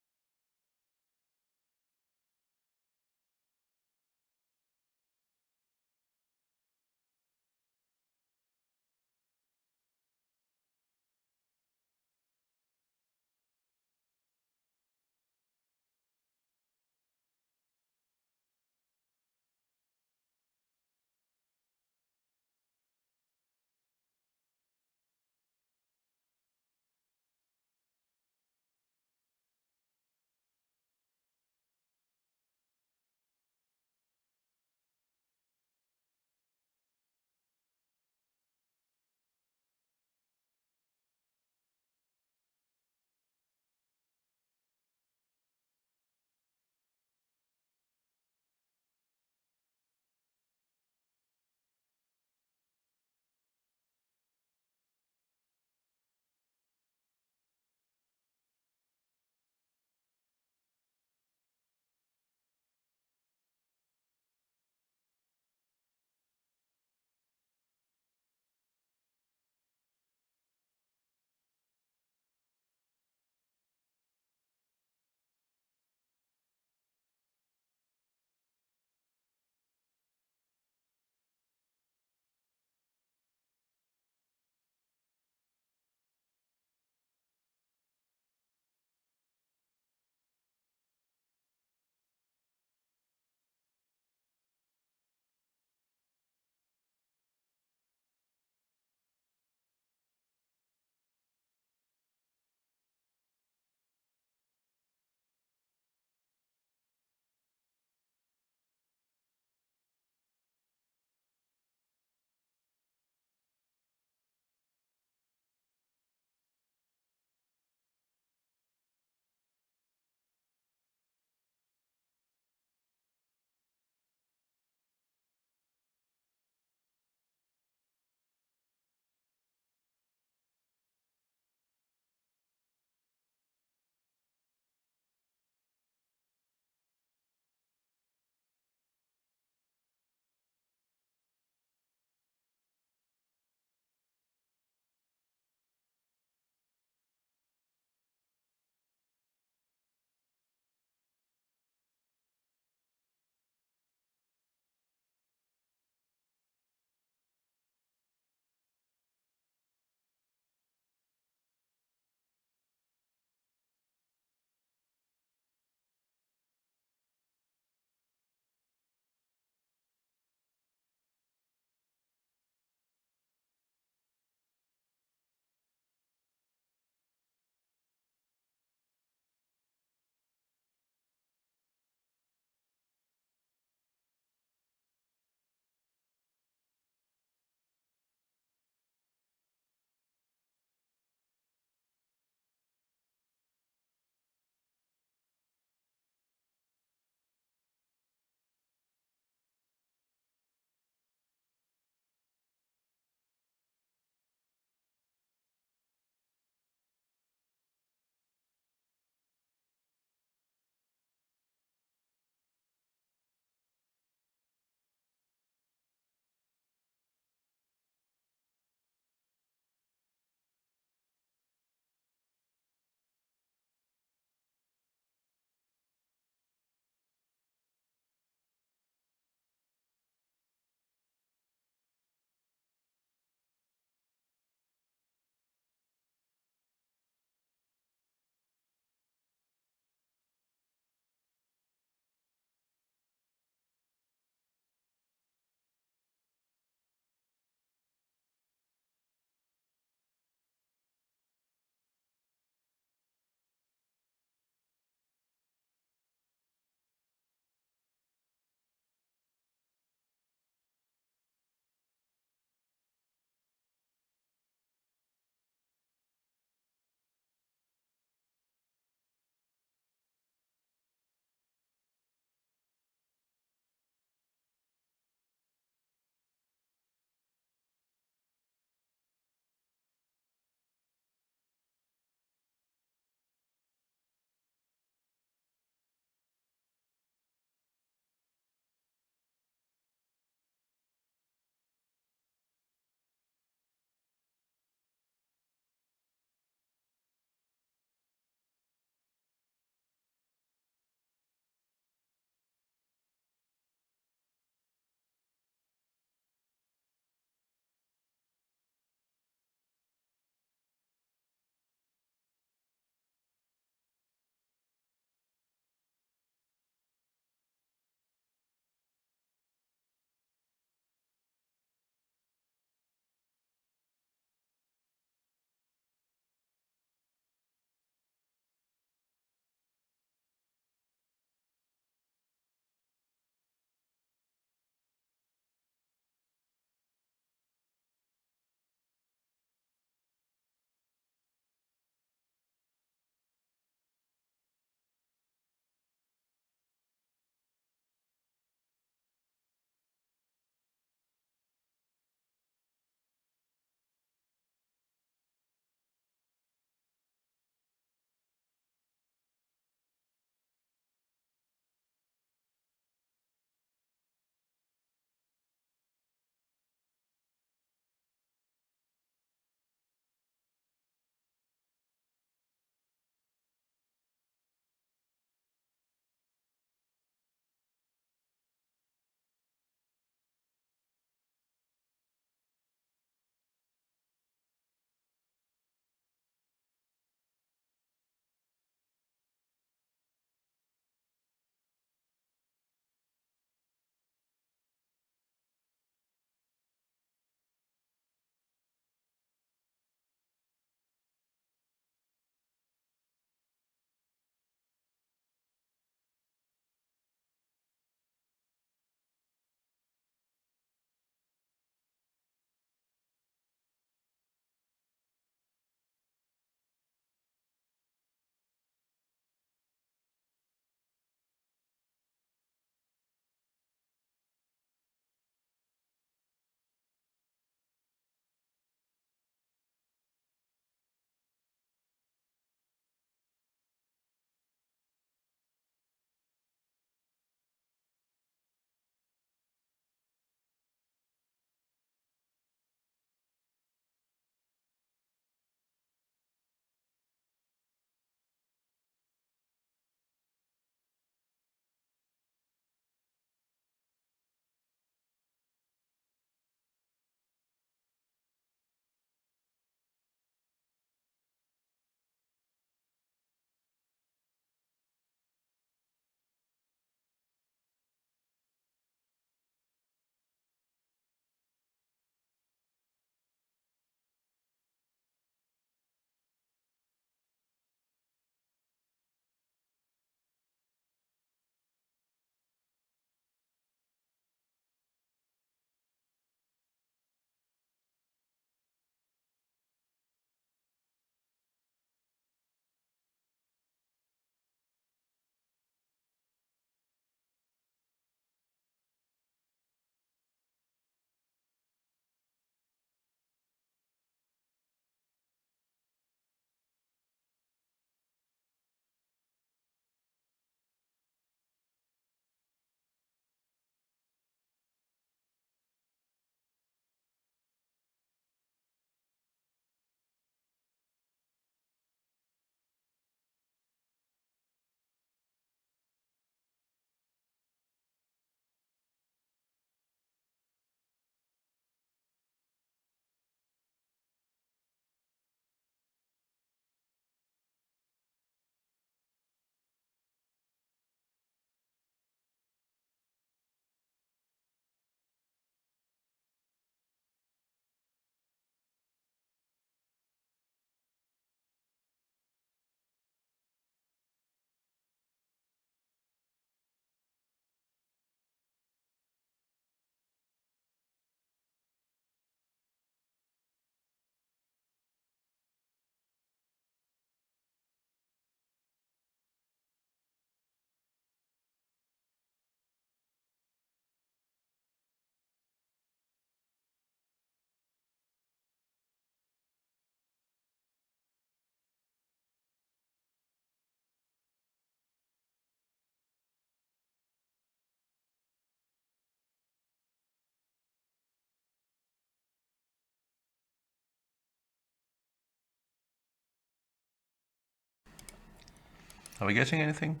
Are we getting anything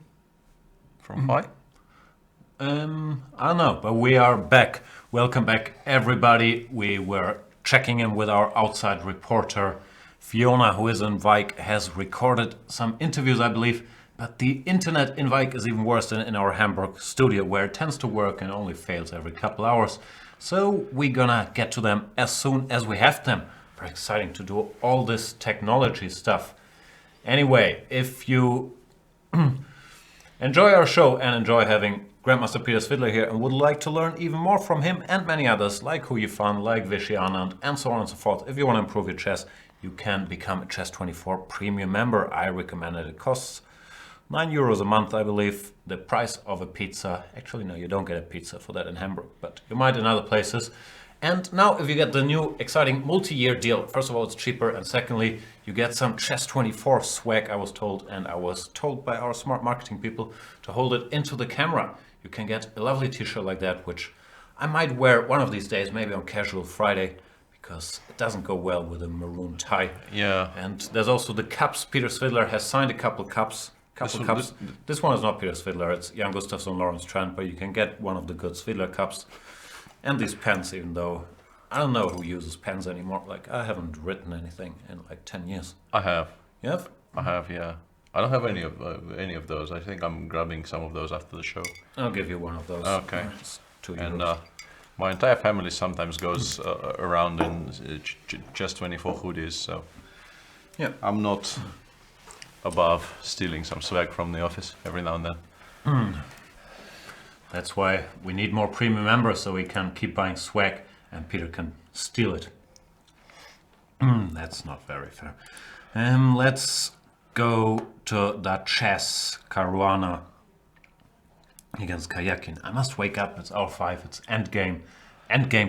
from Pi? I don't know, but we are back. Welcome back, everybody. We were checking in with our outside reporter, Fiona, who is in Vike, has recorded some interviews, I believe, but the internet in Vike is even worse than in our Hamburg studio, where it tends to work and only fails every couple hours. So we're gonna get to them as soon as we have them. Very exciting to do all this technology stuff. Anyway, if you enjoy our show and enjoy having Grandmaster Peter Svidler here and would like to learn even more from him and many others like Huyifan, like Vishy Anand, and so on and so forth, if you want to improve your chess, you can become a Chess24 premium member. I recommend it. It costs €9 a month, I believe, the price of a pizza. Actually, no, you don't get a pizza for that in Hamburg, but you might in other places. And now if you get the new exciting multi-year deal, first of all, it's cheaper, and secondly, you get some Chess24 swag, I was told, and I was told by our smart marketing people to hold it into the camera. You can get a lovely t-shirt like that, which I might wear one of these days, maybe on Casual Friday, because it doesn't go well with a maroon tie. Yeah. And there's also the cups. Peter Svidler has signed a couple cups. This one is not Peter Svidler, it's Jan Gustafsson, Lawrence Trent, but you can get one of the good Svidler cups. And these pens, even though I don't know who uses pens anymore. Like, I haven't written anything in like 10 years. I have. You have? I have, yeah. I don't have any of those. I think I'm grabbing some of those after the show. I'll give you one of those. Okay. It's €2. And my entire family sometimes goes around in Chess24 hoodies, so yeah, I'm not above stealing some swag from the office every now and then. That's why we need more premium members, so we can keep buying swag and Peter can steal it. That's not very fair. Let's go to the chess Caruana against Kayakin. I must wake up. It's R5. It's endgame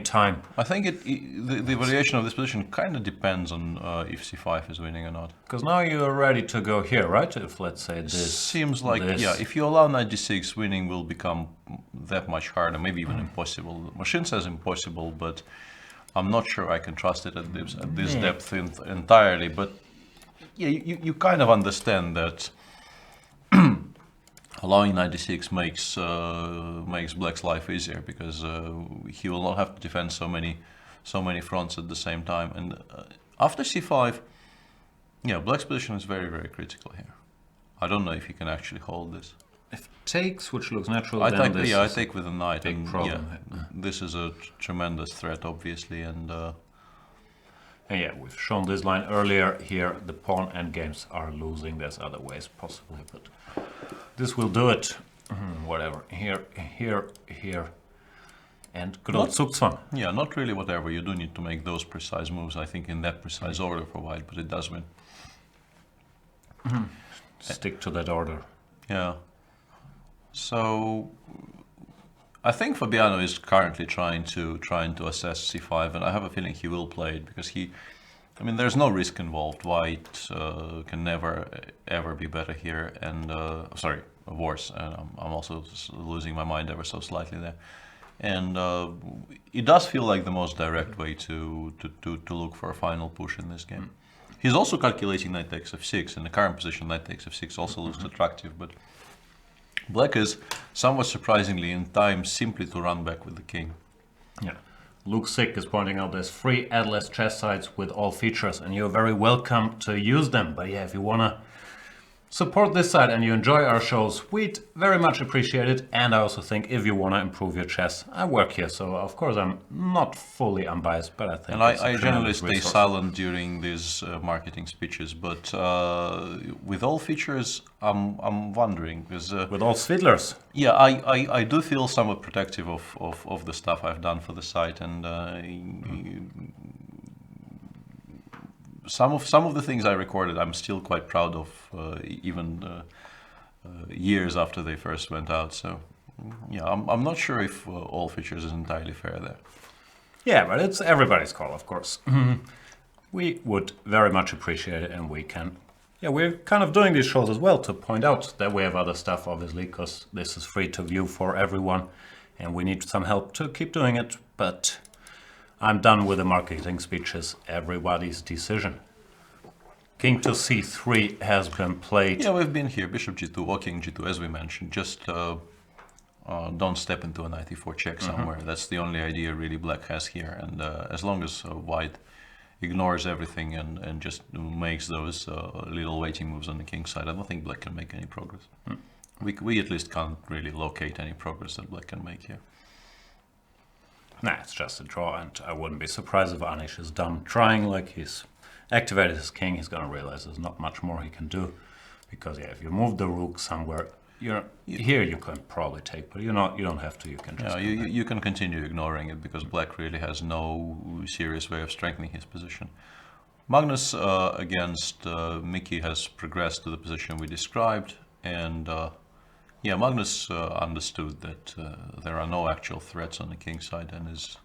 time. I think the variation of this position kind of depends on if c5 is winning or not. Because now you're ready to go here, right? If, let's say, this... Seems like, yeah, if you allow knight d6, winning will become that much harder, maybe even impossible. The machine says impossible, but I'm not sure I can trust it at this depth entirely. But yeah, you kind of understand that allowing knight d6 makes Black's life easier, because he will not have to defend so many fronts at the same time. And after c5, yeah, Black's position is very, very critical here. I don't know if he can actually hold this. If takes, which looks natural, I then take with a knight. Big problem. Yeah, this is a tremendous threat, obviously, and yeah, we've shown this line earlier. Here, the pawn endgames are losing. There's other ways possibly, but this will do it. Whatever. Here, and good old Zugzwang. Yeah, not really whatever. You do need to make those precise moves, I think, in that precise order for white, but it does win. Stick to that order. Yeah. So I think Fabiano is currently trying to assess c5, and I have a feeling he will play it, because there's no risk involved. White can never ever be better here, and sorry, worse. And I'm also losing my mind ever so slightly there. And it does feel like the most direct way to look for a final push in this game. He's also calculating knight takes f6. In the current position, knight takes f6 also looks attractive, but Black is somewhat surprisingly in time simply to run back with the king. Yeah. Luke Sick is pointing out there's 3 Atlas chess sites with all features, and you're very welcome to use them. But yeah, if you want to support this site and you enjoy our shows, we'd very much appreciate it. And I also think if you want to improve your chess, I work here, so of course I'm not fully unbiased, but I think. And I generally stay silent during these marketing speeches, but with all features, I'm wondering, because with all Svidlers. Yeah, I do feel somewhat protective of the stuff I've done for the site, and some of the things I recorded, I'm still quite proud of, even years after they first went out. So, yeah, I'm not sure if all features is entirely fair there. Yeah, but it's everybody's call, of course. We would very much appreciate it, and we can. Yeah, we're kind of doing these shows as well to point out that we have other stuff, obviously, because this is free to view for everyone, and we need some help to keep doing it. But I'm done with the marketing speeches. Everybody's decision. King to c3 has been played. Yeah, we've been here. Bishop g2 or king g2, as we mentioned. Just don't step into a knight e4 check somewhere. That's the only idea really black has here. And as long as white ignores everything and just makes those little waiting moves on the king side, I don't think black can make any progress. We at least can't really locate any progress that black can make here. Nah, it's just a draw, and I wouldn't be surprised if Anish is done trying. Like, he's activated his king, he's gonna realize there's not much more he can do. Because yeah, if you move the rook somewhere, here you can probably take, but you don't have to. You can just you can continue ignoring it because black really has no serious way of strengthening his position. Magnus against Mickey has progressed to the position we described, and yeah, Magnus understood that there are no actual threats on the king side and is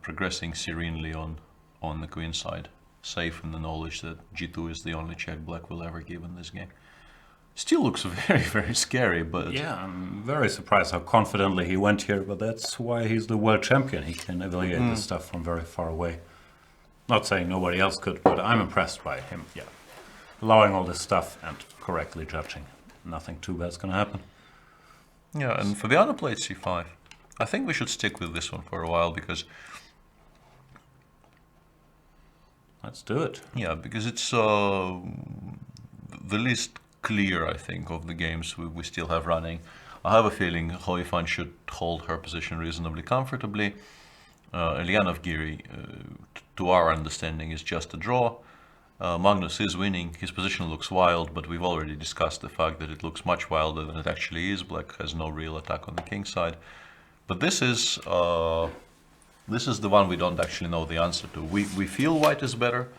progressing serenely on the queen side, safe in the knowledge that g2 is the only check black will ever give in this game. Still looks very, very scary, but... Yeah, I'm very surprised how confidently he went here, but that's why he's the world champion. He can evaluate this stuff from very far away. Not saying nobody else could, but I'm impressed by him, yeah. Allowing all this stuff and correctly judging. Nothing too bad's gonna happen. Yeah, and Fabiano played c5. I think we should stick with this one for a while, because... Let's do it. Yeah, because it's the least clear, I think, of the games we still have running. I have a feeling Hoi Fan should hold her position reasonably comfortably. Eliana Giri, to our understanding, is just a draw. Magnus is winning. His position looks wild, but we've already discussed the fact that it looks much wilder than it actually is. Black has no real attack on the king side. But this is the one we don't actually know the answer to. We feel white is better,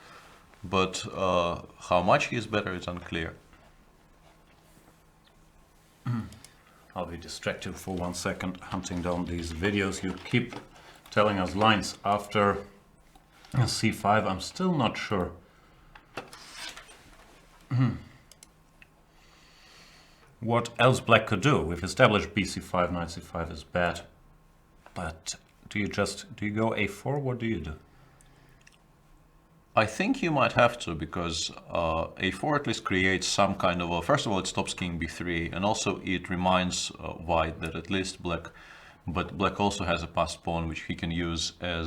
but how much he is better is unclear. I'll be distracted for 1 second hunting down these videos. You keep telling us lines after c5. I'm still not sure. What else black could do? We've established bc5, knight c5 is bad. But do you go a4? What do you do? I think you might have to, because a4 at least creates some kind of a... First of all, it stops king b3, and also it reminds white that at least black also has a passed pawn which he can use at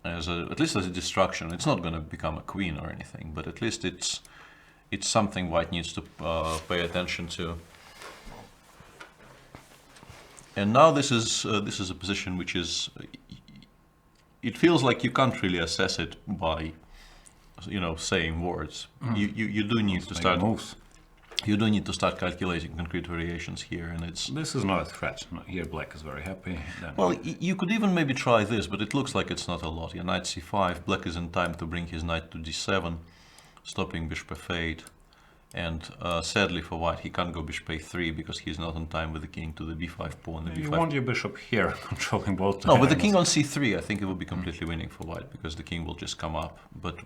least as a distraction. It's not going to become a queen or anything, but at least it's something white needs to pay attention to. And now this is a position which is... It feels like you can't really assess it by, saying words. You do need to start moves. You do need to start calculating concrete variations here, and it's... This is not a threat. No, here black is very happy. Then well, you could even maybe try this, but it looks like it's not a lot. Yeah, knight c5. Black is in time to bring his knight to d7, stopping bishop f8. And sadly for white, he can't go bishop a3 because he's not on time with the king to the b5 pawn. You want your bishop here, controlling both. No, with the king on c3, I think it would be completely winning for white because the king will just come up. But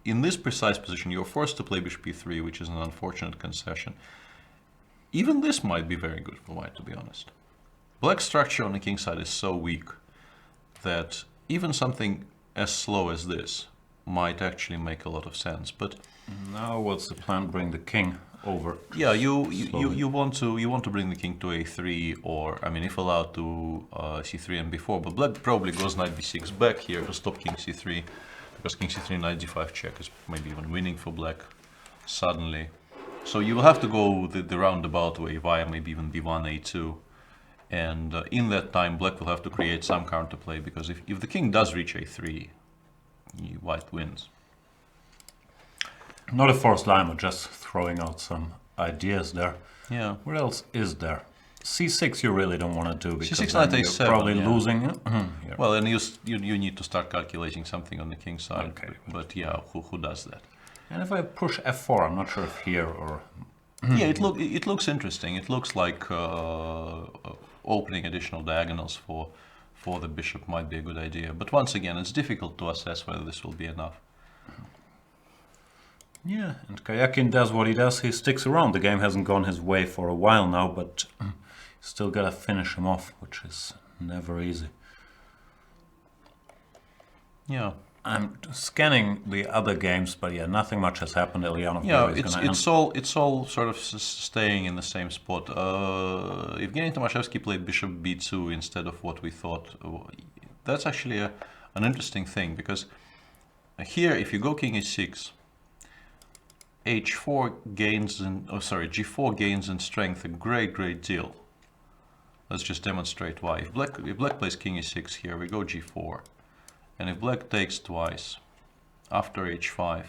in this precise position, you're forced to play bishop e3, which is an unfortunate concession. Even this might be very good for white, to be honest. Black's structure on the king side is so weak that even something as slow as this might actually make a lot of sense. But now what's the plan? Bring the king over. Yeah, you want to bring the king to a3, or I mean, if allowed to c3 and b4. But black probably goes knight b6 back here to stop king c3, because king c3 knight d5 check is maybe even winning for black suddenly. So you will have to go the roundabout way via maybe even b1 a2, and in that time black will have to create some counterplay, because if the king does reach a3, white wins. Not a forced line, but just throwing out some ideas there. Yeah. What else is there? c6 you really don't want to do, because c6 knight a7, you're probably yeah. losing. Well, and you need to start calculating something on the king side. Okay. But yeah, who does that? And if I push f4, I'm not sure if here or... Yeah, it looks interesting. It looks like opening additional diagonals for the bishop might be a good idea. But once again, it's difficult to assess whether this will be enough. Yeah, and Kayakin does what he does. He sticks around. The game hasn't gone his way for a while now, but still gotta finish him off, which is never easy. Yeah, I'm scanning the other games, but yeah, nothing much has happened. Ilyanov Yeah, is going to it's all sort of staying in the same spot. Evgeny Tomashevsky played bishop b2 instead of what we thought. That's actually an interesting thing, because here, if you go king e6, h4 gains in, g4 gains in strength a great deal. Let's just demonstrate why. If black plays king e6 here, we go g4, and if black takes twice after h5,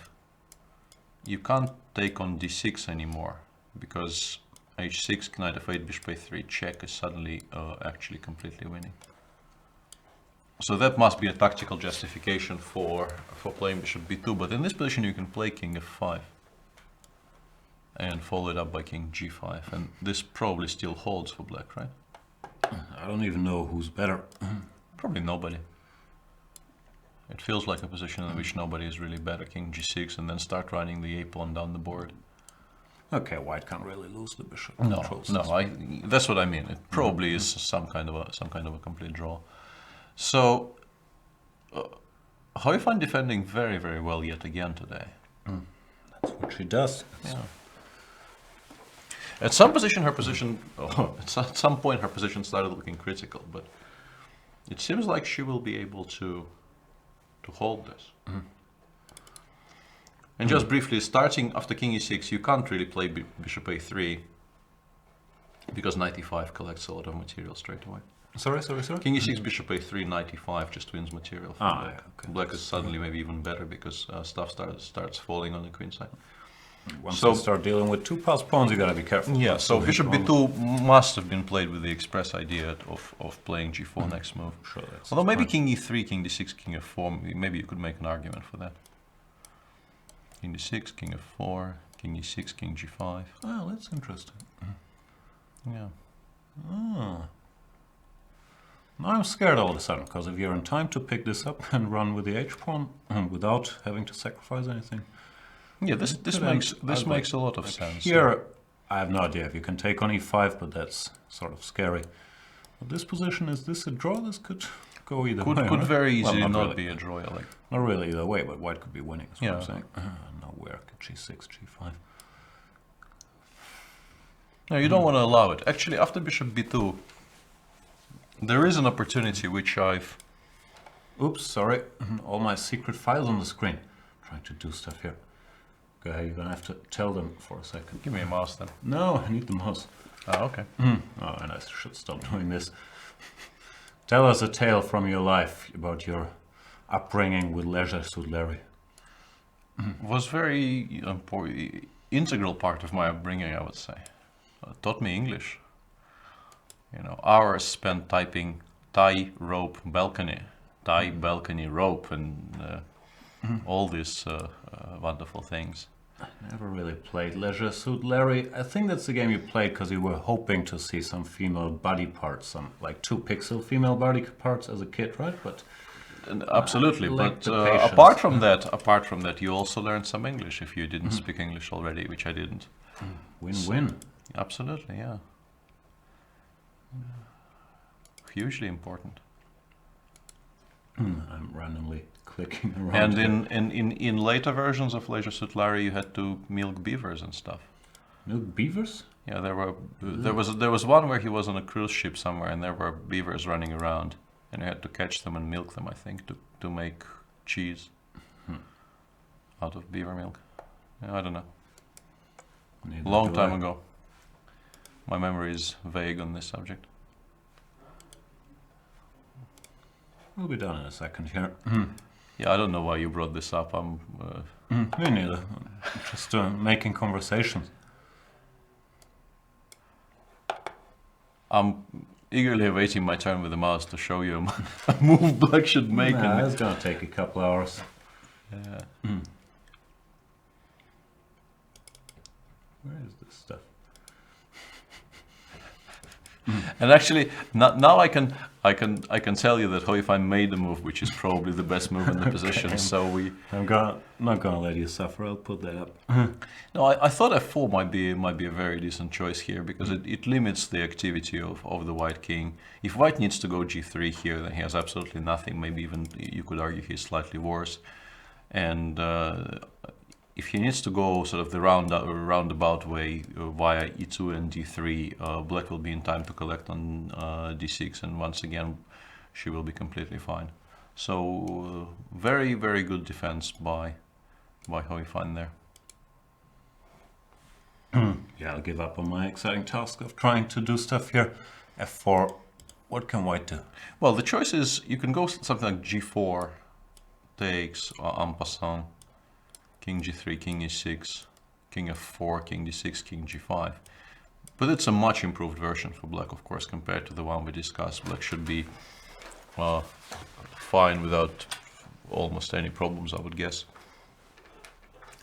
you can't take on d6 anymore, because h6, knight f8, bishop a3 check is suddenly actually completely winning. So that must be a tactical justification for playing bishop b2, but in this position you can play king f5 and follow it up by king g5, and this probably still holds for black, right? I don't even know who's better. Probably nobody. It feels like a position in which nobody is really better. King g6 and then start running the a pawn down the board. Okay, white can't really lose the bishop. No, that's what I mean. It probably is some kind of a complete draw. So, Hoifan defending very well yet again today. That's what she does. Yeah. At some point her position started looking critical, but it seems like she will be able to hold this. And just briefly, starting after king e6, you can't really play bishop a3 because knight e5 collects a lot of material straight away. Sorry? King e6, bishop a3, knight e5 just wins material. Black. Yeah, okay. Black is suddenly maybe even better because stuff starts falling on the queen side. Once you start dealing with two passed pawns, you gotta be careful. Yeah, so bishop b2 must have been played with the express idea of playing g4 next move. Sure, that's although maybe right. king e3, king d6, king f4, maybe you could make an argument for that. King d6, king f4, king e6, king g5. Oh, that's interesting. Yeah. Oh. Now I'm scared all of a sudden, because if you're in time to pick this up and run with the h-pawn without having to sacrifice anything. Yeah, this makes a lot of sense. Here, I have no idea if you can take on e5, but that's sort of scary. But this position, is this a draw? This could go either way. Could right? very easily not really. be a draw. Like, Not really either way, but white could be winning, is what Yeah. I'm saying. Now where? G6, G5. no, you don't want to allow it. Actually, after bishop b2, there is an opportunity which I've... Oops, sorry. All my secret files on the screen. Trying to do stuff here. Go ahead, you're gonna have to tell them for a second. Give me a mouse then. No, I need the mouse. Oh, okay. Oh, and I should stop doing this. Tell us a tale from your life about your upbringing with Leisure Svidler. Was very integral part of my upbringing, I would say. Taught me English. You know, hours spent typing tie, rope, balcony, tie, balcony, rope, and all these wonderful things. I never really played Leisure Svidler. I think that's the game you played because you were hoping to see some female body parts, some like 2-pixel female body parts as a kid, right? But absolutely, lacked but the patience. apart from that, you also learned some English if you didn't speak English already, which I didn't. Win-win. Absolutely, yeah. Hugely important. I'm randomly clicking around. And in later versions of Leisure Svidler, you had to milk beavers and stuff. Milk beavers? Yeah, there was one where he was on a cruise ship somewhere, and there were beavers running around, and you had to catch them and milk them, I think, to make cheese out of beaver milk. Yeah, I don't know. Neither Long do time I. ago. My memory is vague on this subject. We'll be done in a second here. Yeah, I don't know why you brought this up. Me neither. Just making conversations. I'm eagerly awaiting my turn with the mouse to show you a move black should make. Nah, it's gonna take a couple hours. Yeah. Where is this stuff? And actually, now I can tell you that Hoifine made the move, which is probably the best move in the position. So not gonna let you suffer. I'll put that up. no, I thought f4 might be a very decent choice here because it limits the activity of the white king. If white needs to go g3 here, then he has absolutely nothing. Maybe even you could argue he's slightly worse. And if he needs to go sort of the roundabout way via e2 and d3, black will be in time to collect on d6, and once again she will be completely fine. So very, very good defense by Hoifine there. Yeah, I'll give up on my exciting task of trying to do stuff here. f4. What can white do? Well, the choice is you can go something like g4 takes en passant, king g3, king e6, king f4, king d6, king g5. But it's a much improved version for black, of course, compared to the one we discussed. Black should be fine without almost any problems, I would guess.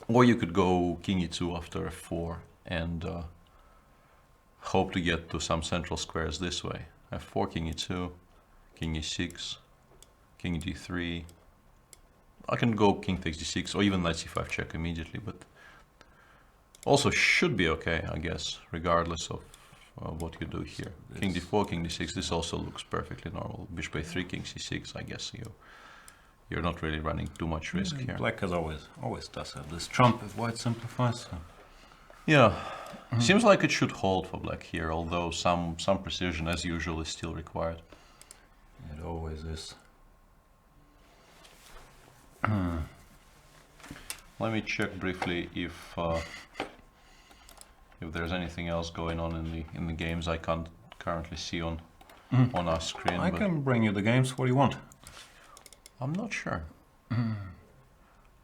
Or you could go king e2 after f4 and hope to get to some central squares this way. f4, king e2, king e6, king d3. I can go king takes d6 or even knight c5 check immediately, but also should be okay, I guess, regardless of what you do here. King d4, king d6, this also looks perfectly normal. Bishop a3, king c6, I guess you're not really running too much risk here. Black as always does have this trump if white simplifies. So. Yeah, seems like it should hold for black here, although some precision as usual is still required. It always is. Let me check briefly if there's anything else going on in the games I can't currently see on our screen. I can bring you the games. What do you want? I'm not sure.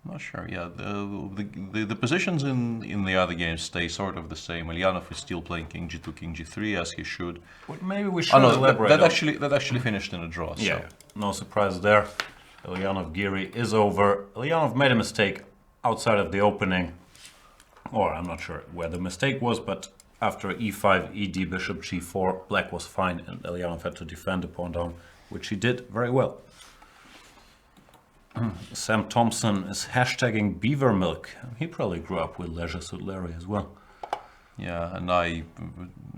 Not sure. Yeah, the positions in the other games stay sort of the same. Elyanov is still playing king g2, king g3 as he should. Well, maybe we should elaborate. That actually finished in a draw. Yeah, so. No surprise there. Elyanov Giri is over. Elyanov made a mistake outside of the opening, or I'm not sure where the mistake was, but after e5, ed, bishop g4, black was fine, and Elyanov had to defend the pawn down, which he did very well. Sam Thompson is hashtagging beaver milk. He probably grew up with Leisure Suit Larry as well. Yeah, and I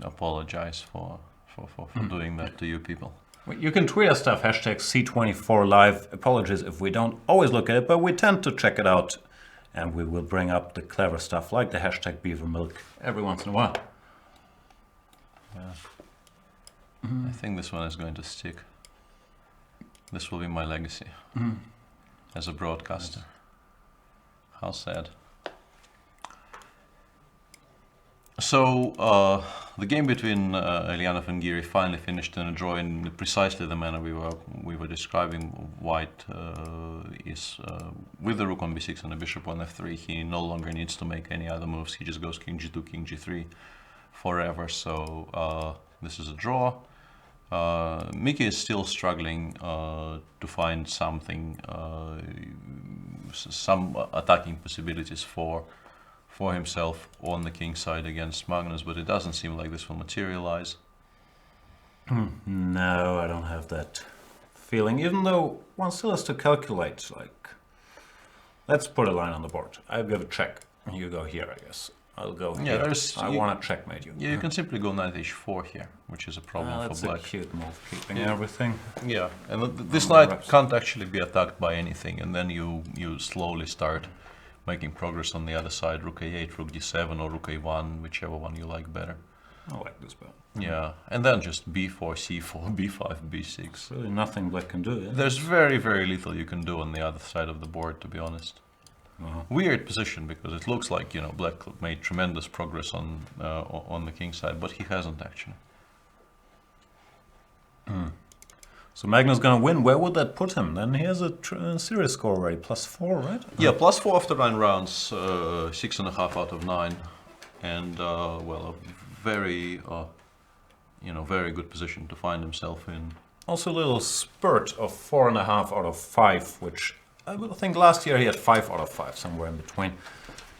apologize for doing that to you people. You can tweet us stuff, hashtag C24Live. Apologies if we don't always look at it, but we tend to check it out. And we will bring up the clever stuff like the hashtag beaver milk every once in a while. Yeah. I think this one is going to stick. This will be my legacy as a broadcaster. How sad. So the game between Elyanov and Giri finally finished in a draw in precisely the manner we were describing. White is with the rook on b6 and the bishop on f3. He no longer needs to make any other moves. He just goes king g2, king g3 forever. So this is a draw. Mickey is still struggling to find something, some attacking possibilities for himself on the king side against Magnus, but it doesn't seem like this will materialize. No, I don't have that feeling, even though one still has to calculate, like, let's put a line on the board. I'll give a check, you go here, I guess. I'll go here. I want to checkmate you. Yeah, you can simply go knight h4 here, which is a problem for black. That's a cute move, keeping everything. Yeah, and this knight can't actually be attacked by anything, and then you slowly start making progress on the other side, rook a8, rook d7, or rook a1, whichever one you like better. I like this better. Yeah, and then just b4, c4, b5, b6. Really nothing black can do. Yeah? There's very, very little you can do on the other side of the board, to be honest. Weird position, because it looks like, you know, black made tremendous progress on the king side, but he hasn't actually. So Magnus gonna win. Where would that put him? Then he has a serious score already, +4, right? Yeah, +4 after 9 rounds, 6.5 out of 9, and well, a very, very good position to find himself in. Also a little spurt of 4.5 out of 5, which I think last year he had 5 out of 5, somewhere in between.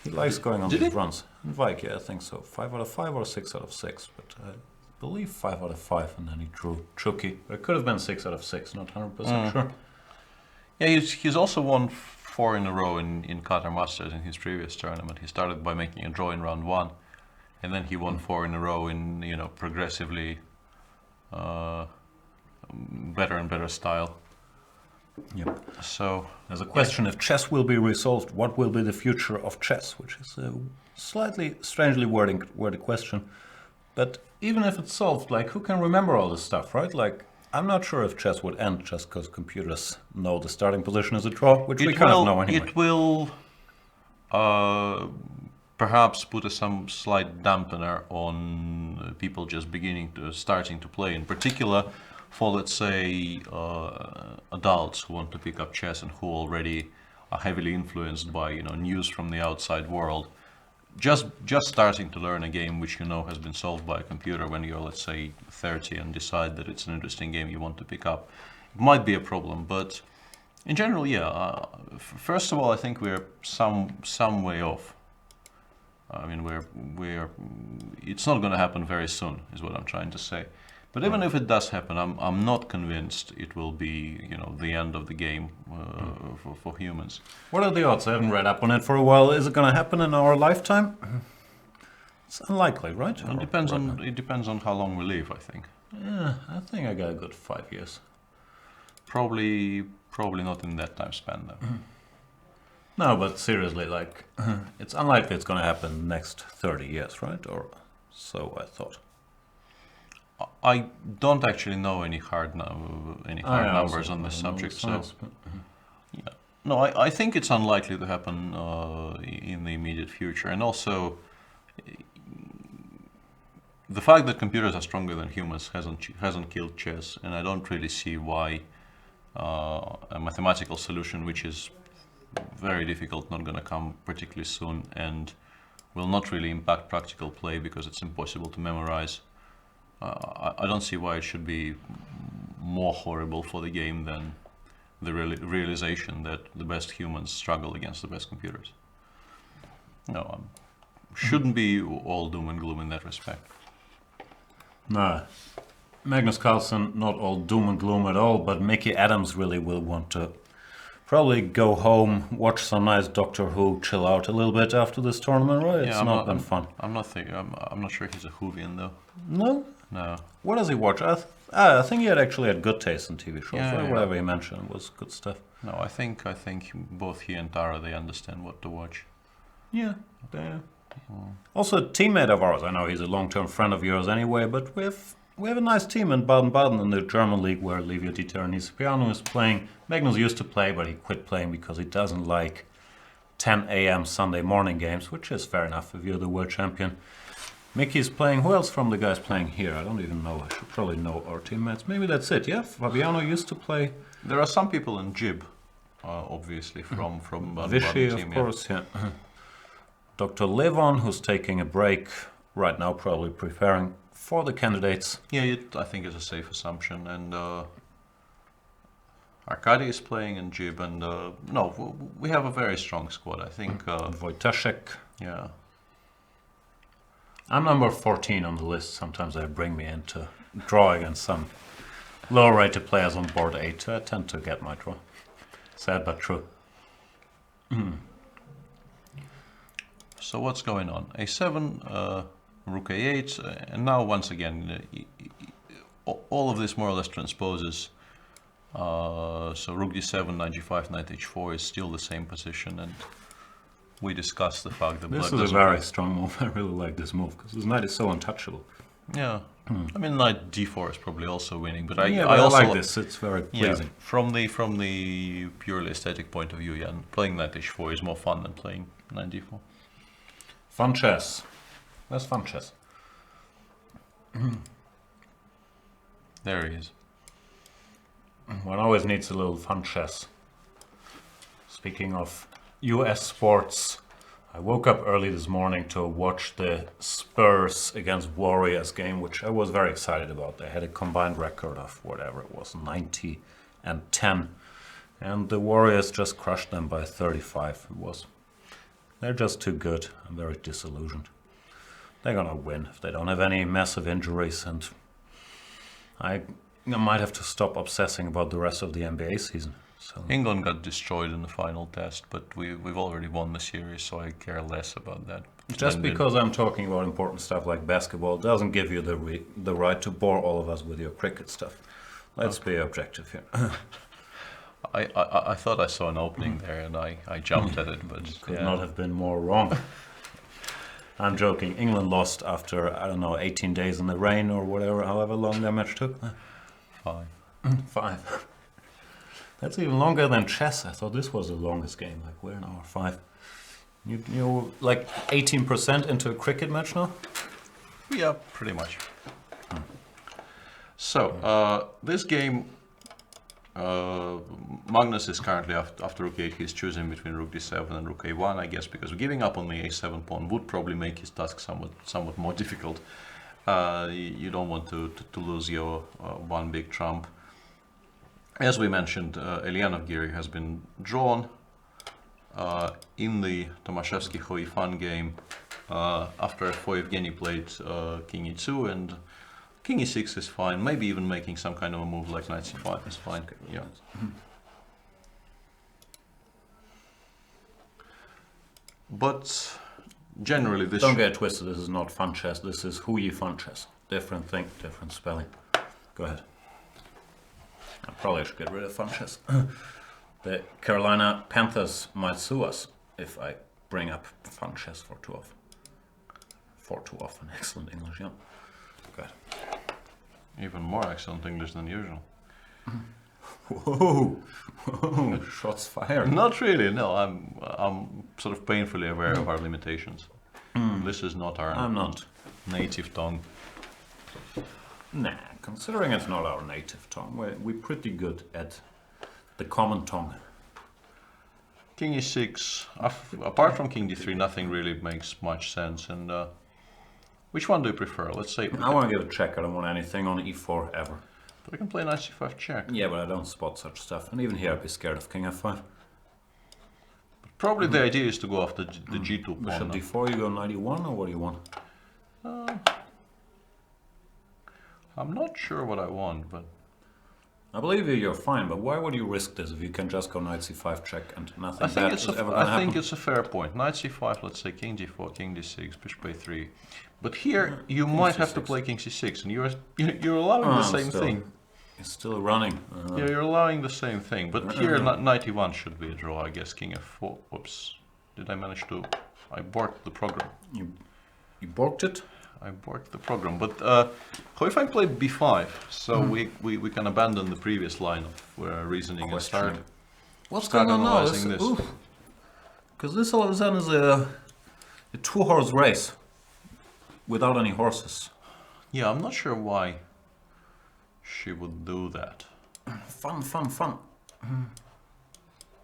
He likes going on these runs. In Vike, yeah, I think so. 5 out of 5 or 6 out of 6, but believe 5 out of 5, and then he drew Chucky. It could have been 6 out of 6, not 100% sure. Yeah, he's also won 4 in a row in Tata Masters in his previous tournament. He started by making a draw in round 1, and then he won 4 in a row in progressively better and better style. Yep. So there's a question: if chess will be resolved, what will be the future of chess? Which is a slightly strangely worded question. But even if it's solved, like, who can remember all this stuff, right? Like, I'm not sure if chess would end just because computers know the starting position is a draw, which we kind of know anyway. It will perhaps put some slight dampener on people just starting to play, in particular for, let's say, adults who want to pick up chess and who already are heavily influenced by news from the outside world. Just starting to learn a game which has been solved by a computer when you're, let's say, 30 and decide that it's an interesting game you want to pick up, it might be a problem. But in general, yeah. First of all, I think we're some way off. I mean, we're it's not going to happen very soon, is what I'm trying to say. But even if it does happen, I'm not convinced it will be the end of the game for humans. What are the odds? I haven't read up on it for a while. Is it going to happen in our lifetime? It's unlikely, right? It depends on how long we live, I think. Yeah, I think I got a good 5 years. Probably not in that time span, though. No, but seriously, like, it's unlikely it's going to happen in the next 30 years, right? Or so I thought. I don't actually know any hard numbers on this subject, so yeah. No, I think it's unlikely to happen in the immediate future, and also the fact that computers are stronger than humans hasn't killed chess, and I don't really see why a mathematical solution, which is very difficult, not going to come particularly soon, and will not really impact practical play because it's impossible to memorize. I don't see why it should be more horrible for the game than the realization that the best humans struggle against the best computers. No, shouldn't be all doom and gloom in that respect. No. Magnus Carlsen, not all doom and gloom at all, but Mickey Adams really will want to probably go home, watch some nice Doctor Who, chill out a little bit after this tournament, right? It's not been fun. I'm not sure he's a Whovian though. No? No. What does he watch? I think he actually had good taste in TV shows. Yeah. Whatever he mentioned was good stuff. No, I think both he and Tara, they understand what to watch. Yeah. Also, a teammate of ours. I know he's a long-term friend of yours anyway, but we have a nice team in Baden-Baden in the German league where Livio Dieter Nisipiano is playing. Magnus used to play, but he quit playing because he doesn't like 10 a.m. Sunday morning games, which is fair enough if you're the world champion. Mickey's playing. Who else from the guys playing here? I don't even know. I should probably know our teammates. Maybe that's it, yeah? Fabiano used to play. There are some people in Jib, obviously, from Vichy, team, of course, yeah. Dr. Levon, who's taking a break right now, probably preparing for the candidates. Yeah, I think it's a safe assumption. And Arkady is playing in Jib, and no, we have a very strong squad, I think. Wojtaszek. Yeah. I'm number 14 on the list. Sometimes they bring me in to draw against some lower rated players on board 8. I tend to get my draw. Sad but true. So what's going on? A7, Rook A8, and now once again, all of this more or less transposes. So Rook D7, Knight G5, Knight H4 is still the same position, and we discussed the fact that this is a very strong move. I really like this move because this knight is so untouchable. Yeah, I mean Knight D4 is probably also winning, but I also like this. It's very pleasing. Yeah, from the purely aesthetic point of view, yeah, playing Knight H4 is more fun than playing Knight D4. Fun chess. Where's fun chess? There he is. One always needs a little fun chess. Speaking of US sports, I woke up early this morning to watch the Spurs against Warriors game, which I was very excited about. They had a combined record of whatever it was, 90 and 10. And the Warriors just crushed them by 35. They're just too good. I'm very disillusioned. They're gonna win if they don't have any massive injuries, and I might have to stop obsessing about the rest of the NBA season. So England got destroyed in the final test, but we've already won the series, so I care less about that. just because I'm talking about important stuff like basketball doesn't give you the right to bore all of us with your cricket stuff. Let's be objective here. I thought I saw an opening there, and I jumped at it, but Could not have been more wrong. I'm joking. England lost after, I don't know, 18 days in the rain or whatever, however long their match took. 5. 5. That's even longer than chess. I thought this was the longest game. Like, we're in hour 5. You're like 18% into a cricket match now? Yeah, pretty much. So, this game, Magnus is currently after rook 8. He's choosing between rook d7 and rook a1, I guess, because giving up on the a7 pawn would probably make his task somewhat more difficult. You don't want to lose your one big trump. As we mentioned, Elianov Giri has been drawn in the Tomaszewski-Hoifan game after f4 Evgeny played king e2, and king e6 is fine. Maybe even making some kind of a move like knight c5 is fine. Yeah. But generally, this Don't get twisted. This is not fun chess. This is Hui fun chess. Different thing, different spelling. Go ahead. I probably should get rid of fun chess. The Carolina Panthers might sue us if I bring up fun chess for too often. For too often. Excellent English, yeah. Go ahead. even more excellent English than usual. Whoa! Whoa! Shots fired. Not really. No, I'm sort of painfully aware of our limitations. This is not our I'm not. native tongue. Nah, considering it's not our native tongue, we're pretty good at the common tongue. King e6. Apart from king d3, nothing really makes much sense. And which one do you prefer? Let's say I want to get a check. I don't want anything on e4 ever. we can play knight c5 check. Yeah, but I don't spot such stuff. And even here, I'd be scared of king f5. Probably the idea is to go after the g2 pawn. Bishop d4, you go knight e1, or what do you want? I'm not sure what I want, but I believe you're fine, but why would you risk this if you can just go knight c5 check and nothing I think bad it's is ever going to happen? I think it's a fair point. Knight c5, let's say king d4, king d6, bishop a3. But here you might have to play king c6, and you're allowing the same thing. It's still running. Yeah, you're allowing the same thing. But here knight e1 should be a draw, I guess. King f4. Whoops. Did I manage to? I borked the program. You borked it? I borked the program. But if I played b5, so we can abandon the previous line of reasoning and start. What's going on now? analyzing this. Because this all of a sudden is a two-horse race without any horses. Yeah, I'm not sure why she would do that. Fun.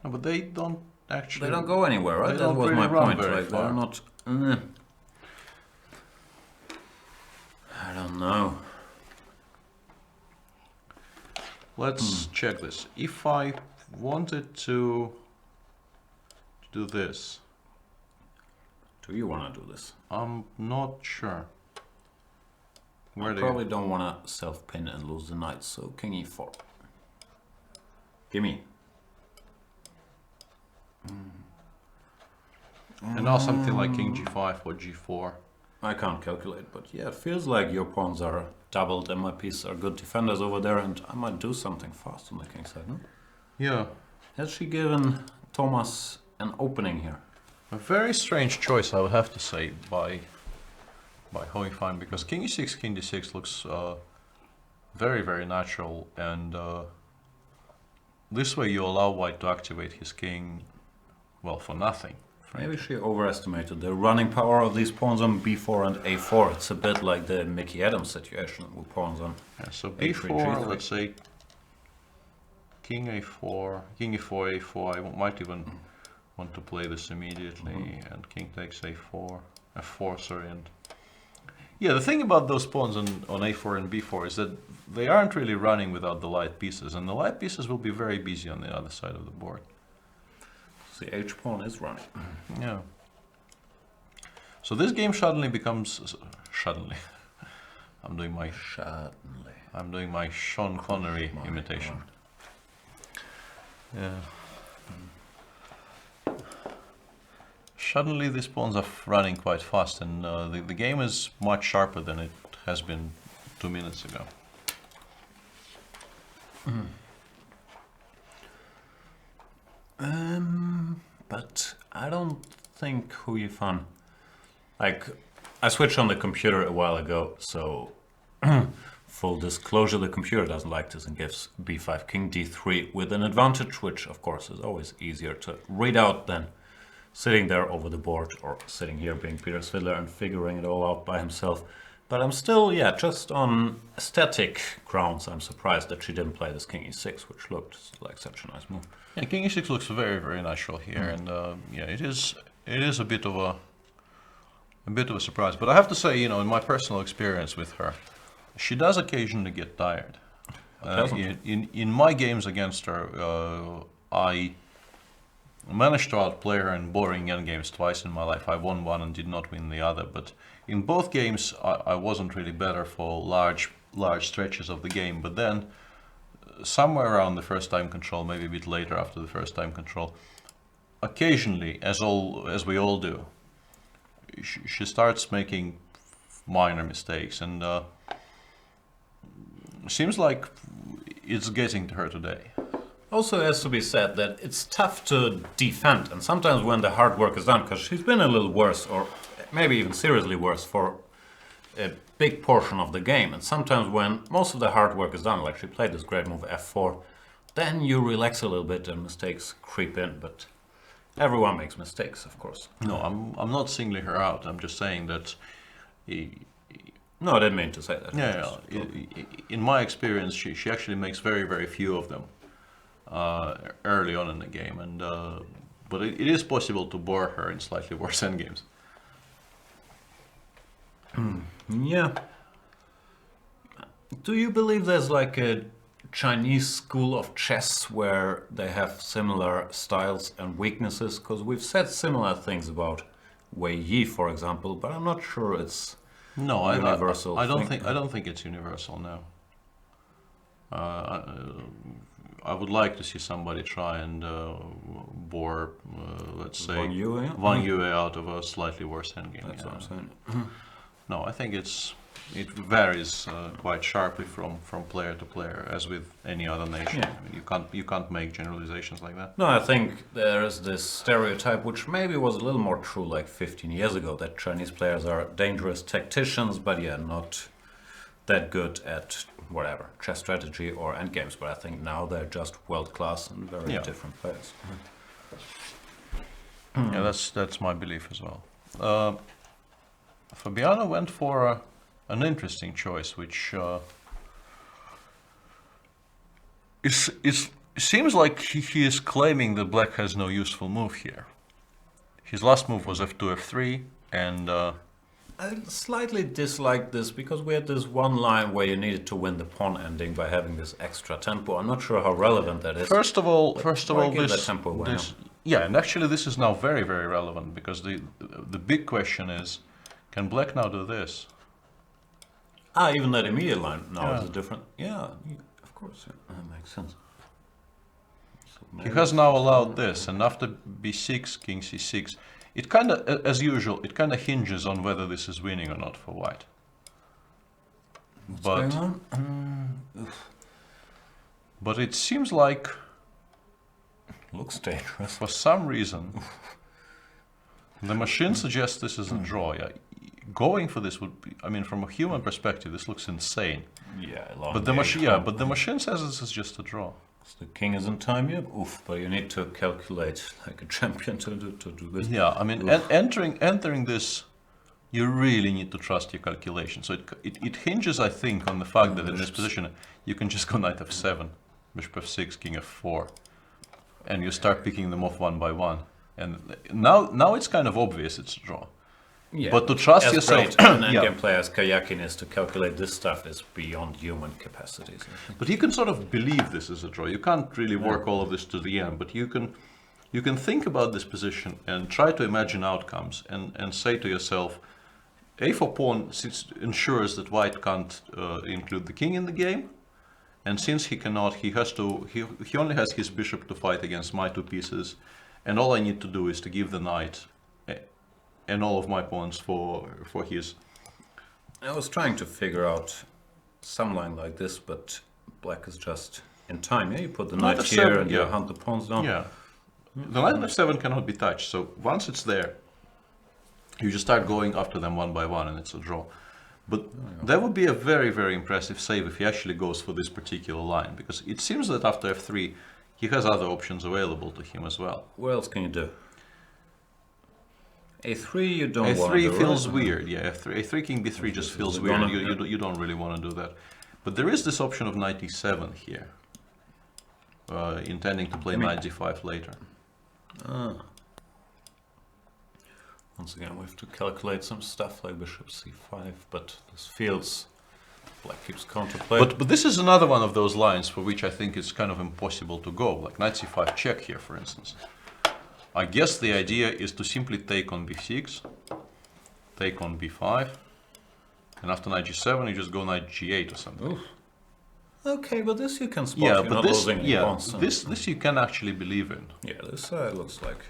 No, but they don't actually. They don't go anywhere, right? They That don't was really my run point. very Like, far. they're not. I don't know. Let's check this. If I wanted to do this, Do you want to do this? I'm not sure. I probably don't want to self-pin and lose the knight, so king e4. Gimme. And now something like king g5 or g4. I can't calculate, but yeah, it feels like your pawns are doubled and my pieces are good defenders over there, and I might do something fast on the king side, no? Yeah. Has she given Thomas an opening here? A very strange choice, I would have to say, by Hoifan, because king e6, king d6 looks very, very natural, and this way you allow white to activate his king, well, for nothing. Maybe she overestimated the running power of these pawns on b4 and a4. It's a bit like the Mickey Adams situation with pawns on Yeah, so A3, b4, G3. let's say king a4, king e4, a4. I might even want to play this immediately, and king takes a4, f4, sorry, and yeah, the thing about those pawns on a4 and b4 is that they aren't really running without the light pieces, and the light pieces will be very busy on the other side of the board. The h pawn is running. Yeah. So this game suddenly becomes suddenly. I'm doing my Sean Connery imitation. Yeah. Suddenly these pawns are running quite fast, and the game is much sharper than it has been 2 minutes ago. But I don't think Huyifan. Like, I switched on the computer a while ago, so full disclosure, the computer doesn't like this and gives b5, king d3 with an advantage, which of course is always easier to read out than sitting there over the board or sitting here being Peter Svidler and figuring it all out by himself. But I'm still, just on aesthetic grounds, I'm surprised that she didn't play this king e6, which looked like such a nice move. Yeah, king e6 looks very, very natural here, and it is a bit of a surprise. But I have to say, in my personal experience with her, she does occasionally get tired. In my games against her, I managed to outplay her in boring endgames twice in my life. I won one and did not win the other, but in both games I wasn't really better for large stretches of the game. But then somewhere around the first time control, maybe a bit later after the first time control, occasionally, as we all do, she starts making minor mistakes, and seems like it's getting to her today. Also has to be said that it's tough to defend, and sometimes when the hard work is done, because she's been a little worse, or maybe even seriously worse for a big portion of the game, and sometimes when most of the hard work is done, like she played this great move f4, then you relax a little bit and mistakes creep in, but everyone makes mistakes, of course. No, I'm not singling her out. I'm just saying that. No, I didn't mean to say that. In my experience, she actually makes very, very few of them early on in the game, and but it is possible to bore her in slightly worse endgames. Yeah. Do you believe there's like a Chinese school of chess where they have similar styles and weaknesses? Because we've said similar things about Wei Yi, for example, but I'm not sure it's universal. I don't think it's universal. No. I would like to see somebody try and bore, let's say, Wang Yue out of a slightly worse endgame. That's what I'm saying. No, I think it varies quite sharply from player to player, as with any other nation. Yeah. I mean, you can't make generalizations like that. No, I think there is this stereotype, which maybe was a little more true like 15 years ago, that Chinese players are dangerous tacticians, but not that good at whatever, chess strategy or endgames. But I think now they're just world-class and very different players. Yeah, that's my belief as well. Fabiano went for an interesting choice, which it seems like he is claiming that black has no useful move here. His last move was f2, f3, and I slightly dislike this because we had this one line where you needed to win the pawn ending by having this extra tempo. I'm not sure how relevant that is. First of all, this tempo away. And actually this is now very, very relevant, because the big question is, can black now do this? Even that immediate line now is a different. Yeah, of course, that makes sense. So he has now allowed this, and after b6, king c6, it kind of, as usual, it kind of hinges on whether this is winning or not for white. What's going on? But it seems like, looks dangerous. for some reason, the machine suggests this is a draw. Yeah. Going for this would be, I mean, from a human perspective, this looks insane. Yeah, but the machine says this is just a draw. So the king isn't time yet. Oof! But you need to calculate like a champion to do this. Yeah, I mean, entering this, you really need to trust your calculation. So it hinges, I think, on the fact that in this position you can just go knight f7, bishop f6, king f4, and you start picking them off one by one. And now it's kind of obvious it's a draw. Yeah, but to trust yourself, an endgame player's kayaking is to calculate this stuff is beyond human capacities. But you can sort of believe this is a draw. You can't really work all of this to the end, but you can you can think about this position and try to imagine outcomes and say to yourself, a4 pawn ensures that white can't include the king in the game, and since he cannot, he only has his bishop to fight against my 2 pieces, and all I need to do is to give the knight and all of my pawns for his. I was trying to figure out some line like this, but black is just in time. Yeah, you put the knight here and you hunt the pawns down. Yeah, the knight f7 cannot be touched, so once it's there, you just start going after them one by one and it's a draw. But that would be a very, very impressive save if he actually goes for this particular line, because it seems that after f3 he has other options available to him as well. What else can you do? a3 you don't want to do. a3 feels weird, yeah. a3 king b3 just feels weird. You don't really want to do that. But there is this option of knight e7 here, intending to play knight g5 later. Once again, we have to calculate some stuff like bishop c5, but this feels black keeps counterplay. But this is another one of those lines for which I think it's kind of impossible to go, like knight c5 check here, for instance. I guess the idea is to simply take on b6, take on b5, and after knight g7 you just go knight g8 or something. Oof. Okay, but this you can spot. Yeah, You're but not losing any pawns. this you can actually believe in. Yeah, this looks like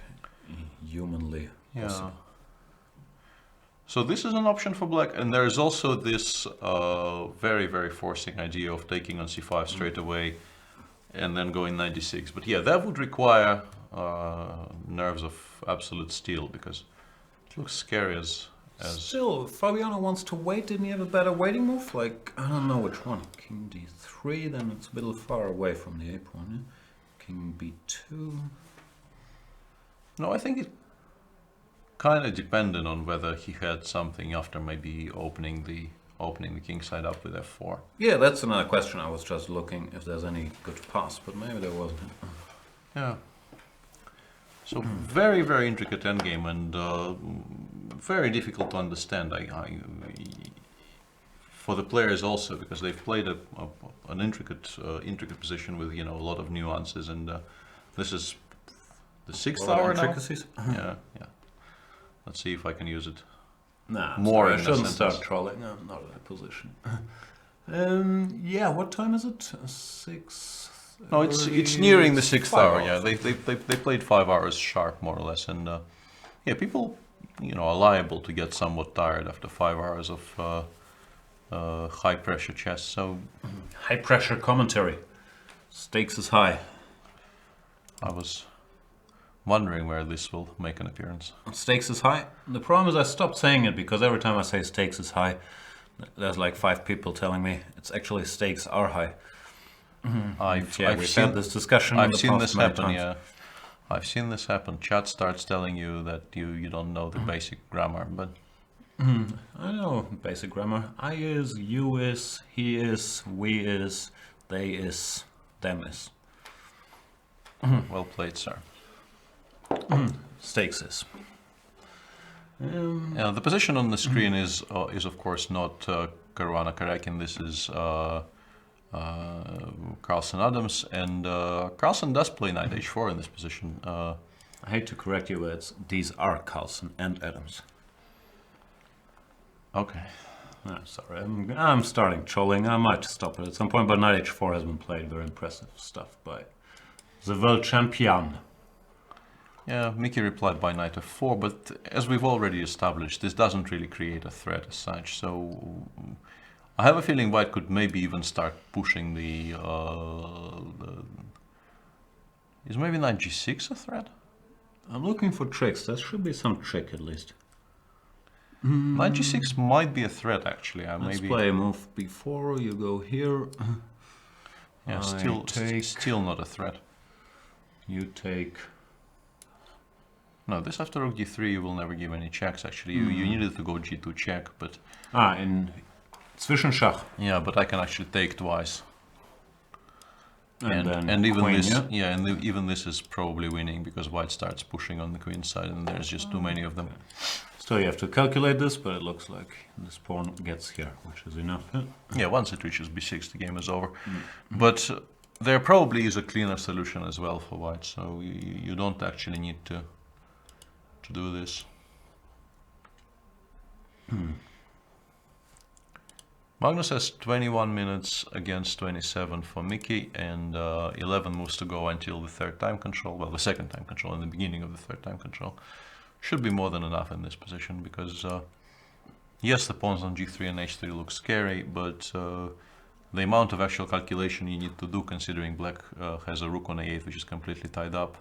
humanly possible. So this is an option for black, and there is also this very, very forcing idea of taking on c5 straight away and then going knight d6. But yeah, that would require nerves of absolute steel, because it looks scary as... Still, Fabiano wants to wait. Didn't he have a better waiting move? Like, I don't know which one. King d3, then it's a little far away from the a-pawn. Yeah? King b2. No, I think it kind of depended on whether he had something after maybe opening the king side up with f4. Yeah, that's another question. I was just looking if there's any good pass, but maybe there wasn't. Yeah. So very, very intricate endgame, and very difficult to understand for the players also, because they've played an intricate position with a lot of nuances, and this is the 6th hour now. Intricacies? Yeah. Let's see if I can use it. Nah, more. I shouldn't start trolling. I'm not in that position. Yeah, what time is it? 6. No, it's nearing the 6th hour. Yeah, they played 5 hours sharp, more or less, and yeah, people are liable to get somewhat tired after 5 hours of high pressure chess. So high pressure commentary. Stakes is high. I was wondering where this will make an appearance. Stakes is high. The problem is I stopped saying it because every time I say stakes is high, there's like 5 people telling me it's actually stakes are high. We've had this discussion. I've seen this happen. Yeah, I've seen this happen. Chat starts telling you that you don't know the basic grammar, but I know basic grammar. I is, you is, he is, we is, they is, them is. Well played, sir. Stakes is. The position on the screen is of course not Caruana Karakin. This is Carlsen Adams, and Carlsen does play knight h4 in this position. I hate to correct you, but these are Carlsen and Adams. Okay. Sorry, I'm starting trolling. I might stop it at some point, but knight h4 has been played. Very impressive stuff by the world champion. Yeah, Mickey replied by knight f4, but as we've already established, this doesn't really create a threat as such, so I have a feeling white could maybe even start pushing the is maybe knight g6 a threat? I'm looking for tricks. There should be some trick at least. Knight g6 might be a threat, actually. Let's play a move before you go here. Yeah, still not a threat. You take... No, this after rook d3 you will never give any checks, actually. You needed to go g2 check, but... in Zwischenschach. Yeah, but I can actually take twice. And even queen, this, yeah? and even this is probably winning, because white starts pushing on the queen side, and there's just too many of them. Still, you have to calculate this, but it looks like this pawn gets here, which is enough. Yeah, once it reaches b6, the game is over. But there probably is a cleaner solution as well for white, so you don't actually need to do this. Magnus has 21 minutes against 27 for Mickey, and 11 moves to go until the third time control. Well, the second time control, in the beginning of the third time control. Should be more than enough in this position, because yes, the pawns on g3 and h3 look scary, but the amount of actual calculation you need to do, considering black has a rook on a8 which is completely tied up,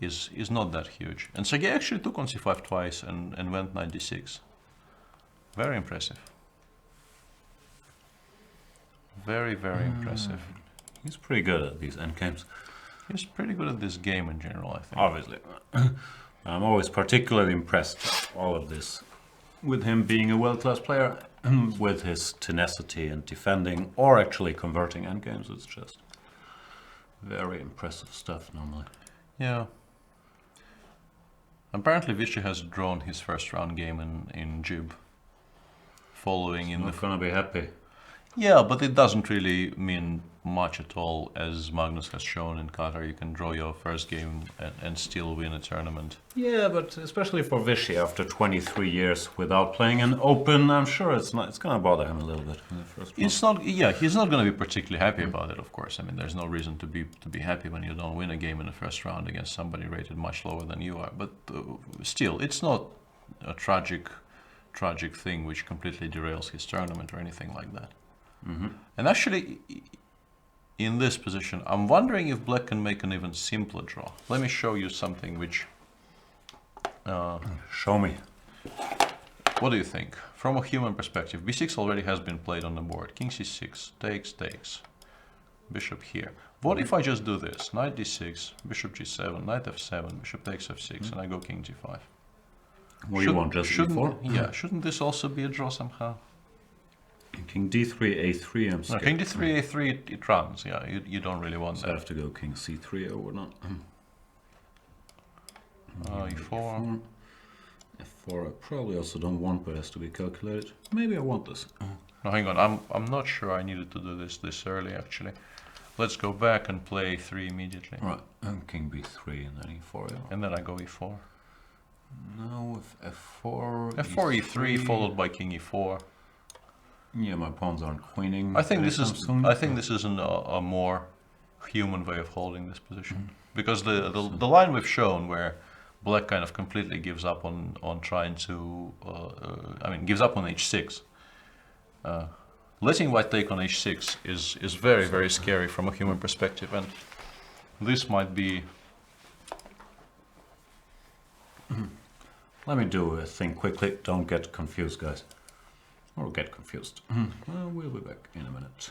is not that huge. And Sergei actually took on c5 twice and went knight d6. Very impressive. Very, very impressive. He's pretty good at these endgames. He's pretty good at this game in general, I think. Obviously. I'm always particularly impressed with all of this. With him being a world-class player, with his tenacity and defending, or actually converting endgames, it's just very impressive stuff normally. Yeah. Apparently Vichy has drawn his first round game in Jib. Following in the... Not gonna be happy. Yeah, but it doesn't really mean much at all, as Magnus has shown in Qatar. You can draw your first game and still win a tournament. Yeah, but especially for Vichy, after 23 years without playing an open, I'm sure it's gonna bother him a little bit in the first round. It's not. Yeah, he's not going to be particularly happy about it. Of course, I mean, there's no reason to be happy when you don't win a game in the first round against somebody rated much lower than you are. But still, it's not a tragic thing which completely derails his tournament or anything like that. And actually, in this position, I'm wondering if black can make an even simpler draw. Let me show you something which... Show me. What do you think? From a human perspective, b6 already has been played on the board. King c6, takes. Bishop here. What if I just do this? Knight d6, bishop g7, knight f7, bishop takes f6, and I go king g5. What do you want, just e4? Yeah, shouldn't this also be a draw somehow? King d3, a3, I'm scared. No, king d3, a3, it runs. Yeah, you don't really want So that. I have to go king c3 or not. e4. f4 I probably also don't want, but it has to be calculated. Maybe I want this. No, hang on, I'm not sure I needed to do this early actually. Let's go back and play a3 immediately. Right, king b3 and then e4. Yeah. And then I go e4. No, with f4. f4, e3, followed by king e4. Yeah, my pawns aren't queening. I think this is a more human way of holding this position, because the line we've shown where black kind of completely gives up on trying to, gives up on h6. Letting white take on h6 is very, very scary from a human perspective, and this might be... Let me do a thing quickly. Don't get confused, guys. Or get confused. Well, we'll be back in a minute.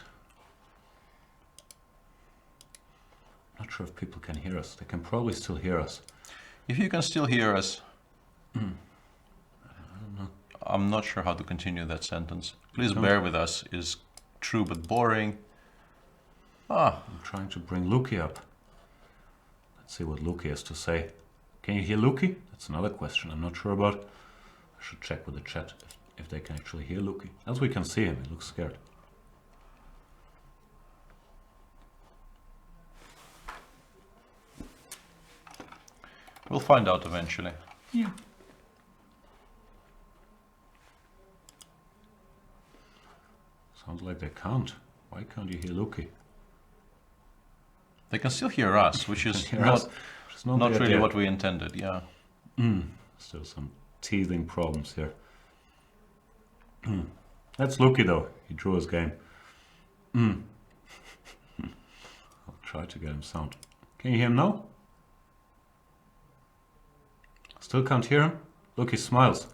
Not sure if people can hear us. They can probably still hear us. If you can still hear us, I don't know. I'm not sure how to continue that sentence. Please bear with us. Is true but boring. I'm trying to bring Luki up. Let's see what Luki has to say. Can you hear Luki? That's another question I'm not sure about. I should check with the chat if they can actually hear Luki. As we can see him, he looks scared. We'll find out eventually. Yeah. Sounds like they can't. Why can't you hear Luki? They can still hear us, which is not really what we intended, yeah. Still some teething problems here. That's Luki though. He drew his game. I'll try to get him sound. Can you hear him now? Still can't hear him? Luki smiles.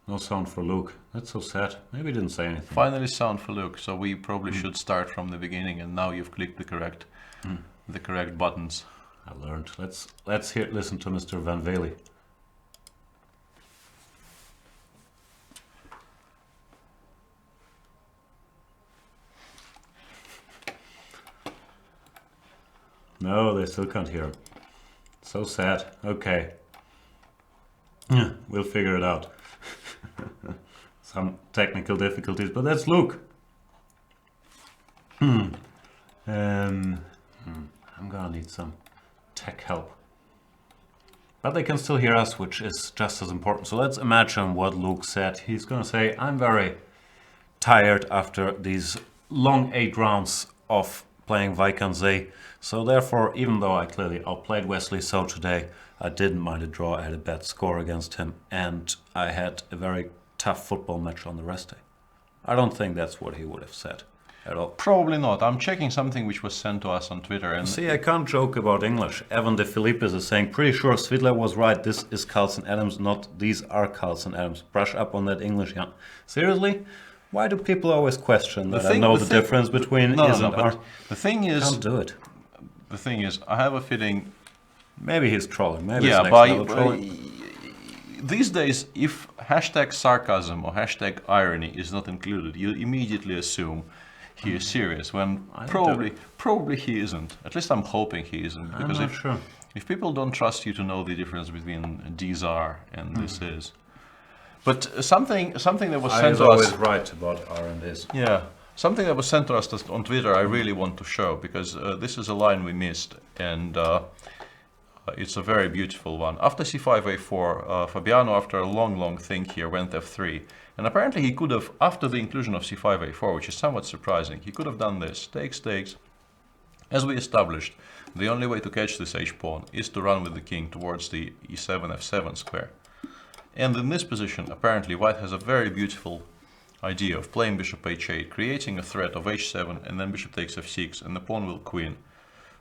No sound for Luke. That's so sad. Maybe he didn't say anything. Finally sound for Luke, so we probably should start from the beginning, and now you've clicked the correct buttons. I learned. Let's listen to Mr. Van Vely. No, they still can't hear him. So sad. Okay. We'll figure it out. Some technical difficulties, but that's Luke. I'm gonna need some tech help. But they can still hear us, which is just as important. So let's imagine what Luke said. He's gonna say, I'm very tired after these long 8 rounds of playing Vaikanze. So therefore, even though I clearly outplayed Wesley So today, I didn't mind a draw. I had a bad score against him, and I had a very tough football match on the rest day. I don't think that's what he would have said at all. Probably not. I'm checking something which was sent to us on Twitter. And See, I can't joke about English. Evan de Philippis is saying, pretty sure Svidler was right. This is Carlson Adams, not these are Carlson Adams. Brush up on that English, yeah. Seriously? Why do people always question that I know the difference between is and are? The thing is, Can't do it. The thing is, I have a feeling. Maybe he's trolling. Maybe Yeah, it's next level trolling. These days, if hashtag sarcasm or hashtag irony is not included, you immediately assume he is serious. When probably he isn't. At least I'm hoping he isn't. Because I'm not sure. If people don't trust you to know the difference between these are and this is. But something that was sent to us. I was always right about R and this. Yeah, something that was sent to us on Twitter. I really want to show because this is a line we missed, and it's a very beautiful one. After c5 a4, Fabiano, after a long think here, went f3, and apparently he could have, after the inclusion of c5 a4, which is somewhat surprising, he could have done this: takes. As we established, the only way to catch this h-pawn is to run with the king towards the e7 f7 square. And in this position, apparently, white has a very beautiful idea of playing bishop h8, creating a threat of h7, and then bishop takes f6, and the pawn will queen.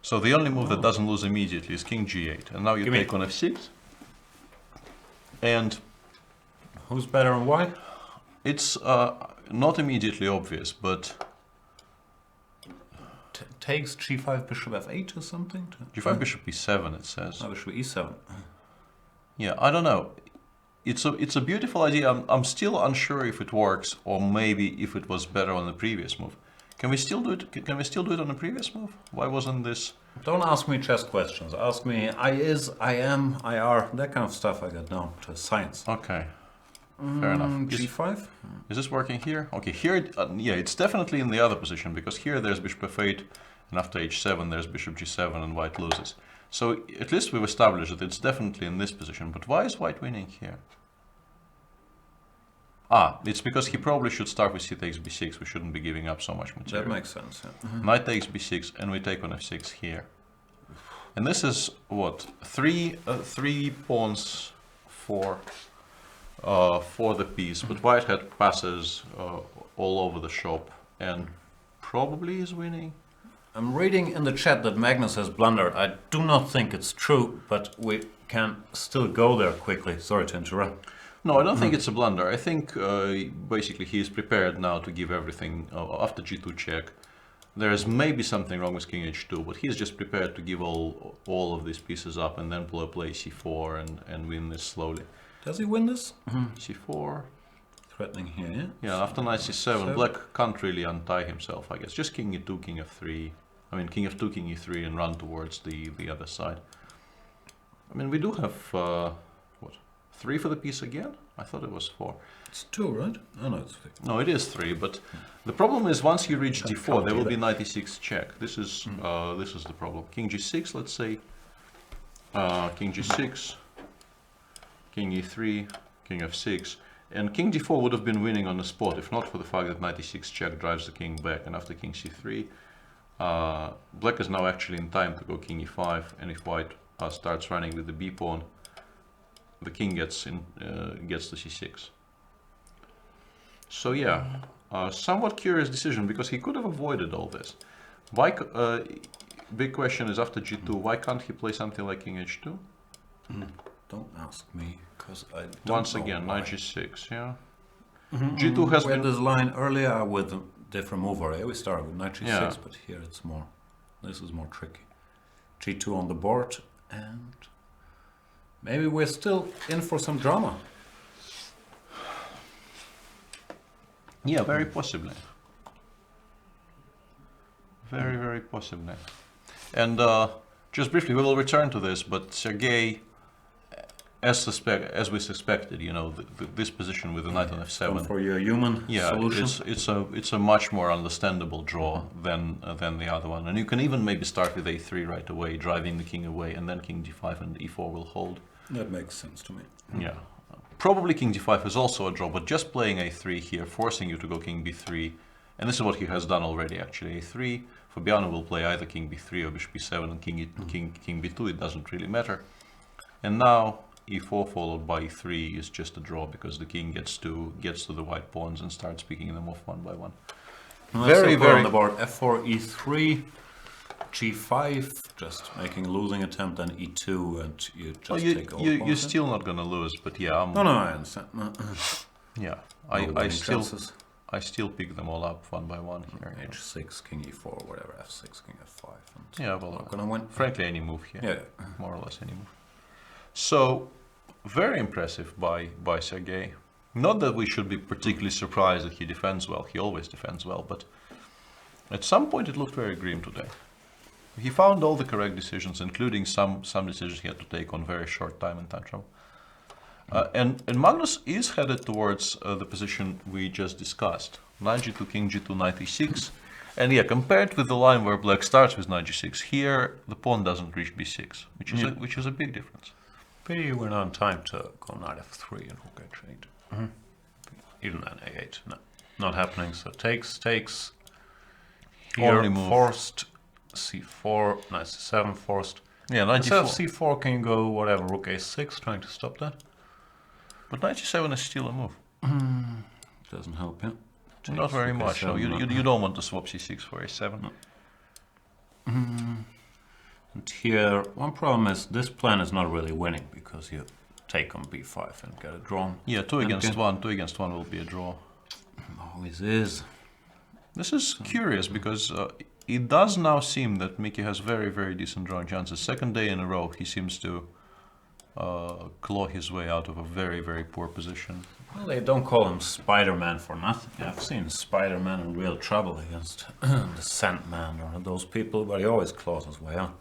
So the only move that doesn't lose immediately is king g8, and now you take on f6. And who's better and why? It's not immediately obvious, but takes g5 bishop f8 or something? g5 bishop e7, it says. Oh, bishop e7. Yeah, I don't know. It's a beautiful idea. I'm still unsure if it works, or maybe if it was better on the previous move. Can we still do it? Can we still do it on the previous move? Why wasn't this? Don't ask me chess questions. Ask me I is, I am, I are, that kind of stuff I got down to science. Okay, fair enough. G5? Is this working here? Okay, here, yeah, it's definitely in the other position, because here there's bishop f8, and after h7 there's bishop g7, and white loses. So at least we've established that it's definitely in this position. But why is white winning here? Ah, it's because he probably should start with c takes b6. We shouldn't be giving up so much material. That makes sense, yeah. Knight takes b6, and we take on f6 here. And this is what, three pawns for the piece. But white had passes all over the shop, and probably is winning. I'm reading in the chat that Magnus has blundered. I do not think it's true, but we can still go there quickly. Sorry to interrupt. No, I don't think it's a blunder. I think basically he is prepared now to give everything after g2 check. There is maybe something wrong with king h2, but he's just prepared to give all of these pieces up and then play c4 and win this slowly. Does he win this? c4. Threatening here, yeah? Yeah, after knight c7, black can't really untie himself, I guess. Just king e2, king f3. I mean, king f2, king e3, and run towards the other side. I mean, we do have, what, 3 for the piece again? I thought it was 4. It's 2, right? Oh, no, it's 3. No, it is 3, but the problem is once you reach d4, there will be knight e6 check. This is the problem. King g6, let's say. King g6, king e3, king f6. And king d4 would have been winning on the spot if not for the fact that knight e6 check drives the king back. And after king c3, black is now actually in time to go king e5, and if white starts running with the b pawn, the king gets to c6. So yeah, somewhat curious decision, because he could have avoided all this. Why? Big question is, after g2, why can't he play something like king h2? Don't ask me, because I don't Once know again, why. knight g6, yeah. G2 has we been... had this line earlier with a different move already. We started with knight g6, Yeah. but here it's more, this is more tricky. g2 on the board, and maybe we're still in for some drama. Yeah, very possibly. Very, very possibly. And just briefly, we will return to this, but Sergei as we suspected, you know, this position with the knight on f7. Going for your human solution. It's a much more understandable draw than the other one, and you can even maybe start with a3 right away, driving the king away, and then king d5 and e4 will hold. That makes sense to me. Yeah, probably king d5 is also a draw, but just playing a3 here, forcing you to go king b3, and this is what he has done already actually. A3. Fabiano will play either king b3 or bishop b7 and king b2. It doesn't really matter. And now e4 followed by e3 is just a draw because the king gets to the white pawns and starts picking them off one by one. Very on the board. f4, e3, g5, just making a losing attempt, then e2, and you just take over. You're still not gonna lose, but yeah. No, I understand. Yeah, I still pick them all up one by one here. h6, king e4, whatever, f6, king f5. And yeah, well, not gonna win. Frankly, any move here. Yeah, more or less any move. So, very impressive by Sergei. Not that we should be particularly surprised that he defends well. He always defends well, but at some point it looked very grim today. He found all the correct decisions, including some decisions he had to take on very short time and tantrum. And Magnus is headed towards the position we just discussed. Knight g2, king g2, knight e6. And yeah, compared with the line where black starts with knight g6, here the pawn doesn't reach b6, which is a big difference. Pity we're not in time to go knight f3 and rook h8. Even then a8, no, not happening. So takes. Here Only move. Forced, c4, knight c7 forced. Yeah, knight Instead of g4. c4 can you go whatever, rook a6, trying to stop that. But knight g7 is still a move. Doesn't help, yeah. Not very much. No, you don't want to swap c6 for a7. No. And here, one problem is this plan is not really winning because you take on b5 and get it drawn. Yeah, 2 against 1. 2 against 1 will be a draw. Always is. This is curious because it does now seem that Mickey has very, very decent drawing chances. Second day in a row, he seems to claw his way out of a very, very poor position. Well, they don't call him Spider-Man for nothing. I've seen Spider-Man in real trouble against the Sandman or those people, but he always claws his way out.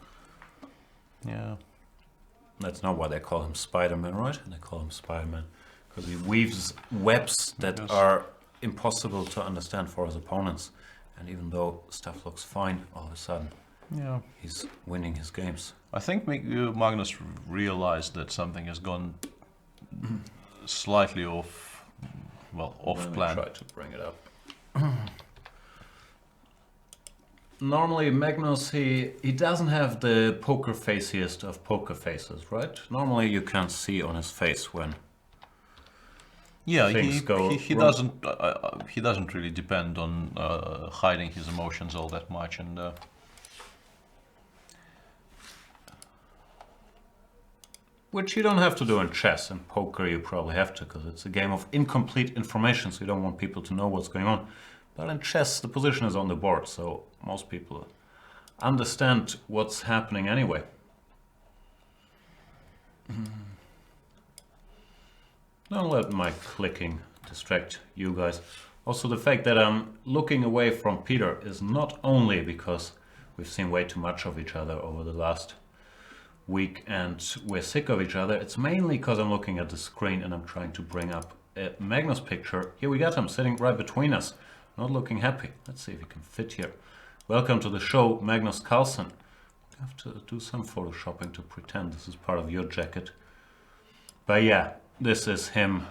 Yeah. That's not why they call him Spider-Man, right? They call him Spider-Man because he weaves webs that are impossible to understand for his opponents. And even though stuff looks fine, all of a sudden, he's winning his games. I think Magnus realized that something has gone slightly off plan. Try to bring it up. Normally Magnus, he doesn't have the poker faciest of poker faces, right? Normally you can see on his face when things go he doesn't really depend on hiding his emotions all that much, and which you don't have to do in chess. In poker you probably have to, because it's a game of incomplete information, so you don't want people to know what's going on. But in chess, the position is on the board, so most people understand what's happening anyway. Don't let my clicking distract you guys. Also, the fact that I'm looking away from Peter is not only because we've seen way too much of each other over the last week and we're sick of each other. It's mainly because I'm looking at the screen and I'm trying to bring up a Magnus picture. Here we got him sitting right between us, not looking happy. Let's see if he can fit here. Welcome to the show, Magnus Carlsen. I have to do some photoshopping to pretend this is part of your jacket. But yeah, this is him.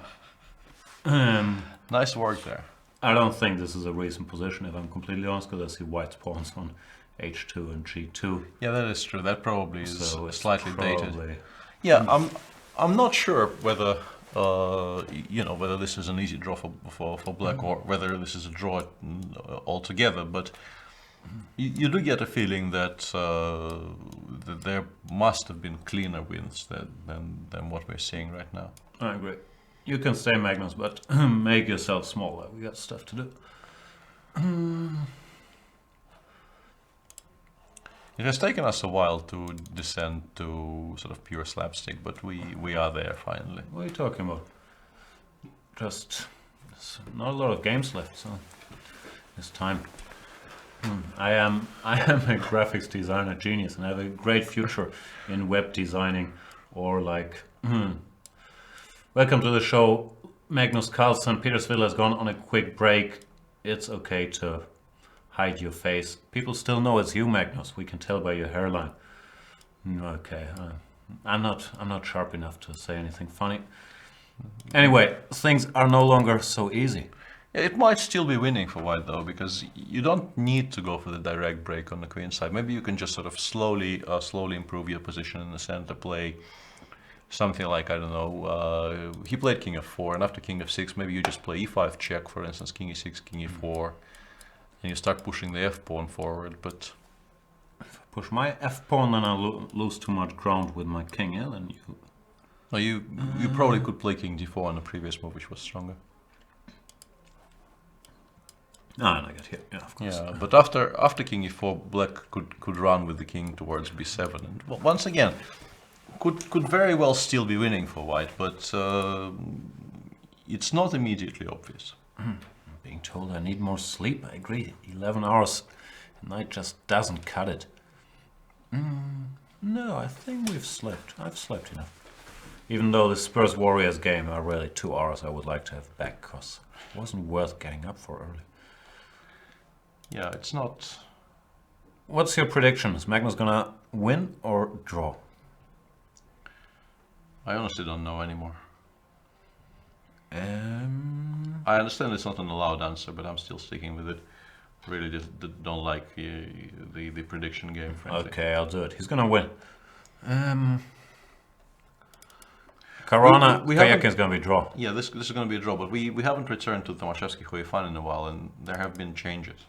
nice work there. I don't think this is a recent position, if I'm completely honest, because I see white pawns on h2 and g2. Yeah, that is true. That probably is slightly dated. Yeah, I'm not sure whether whether this is an easy draw for black or whether this is a draw altogether. But you do get a feeling that there must have been cleaner wins than what we're seeing right now. I agree. You can stay, Magnus, but make yourself smaller. We got stuff to do. It has taken us a while to descend to sort of pure slapstick, but we are there finally. What are you talking about? Just not a lot of games left, so it's time. I am a graphics designer genius, and I have a great future in web designing or like Welcome to the show, Magnus Carlsen. Peter Svidler has gone on a quick break. It's okay to hide your face. People still know it's you, Magnus. We can tell by your hairline. Okay, I'm not sharp enough to say anything funny. Anyway, things are no longer so easy. Yeah, it might still be winning for white though, because you don't need to go for the direct break on the queen side. Maybe you can just sort of slowly improve your position in the center, play something like, I don't know, he played king f4, and after king f6, maybe you just play e5 check, for instance, king e6, king e4, and you start pushing the f pawn forward. But if I push my f pawn, then I'll lose too much ground with my king. Yeah, then you. No, you probably could play king d4 on the previous move, which was stronger. Ah, and I got hit. Yeah, of course. Yeah, but after king e4, black could run with the king towards b7, and well, once again, could very well still be winning for white, but it's not immediately obvious. I'm being told I need more sleep. I agree. 11 hours a night just doesn't cut it. No, I think we've slept. I've slept enough. Even though the Spurs Warriors game are really 2 hours, I would like to have back, because it wasn't worth getting up for early. Yeah, it's not. What's your prediction? Is Magnus gonna win or draw? I honestly don't know anymore. I understand it's not an allowed answer, but I'm still sticking with it. Really just don't like the prediction game, frankly. Okay, I'll do it. He's gonna win. Caruana Kayakin is gonna be a draw. Yeah, this is gonna be a draw, but we haven't returned to Tomaszewski Hoifan in a while, and there have been changes.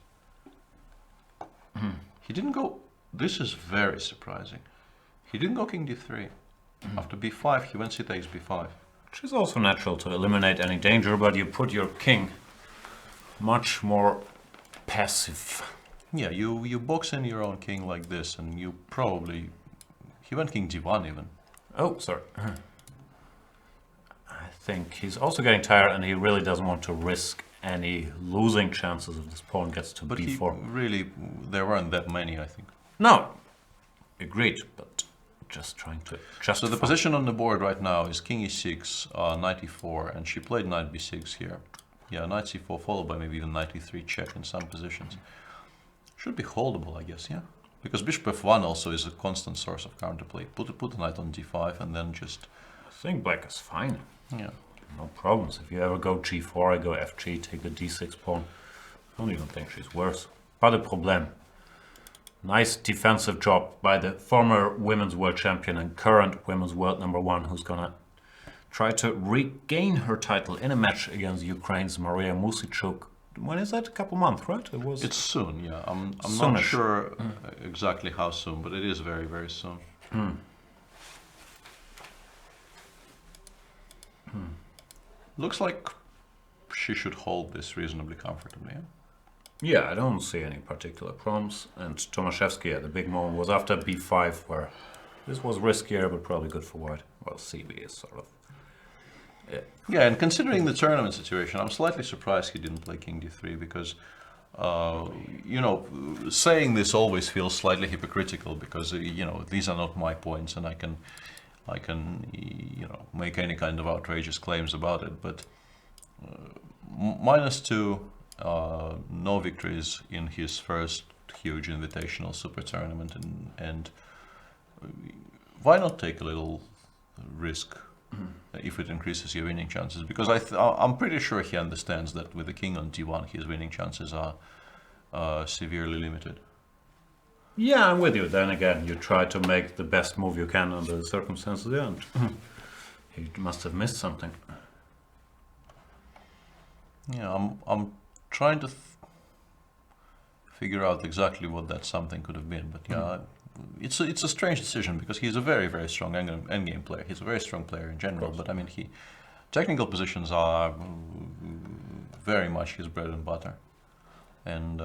He didn't go. This is very surprising. He didn't go king d3. After b5, he went c takes b5. Which is also natural to eliminate any danger, but you put your king much more passive. Yeah, you box in your own king like this, and you probably. He went king d1 even. Oh, sorry. I think he's also getting tired, and he really doesn't want to risk any losing chances if this pawn gets to b4. Really, there weren't that many, I think. No, agreed, but just trying to justify. So the position on the board right now is king e6, knight e4, and she played knight b6 here. Yeah, knight c4 followed by maybe even knight e3 check in some positions. Should be holdable, I guess, yeah? Because bishop f1 also is a constant source of counterplay. Put the knight on d5 and then just... I think black is fine. Yeah. No problems. If you ever go g4, I go fg, take the d6 pawn. I don't even think she's worse. Pas de problème. Nice defensive job by the former women's world champion and current women's world #1, who's gonna try to regain her title in a match against Ukraine's Maria Musichuk. When is that? A couple months, right? It's soon, yeah. I'm not sure exactly how soon, but it is very, very soon. Looks like she should hold this reasonably comfortably. Yeah? Yeah, I don't see any particular problems. And Tomaszewski, the big moment was after b5, where this was riskier, but probably good for white. Well, cb is sort of... Yeah, and considering the tournament situation, I'm slightly surprised he didn't play king d3, because, you know, saying this always feels slightly hypocritical, because, you know, these are not my points, and I can, you know, make any kind of outrageous claims about it. But -2, no victories in his first huge invitational super tournament, and why not take a little risk if it increases your winning chances? Because I'm pretty sure he understands that with the king on d1, his winning chances are severely limited. Yeah, I'm with you. Then again, you try to make the best move you can under the circumstances, and he must have missed something. Yeah, I'm trying to figure out exactly what that something could have been, but yeah, it's a strange decision, because he's a very, very strong endgame player. He's a very strong player in general, but I mean, technical positions are very much his bread and butter, and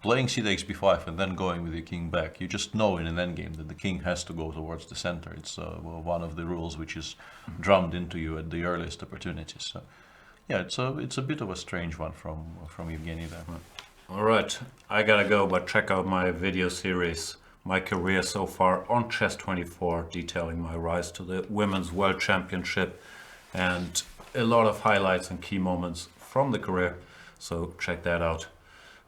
playing c takes b5 and then going with your king back, you just know in an endgame that the king has to go towards the center. It's one of the rules which is drummed into you at the earliest opportunities. So, yeah, it's a bit of a strange one from Evgeny there. All right, I gotta go, but check out my video series, my career so far on Chess24, detailing my rise to the Women's World Championship and a lot of highlights and key moments from the career. So check that out.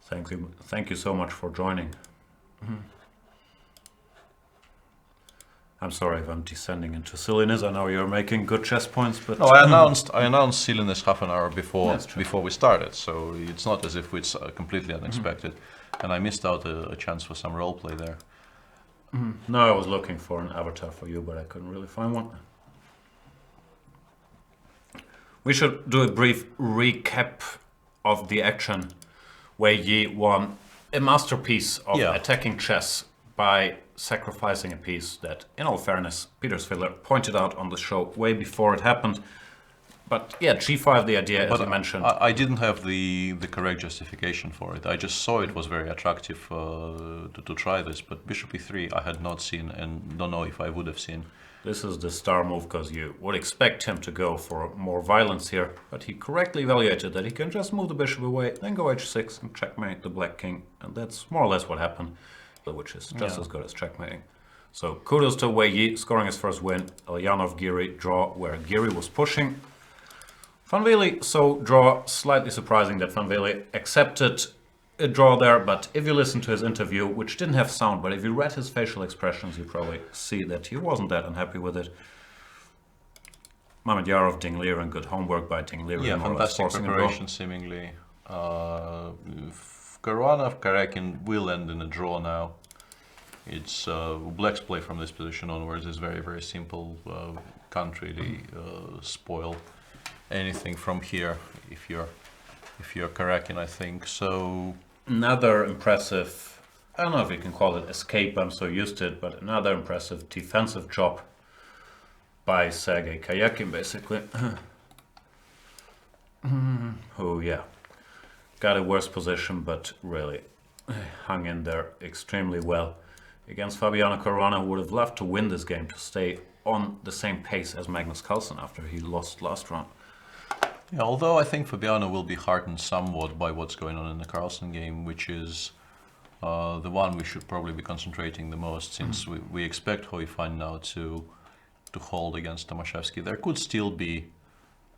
Thank you so much for joining. I'm sorry if I'm descending into silliness. I know you're making good chess points, but No, I announced silliness half an hour before we started, so it's not as if it's completely unexpected. And I missed out a chance for some role play there. No, I was looking for an avatar for you, but I couldn't really find one. We should do a brief recap of the action where Yi won a masterpiece of attacking chess by sacrificing a piece that, in all fairness, Peter Svidler pointed out on the show way before it happened. But yeah, g5, the idea, as you mentioned. I didn't have the correct justification for it. I just saw it was very attractive to try this, but bishop e3 I had not seen and don't know if I would have seen. This is the star move because you would expect him to go for more violence here, but he correctly evaluated that he can just move the bishop away, then go h6 and checkmate the black king, and that's more or less what happened, which is just as good as checkmating. So kudos to Wei Yi scoring his first win. Ulyanov Giri draw where Giri was pushing. Van Vele, so draw, slightly surprising that Van Vele accepted a draw there, but if you listen to his interview, which didn't have sound, but if you read his facial expressions, you probably see that he wasn't that unhappy with it. Mamedyarov, Ding Liren, good homework by Ding Liren. Yeah, fantastic preparation seemingly. Karanov, Karakin will end in a draw now. It's Black's play from this position onwards is very, very simple. Can't really spoil anything from here if you're Karakin, I think. So another impressive, I don't know if you can call it escape, I'm so used to it, but another impressive defensive job by Sergei Karjakin, basically. Who, yeah, got a worse position, but really hung in there extremely well against Fabiano Caruana, who would have loved to win this game to stay on the same pace as Magnus Carlsen after he lost last round. Yeah, although I think Fabiano will be heartened somewhat by what's going on in the Carlsen game, which is the one we should probably be concentrating the most, since we expect Hoifan now to hold against Tomaszewski. There could still be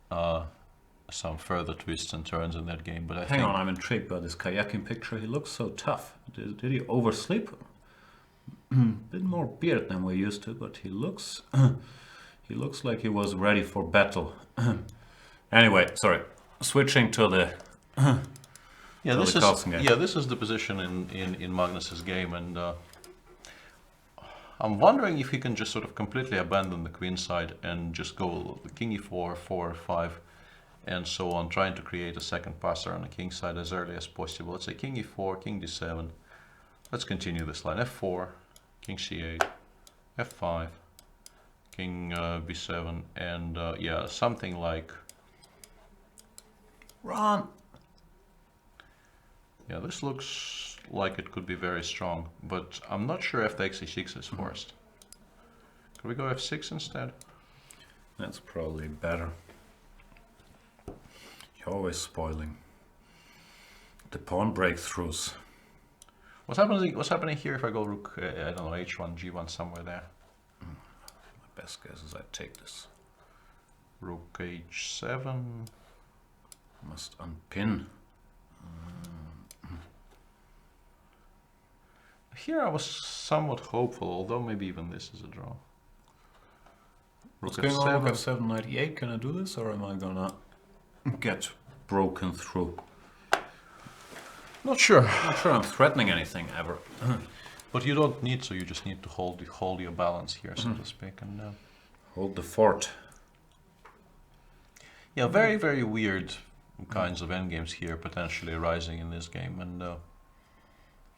some further twists and turns in that game, but Hang on, I'm intrigued by this Karjakin picture. He looks so tough. Did he oversleep? Bit more beard than we're used to, but he looks like he was ready for battle. Anyway, sorry. Switching to the this is the position in Magnus's game, and I'm wondering if he can just sort of completely abandon the queen side and just go king e4, 4, 5, and so on, trying to create a second passer on the king side as early as possible. Let's say king e4, king d7. Let's continue this line. f4, king c8, f5, king b7, and yeah, something like run. Yeah, this looks like it could be very strong, but I'm not sure if the xe6 is forced. Could we go f6 instead? That's probably better. You're always spoiling the pawn breakthroughs. What's happening here if I go rook, I don't know, h1, g1, somewhere there? My best guess is I take this. Rook h7. Must unpin. Here I was somewhat hopeful, although maybe even this is a draw. Rook f7. Rook f7, knight e8. Can I do this, or am I gonna get broken through? Not sure. Not sure I'm threatening anything ever. But you don't need to. You just need to hold your balance here, so to speak, and hold the fort. Yeah, very, very weird kinds of endgames here potentially arising in this game, and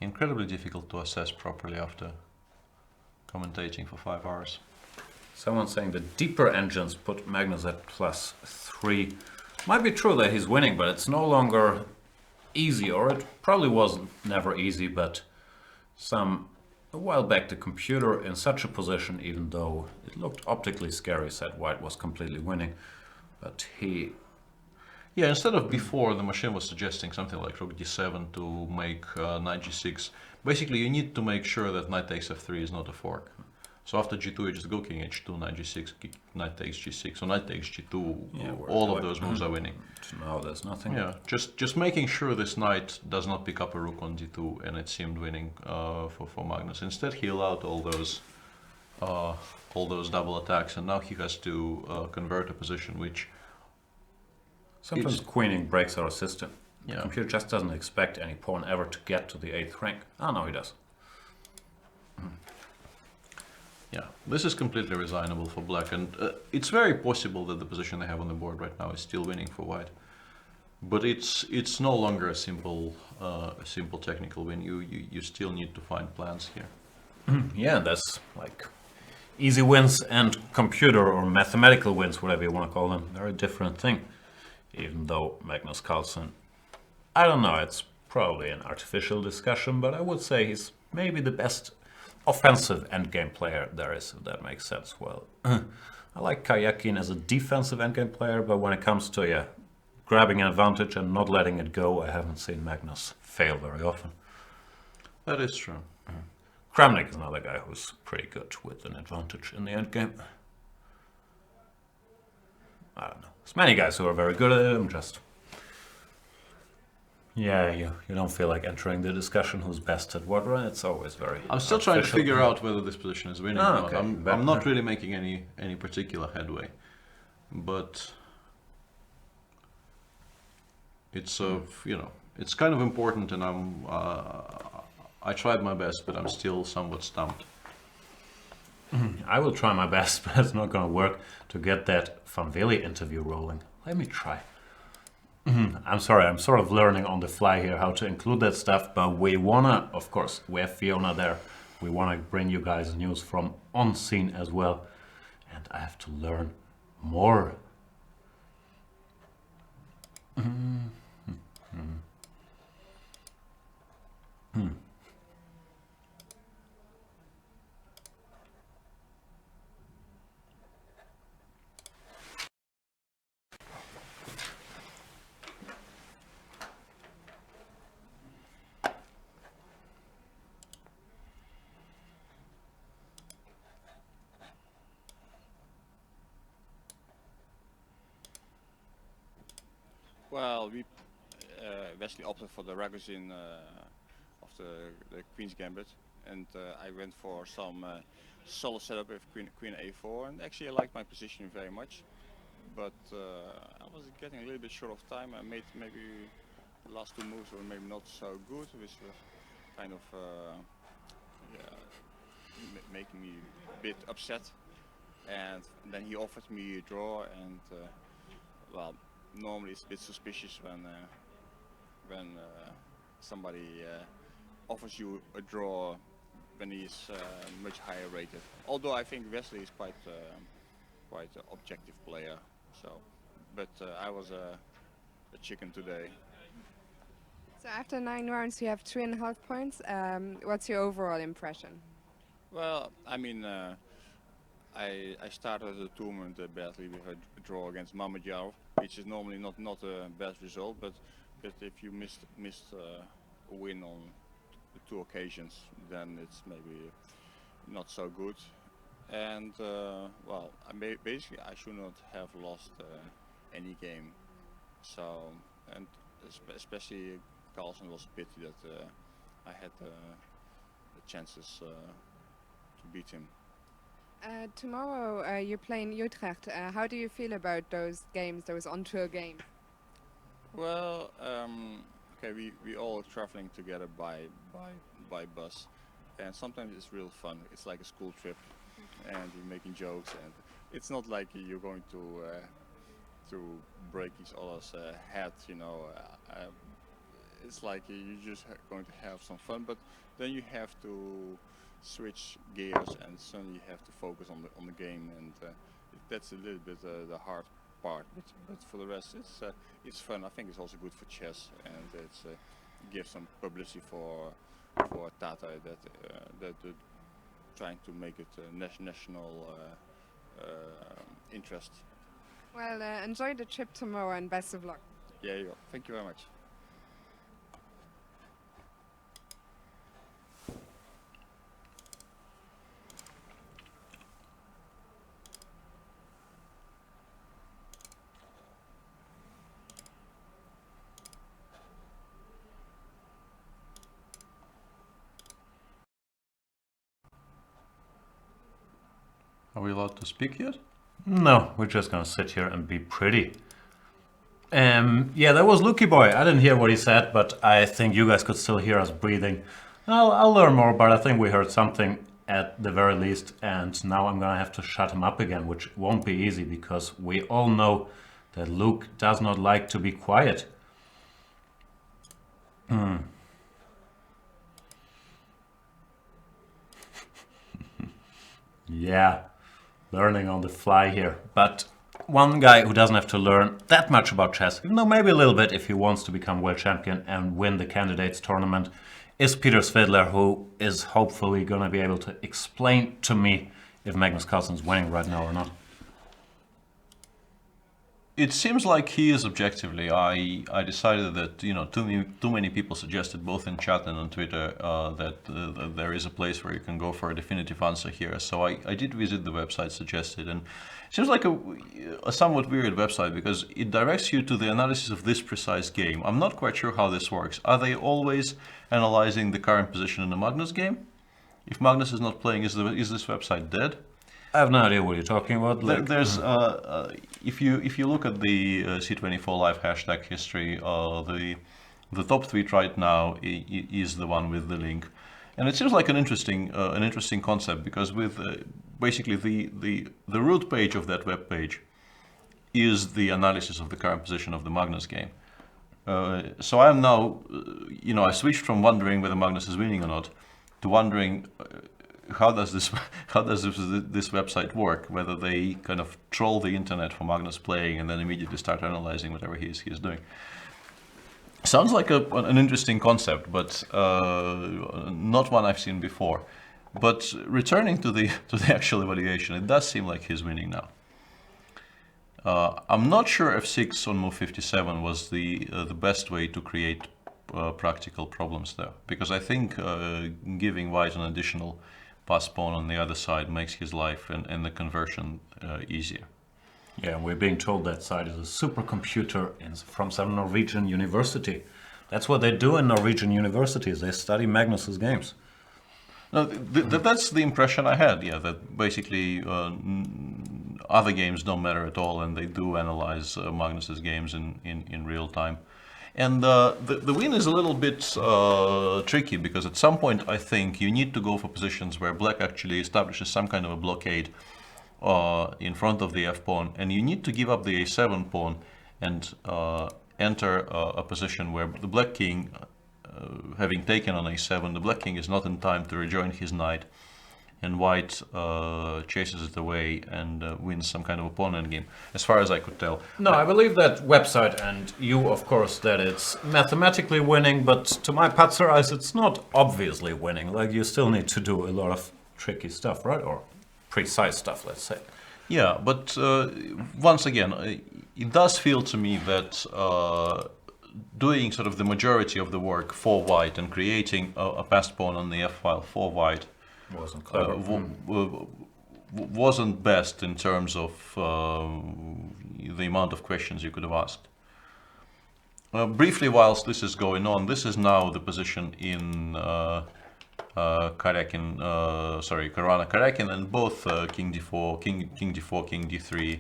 incredibly difficult to assess properly after commentating for 5 hours. Someone saying the deeper engines put Magnus at +3. Might be true that he's winning, but it's no longer easy, or it probably was never easy, but a while back the computer in such a position, even though it looked optically scary, said White was completely winning, but he Yeah, instead of before, the machine was suggesting something like rook d7 to make knight g6. Basically, you need to make sure that knight takes f3 is not a fork. So after g2, you just go king h2, knight g6, knight takes g6, or knight takes g2. Yeah, all of those moves are winning. No, there's nothing. Yeah, just making sure this knight does not pick up a rook on d2, and it seemed winning for Magnus. Instead, he allowed all those double attacks, and now he has to convert a position which. Sometimes queening breaks our system. Yeah. The computer just doesn't expect any pawn ever to get to the 8th rank. Ah, no, he does. Yeah, this is completely resignable for black, and it's very possible that the position they have on the board right now is still winning for white. But it's no longer a simple technical win. You still need to find plans here. Yeah, that's like easy wins and computer or mathematical wins, whatever you want to call them. They're a different thing. Even though Magnus Carlsen, I don't know, it's probably an artificial discussion, but I would say he's maybe the best offensive endgame player there is, if that makes sense. Well, I like Karjakin as a defensive endgame player, but when it comes to grabbing an advantage and not letting it go, I haven't seen Magnus fail very often. That is true. Kramnik is another guy who's pretty good with an advantage in the endgame. I don't know. There's many guys who are very good at it. I'm just... Yeah, you don't feel like entering the discussion who's best at what, right? It's always very... I'm still trying to figure out whether this position is winning or not. Okay. I'm not really making any particular headway. But... It's, it's kind of important, and I tried my best, but I'm still somewhat stumped. I will try my best, but it's not going to work to get that Van Vele interview rolling. Let me try. I'm sorry, I'm sort of learning on the fly here how to include that stuff, but we wanna, of course, we have Fiona there. We wanna bring you guys news from on scene as well. And I have to learn more. Well, Wesley opted for the Ragozin of the Queen's Gambit, and I went for some solid setup with Queen A4, and actually I liked my position very much, but I was getting a little bit short of time. I made maybe the last two moves were maybe not so good, which was kind of making me a bit upset. And then he offered me a draw, and well, normally it's a bit suspicious when somebody offers you a draw when he's much higher rated. Although I think Wesley is quite an objective player. So, but I was a chicken today. So after 9 rounds, you have 3.5 points. What's your overall impression? Well, I mean, I started the tournament badly with a draw against Mamadjarov, which is normally not a bad result, but if you missed a win on the 2 occasions, then it's maybe not so good. And well, basically I should not have lost any game. So, and especially Carlsen was a pity that I had the chances to beat him. Tomorrow you're playing Utrecht. How do you feel about those games, those on-tour games? Well, okay, we all traveling together by bus, and sometimes it's real fun. It's like a school trip, and you're making jokes, and it's not like you're going to break each other's head, you know. It's like you're just going to have some fun, but then you have to switch gears, and suddenly you have to focus on the game, and that's a little bit the hard part. But for the rest, it's fun. I think it's also good for chess, and it gives some publicity for Tata that trying to make it a national interest. Well, enjoy the trip tomorrow and best of luck. Yeah, you go. Thank you very much. Are we allowed to speak yet? No, we're just gonna sit here and be pretty. Yeah, that was Lukey Boy. I didn't hear what he said, but I think you guys could still hear us breathing. I'll learn more, but I think we heard something at the very least, and now I'm gonna have to shut him up again, which won't be easy because we all know that Luke does not like to be quiet. Yeah, learning on the fly here. But one guy who doesn't have to learn that much about chess, even though maybe a little bit if he wants to become world champion and win the candidates tournament, is Peter Svidler, who is hopefully going to be able to explain to me if Magnus Carlsen's winning right now or not. It seems like he is objectively. I decided that too many people suggested both in chat and on Twitter that there is a place where you can go for a definitive answer here. So I did visit the website suggested, and it seems like a somewhat weird website because it directs you to the analysis of this precise game. I'm not quite sure how this works. Are they always analyzing the current position in the Magnus game? If Magnus is not playing, is this website dead? I have no idea what you're talking about. There's if you look at the C24 Live hashtag history, the top tweet right now is the one with the link, and it seems like an interesting concept because with basically the root page of that web page is the analysis of the current position of the Magnus game. So I am now, I switched from wondering whether Magnus is winning or not to wondering. How does this website work? Whether they kind of troll the internet for Magnus playing and then immediately start analyzing whatever he is doing. Sounds like an interesting concept, but not one I've seen before. But returning to the actual evaluation, it does seem like he's winning now. I'm not sure f6 on move 57 was the best way to create practical problems there, because I think giving white an additional pass pawn on the other side makes his life and the conversion easier. Yeah, we're being told that side is a supercomputer from some Norwegian university. That's what they do in Norwegian universities. They study Magnus's games. No, that's the impression I had. Yeah, that basically other games don't matter at all, and they do analyze Magnus's games in real time. And the win is a little bit tricky because at some point I think you need to go for positions where black actually establishes some kind of a blockade in front of the f-pawn, and you need to give up the a7 pawn and enter a position where the black king, having taken on a7, the black king is not in time to rejoin his knight, and white chases it away and wins some kind of a pawn endgame, as far as I could tell. No, I believe that website and you, of course, that it's mathematically winning, but to my Patzer eyes, it's not obviously winning. Like, you still need to do a lot of tricky stuff, right? Or precise stuff, let's say. Yeah, but once again, it does feel to me that doing sort of the majority of the work for white and creating a passed pawn on the f-file for white Wasn't clever. Wasn't best in terms of the amount of questions you could have asked. Briefly, whilst this is going on, this is now the position in Caruana Karakin, and both king d4, king d4, king d3,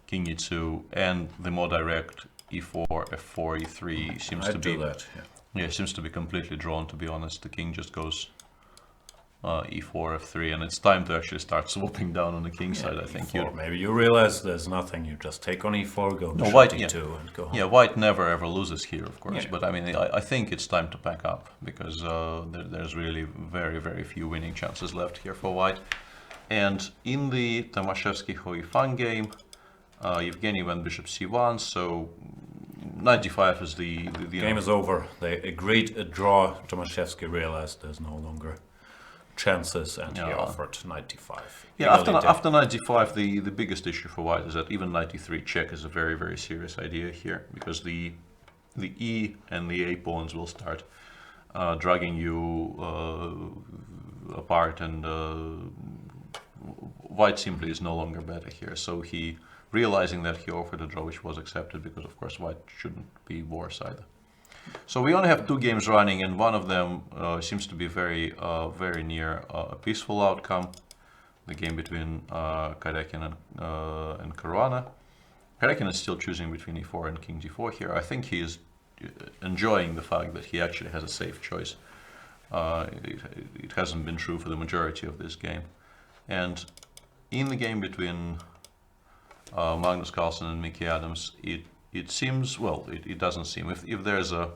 king e2, and the more direct e4, f4, e3 seems to be that. Yeah, seems to be completely drawn. To be honest, the king just goes e4, f3, and it's time to actually start swooping down on the king side. I think E4. Maybe you realize there's nothing. You just take on e4, go to white, e2, and go home. Yeah, white never ever loses here, of course. Yeah. But I mean, I think it's time to pack up because there's really very, very few winning chances left here for white. And in the Tomaszewski-Hoi Fan game, Evgeny went bishop c1, so knight d5 is the Game is over. They agreed a draw. Tomaszewski realized there's no longer chances, and he offered knight d5. Yeah, after knight d5, the biggest issue for white is that even knight d3 check is a very, very serious idea here, because the the E and the A pawns will start dragging you apart, and white simply is no longer better here. So he, realizing that, he offered a draw, which was accepted because of course white shouldn't be worse either. So we only have 2 games running, and one of them seems to be very near a peaceful outcome. The game between Karekin and Caruana. Karekin is still choosing between e4 and king g4 here. I think he is enjoying the fact that he actually has a safe choice. It hasn't been true for the majority of this game. And in the game between Magnus Carlsen and Mickey Adams, it seems, well, it doesn't seem. If there's a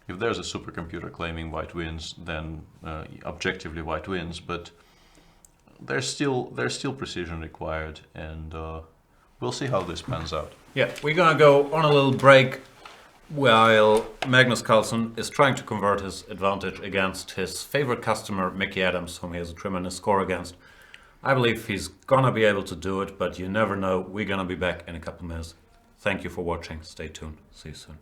supercomputer claiming white wins, then objectively white wins. But there's still precision required, and we'll see how this pans out. Yeah, we're gonna go on a little break while Magnus Carlsen is trying to convert his advantage against his favorite customer, Mickey Adams, whom he has a tremendous score against. I believe he's gonna be able to do it, but you never know. We're gonna be back in a couple minutes. Thank you for watching. Stay tuned. See you soon.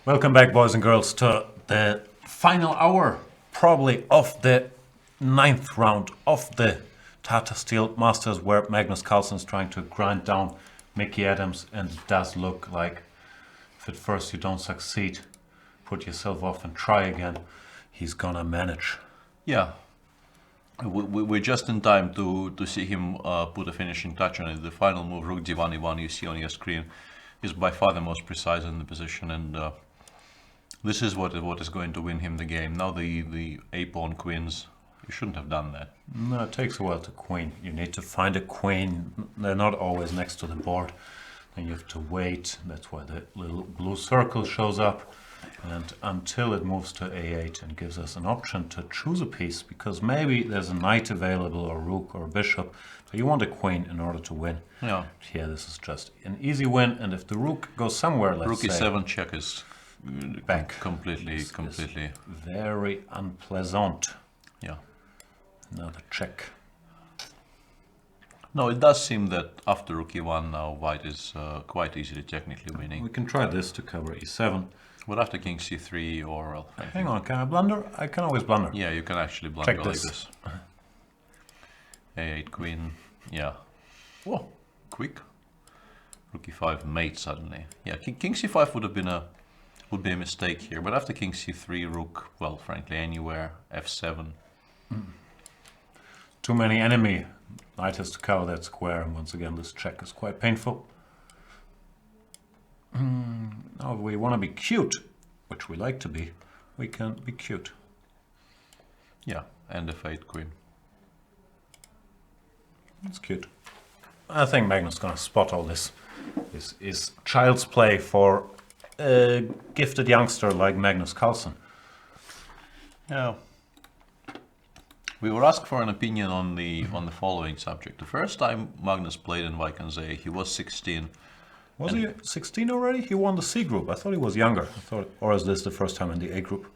Welcome back, boys and girls, to the final hour, probably of the 9th round of the Tata Steel Masters, where Magnus Carlsen is trying to grind down Mickey Adams, and it does look like if at first you don't succeed, put yourself off and try again, he's gonna manage. Yeah. We're just in time to see him put a finishing touch on it. The final move, Rook D1 E1, you see on your screen, is by far the most precise in the position, and this is what is going to win him the game. Now the A-pawn queens, you shouldn't have done that. No, it takes a while to queen. You need to find a queen. They're not always next to the board. Then you have to wait. That's why the little blue circle shows up. And until it moves to A8 and gives us an option to choose a piece, because maybe there's a knight available or rook or bishop, but you want a queen in order to win. Yeah. Here this is just an easy win, and if the rook goes somewhere, let's Rook say... E7 check is back. completely. Very unpleasant. Yeah. Another check. No, it does seem that after Rook E1 now White is quite easily technically winning. We can try this to cover E7. But after King C3 or... Well, Hang on, can I blunder? I can always blunder. yeah, you can actually blunder Check like this. this. A8 queen, yeah. Whoa, quick. Rook E5 mate suddenly. Yeah, King C5 would be a mistake here, but after King C3, Rook, well, frankly, anywhere, F7. Too many enemy. Knight has to cover that square, and once again this check is quite painful. Now if we want to be cute, which we like to be, we can be cute. Yeah, and F8 queen. It's cute. I think Magnus is gonna spot all this. This is child's play for a gifted youngster like Magnus Carlsen. Yeah. We were asked for an opinion on the following subject. The first time Magnus played in Vikensee, he was 16. Was he 16 already? He won the C group. I thought he was younger. Or is this the first time in the A group?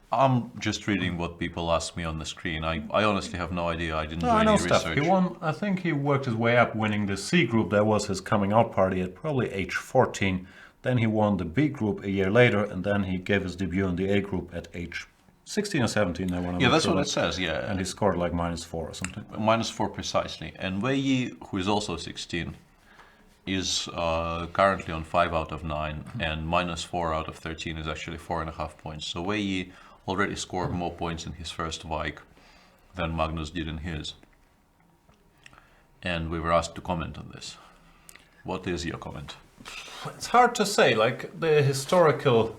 I'm just reading what people ask me on the screen. I honestly have no idea. I didn't do I any know stuff. research. He won. I think he worked his way up, winning the C group. That was his coming out party at probably age 14. Then he won the B group a year later, and then he gave his debut in the A group at age 16 or 17. Yeah, that's what it says. Yeah, And he scored like -4 or something. -4 precisely. And Wei Yi, who is also 16, is currently on 5 out of 9, and -4 out of 13 is actually 4.5 points. So Wei Yi already scored more points in his first Vik than Magnus did in his. And we were asked to comment on this. What is your comment? It's hard to say. Like the historical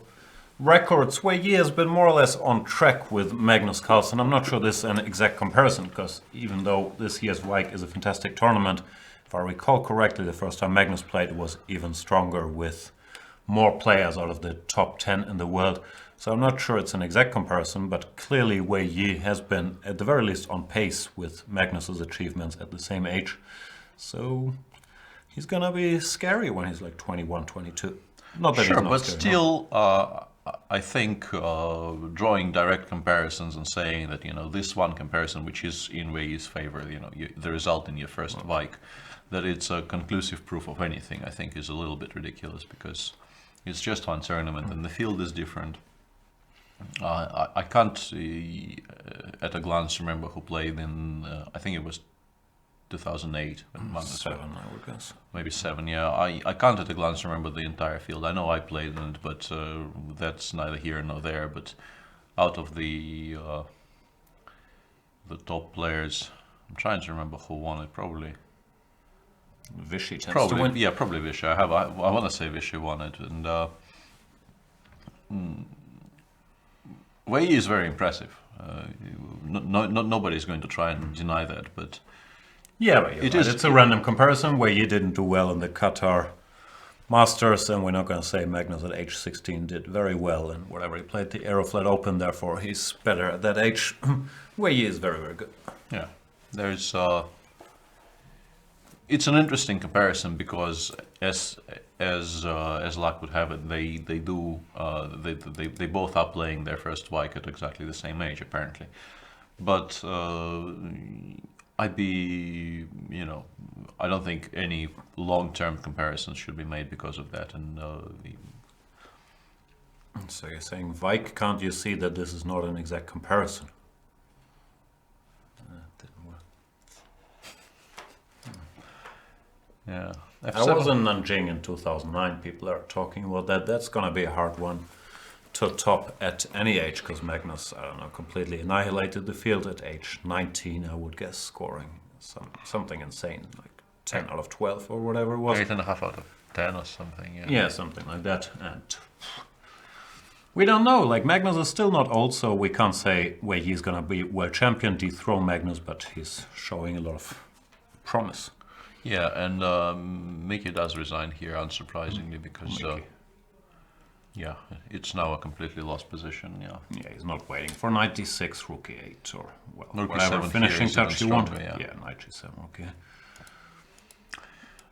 records, Wei Yi has been more or less on track with Magnus Carlsen. I'm not sure this is an exact comparison, because even though this year's Vik is a fantastic tournament, if I recall correctly, the first time Magnus played was even stronger with more players out of the top 10 in the world. So I'm not sure it's an exact comparison, but clearly Wei Yi has been at the very least on pace with Magnus's achievements at the same age. So he's gonna be scary when he's like 21, 22. Not that Sure, he's not but scary, still, I think drawing direct comparisons and saying that, you know, this one comparison, which is in Wei Yi's favor, you know, the result in your first Vik, that it's a conclusive proof of anything, I think is a little bit ridiculous, because it's just one tournament and the field is different. I can't at a glance remember who played in, I think it was 2008. When Magnus 7, I would guess. Maybe 7, yeah. I can't at a glance remember the entire field. I know I played in it, but that's neither here nor there. But out of the top players, I'm trying to remember who won it. Probably Vichy tends to Probably, win. yeah, probably Vichy. I want to say Vichy won it, and Wei Yi is very impressive. Nobody's going to try and deny that, but Yeah, but It right. is- It's a random comparison where you didn't do well in the Qatar Masters, and we're not going to say Magnus at age 16 did very well in whatever he played the Aeroflot Open, therefore he's better at that age. Where he is very, very good. yeah, there's it's an interesting comparison because as luck would have it, they both are playing their first Vik at exactly the same age apparently, but I'd be, you know, I don't think any long-term comparisons should be made because of that, and So you're saying, Vike, can't you see that this is not an exact comparison? Didn't work. Yeah. I was in Nanjing in 2009. People are talking about that. That's going to be a hard one to top at any age, because Magnus, I don't know, completely annihilated the field at age 19, I would guess, scoring something insane, like 10 out of 12 or whatever it was. 8.5 out of 10 or something. Yeah. Yeah, something like that. And we don't know. Like, Magnus is still not old, so we can't say where he's going to be world champion, dethrone Magnus, but he's showing a lot of promise. Yeah, and Mickey does resign here, unsurprisingly, because yeah, it's now a completely lost position. Yeah. Yeah, he's not waiting for 96 rookie 8 or Rookie whatever 7 finishing here is even touch you want. stronger, yeah. 97 rookie.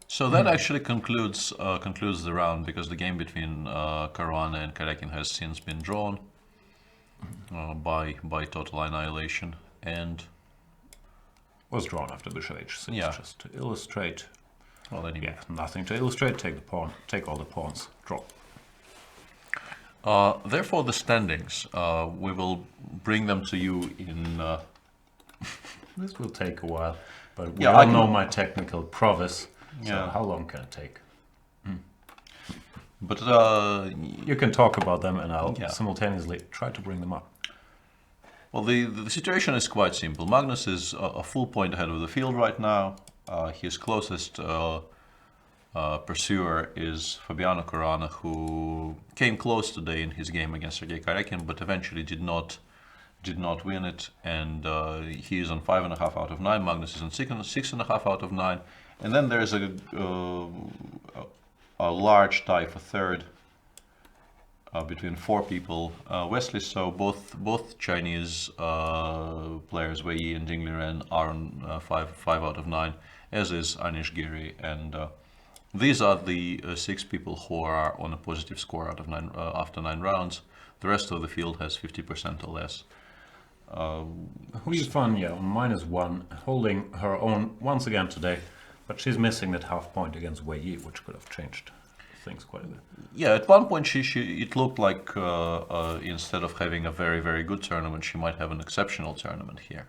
So that actually concludes the round, because the game between Caruana and Karjakin has since been drawn by total annihilation, and Was drawn after bishop h6, Yeah. just to illustrate. well, anyway. Yeah, nothing to illustrate. Take the pawn, take all the pawns, draw. Therefore, the standings, we will bring them to you in. This will take a while, but we Yeah, all I can- know my technical prowess. So Yeah. how long can it take? But You can talk about them, and I'll Yeah. simultaneously try to bring them up. well, the situation is quite simple. Magnus is a full point ahead of the field right now. His closest pursuer is Fabiano Caruana, who came close today in his game against Sergei Karjakin, but eventually did not win it. And he is on 5.5 out of 9. Magnus is on 6.5 out of 9. And then there's a large tie for third between 4 people. Wesley, so both Chinese players, Wei Yi and Jing Liren, are on 5 out of 9, as is Anish Giri. And these are the 6 people who are on a positive score out of 9 after 9 rounds. The rest of the field has 50% or less. Hui Fan, yeah, on -1, holding her own once again today, but she's missing that half point against Wei Yi, which could have changed things quite a bit. Yeah, at one point it looked like instead of having a very, very good tournament, she might have an exceptional tournament here.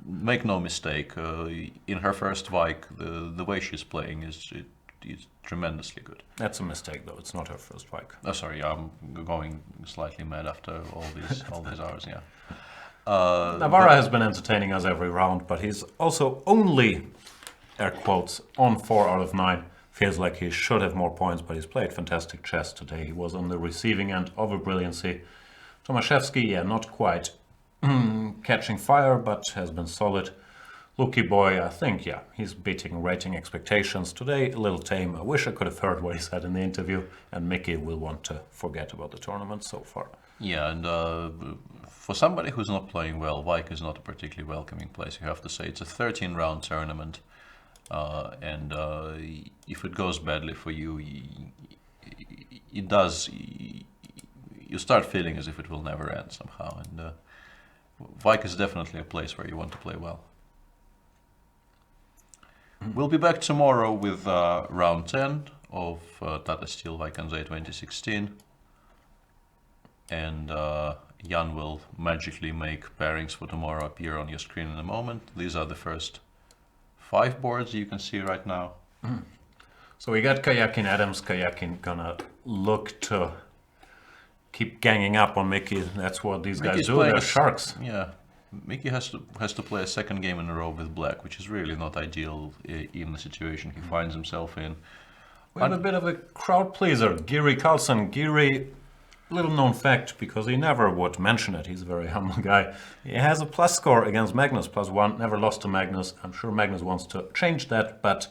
Make no mistake, in her first Vike, the way she's playing is tremendously good. That's a mistake, though. It's not her first Vike. Oh, sorry, I'm going slightly mad after all these hours. Yeah. Navarra has been entertaining us every round, but he's also only, air quotes, on 4 out of 9. Feels like he should have more points, but he's played fantastic chess today. He was on the receiving end of a brilliancy. Tomaszewski, yeah, not quite catching fire, but has been solid. Lucky Boy, I think, yeah, he's beating rating expectations. Today, a little tame. I wish I could have heard what he said in the interview, and Mickey will want to forget about the tournament so far. Yeah, and for somebody who's not playing well, Vike is not a particularly welcoming place, you have to say. It's a 13-round tournament, and if it goes badly for you, it does. You start feeling as if it will never end somehow, and Vike is definitely a place where you want to play well. We'll be back tomorrow with round 10 of Tata Steel Vaikanzai 2016. And Jan will magically make pairings for tomorrow appear on your screen in a moment. These are the first 5 boards you can see right now. So we got Karjakin, Adams. Karjakin gonna look to keep ganging up on Mickey. That's what these guys do. They're sharks. Yeah, Mickey has to play a second game in a row with black, which is really not ideal in the situation he finds himself in. We have a bit of a crowd pleaser. Giri Carlson. Giri, little known fact, because he never would mention it. He's a very humble guy. He has a plus score against Magnus, +1. Never lost to Magnus. I'm sure Magnus wants to change that, but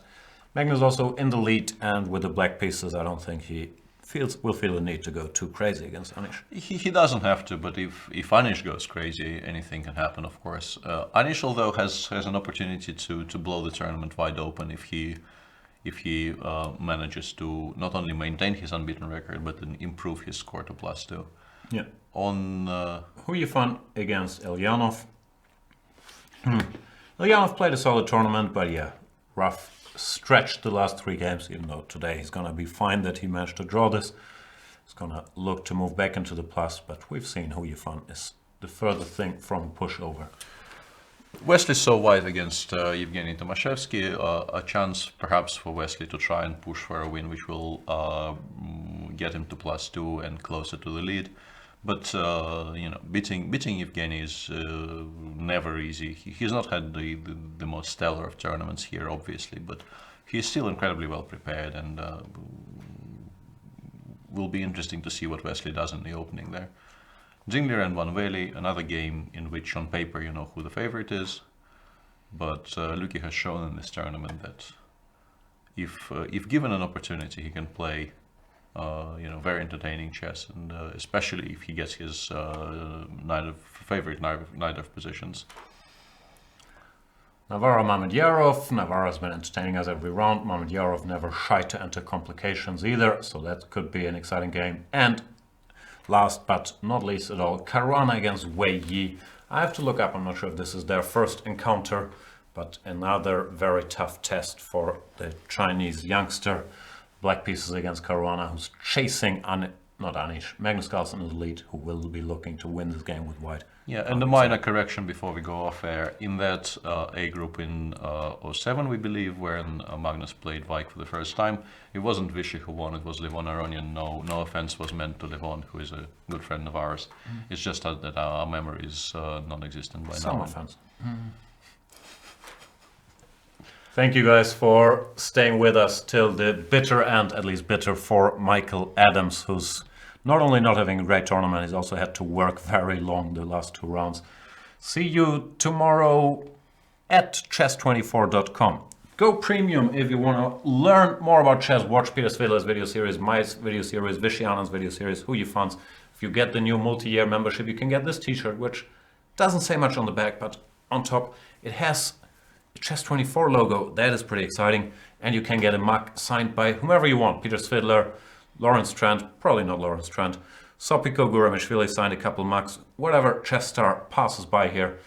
Magnus also in the lead, and with the black pieces, I don't think he will feel the need to go too crazy against Anish. He doesn't have to, but if Anish goes crazy, anything can happen, of course. Anish, although, has an opportunity to blow the tournament wide open if he manages to not only maintain his unbeaten record, but then improve his score to +2. Yeah. On Hui Fan against Elyanov. Elyanov played a solid tournament, but yeah, rough stretched the last 3 games, even though today he's gonna be fine that he managed to draw this. is going to look to move back into the plus, but we've seen Hu Yifan is the further thing from pushover. Wesley so white against Evgeny Tomaszewski, a chance perhaps for Wesley to try and push for a win, which will get him to +2 and closer to the lead. But you know, beating Evgeny is never easy. He's not had the most stellar of tournaments here, obviously, but he's still incredibly well prepared, and will be interesting to see what Wesley does in the opening there. Dzingler and Van Veli, another game in which on paper you know who the favorite is, but Luki has shown in this tournament that if given an opportunity, he can play you know, very entertaining chess, and especially if he gets his favorite knight of positions. Navarro Mamedyarov. Navarro's been entertaining us every round. Mamedyarov never shy to enter complications either, so that could be an exciting game. And last but not least at all, Caruana against Wei Yi. I have to look up, I'm not sure if this is their first encounter, but another very tough test for the Chinese youngster. Black pieces against Caruana, who's chasing Magnus Carlsen in the lead, who will be looking to win this game with white. Yeah, and a minor correction before we go off air. In that A group in 07, we believe, when Magnus played Vike for the first time, it wasn't Vichy who won, it was Levon Aronian. No offense was meant to Levon, who is a good friend of ours. It's just that our memory is non-existent by now. Some offense. Thank you guys for staying with us till the bitter end, at least bitter for Michael Adams, who's not only not having a great tournament, he's also had to work very long the last 2 rounds. See you tomorrow at chess24.com. Go premium if you want to learn more about chess. Watch Peter Svidler's video series, my video series, Vishy Anand's video series, Hu Yifan's. If you get the new multi-year membership, you can get this t-shirt, which doesn't say much on the back, but on top it has a Chess24 logo. That is pretty exciting. And you can get a mug signed by whomever you want. Peter Svidler, Lawrence Trent, probably not Lawrence Trent, Sopiko Guramishvili signed a couple mugs. Whatever chess star passes by here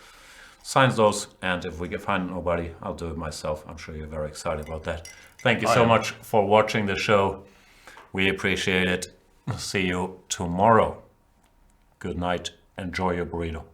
signs those, and if we can find nobody, I'll do it myself. I'm sure you're very excited about that. Thank you so much for watching the show. We appreciate it. See you tomorrow. Good night. Enjoy your burrito.